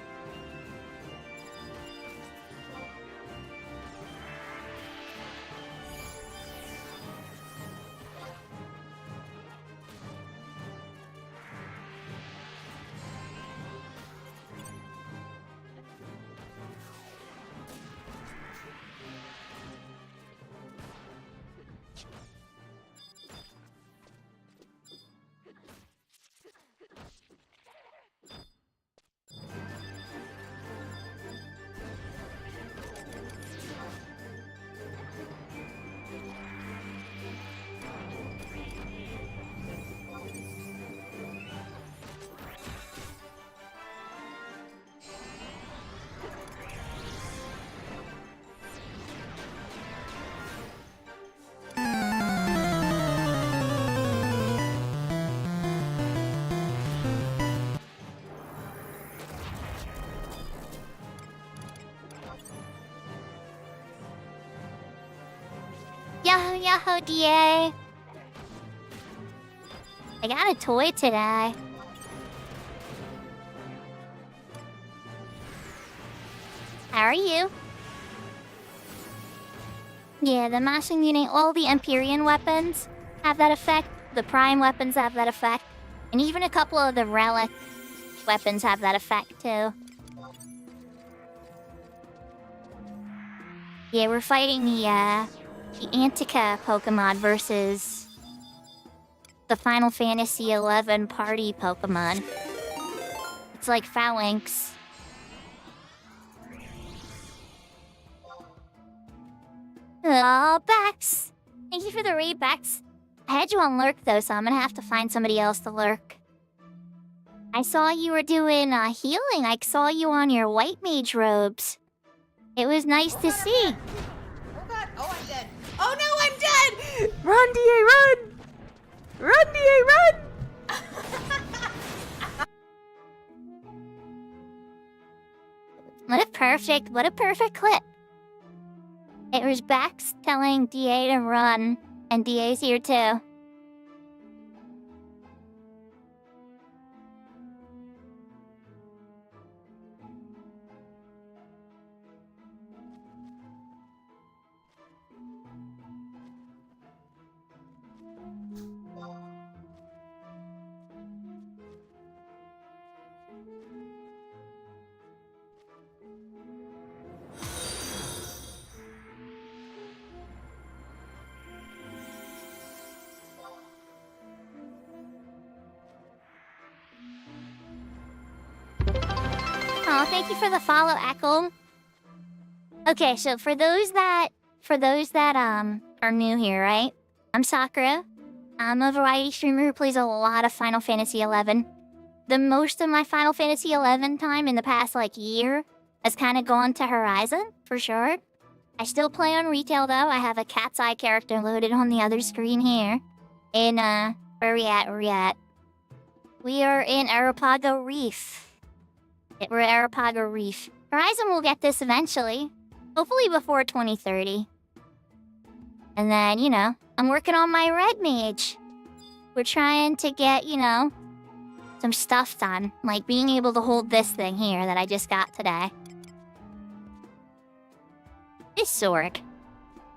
Yahoo Yahoo DA! I got a toy today. How are you? Yeah, the mashing meaning all the Empyrean weapons have that effect, the Prime weapons have that effect, and even a couple of the Relic weapons have that effect too. Yeah, we're fighting the Antica Pokemon versus the Final Fantasy XI party Pokemon. It's like Phalanx. Oh, Bex! Thank you for the raid, Bex. I had you on Lurk though, so I'm gonna have to find somebody else to lurk. I saw you were doing healing. I saw you on your white mage robes. It was nice to see. Oh god, oh I'm dead. Oh no, I'm dead! Run, DA, run! Run, DA, run! What a perfect clip. It was Bex telling DA to run, and DA's here too. Oh, thank you for the follow, Echo. Okay, so for those that are new here, right? I'm Sakura. I'm a variety streamer who plays a lot of Final Fantasy XI. The most of my Final Fantasy XI time in the past year has kind of gone to Horizon, for sure. I still play on retail though. I have a cat's eye character loaded on the other screen here. In where we at? We are in Arapago Reef. We're at Arapago Reef. Horizon will get this eventually. Hopefully before 2030. And then, I'm working on my red mage. We're trying to get, some stuff done. Like being able to hold this thing here that I just got today. This sword.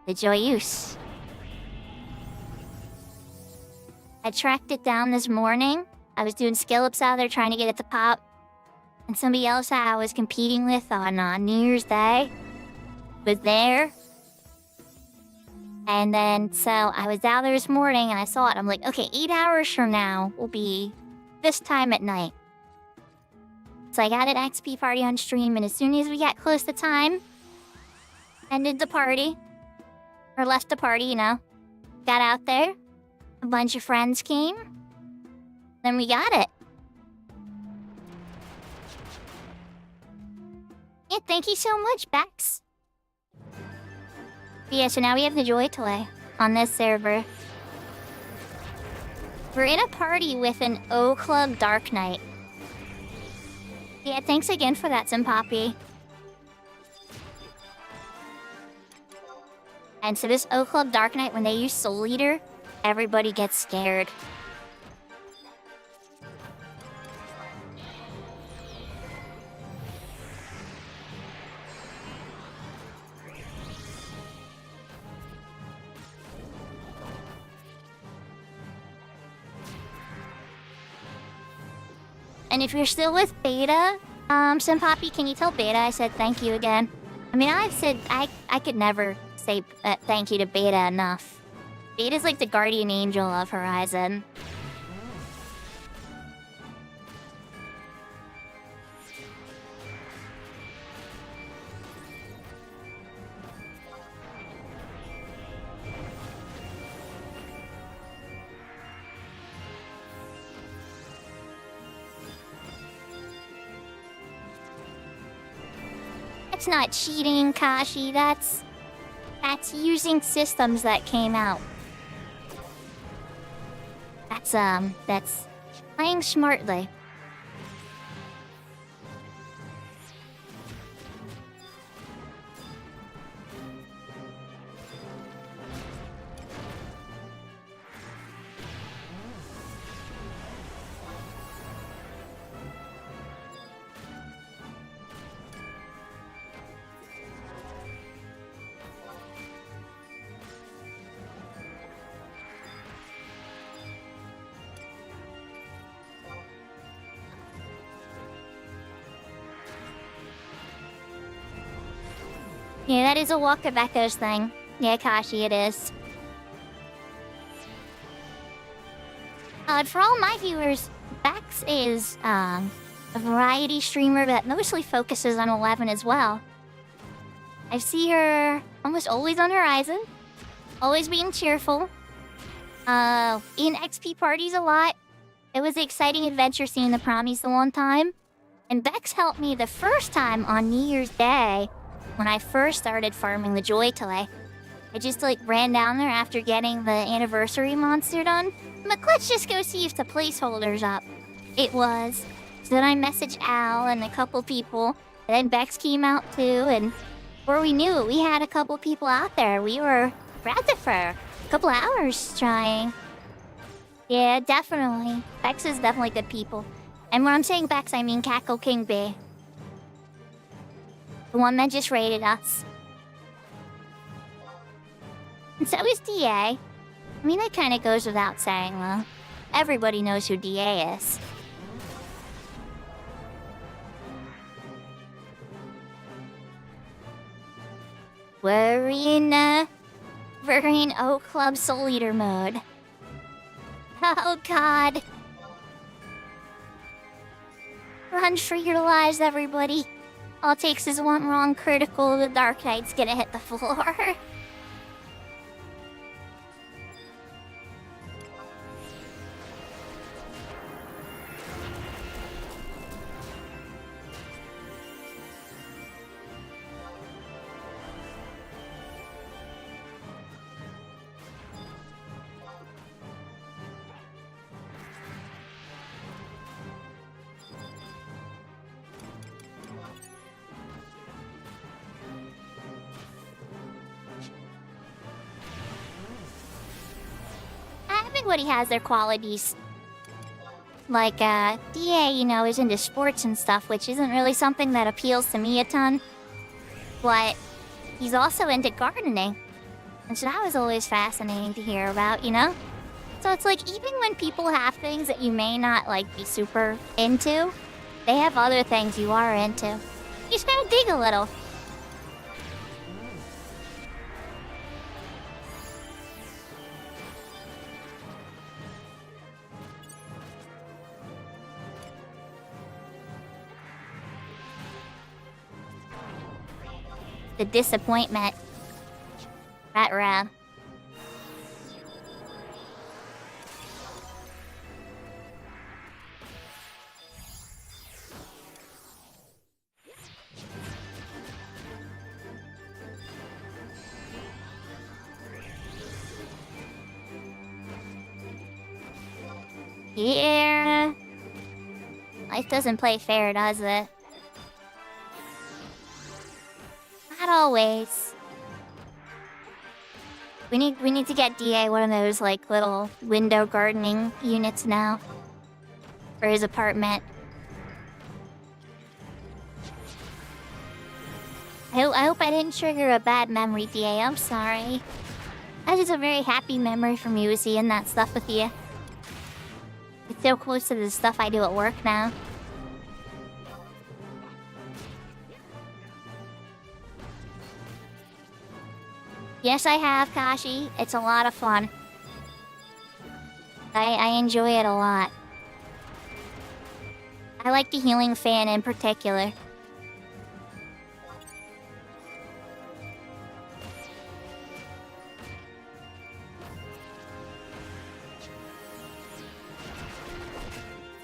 The Joyeuse. I tracked it down this morning. I was doing skill-ups out there trying to get it to pop. And somebody else that I was competing with on New Year's Day was there. And then, so I was out there this morning and I saw it. I'm like, okay, 8 hours from now will be this time at night. So I got an XP party on stream, and as soon as we got close to time, ended the party. Or left the party, got out there. A bunch of friends came. Then we got it. Yeah, thank you so much, Bex. But yeah, so now we have the Joy Toy on this server. We're in a party with an O Club Dark Knight. Yeah, thanks again for that, Zimpapi. And so this O Club Dark Knight, when they use Soul Eater, everybody gets scared. And if you're still with Beta, Senpapi, can you tell Beta I said thank you again? I mean, I've said I could never say thank you to Beta enough. Beta's like the guardian angel of Horizon. That's not cheating, Kashi. That's using systems that came out. That's playing smartly. Yeah, that is a Walk of Echoes thing. Yeah, Kashi, it is. For all my viewers, Bex is a variety streamer that mostly focuses on 11 as well. I see her almost always on Horizon, always being cheerful. In XP parties a lot. It was an exciting adventure seeing the Promies the one time. And Bex helped me the first time on New Year's Day when I first started farming the Joy Toy. I just ran down there after getting the anniversary monster done. I'm like, let's just go see if the placeholder's up. It was. So then I messaged Al and a couple people. And then Bex came out too, and before we knew it, we had a couple people out there. We were at it for a couple hours trying. Yeah, definitely. Bex is definitely good people. And when I'm saying Bex, I mean Cackle King B. The one that just raided us. And so is DA. I mean, that kind of goes without saying, though. Everybody knows who DA is. We're in O Club Soul Eater mode. Oh, God. Run for your lives, everybody. All it takes is one wrong critical, the Dark Knight's gonna hit the floor. Everybody has their qualities. Like, DA, you know, is into sports and stuff, which isn't really something that appeals to me a ton. But he's also into gardening. And so that was always fascinating to hear about, you know? So it's like, even when people have things that you may not, like, be super into, they have other things you are into. You just gotta dig a little. The disappointment. Rat rat. Yeah. Life doesn't play fair, does it? Not always. We need to get DA one of those like little window gardening units now for his apartment. I hope I didn't trigger a bad memory, DA. I'm sorry. That is a very happy memory for me, seeing that stuff with you. It's so close to the stuff I do at work now. Yes, I have, Kashi. It's a lot of fun. I enjoy it a lot. I like the healing fan in particular.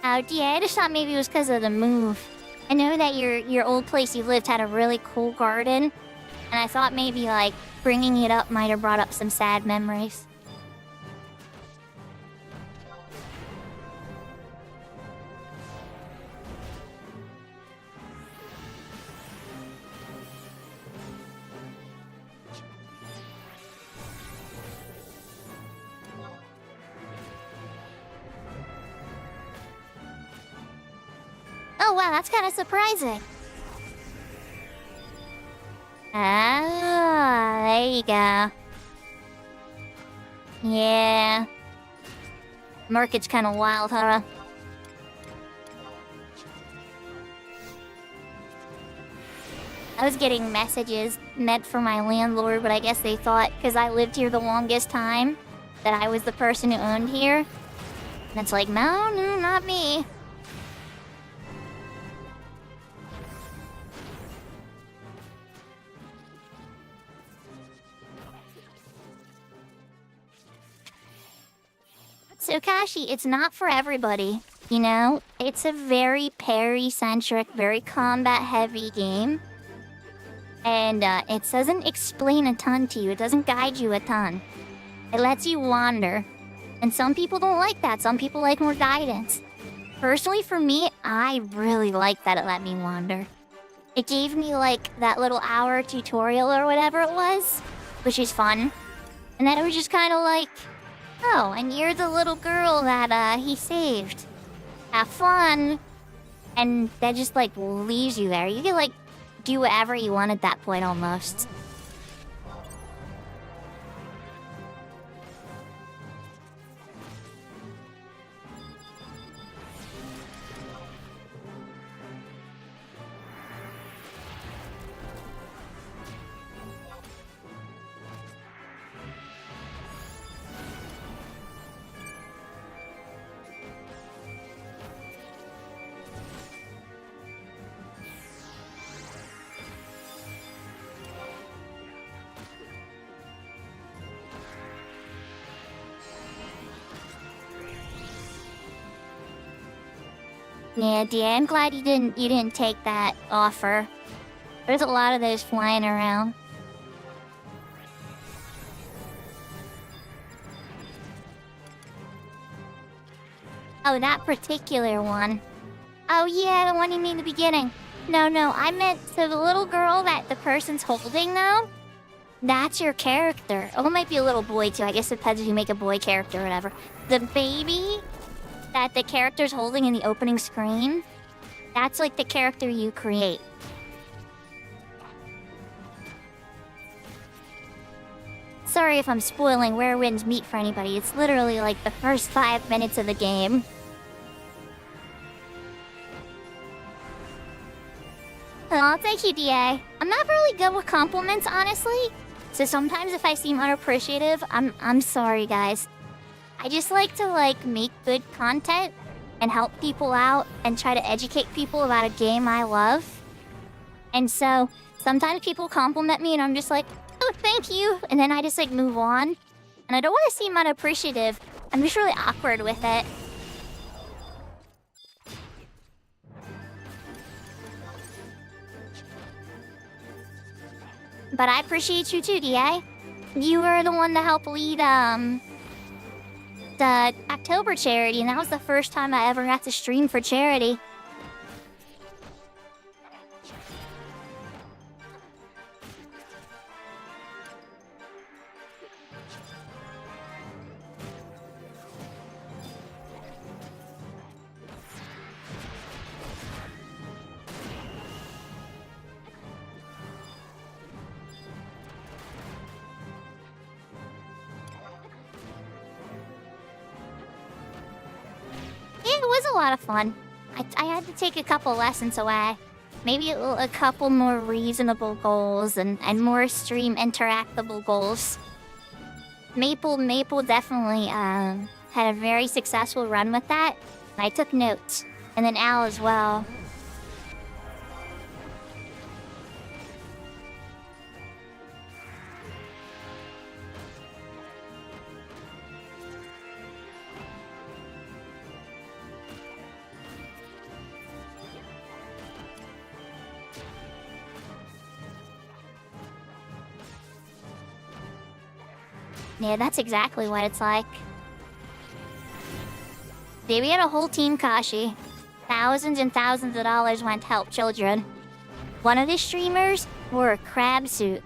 Oh, yeah, I just thought maybe it was because of the move. I know that your old place you lived had a really cool garden, and I thought maybe, like, bringing it up might have brought up some sad memories. Oh wow, that's kind of surprising. Ah, there you go. Yeah. Market's kind of wild, huh? I was getting messages meant for my landlord, but I guess they thought, because I lived here the longest time, that I was the person who owned here. And it's like, no, not me. So Kashi, it's not for everybody, you know? It's a very parry-centric, very combat-heavy game. And it doesn't explain a ton to you. It doesn't guide you a ton. It lets you wander. And some people don't like that. Some people like more guidance. Personally, for me, I really like that it let me wander. It gave me, like, that little hour tutorial or whatever it was, which is fun. And then it was just kind of like, oh, and you're the little girl that he saved. Have fun. And that just, like, leaves you there. You can, like, do whatever you want at that point, almost. Yeah, DA, I'm glad you didn't take that offer. There's a lot of those flying around. Oh, that particular one. Oh yeah, the one you mean in the beginning. No, I meant so the little girl that the person's holding though. That's your character. Oh, it might be a little boy too. I guess it depends if you make a boy character or whatever. The baby that the character's holding in the opening screen, that's like the character you create. Sorry if I'm spoiling Where Winds Meet for anybody. It's literally like the first 5 minutes of the game. Oh, thank you, DA. I'm not really good with compliments, honestly. So sometimes if I seem unappreciative, I'm sorry, guys. I just like to make good content and help people out and try to educate people about a game I love. And so sometimes people compliment me and I'm just like, oh, thank you. And then I just move on. And I don't want to seem unappreciative. I'm just really awkward with it. But I appreciate you too, DA. You were the one to help lead, the October charity, and that was the first time I ever got to stream for charity. It was a lot of fun. I had to take a couple lessons away. Maybe a couple more reasonable goals and more stream interactable goals. Maple definitely had a very successful run with that. I took notes. And then Al as well. Yeah, that's exactly what it's like. Yeah, we had a whole team, Kashi. Thousands and thousands of dollars went to help children. One of the streamers wore a crab suit.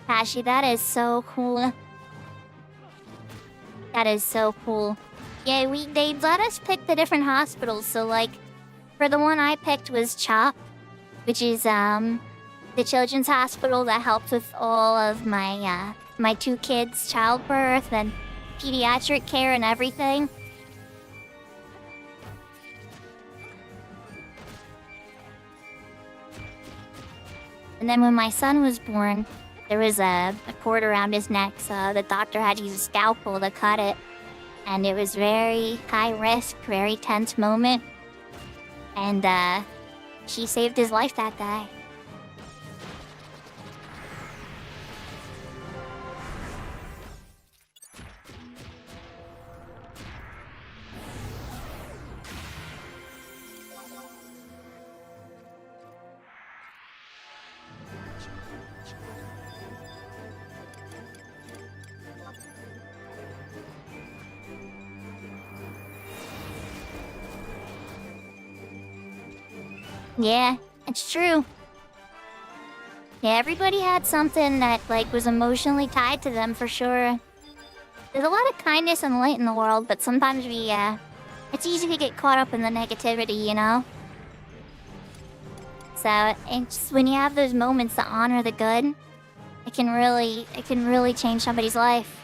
Kashi, that is so cool. That is so cool. Yeah, they let us pick the different hospitals. So, for the one I picked was CHOP, which is, the children's hospital that helped with all of my, my 2 kids' childbirth and pediatric care and everything. And then when my son was born, there was a cord around his neck, so the doctor had to use a scalpel to cut it. And it was very high risk, very tense moment. And she saved his life that day. Yeah, it's true. Yeah, everybody had something that, like, was emotionally tied to them for sure. There's a lot of kindness and light in the world, but sometimes it's easy to get caught up in the negativity, you know? So, it's when you have those moments that honor the good, it can really change somebody's life.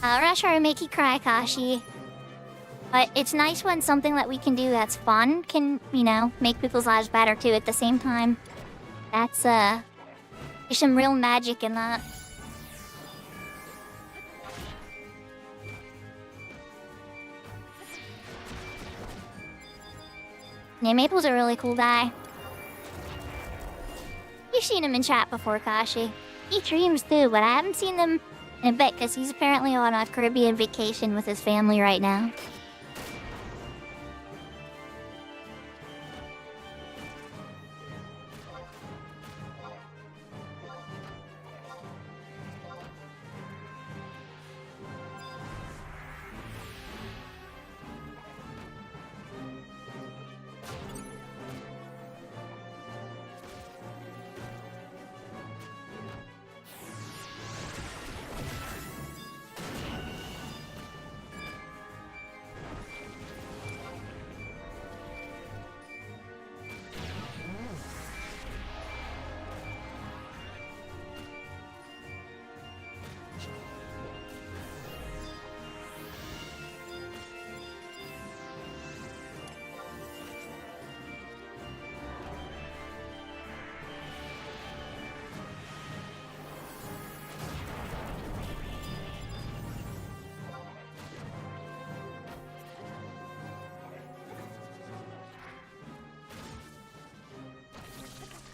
I'm not trying to make you cry, Kashi. But it's nice when something that we can do that's fun can, you know, make people's lives better too at the same time. There's some real magic in that. Yeah, Maple's a really cool guy. You've seen him in chat before, Kashi. He streams too, but I haven't seen him in a bit because he's apparently on a Caribbean vacation with his family right now.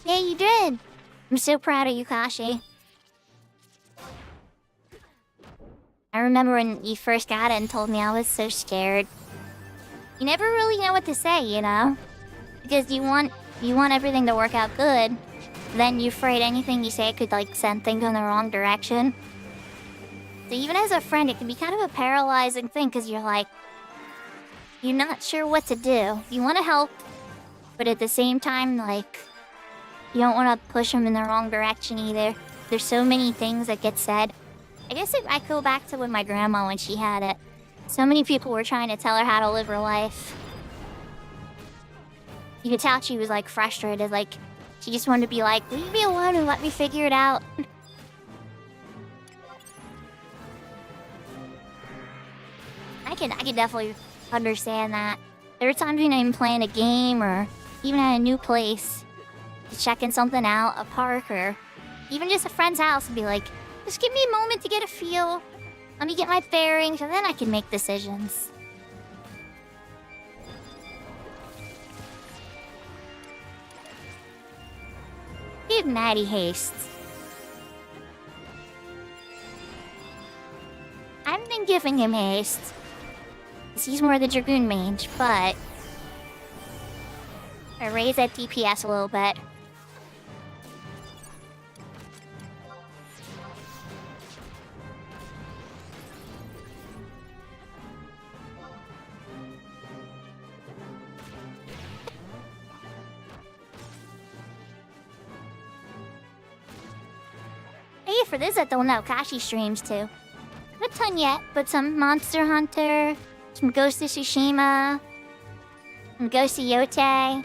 Yeah, you did. I'm so proud of you, Kashi. I remember when you first got it and told me, I was so scared. You never really know what to say, you know? Because you want everything to work out good. Then you're afraid anything you say could, like, send things in the wrong direction. So even as a friend, it can be kind of a paralyzing thing because you're like, you're not sure what to do. You want to help, but at the same time, like, you don't want to push them in the wrong direction either. There's so many things that get said. I guess I go back to with my grandma when she had it. So many people were trying to tell her how to live her life. You could tell she was, like, frustrated. Like, she just wanted to be like, leave me alone and let me figure it out. I can definitely understand that. There are times when I'm playing a game or even at a new place, checking something out, a park, or even just a friend's house, and be like, just give me a moment to get a feel. Let me get my bearings, and then I can make decisions. Give Maddie haste. I've been giving him haste. 'Cause he's more the Dragoon mage, but I raise that DPS a little bit. Hey, for those that don't know, Kashi streams too. Not a ton yet, but some Monster Hunter, some Ghost of Tsushima, some Ghost of Yote.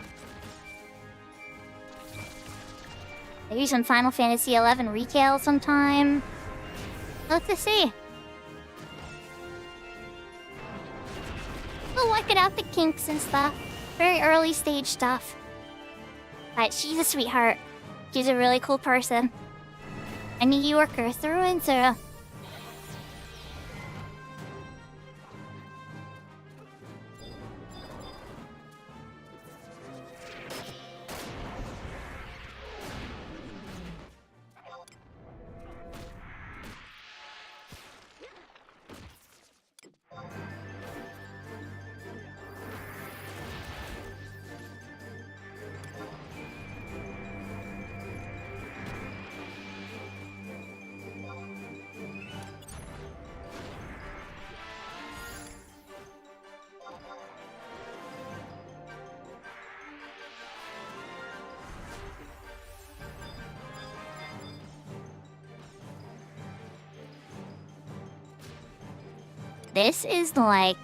Maybe some Final Fantasy XI retail sometime. Let's just see. We'll work it out the kinks and stuff. Very early stage stuff. But she's a sweetheart. She's a really cool person. A New Yorker through and through. This is like...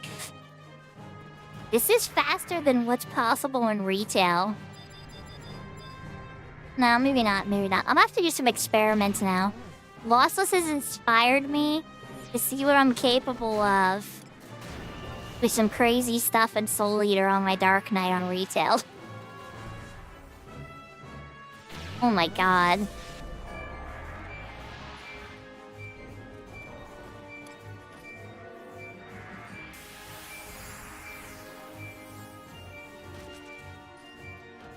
This is faster than what's possible in retail. No, maybe not, maybe not. I'm gonna have to do some experiments now. Lossless has inspired me to see what I'm capable of with some crazy stuff in Soul Eater on my Dark Knight on retail. Oh my god.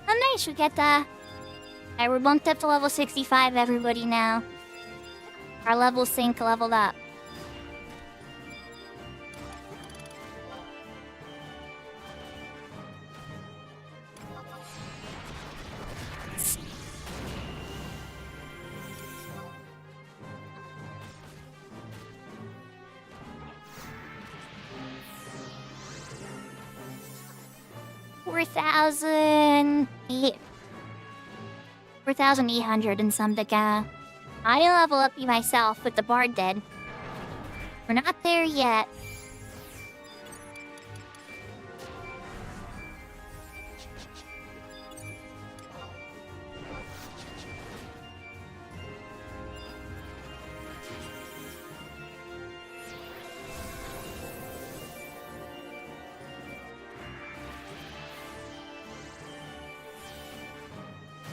Oh nice, we get we're bumped up to level 65, everybody now. Our level sync leveled up. $4,800 and some to go. I didn't level up myself, but the bard did. We're not there yet.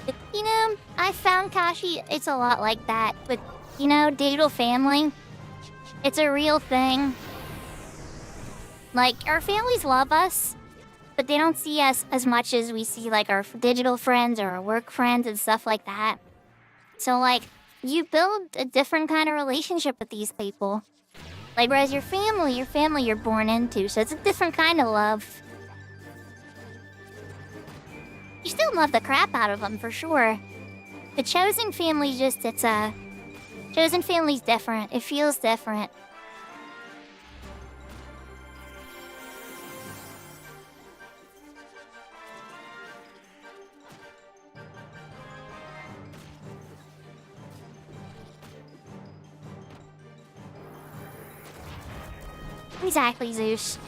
But, you know, I found Kashi, it's a lot like that. But, you know, digital family, it's a real thing. Like, our families love us, but they don't see us as much as we see, like, our digital friends or our work friends and stuff like that. So, like, you build a different kind of relationship with these people. Like, whereas your family you're born into, so it's a different kind of love. You still love the crap out of them, for sure. The chosen family just, chosen family's different. It feels different. Exactly, Zeus.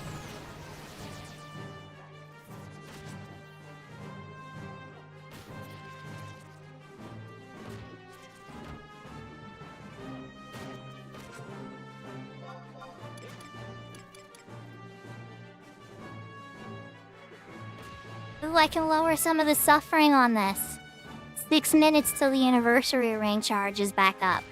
Ooh, I can lower some of the suffering on this. 6 minutes till the anniversary ring charge is back up.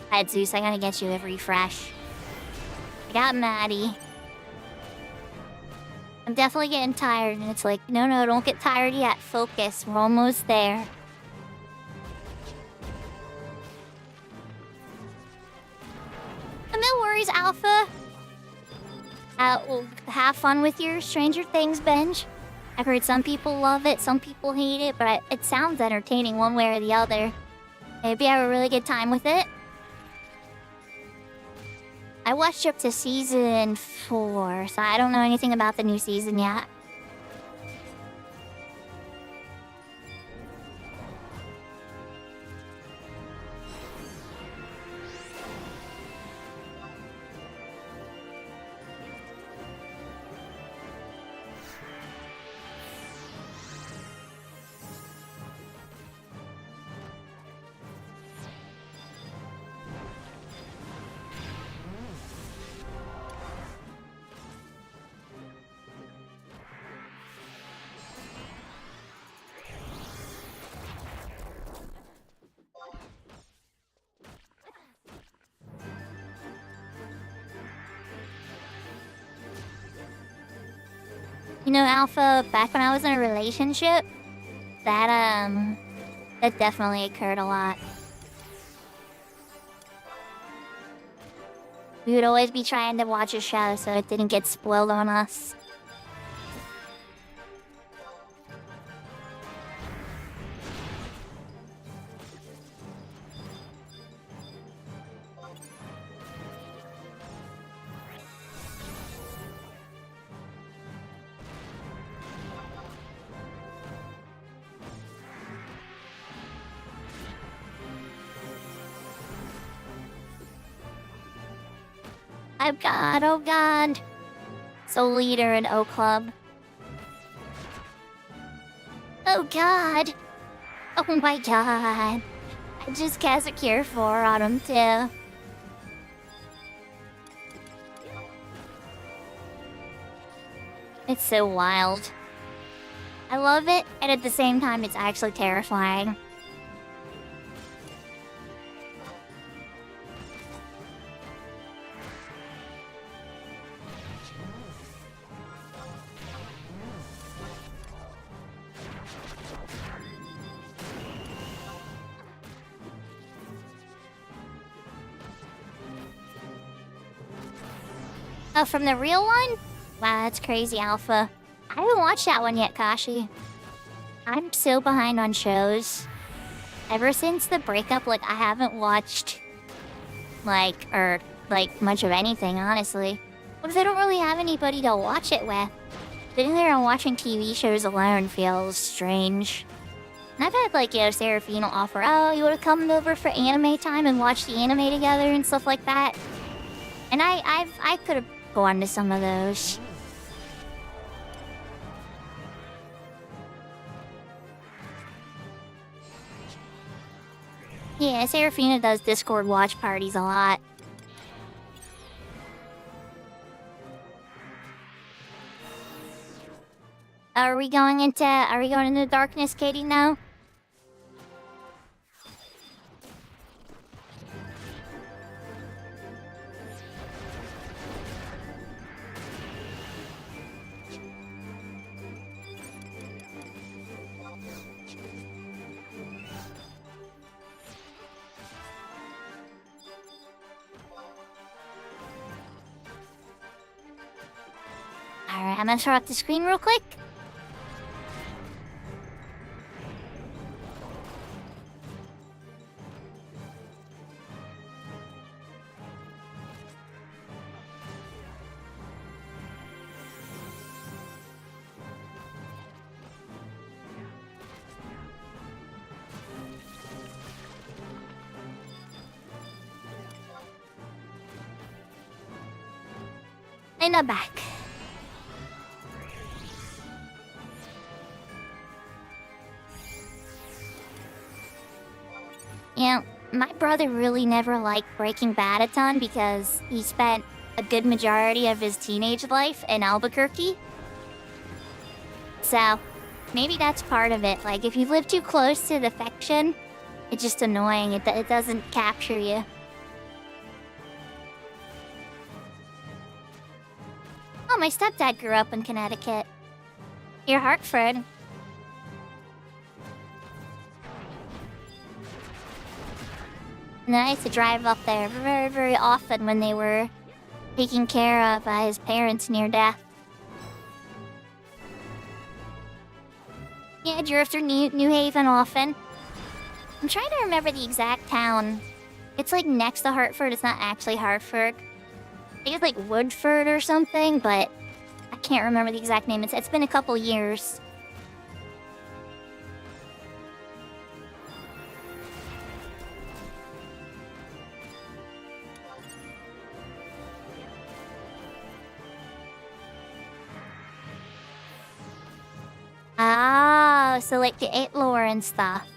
Alright, Zeus, I gotta get you a refresh. I got Maddie. I'm definitely getting tired, and it's like, no, don't get tired yet. Focus, we're almost there. No worries, Alpha. Well, have fun with your Stranger Things binge. I've heard some people love it, some people hate it, but it sounds entertaining one way or the other. Maybe I have a really good time with it. I watched up to season 4, so I don't know anything about the new season yet. You know, Alpha, back when I was in a relationship, that definitely occurred a lot. We would always be trying to watch a show so it didn't get spoiled on us. Oh god. So leader in O Club. Oh god. Oh my god. I just cast a Cure 4 on him too. It's so wild. I love it, and at the same time, it's actually terrifying. Oh, from the real one? Wow, that's crazy, Alpha. I haven't watched that one yet, Kashi. I'm so behind on shows. Ever since the breakup, like, I haven't watched, like, much of anything, honestly. What if I don't really have anybody to watch it with? Sitting there and watching TV shows alone feels strange. And I've had, like, Seraphine will offer, oh, you wanna come over for anime time and watch the anime together and stuff like that? And I could have gone to some of those. Yeah, Seraphina does Discord watch parties a lot. Are we going into darkness, Katie, now? Alright, I'm gonna throw up the screen real quick. And I'm back. You know, my brother really never liked Breaking Bad a ton because he spent a good majority of his teenage life in Albuquerque. So, maybe that's part of it. Like, if you live too close to the fiction, it's just annoying. It doesn't capture you. Oh, my stepdad grew up in Connecticut. Near Hartford. And I used to drive up there very, very often when they were taken care of by his parents near death. Yeah, I drove through New Haven often. I'm trying to remember the exact town. It's like next to Hartford. It's not actually Hartford. I think it's like Woodford or something, but I can't remember the exact name. It's been a couple years. Oh, so like the it lore and stuff.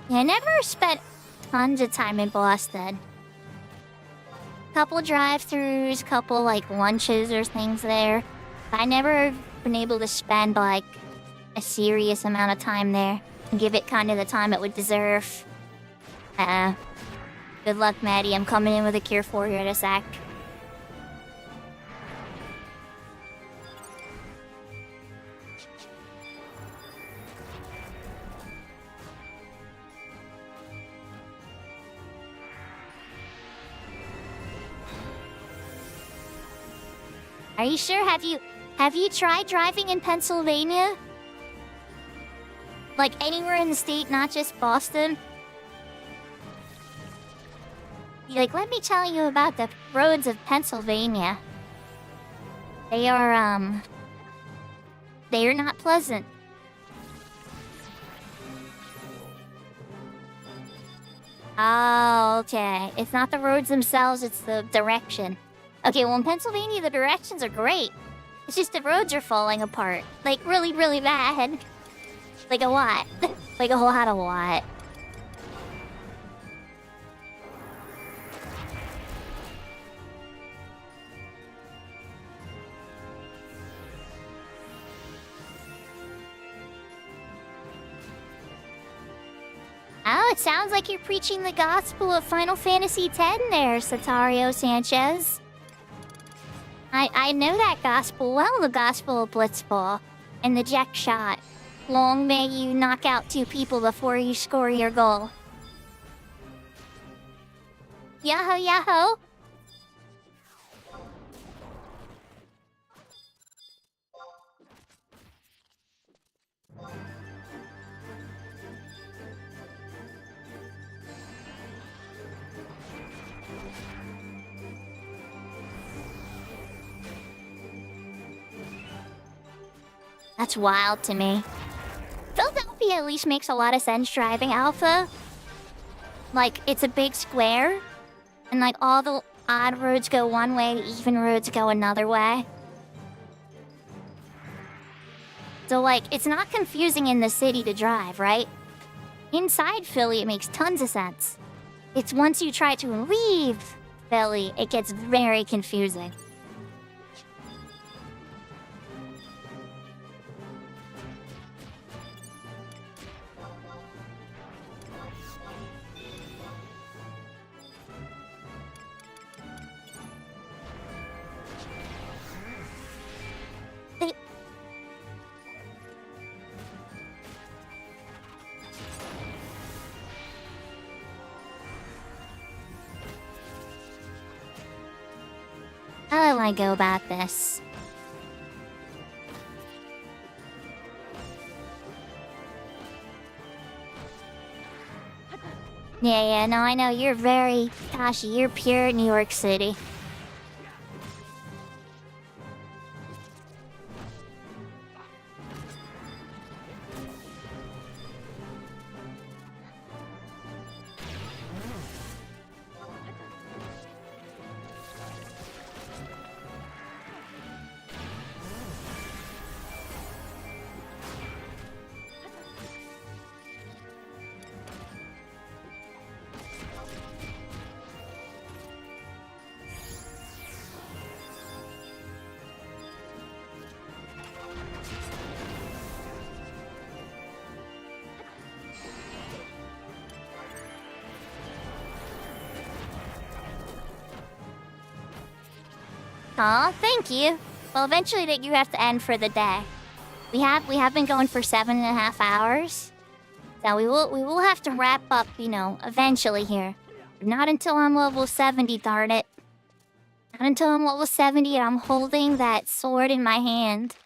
Yeah, I never spent tons of time in Boston. Couple drive-thrus, couple like lunches or things there. But I never been able to spend like a serious amount of time there and give it kind of the time it would deserve. Good luck, Maddie. I'm coming in with a cure for you in a sec. Are you sure? Have you tried driving in Pennsylvania? Like anywhere in the state, not just Boston? Like, let me tell you about the roads of Pennsylvania. They are not pleasant. Oh, okay. It's not the roads themselves, it's the direction. Okay, well in Pennsylvania the directions are great. It's just the roads are falling apart. Like, really, really bad. Like a lot. Like a whole lot of what? Oh, it sounds like you're preaching the gospel of Final Fantasy X there, Satario Sanchez. I know that gospel well, the gospel of Blitzball. And the Jack shot. Long may you knock out 2 people before you score your goal. Yahoo, yahoo! That's wild to me. Philadelphia at least makes a lot of sense driving Alpha. Like, it's a big square, and like all the odd roads go one way, even roads go another way. So like, it's not confusing in the city to drive, right? Inside Philly, it makes tons of sense. It's once you try to leave Philly, it gets very confusing. How will I go about this? Yeah, no, I know, you're very... Tashi, you're pure New York City. Aw, thank you. Well, eventually you have to end for the day. We have been going for 7.5 hours. So we will have to wrap up, you know, eventually here. But not until I'm level 70, darn it. Not until I'm level 70 and I'm holding that sword in my hand.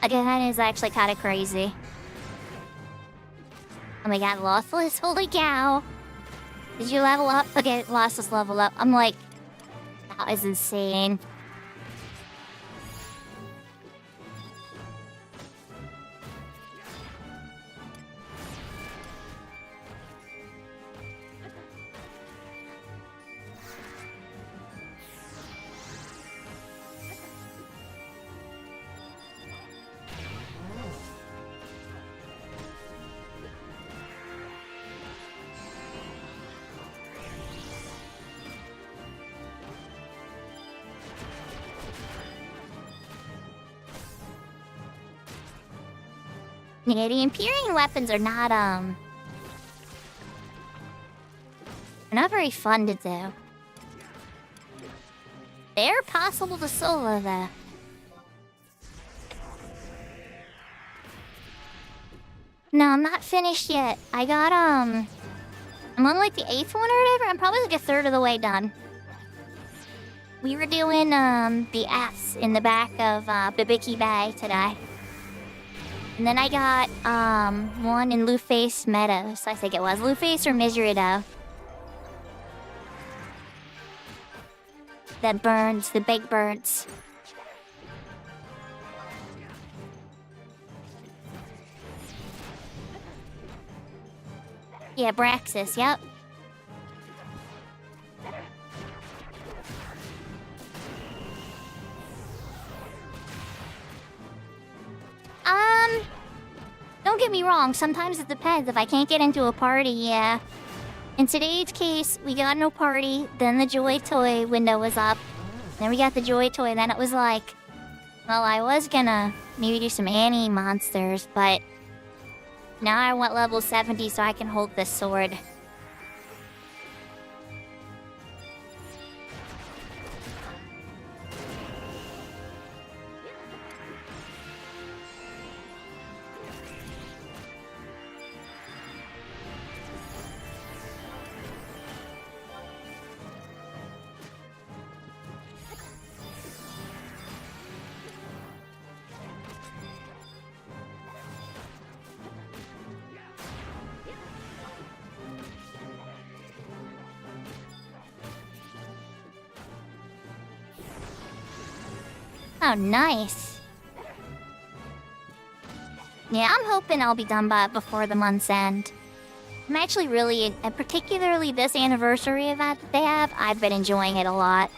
Again, that is actually kind of crazy. Oh my god, Lossless, holy cow. Did you level up? Okay, Lossless level up. I'm like, that is insane. Yeah, the Empyrean weapons are not, they're not very fun to do. They're possible to solo, though. No, I'm not finished yet. I got, I'm on, like, the 8th one or whatever. I'm probably, like, a third of the way done. We were doing, the F's in the back of, Bibiki Bay today. And then I got, one in Luface Meadows, I think it was. Luface or Miserydo. That burns, the big birds. Yeah, Braxis, yep. Don't get me wrong, sometimes it depends. If I can't get into a party, yeah. In today's case, we got no party, then the Joy Toy window was up. Then we got the Joy Toy, then it was like... Well, I was gonna maybe do some Annie monsters, but... Now I want level 70 so I can hold this sword. Oh, nice. Yeah, I'm hoping I'll be done by before the month's end. I'm actually really, and particularly this anniversary event that they have, I've been enjoying it a lot.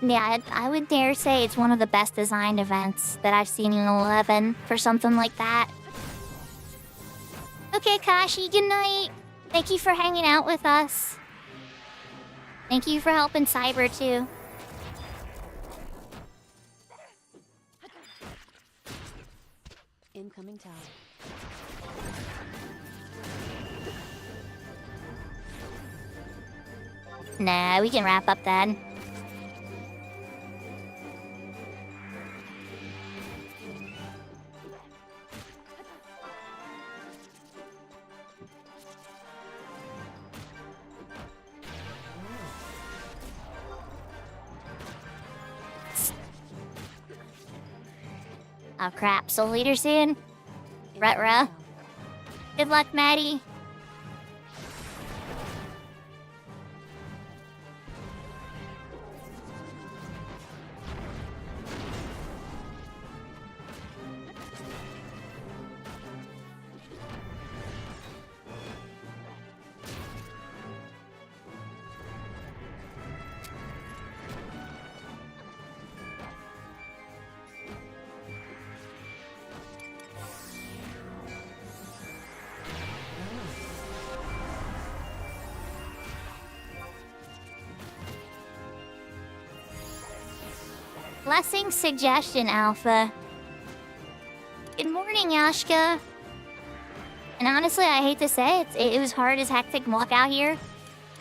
Yeah, I would dare say it's one of the best designed events that I've seen in 11 for something like that. Okay, Kashi, good night. Thank you for hanging out with us. Thank you for helping Cyber, too. Incoming tower. Nah, we can wrap up then. Oh crap, Soul Leader soon? Retro. Good luck, Maddie. Blessing suggestion, Alpha. Good morning, Yashka. And honestly, I hate to say it was hard as heck to walk out here,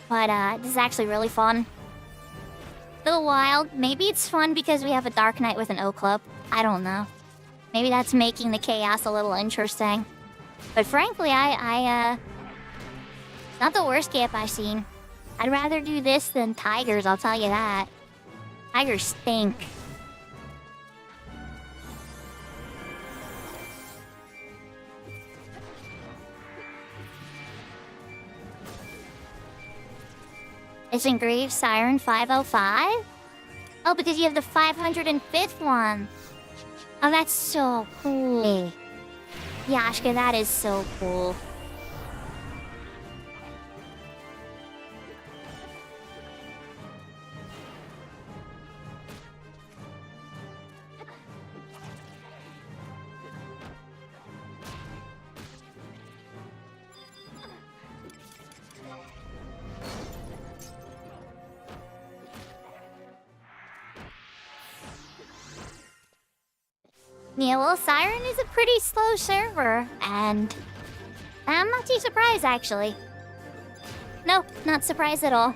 but this is actually really fun. A little wild. Maybe it's fun because we have a Dark Knight with an O Club. I don't know. Maybe that's making the chaos a little interesting. But frankly, not the worst camp I've seen. I'd rather do this than tigers, I'll tell you that. Tigers stink. It's engraved Siren 505? Oh, because you have the 505th one. Oh, that's so cool. Yashka, that is so cool. Yeah, well, Siren is a pretty slow server, and I'm not too surprised, actually. No, not surprised at all.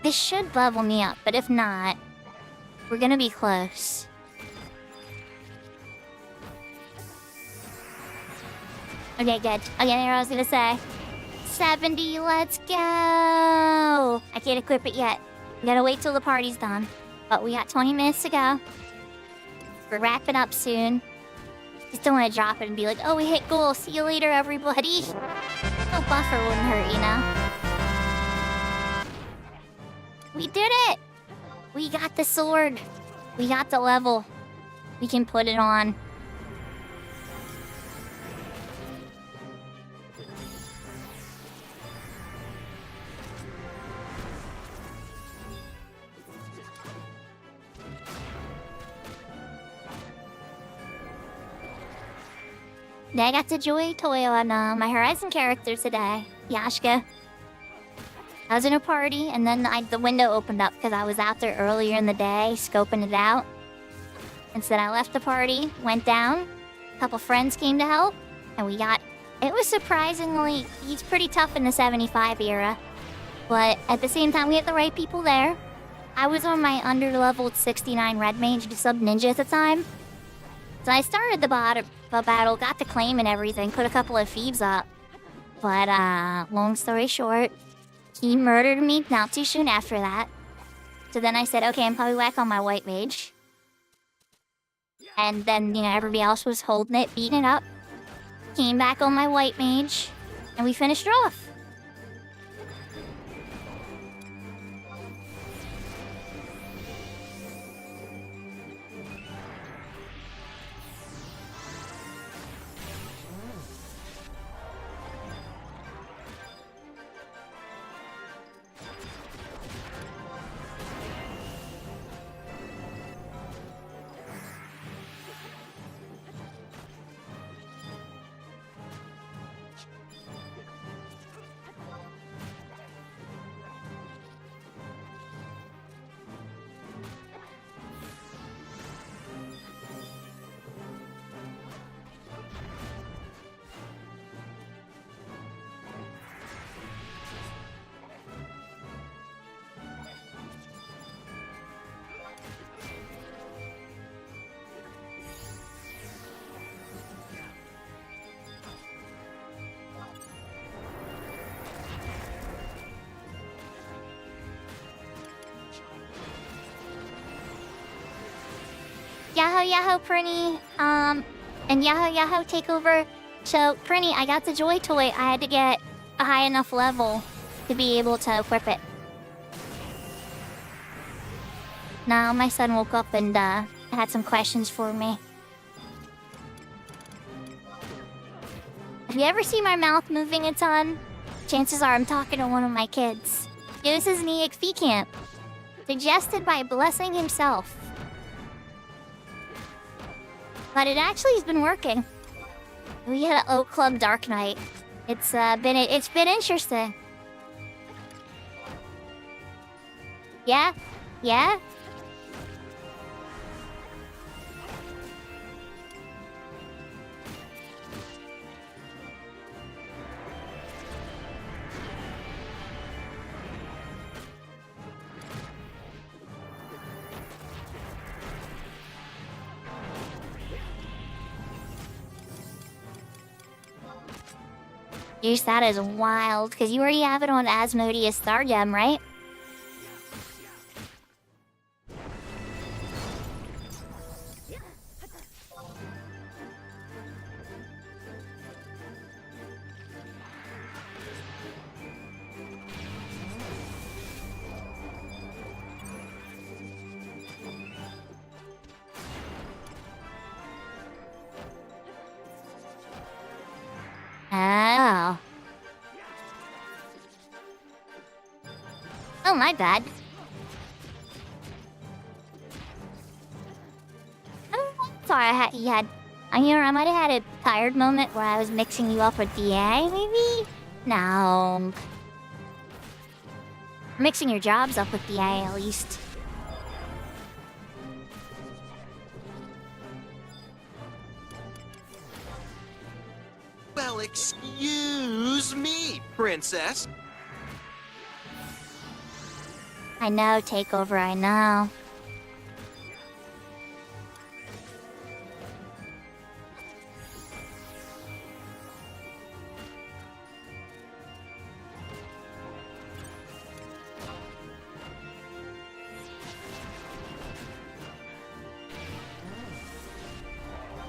This should level me up, but if not, we're gonna be close. Okay, good. Okay, there I was gonna say. 70, let's go! I can't equip it yet. We gotta wait till the party's done. But we got 20 minutes to go. We're wrapping up soon. Just don't want to drop it and be like, oh, we hit goal. See you later, everybody. No buffer wouldn't hurt, you know? We did it! We got the sword. We got the level. We can put it on. I got the joy toy on my Horizon character today, Yashka. I was in a party, and then the window opened up because I was out there earlier in the day, scoping it out. And so I left the party, went down, a couple friends came to help, and we got... It was surprisingly... He's pretty tough in the 75 era. But at the same time, we had the right people there. I was on my under-leveled 69 red mage to sub-ninja at the time. So I started the battle, got the claim and everything, put a couple of thieves up. But, long story short... He murdered me not too soon after that. So then I said, okay, I'm probably whack on my white mage. And then, you know, everybody else was holding it, beating it up. Came back on my white mage, and we finished it off. Yahoo Yahoo Prinny, and Yahoo Yahoo Takeover. So, Prinny, I got the Joy Toy. I had to get a high enough level to be able to equip it. Now my son woke up and had some questions for me. If you ever see my mouth moving a ton, chances are I'm talking to one of my kids. This is an EXP camp, suggested by Blessing himself. But it actually has been working. We had an Oak Club Dark Knight. It's been interesting. Yeah? Yeah? Jeez, that is wild, because you already have it on Asmodeus Stardom, right? Oh. Oh, my bad. Sorry, I might have had a tired moment where I was mixing you up with DA, maybe? No. Mixing your jobs up with DA, at least. Well, excuse me, princess. I know, Takeover, I know.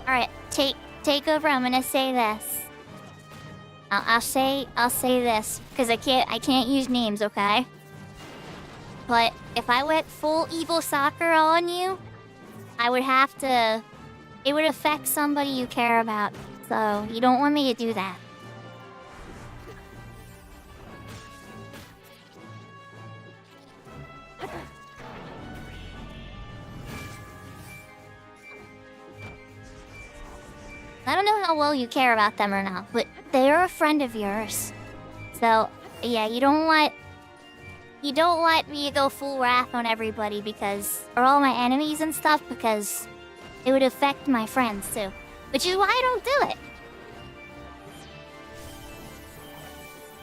Alright, Takeover, I'm gonna say this. I'll say this, because I can't use names, okay? But if I went full evil Sakura on you, I would have to... It would affect somebody you care about. So, you don't want me to do that. I don't know how well you care about them or not, but they're a friend of yours. So, yeah, you don't want me to go full wrath on everybody because... Or all my enemies and stuff, because it would affect my friends too. Which is why I don't do it.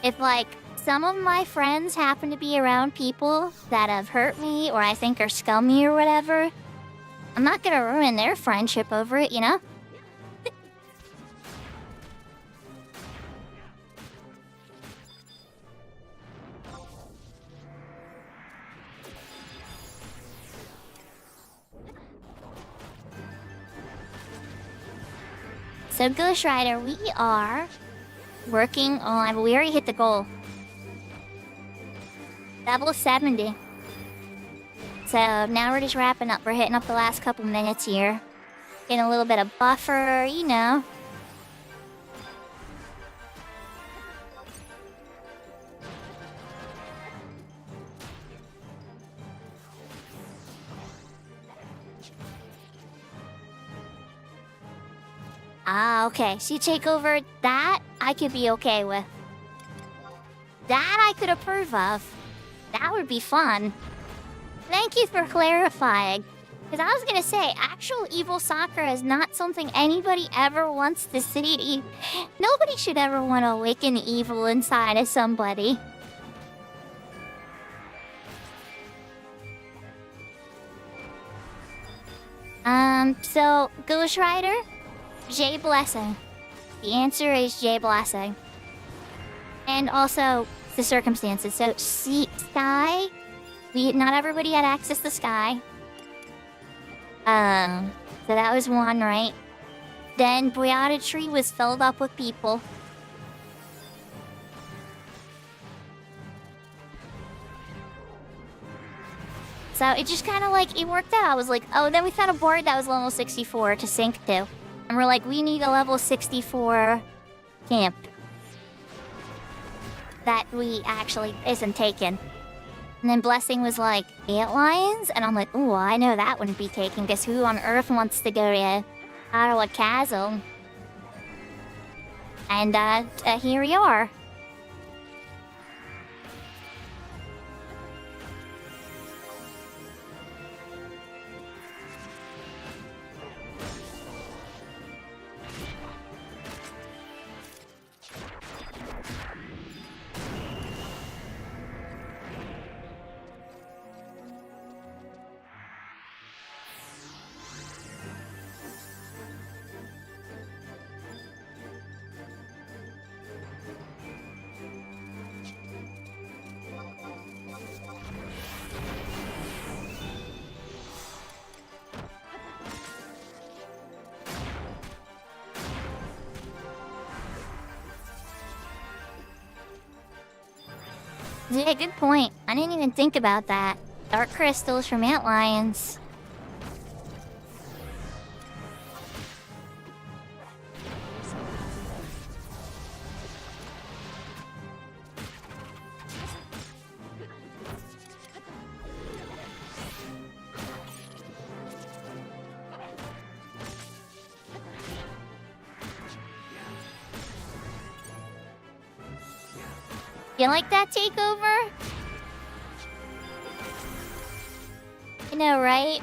If, like, some of my friends happen to be around people that have hurt me or I think are scummy or whatever, I'm not gonna ruin their friendship over it, you know? So, Ghost Rider, we are working on... We already hit the goal. Level 70. So, now we're just wrapping up. We're hitting up the last couple minutes here. Getting a little bit of buffer, you know. Ah, okay. So you take over that, I could be okay with. That I could approve of. That would be fun. Thank you for clarifying. Because I was gonna say, actual evil Sakura is not something anybody ever wants to see. Nobody should ever want to awaken evil inside of somebody. So, Ghost Rider? J Blessing. The answer is J Blessing. And also the circumstances. So Sky, not everybody had access to Sky. So that was one, right? Then Boyata Tree was filled up with people. So it just kind of like, it worked out. I was like, oh, then we found a board that was level 64 to sync to. And we're like, we need a level 64 camp. That we actually isn't taken. And then Blessing was like, Antlions? And I'm like, ooh, I know that wouldn't be taken, because who on earth wants to go to Ottawa Castle? And here we are. Yeah, good point. I didn't even think about that. Dark crystals from Antlions. You like that takeover? You know, right?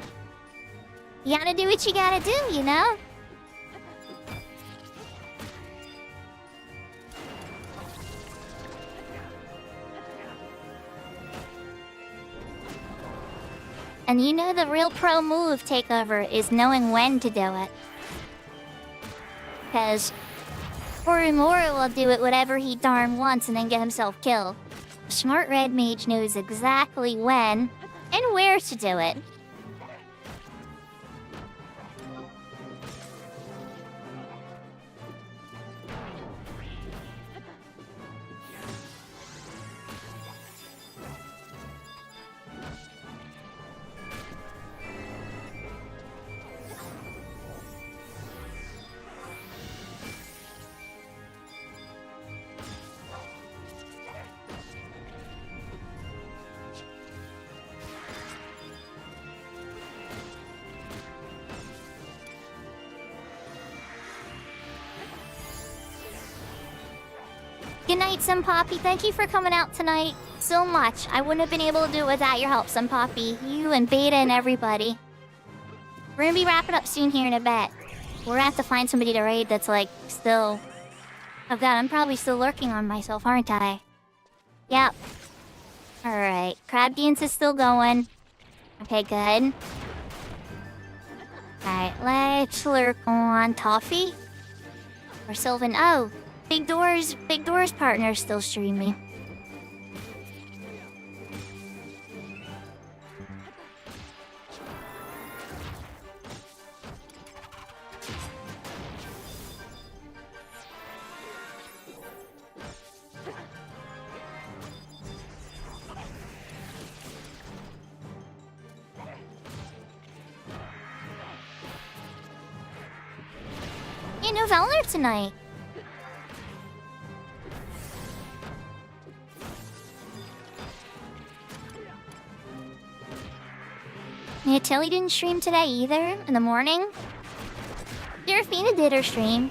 You gotta do what you gotta do, you know? And you know the real pro move takeover is knowing when to do it. Because Horimoru will do it whatever he darn wants and then get himself killed. A smart red mage knows exactly when and where to do it. Good night, Some Poppy. Thank you for coming out tonight so much. I wouldn't have been able to do it without your help, Some Poppy. You and Beta and everybody. We're gonna be wrapping up soon here in a bit. We're gonna have to find somebody to raid that's like still... Oh god, I'm probably still lurking on myself, aren't I? Yep. Alright. Crab Dance is still going. Okay, good. Alright, let's lurk on Toffee. Or Sylvan. Oh! Big Door's partner is still streaming. Yeah, no Valor tonight. Yeah, Tilly didn't stream today either, in the morning. Serafina did her stream.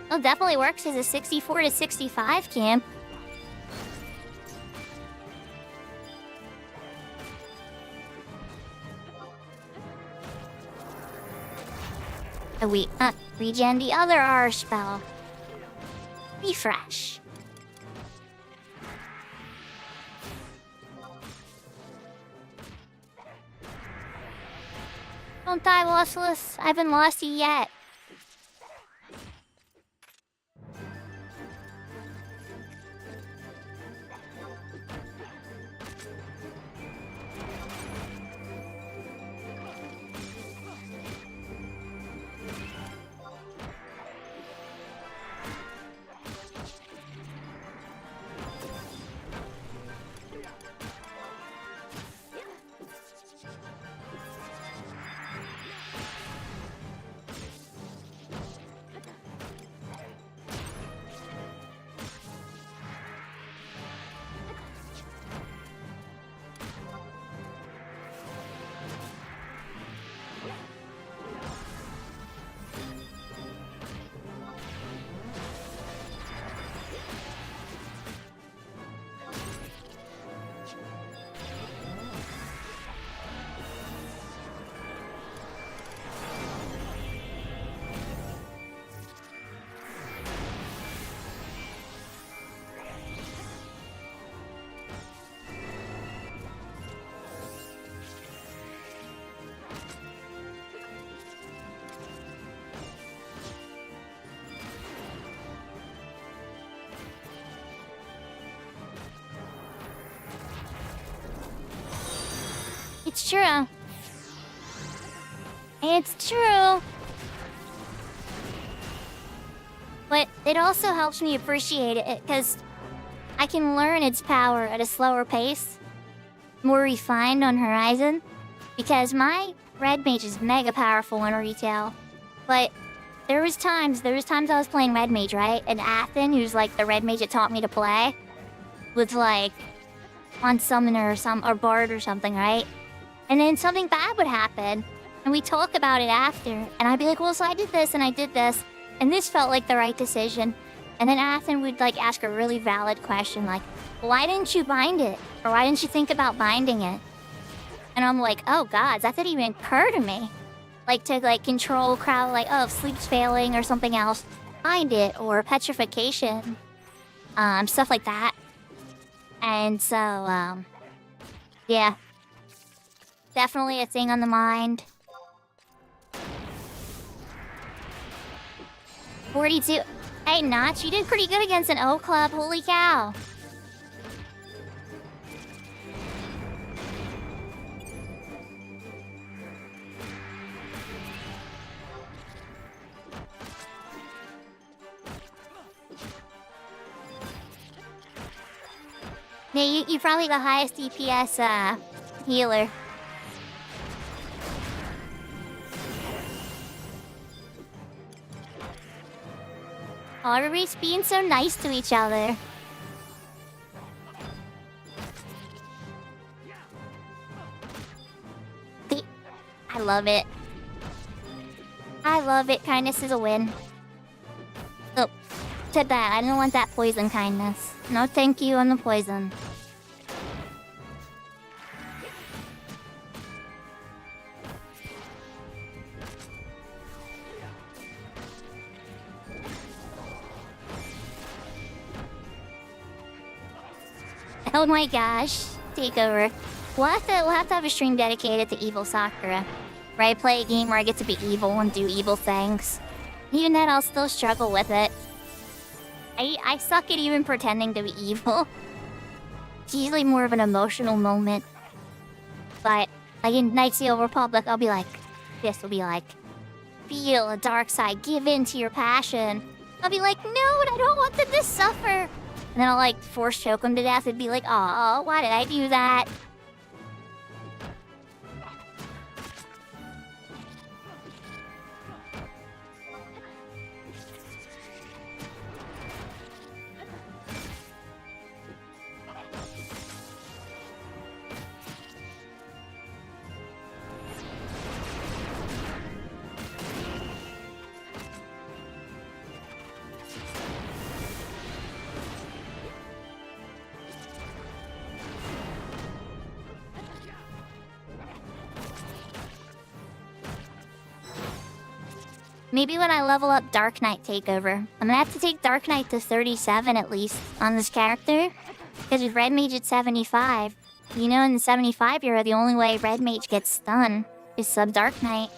Well, definitely works as a 64 to 65 camp. We regen the other R spell. Refresh. Don't die, Lossless. I haven't lost you yet. It's true. It's true. But it also helps me appreciate it because I can learn its power at a slower pace, more refined on Horizon, because my red mage is mega powerful in retail. But there was times I was playing red mage, right? And Athen, who's like the red mage that taught me to play, was like on summoner or bard or something, right? And then something bad would happen, and we talk about it after, and I'd be like, well, so I did this and I did this, and this felt like the right decision. And then Athen would like ask a really valid question, like, why didn't you bind it? Or why didn't you think about binding it? And I'm like, oh god, that didn't even occur to me. Like to like control crowd, like, oh, if sleep's failing or something else, bind it, or petrification, stuff like that. And so, yeah. Definitely a thing on the mind. 42. Hey, Notch, you did pretty good against an O Club. Holy cow. Yeah, you probably the highest DPS healer. Oh, everybody's being so nice to each other. I love it. I love it. Kindness is a win. Oh, said that. I didn't want that poison kindness. No thank you on the poison. Oh my gosh, take over. We'll have to have a stream dedicated to evil Sakura. Right, play a game where I get to be evil and do evil things. Even then, I'll still struggle with it. I suck at even pretending to be evil. It's usually more of an emotional moment. But, like in Knights of the Old Republic, I'll be like, this will be like, feel a dark side, give in to your passion. I'll be like, no, I don't want them to suffer. And then I'll like force choke them to death and be like, oh, why did I do that? Maybe when I level up Dark Knight Takeover. I'm gonna have to take Dark Knight to 37 at least on this character. Because with Red Mage at 75, you know in the 75 era, the only way Red Mage gets stun is sub Dark Knight.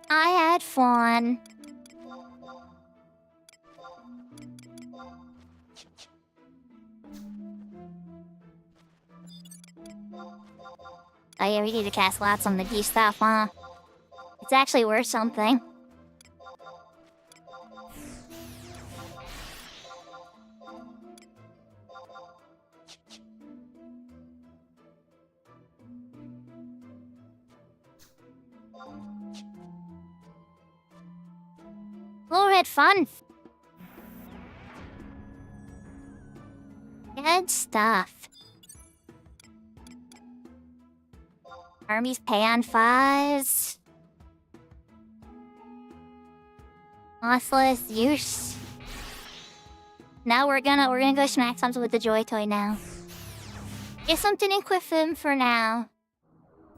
I had fun. Oh yeah, we need to cast lots on the D stuff, huh? It's actually worth something. Lord had fun. Good stuff. Armies pay on 5s. Lossless use. Now we're gonna go smack something with the Joy Toy now. Get something in Quiffim for now.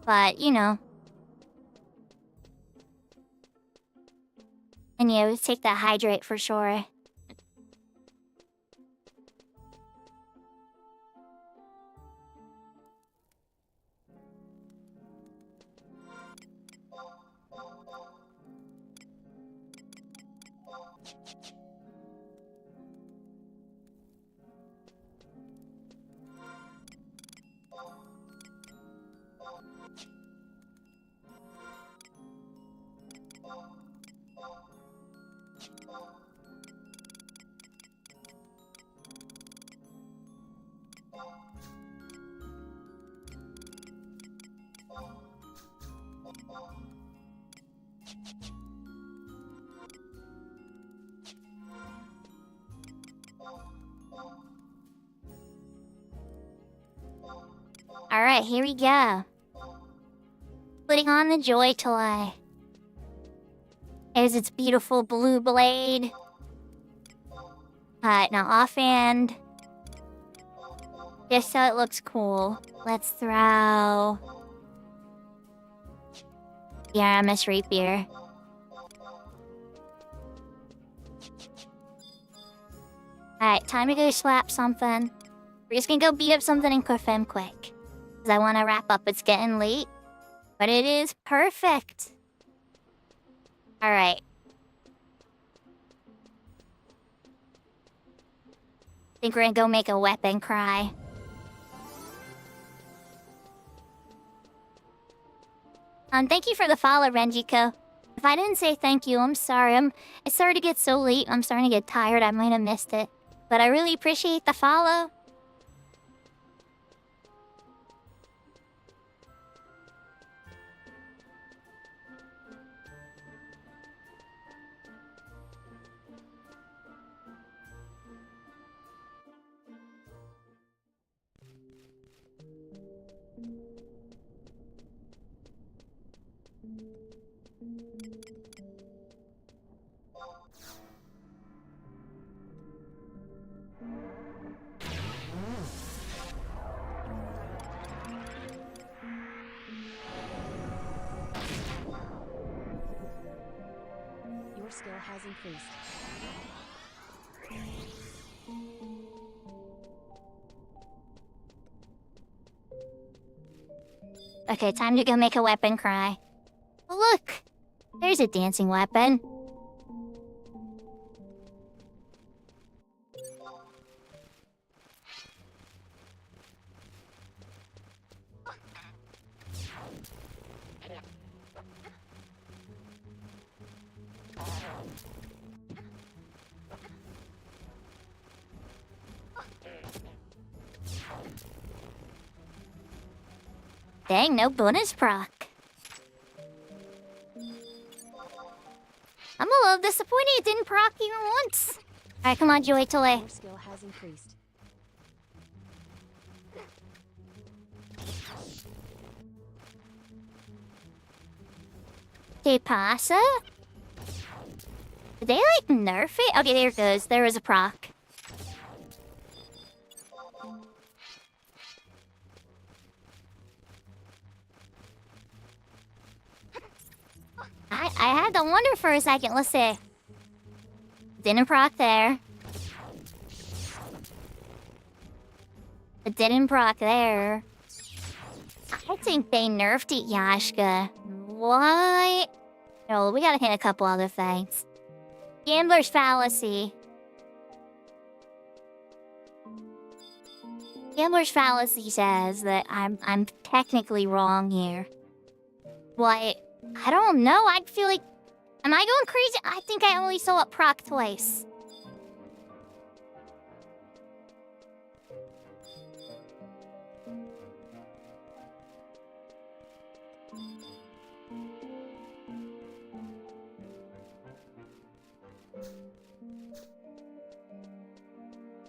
But, you know. And yeah, let's take that Hydrate for sure. Alright, here we go. Putting on the Joy Toy. There's its beautiful blue blade. Alright, now offhand. Just so it looks cool. Let's throw... the RMS Rapier. Alright, time to go slap something. We're just gonna go beat up something in Corfem quick. Because I want to wrap up. It's getting late. But it is perfect. Alright. Think we're gonna go make a weapon cry. Thank you for the follow, Renjiko. If I didn't say thank you, I'm sorry. It's starting to get so late. I'm starting to get tired. I might have missed it. But I really appreciate the follow. Your skill has increased. Okay, time to go make a weapon cry. Oh, look! There's a dancing weapon. Dang, no bonus proc. I'm a little disappointed it didn't proc even once. Alright, come on, Joy Tole. Your skill has increased. ¿Qué pasa? Did they like nerf it? Okay, there it goes. There was a proc. I had to wonder for a second. Let's see. Didn't proc there. It didn't proc there. I think they nerfed it, Yashka. What? No, we gotta hit a couple other things. Gambler's fallacy. Gambler's fallacy says that I'm technically wrong here. What? I don't know. I feel like... Am I going crazy? I think I only saw it proc twice.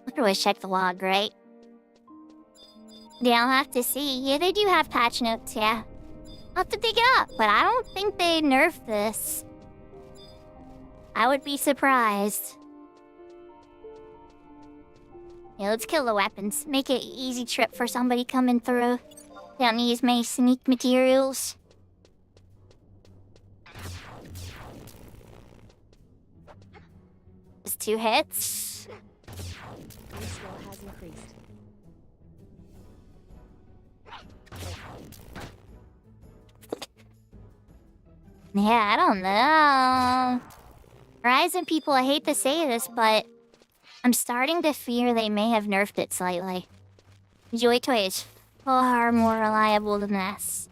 I could always check the log, right? Yeah, I'll have to see. Yeah, they do have patch notes, yeah. I'll have to dig it up, but I don't think they nerfed this. I would be surprised. Yeah, let's kill the weapons. Make it an easy trip for somebody coming through. Don't need as many sneak materials. Just 2 hits. Your skill has increased. Yeah, I don't know. Horizon people, I hate to say this, but I'm starting to fear they may have nerfed it slightly. Joy Toy is far more reliable than this.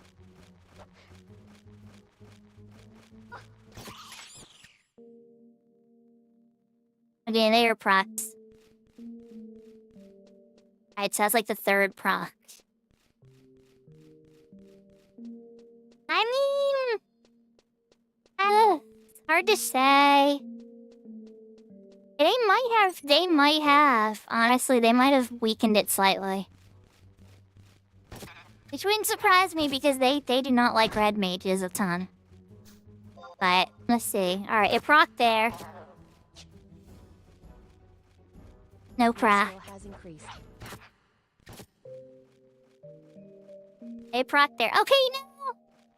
Okay, they are procs. Alright, so that's like the 3rd proc. I mean... it's hard to say. They might have. Honestly, they might have weakened it slightly. Which wouldn't surprise me because they do not like red mages a ton. But, let's see. Alright, it proc there. No proc. Skill has increased. It proc there. Okay, no!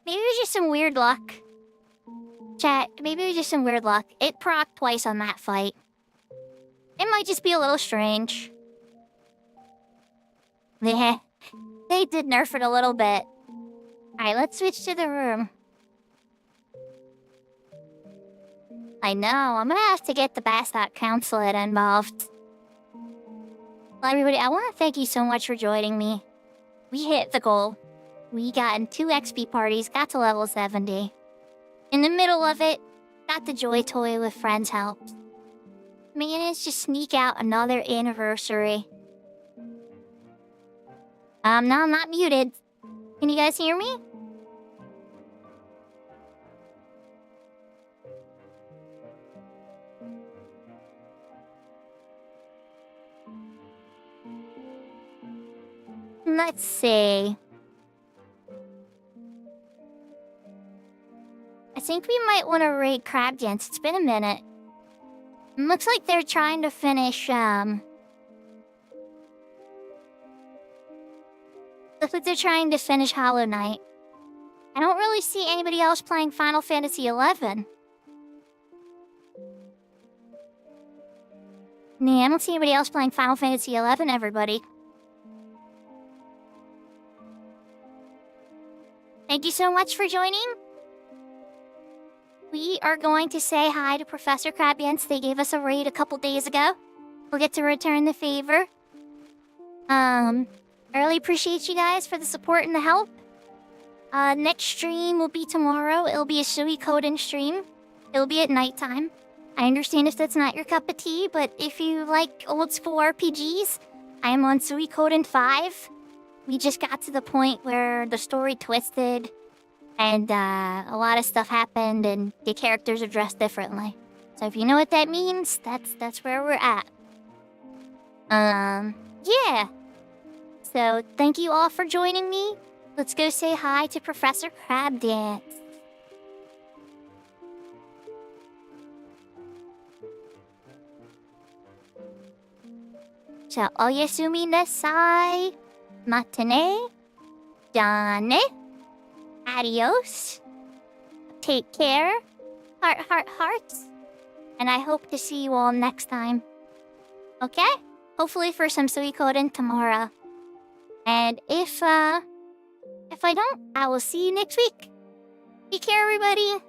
Maybe it was just some weird luck. Chat, maybe it was just some weird luck. It proc twice on that fight. It might just be a little strange. Yeah, they did nerf it a little bit. Alright, let's switch to the room. I know, I'm gonna have to get the Bastot Consulate involved. Well, everybody, I want to thank you so much for joining me. We hit the goal. We got in 2 XP parties, got to level 70. In the middle of it, got the Joy Toy with friends' help. Managed to sneak out another anniversary. No, I'm not muted. Can you guys hear me? Let's see. I think we might want to raid Crab Dance. It's been a minute. Looks like they're trying to finish, Looks like they're trying to finish Hollow Knight. I don't really see anybody else playing Final Fantasy XI. Nah, I don't see anybody else playing Final Fantasy XI, everybody. Thank you so much for joining. We are going to say hi to Professor Crabbians. They gave us a raid a couple days ago. We'll get to return the favor. I really appreciate you guys for the support and the help. Next stream will be tomorrow. It'll be a Suikoden stream. It'll be at nighttime. I understand if that's not your cup of tea, but if you like old school RPGs, I am on Suikoden 5. we just got to the point where the story twisted and a lot of stuff happened and the characters are dressed differently. So if you know what that means, that's where we're at. Yeah. So thank you all for joining me. Let's go say hi to Professor Crab Dance. So, oyasumi nasai. Matane. Dane. Adios. Take care. Heart, heart, hearts. And I hope to see you all next time. Okay? Hopefully for some Suikoden tomorrow. And if I don't, I will see you next week. Take care, everybody.